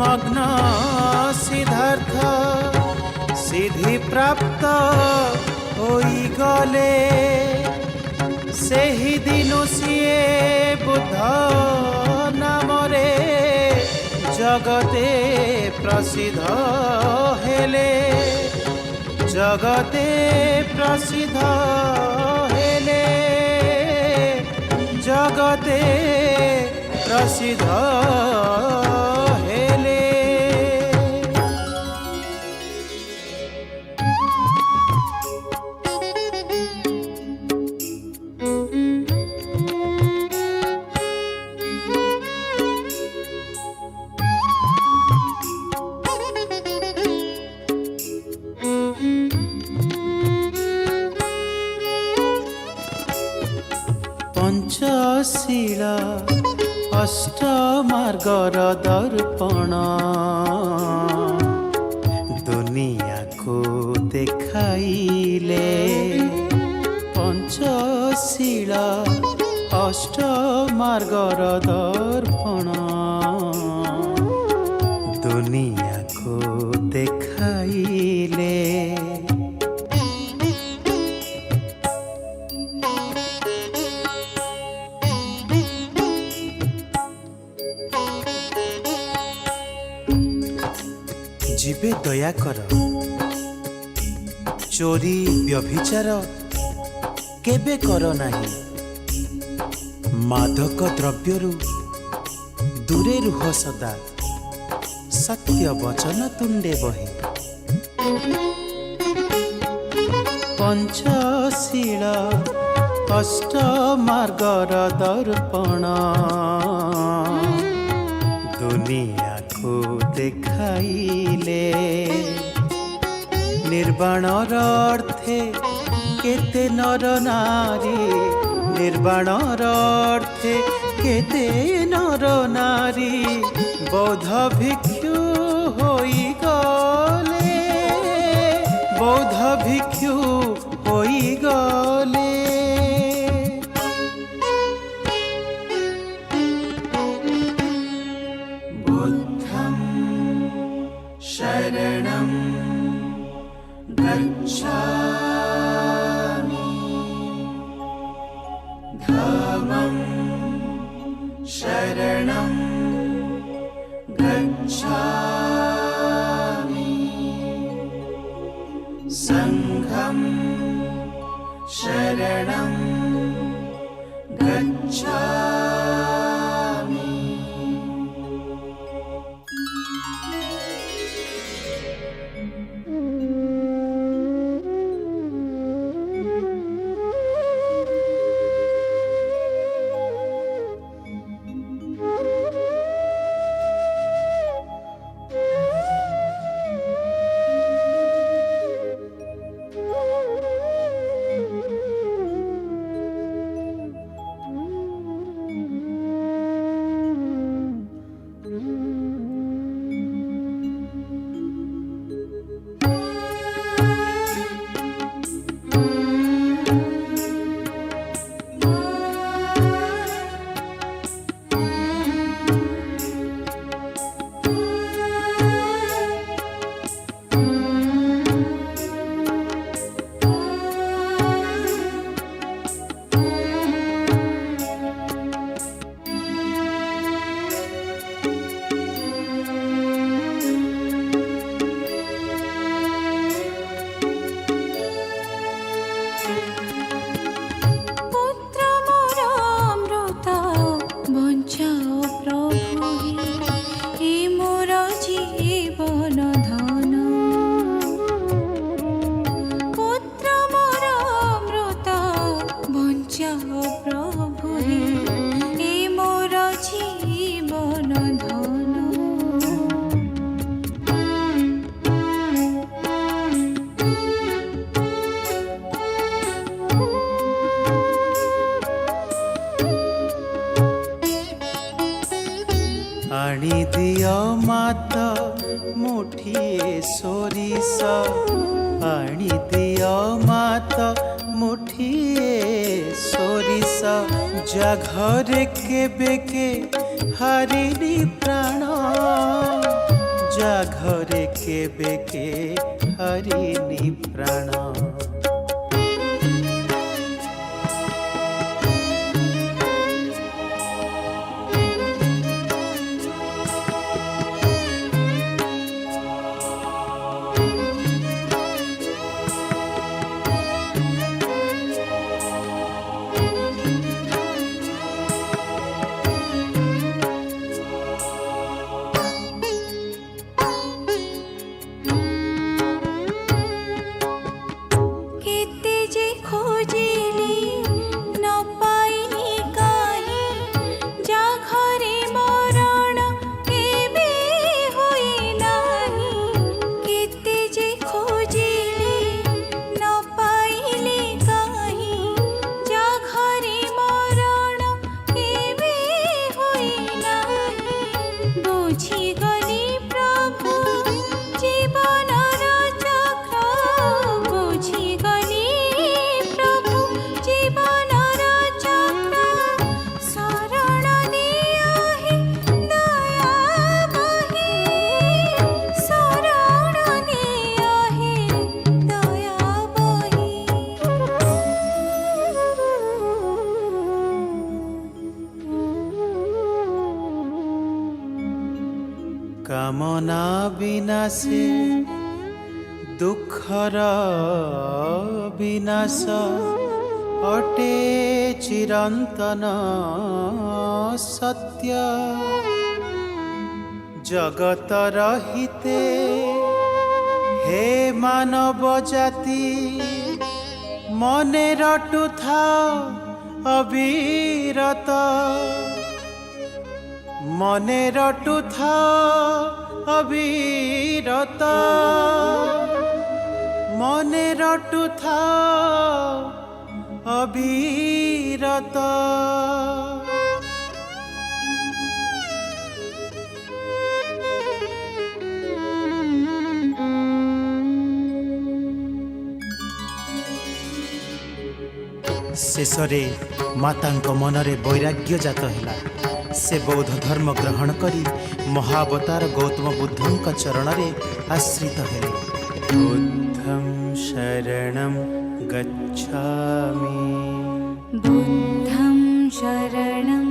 मग्न सिद्धार्थ सिद्धि प्राप्त होई गले, सेही दिनु सिए बुद्ध नामरे जगते प्रसिद्ध हेले, जगते प्रसिद्ध हेले, जगते प्रसिद्ध हेले। पंचशीला अष्टमार्गर दर्पण दुनिया को देखाइले, पंचशीला अष्टमार्गर दर्पण दुनिया को देखाइले। ଦୟା କର। ଚୋରି ବ୍ୟଭିଚାର କେବେ କର ନାହିଁ। ମାଦକ ଦ୍ରବ୍ୟରୁ ଦୂରେ ରୁହ ସଦା। ସତ୍ୟ ବଚନ ତୁଣ୍ଡେ ବହେ। ପଞ୍ଚଶୀଳ ଅଷ୍ଟ ମାର୍ଗର ଦର୍ପଣ ଦୁନିଆକୁ ଦେଖାଇଲେ। ନିର୍ବାଣର ଅର୍ଥେ କେତେ ନର ନାରୀ, ନିର୍ବାଣର ଅର୍ଥେ କେତେ ନର ନାରୀ ବୌଦ୍ଧ ଭିକ୍ଷୁ ହୋଇଗଲେ, ବୌଦ୍ଧ ଭିକ୍ଷୁ ହୋଇଗଲେ। ବୁଦ୍ଧଂ ଶରଣଂ ଗଚ୍ଛାମି, ଧମ୍ମଂ शरणं गच्छामि, संघं शरणं गच्छामि। ଆଣିଦିଅ ମାତ ମୁଠିଏ ସୋରିଷ, ଆଣିଦିଅ ମାତ ମୁଠିଏ ସୋରିଷ। ଯା ଘରେ କେବେ କେ ହାରିନି ପ୍ରାଣ, ଯା ଘରେ କେବେ କେ ହାରିନି ପ୍ରାଣ। কামনা বিনাশে দুঃখর বিনাশ অটে চিরন্তন সত্য জগতর হিতে হে মানব জাতি মনে রটুথা অবিরত মনে রটুথা অবিরত মনে রটুথা অবিরত शेषरे मातांक मनरे वैराग्य जात है से बौद्ध धर्म ग्रहण करी महावतार गौतम बुद्धंक चरणरे आश्रित है बुद्धं शरणं गच्छामि बुद्धं शरणं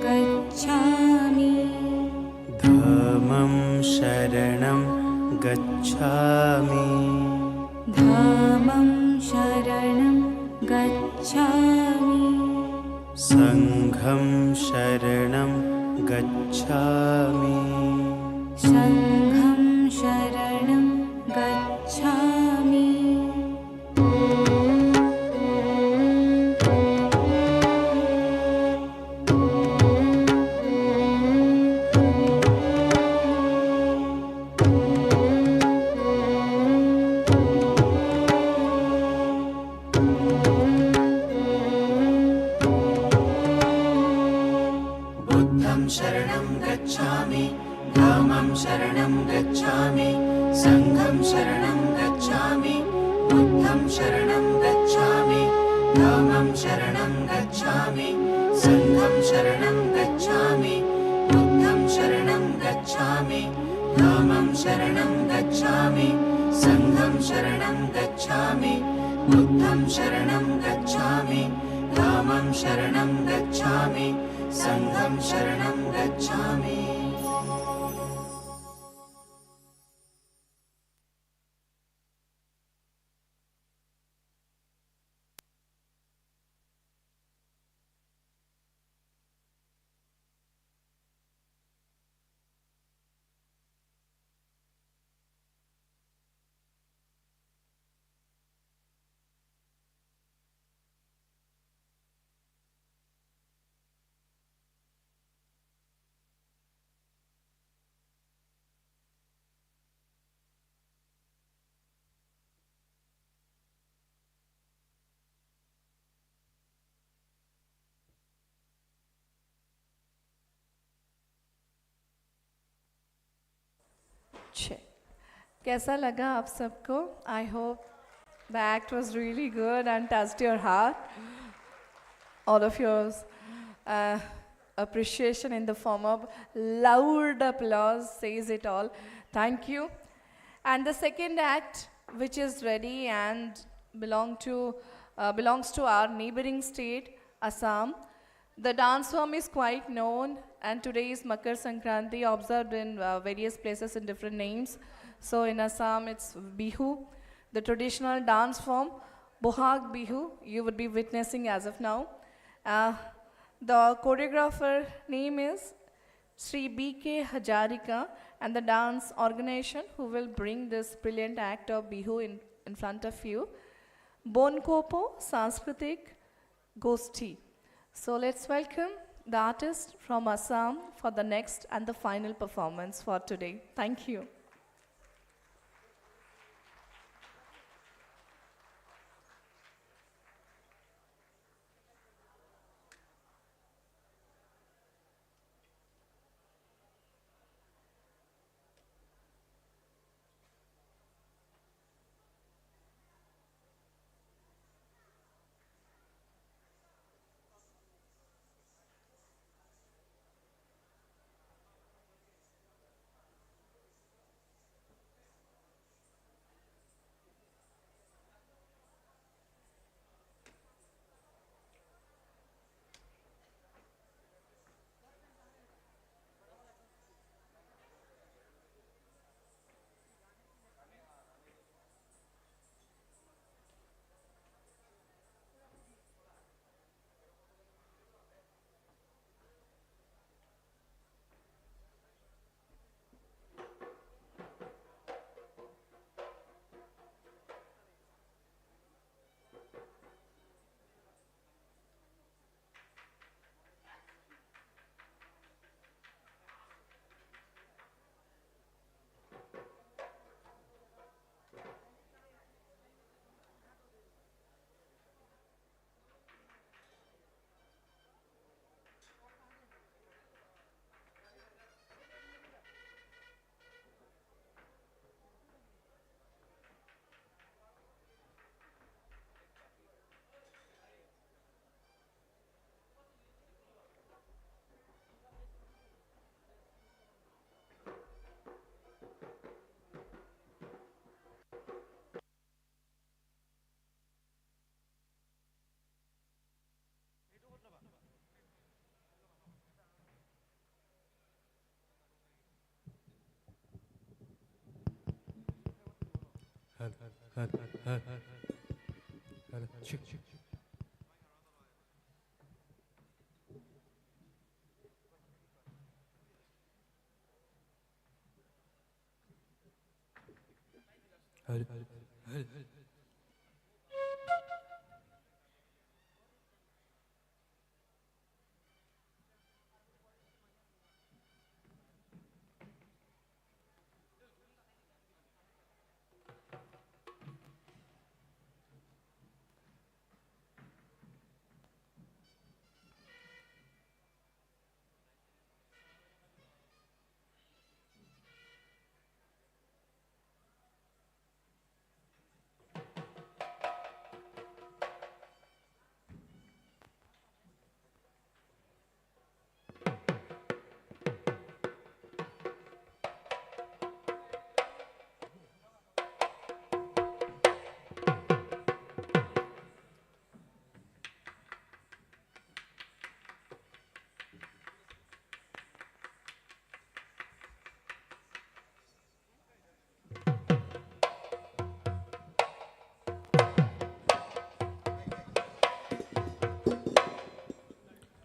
गच्छामि धम्मं शरणं गच्छामि धम्मं शरणं गच्छामि संघं शरणं गच्छामि संघं शरणं गच्छामि शरणं गच्छामि धम्मं शरणं गच्छामि संघं शरणं गच्छामि बुद्धं शरणं गच्छामि धम्मं शरणं गच्छामि संघं शरणं गच्छामि बुद्धं शरणं गच्छामि धम्मं शरणं गच्छामि संघं शरणं गच्छामि बुद्धं शरणं गच्छामि धम्मं शरणं गच्छामि संघं शरणं गच्छामि Check. कैसा लगा आप सबको? I hope the act was really good and touched your heart. All of your appreciation in the form of loud applause says it all. Thank you. And the second act, which is ready and belongs to our neighboring state, Assam. The dance form is quite known, and today is Makar Sankranti, observed in various places in different names. So in Assam, it's Bihu, the traditional dance form, Bohag Bihu, you would be witnessing as of now. The choreographer name is Sri B.K. Hajarika, and the dance organization who will bring this brilliant act of Bihu in front of you, Bonkopo Sanskritik Gosti. So let's welcome the artist from Assam for the next and the final performance for today. Thank you.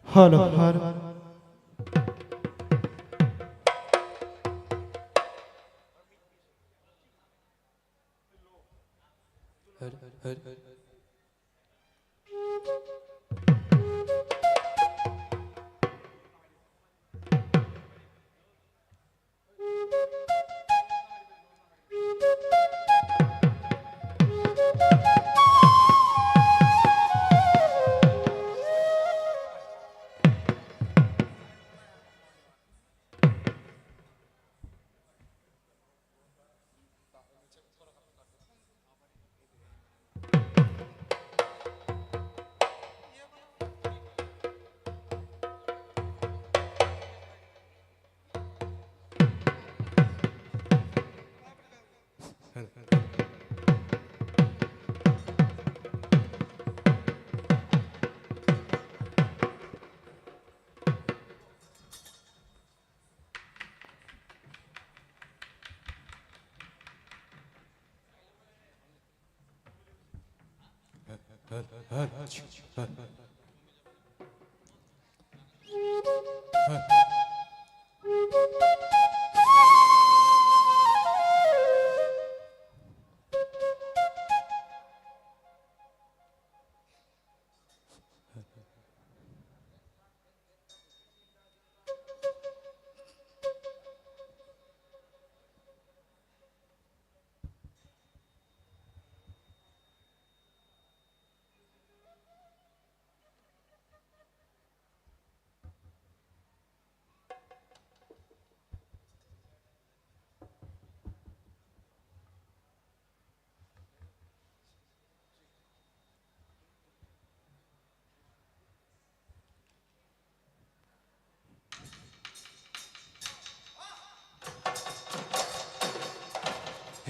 Hello, hello.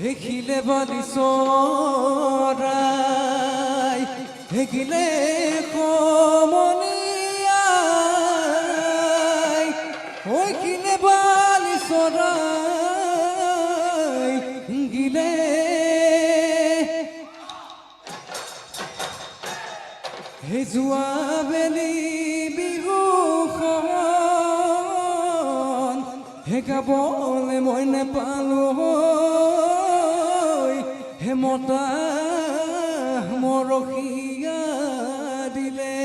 হেখিলে বালি চৰাই হেখিলে কমনিয়াই হেখিলে বালি চৰাই গিলে হে যোৱা বেলি বিহুখন হে গাবলে মই নেপালো হে মতা মৰখীয়া দিলে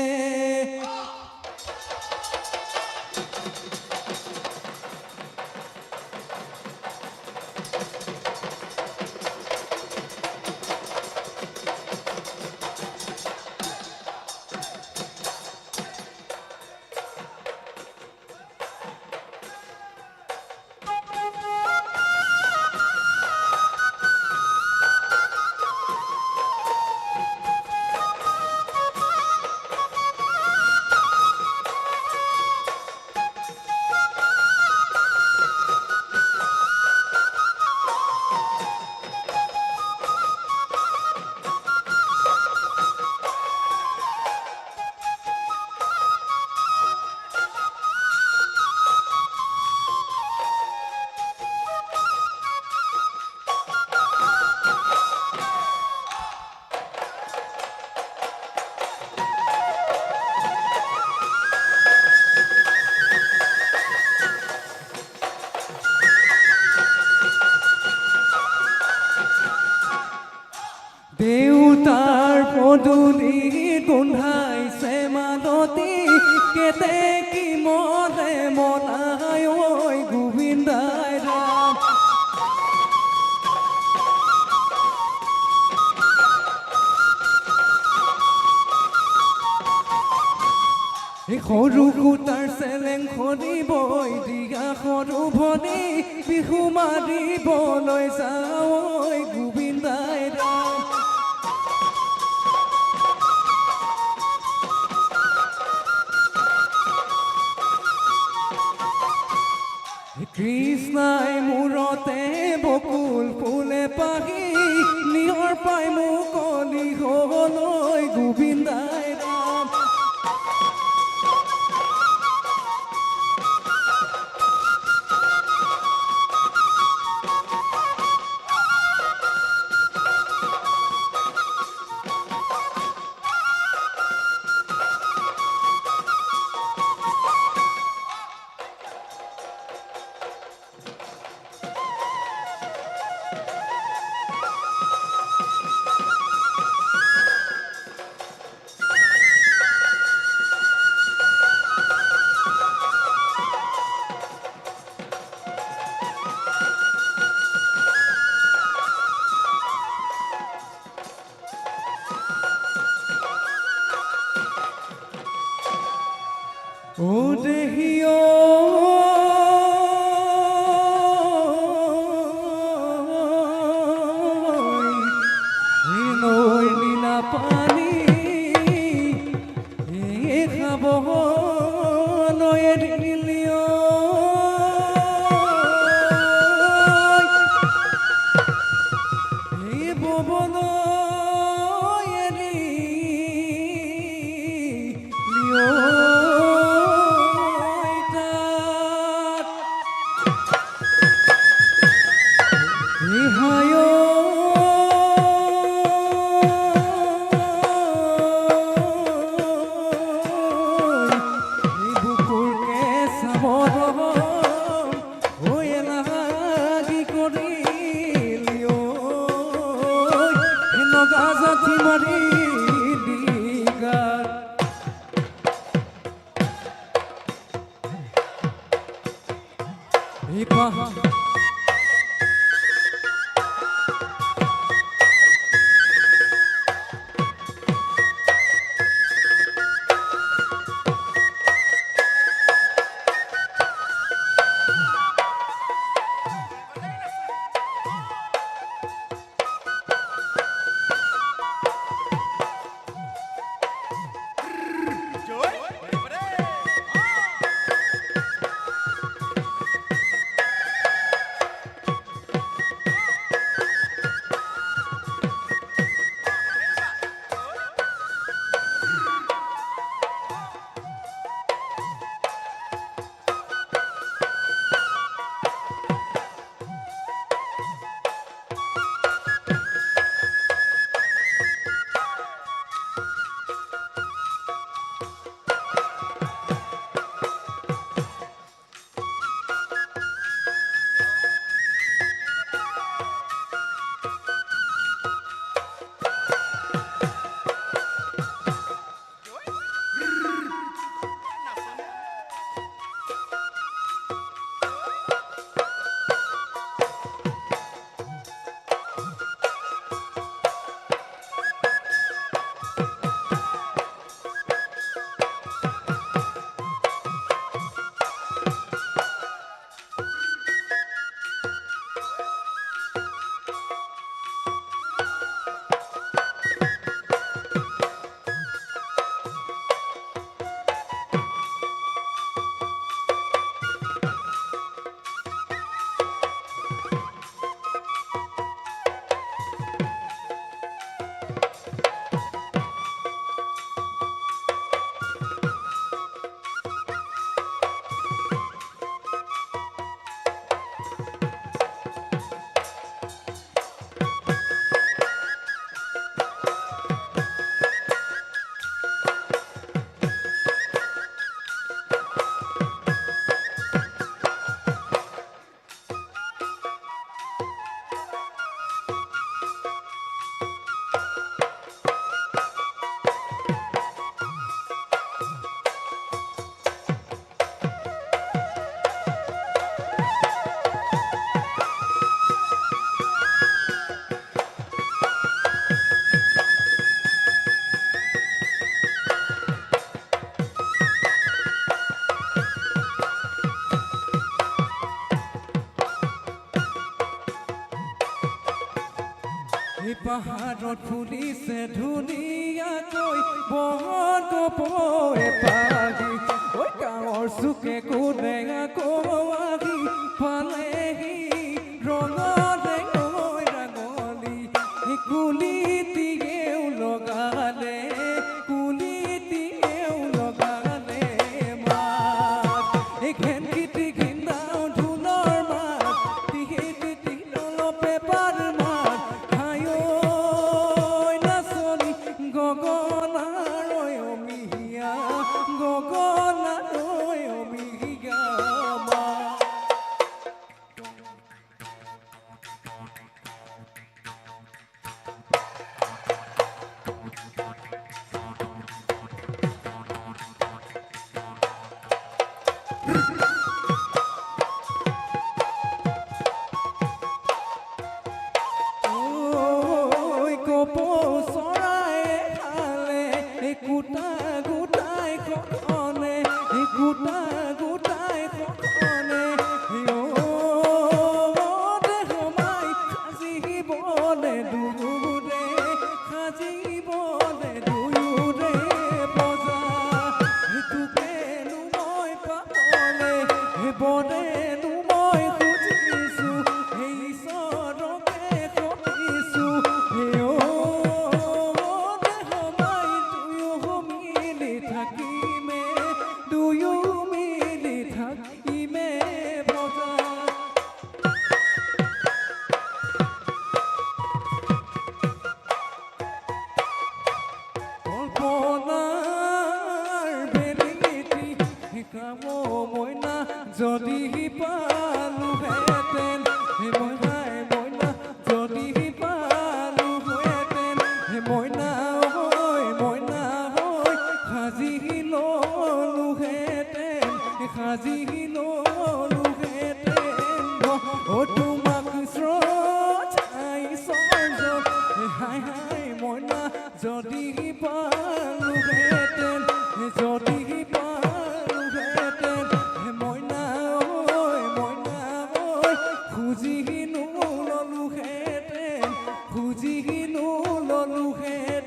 পদূলিত গোন্ধাইছে মালতী কেতেকী মৰে মনাই ঐ গোবিন্দাই ৰাম সৰু সূতাৰ চেলেং খৰিবই দিয়া সৰু ভনী বিহু মাৰিবলৈ যাওঁ ঐ গোবিন্দাই ৰাম কৃষ্ণাই মূৰতে বকুল ফুলে পাহি নিয়ৰ পাই মুকলি হ'ল ঐ গোবিন্দাই ৰাম ও দেহিও নৈ নীলা পানী খাব নয়ে দিলিও ববন পাহাৰত ফুলিছে ধুনীয়াকৈ বহন কপৌৱে পাহি ঐ গাঁৱৰ চুকে কোনে আকৌ আহি পালেহি ৰঙৰে ঐ ৰাঙলী কুলিটিয়েও লগালে কুলিটিয়েও লগালে মাত এইখন কীৰ্তি ঘিন্দাও ঢোলৰ মাত টিহিটি নলপে পাৰ মাত হায়ৈ নাচনি গগনাৰ অমিহিয়া গগনাৰ অমিহিয়া মাত ঐ কপৌ চৰায়ে খালে কুটা গোটাই খনে কুটা গোটাই খনে সোমাই সাজিবলে দুয়োৰে সাজিবলে দুয়োৰে বজা তোকেনো মই পাবলে বনেনো মই খুজিছো এই ঈশ্বৰকে খুজিছো সোমাই দুয়ো মিলি থাকিমে দুয়ো মিলি থাকিমে বজা কল্পনাৰ বেলিটি শিকাব মইনা যদি পালোহেঁতেন মইনাই মইনা যদি পালোহেঁতেন মইনা হৈ সাজি ললোহেঁতেন সাজি ললোহেঁতেন তোমাক শ্ৰদ্ধাই স্বৰ্গত হাই হাই মইনা যদি পালোহেঁতেন যদি পালোহেঁতেন মইনা খুজি ললোহেঁতেন খুজি ললোহেঁতেন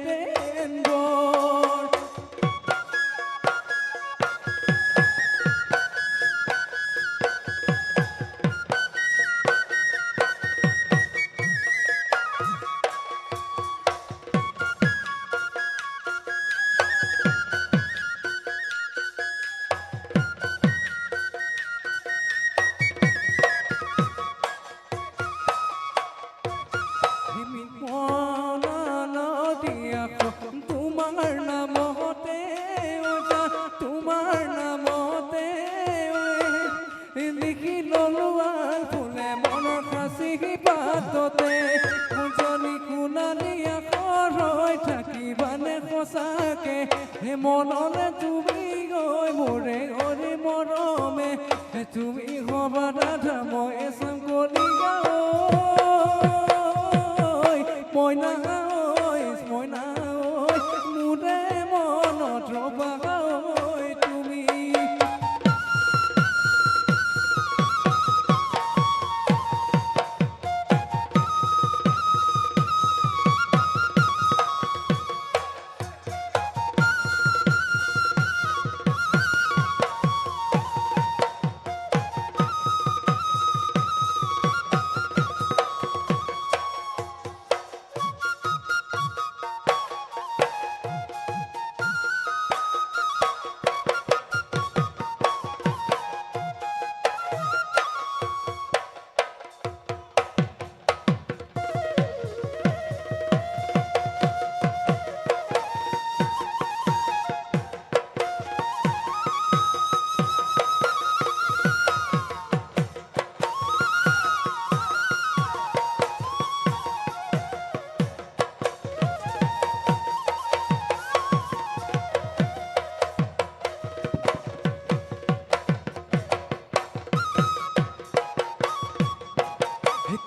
বৰ তোমাৰ নামতে ওজা তোমাৰ নামতে লিখি ললো আল ফুলে মনৰ সাঁচি পাততে জনী সোণালী আখৰ হৈ থাকিবানে সঁচাকে মনলে তুমি গৈ মোৰে অৰি মৰমে তুমি হবা ৰাধা মই এচাম কলিয়া মইনা মইনা মোৰে মনত ৰবা তুমি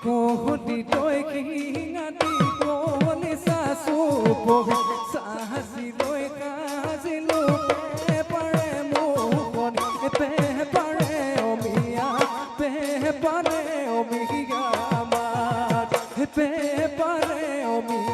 কোহলি তই কিঙাতি কোহলি সাসু পহি সাহসি লই কাজিলো পাৰে মোহনি পাৰে অমিয়া পাৰে অমিয়া মাত পাৰে অমিয়া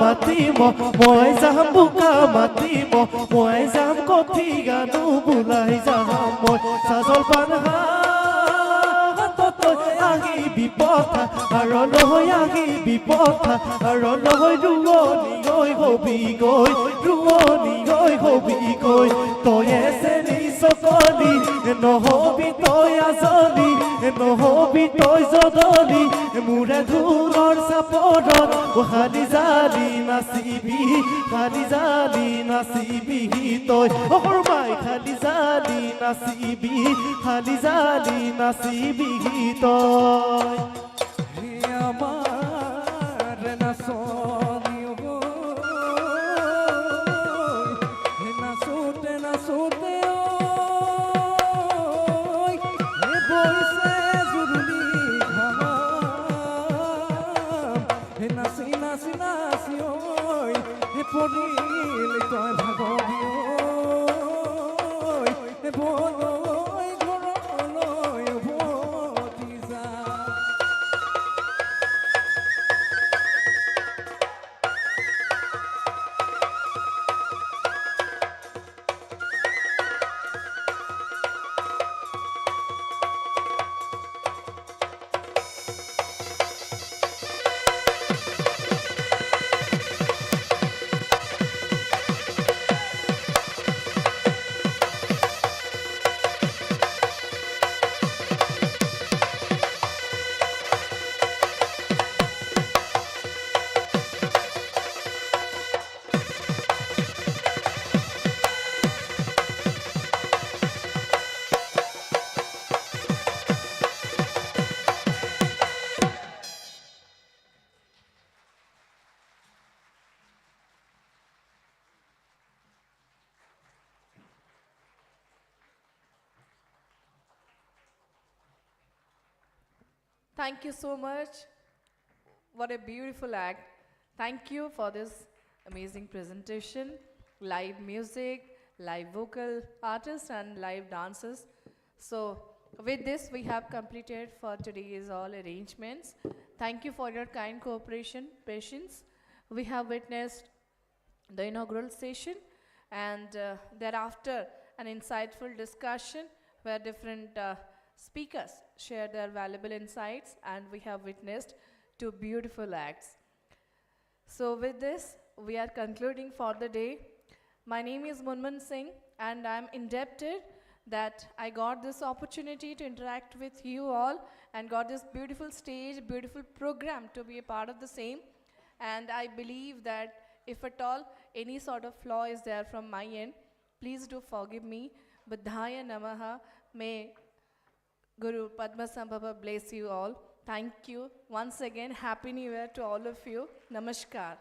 মাতিম মই যাম বোকা মাতিম মই যাম কঠি গানো বোলাই যাম মই চাজল পান আহিবি পথা আৰু নহয় আহিবি পথা আৰু নহয় ৰুৱনি গৈ হবি গৈ ৰুৱনি গৈ হবি গৈ তই এচেনি চকলি নহবি তই আজলি নহবি তই জদলি মোৰে ধূৰৰ চাপৰত খালি জালি নাচিবি তই মাই খালি জালি নাচিবি তই আমার নাচনি নাচোতে নাচোতে বইছে জুৰুলি ঘাম নাচি নাচি নাচি পৰিল তই ভাগৰি বলই ঘৰলৈ উভতি যা Thank you so much. What a beautiful act. Thank you for this amazing presentation. Live music, live vocal artists and live dances. So with this we have completed for today's all arrangements. Thank you for your kind cooperation, patience. We have witnessed the inaugural session and thereafter an insightful discussion where different speakers shared their valuable insights, and we have witnessed two beautiful acts. So with this, we are concluding for the day. My name is Munman Singh, and I'm indebted that I got this opportunity to interact with you all and got this beautiful stage, beautiful program to be a part of the same. And I believe that if at all any sort of flaw is there from my end, please do forgive me. Buddhaya Namaha. May Guru Padmasambhava bless you all. Thank you. Once again, Happy New Year to all of you. Namaskar.